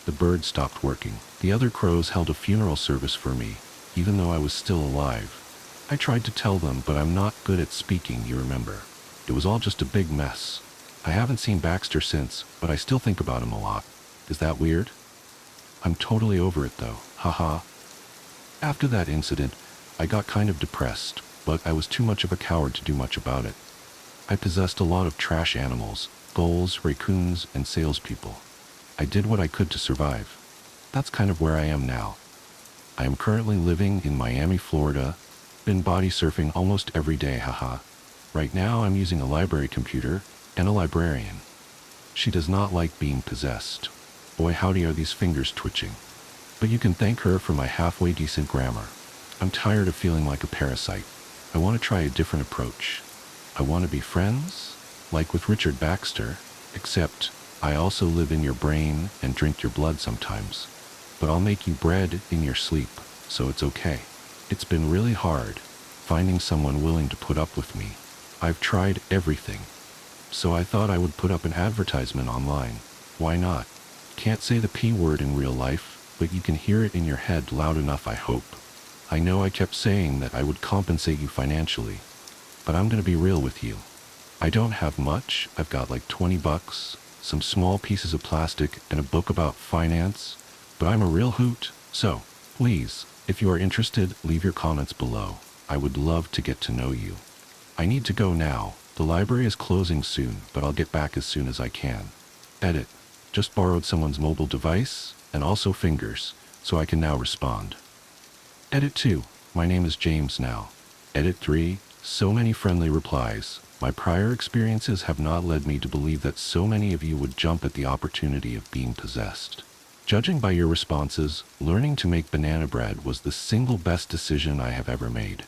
S1: The bird stopped working. The other crows held a funeral service for me, even though I was still alive. I tried to tell them, but I'm not good at speaking, you remember. It was all just a big mess. I haven't seen Baxter since, but I still think about him a lot. Is that weird? I'm totally over it though, haha. After that incident, I got kind of depressed, but I was too much of a coward to do much about it. I possessed a lot of trash animals, gulls, raccoons, and salespeople. I did what I could to survive. That's kind of where I am now. I am currently living in Miami, Florida. Been body surfing almost every day, haha. Right now I'm using a library computer and a librarian. She does not like being possessed. Boy howdy are these fingers twitching. But you can thank her for my halfway decent grammar. I'm tired of feeling like a parasite. I want to try a different approach. I want to be friends, like with Richard Baxter, except I also live in your brain and drink your blood sometimes. But I'll make you bread in your sleep, so it's okay. It's been really hard, finding someone willing to put up with me. I've tried everything. So I thought I would put up an advertisement online. Why not? Can't say the P word in real life, but you can hear it in your head loud enough, I hope. I know I kept saying that I would compensate you financially, but I'm gonna be real with you. I don't have much. I've got like $20, some small pieces of plastic, and a book about finance, but I'm a real hoot. So, please, if you are interested, leave your comments below. I would love to get to know you. I need to go now. The library is closing soon, but I'll get back as soon as I can. Edit. Just borrowed someone's mobile device, and also fingers, so I can now respond. Edit 2. My name is James now. Edit 3. So many friendly replies. My prior experiences have not led me to believe that so many of you would jump at the opportunity of being possessed. Judging by your responses, learning to make banana bread was the single best decision I have ever made.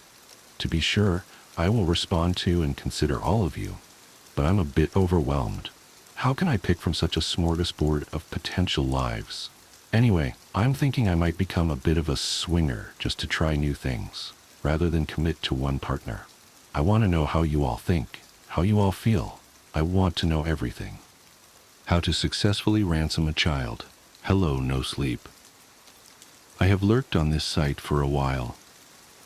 S1: To be sure, I will respond to and consider all of you, but I'm a bit overwhelmed. How can I pick from such a smorgasbord of potential lives? Anyway, I'm thinking I might become a bit of a swinger just to try new things, rather than commit to one partner. I want to know how you all think, how you all feel. I want to know everything. How to successfully ransom a child. Hello, no sleep. I have lurked on this site for a while,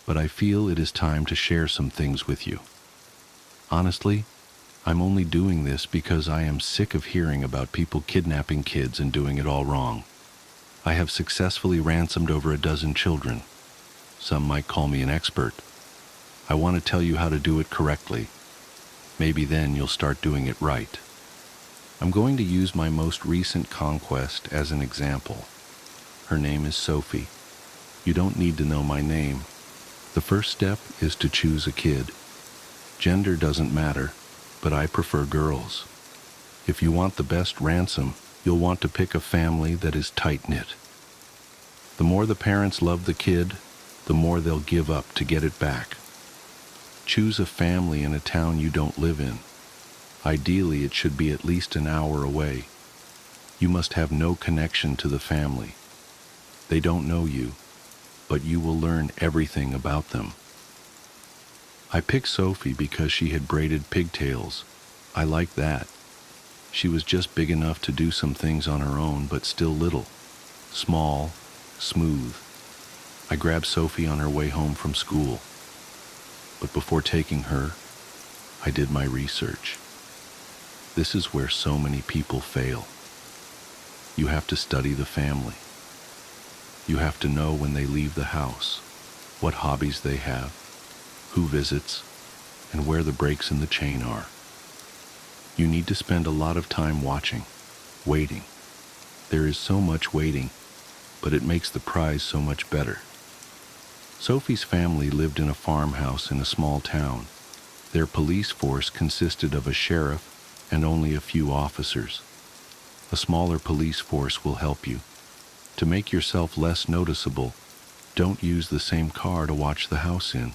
S1: but I feel it is time to share some things with you. Honestly, I'm only doing this because I am sick of hearing about people kidnapping kids and doing it all wrong. I have successfully ransomed over a dozen children. Some might call me an expert. I want to tell you how to do it correctly. Maybe then you'll start doing it right. I'm going to use my most recent conquest as an example. Her name is Sophie. You don't need to know my name. The first step is to choose a kid. Gender doesn't matter, but I prefer girls. If you want the best ransom, you'll want to pick a family that is tight-knit. The more the parents love the kid, the more they'll give up to get it back. Choose a family in a town you don't live in. Ideally, it should be at least an hour away. You must have no connection to the family. They don't know you, but you will learn everything about them. I picked Sophie because she had braided pigtails. I liked that. She was just big enough to do some things on her own, but still little, small, smooth. I grabbed Sophie on her way home from school. But before taking her, I did my research. This is where so many people fail. You have to study the family. You have to know when they leave the house, what hobbies they have, who visits, and where the breaks in the chain are. You need to spend a lot of time watching, waiting. There is so much waiting, but it makes the prize so much better. Sophie's family lived in a farmhouse in a small town. Their police force consisted of a sheriff and only a few officers. A smaller police force will help you. To make yourself less noticeable, don't use the same car to watch the house in.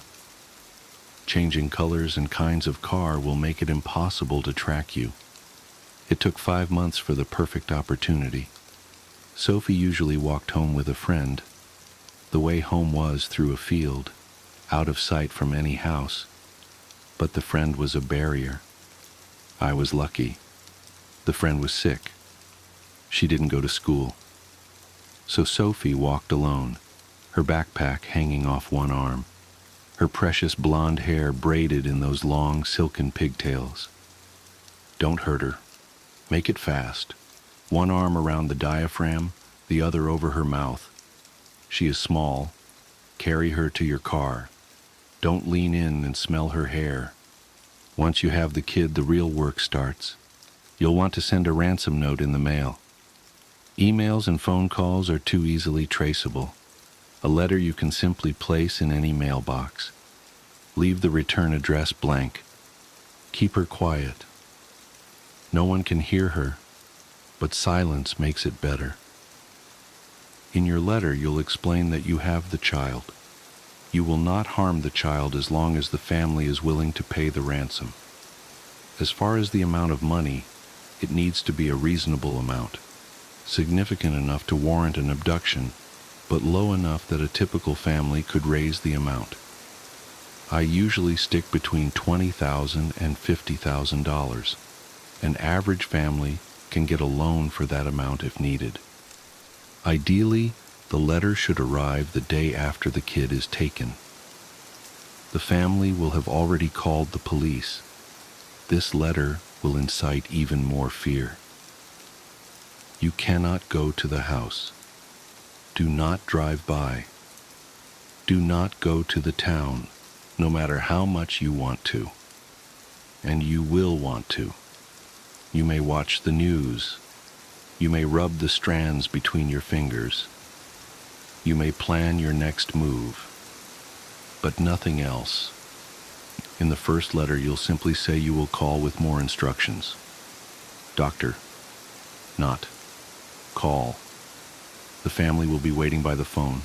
S1: Changing colors and kinds of car will make it impossible to track you. It took 5 months for the perfect opportunity. Sophie usually walked home with a friend. The way home was through a field, out of sight from any house. But the friend was a barrier. I was lucky. The friend was sick. She didn't go to school. So Sophie walked alone, her backpack hanging off one arm, her precious blonde hair braided in those long silken pigtails. Don't hurt her. Make it fast. One arm around the diaphragm, the other over her mouth. She is small. Carry her to your car. Don't lean in and smell her hair. Once you have the kid, the real work starts. You'll want to send a ransom note in the mail. Emails and phone calls are too easily traceable. A letter you can simply place in any mailbox. Leave the return address blank. Keep her quiet. No one can hear her, but silence makes it better. In your letter, you'll explain that you have the child. You will not harm the child as long as the family is willing to pay the ransom. As far as the amount of money, it needs to be a reasonable amount, significant enough to warrant an abduction, but low enough that a typical family could raise the amount. I usually stick between $20,000 and $50,000. An average family can get a loan for that amount if needed. Ideally, the letter should arrive the day after the kid is taken. The family will have already called the police. This letter will incite even more fear. You cannot go to the house. Do not drive by. Do not go to the town, no matter how much you want to. And you will want to. You may watch the news. You may rub the strands between your fingers. You may plan your next move. But nothing else. In the first letter, you'll simply say you will call with more instructions. Doctor, not call. The family will be waiting by the phone.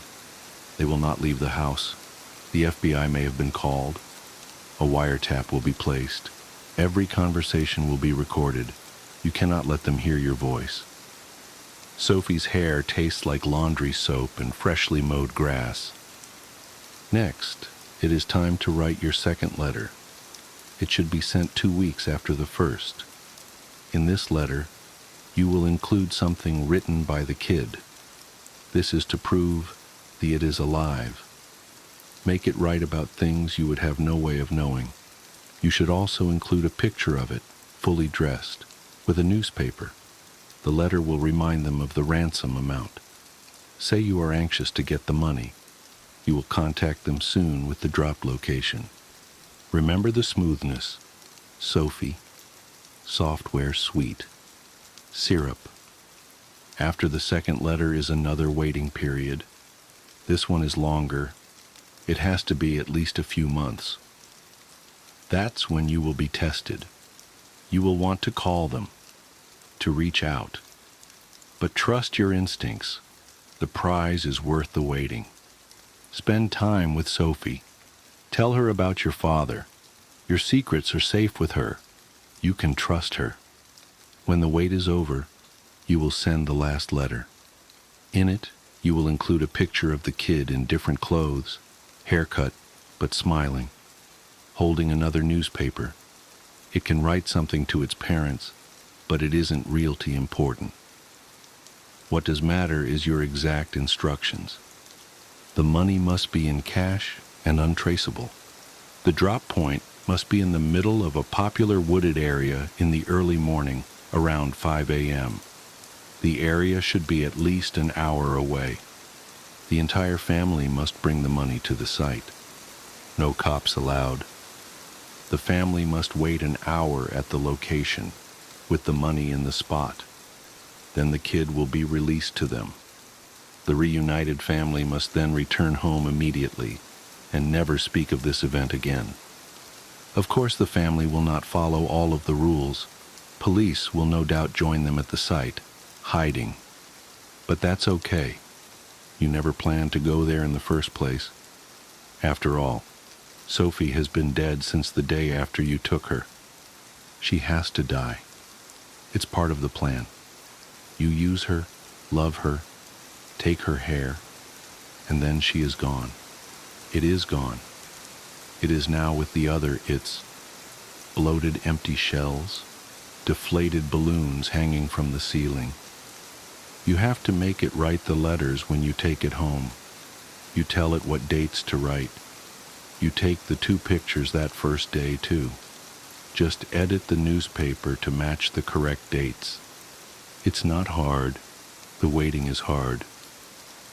S1: They will not leave the house. The FBI may have been called. A wiretap will be placed. Every conversation will be recorded. You cannot let them hear your voice. Sophie's hair tastes like laundry soap and freshly mowed grass. Next, it is time to write your second letter. It should be sent 2 weeks after the first. In this letter, you will include something written by the kid. This is to prove that it is alive. Make it write about things you would have no way of knowing. You should also include a picture of it, fully dressed, with a newspaper. The letter will remind them of the ransom amount. Say you are anxious to get the money. You will contact them soon with the drop location. Remember the smoothness. Sophie. Software sweet. Syrup. After the second letter is another waiting period. This one is longer. It has to be at least a few months. That's when you will be tested. You will want to call them, to reach out. But trust your instincts. The prize is worth the waiting. Spend time with Sophie. Tell her about your father. Your secrets are safe with her. You can trust her. When the wait is over, you will send the last letter. In it, you will include a picture of the kid in different clothes, haircut, but smiling, holding another newspaper. It can write something to its parents, but it isn't realty important. What does matter is your exact instructions. The money must be in cash and untraceable. The drop point must be in the middle of a popular wooded area in the early morning, around 5 a.m. The area should be at least an hour away. The entire family must bring the money to the site. No cops allowed. The family must wait an hour at the location, with the money in the spot. Then the kid will be released to them. The reunited family must then return home immediately and never speak of this event again. Of course, the family will not follow all of the rules. Police will no doubt join them at the site, hiding. But that's okay. You never planned to go there in the first place. After all, Sophie has been dead since the day after you took her. She has to die. It's part of the plan. You use her, love her, take her hair, and then she is gone. It is gone. It is now with the other its bloated empty shells, deflated balloons hanging from the ceiling. You have to make it write the letters when you take it home. You tell it what dates to write. You take the 2 pictures that first day too. Just edit the newspaper to match the correct dates. It's not hard. The waiting is hard.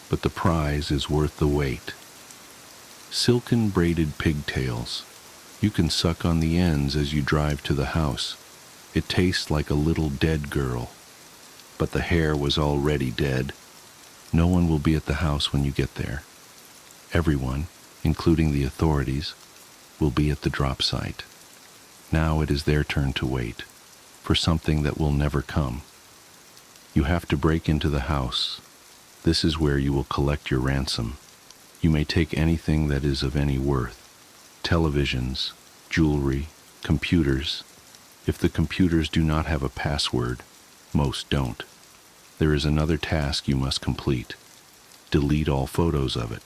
S1: But the prize is worth the wait. Silken braided pigtails. You can suck on the ends as you drive to the house. It tastes like a little dead girl. But the hair was already dead. No one will be at the house when you get there. Everyone, including the authorities, will be at the drop site. Now it is their turn to wait, for something that will never come. You have to break into the house. This is where you will collect your ransom. You may take anything that is of any worth. Televisions, jewelry, computers. If the computers do not have a password, most don't. There is another task you must complete. Delete all photos of it.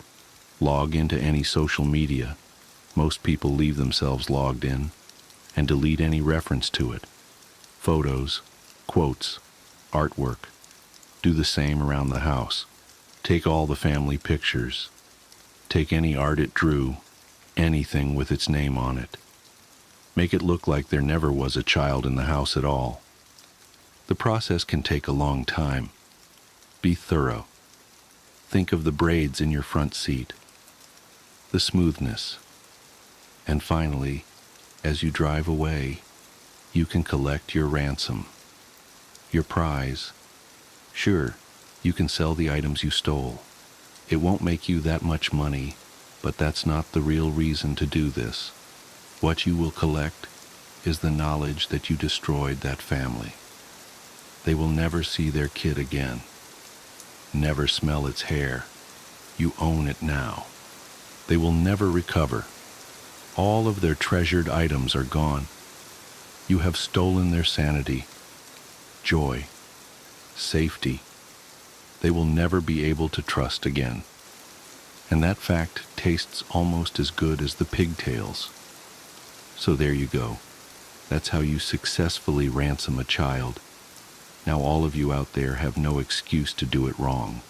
S1: Log into any social media. Most people leave themselves logged in. And delete any reference to it. Photos, quotes, artwork. Do the same around the house. Take all the family pictures. Take any art it drew, anything with its name on it. Make it look like there never was a child in the house at all. The process can take a long time. Be thorough. Think of the braids in your front seat, the smoothness. And finally, as you drive away, you can collect your ransom, your prize. Sure, you can sell the items you stole. It won't make you that much money, but that's not the real reason to do this. What you will collect is the knowledge that you destroyed that family. They will never see their kid again, never smell its hair. You own it now. They will never recover. All of their treasured items are gone. You have stolen their sanity. joy, safety, they will never be able to trust again. And that fact tastes almost as good as the pigtails. So there you go. That's how you successfully ransom a child. Now all of you out there have no excuse to do it wrong.